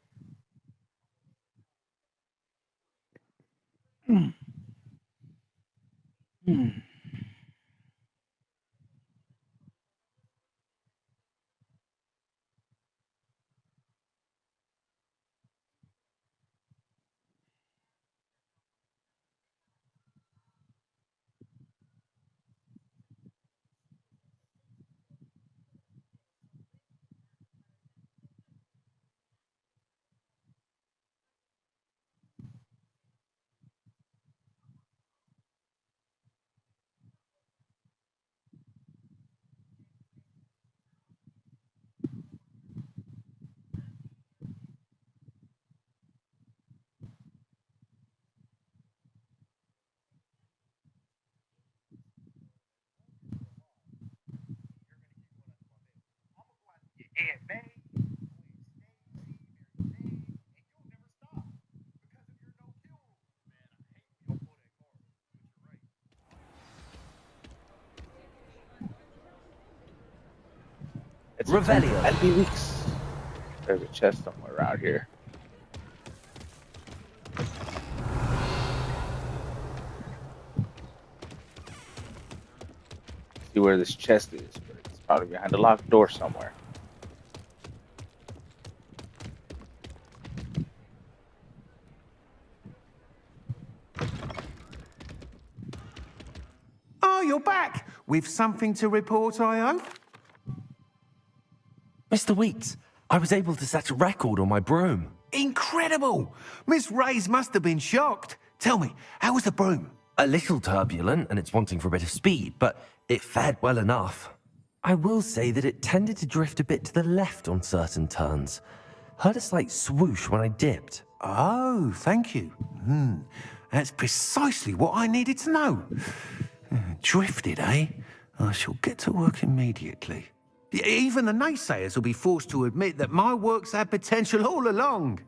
Revelio. Albie Weeks. There's a chest somewhere around here. where this chest is, but it's probably behind a locked door somewhere. Oh, you're back! With something to report, I hope? Mr. Weeks, I was able to set a record on my broom. Incredible! Miss Reyes must have been shocked. Tell me, how was the broom? A little turbulent, and it's wanting for a bit of speed, but it fared well enough. I will say that it tended to drift a bit to the left on certain turns. Heard a slight swoosh when I dipped. Oh, thank you. That's precisely what I needed to know. Drifted, eh? I shall get to work immediately. Even the naysayers will be forced to admit that my work's had potential all along.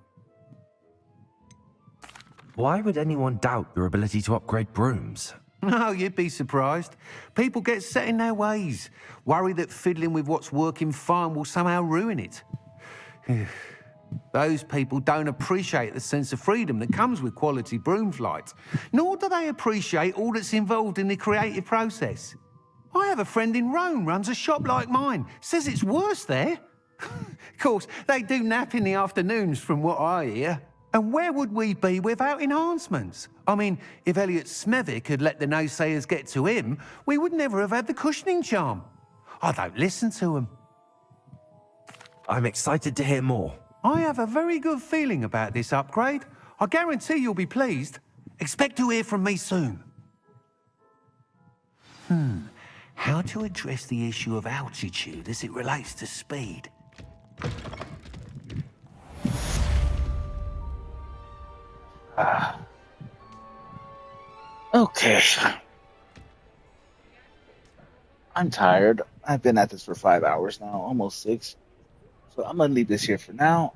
Why would anyone doubt your ability to upgrade brooms? No, you'd be surprised. People get set in their ways, worry that fiddling with what's working fine will somehow ruin it. Those people don't appreciate the sense of freedom that comes with quality broom flight, nor do they appreciate all that's involved in the creative process. I have a friend in Rome runs a shop like mine, says it's worse there. Of course, they do nap in the afternoons from what I hear. And where would we be without enhancements? I mean, if Elliot Smethwick had let the naysayers get to him, we would never have had the cushioning charm. I don't listen to them. I'm excited to hear more. I have a very good feeling about this upgrade. I guarantee you'll be pleased. Expect to hear from me soon. How to address the issue of altitude as it relates to speed? Okay. I'm tired. I've been at this for 5 hours now, almost 6. So I'm going to leave this here for now.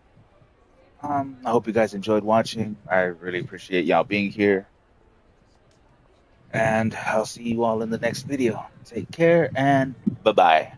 I hope you guys enjoyed watching. I really appreciate y'all being here. And I'll see you all in the next video. Take care and bye-bye.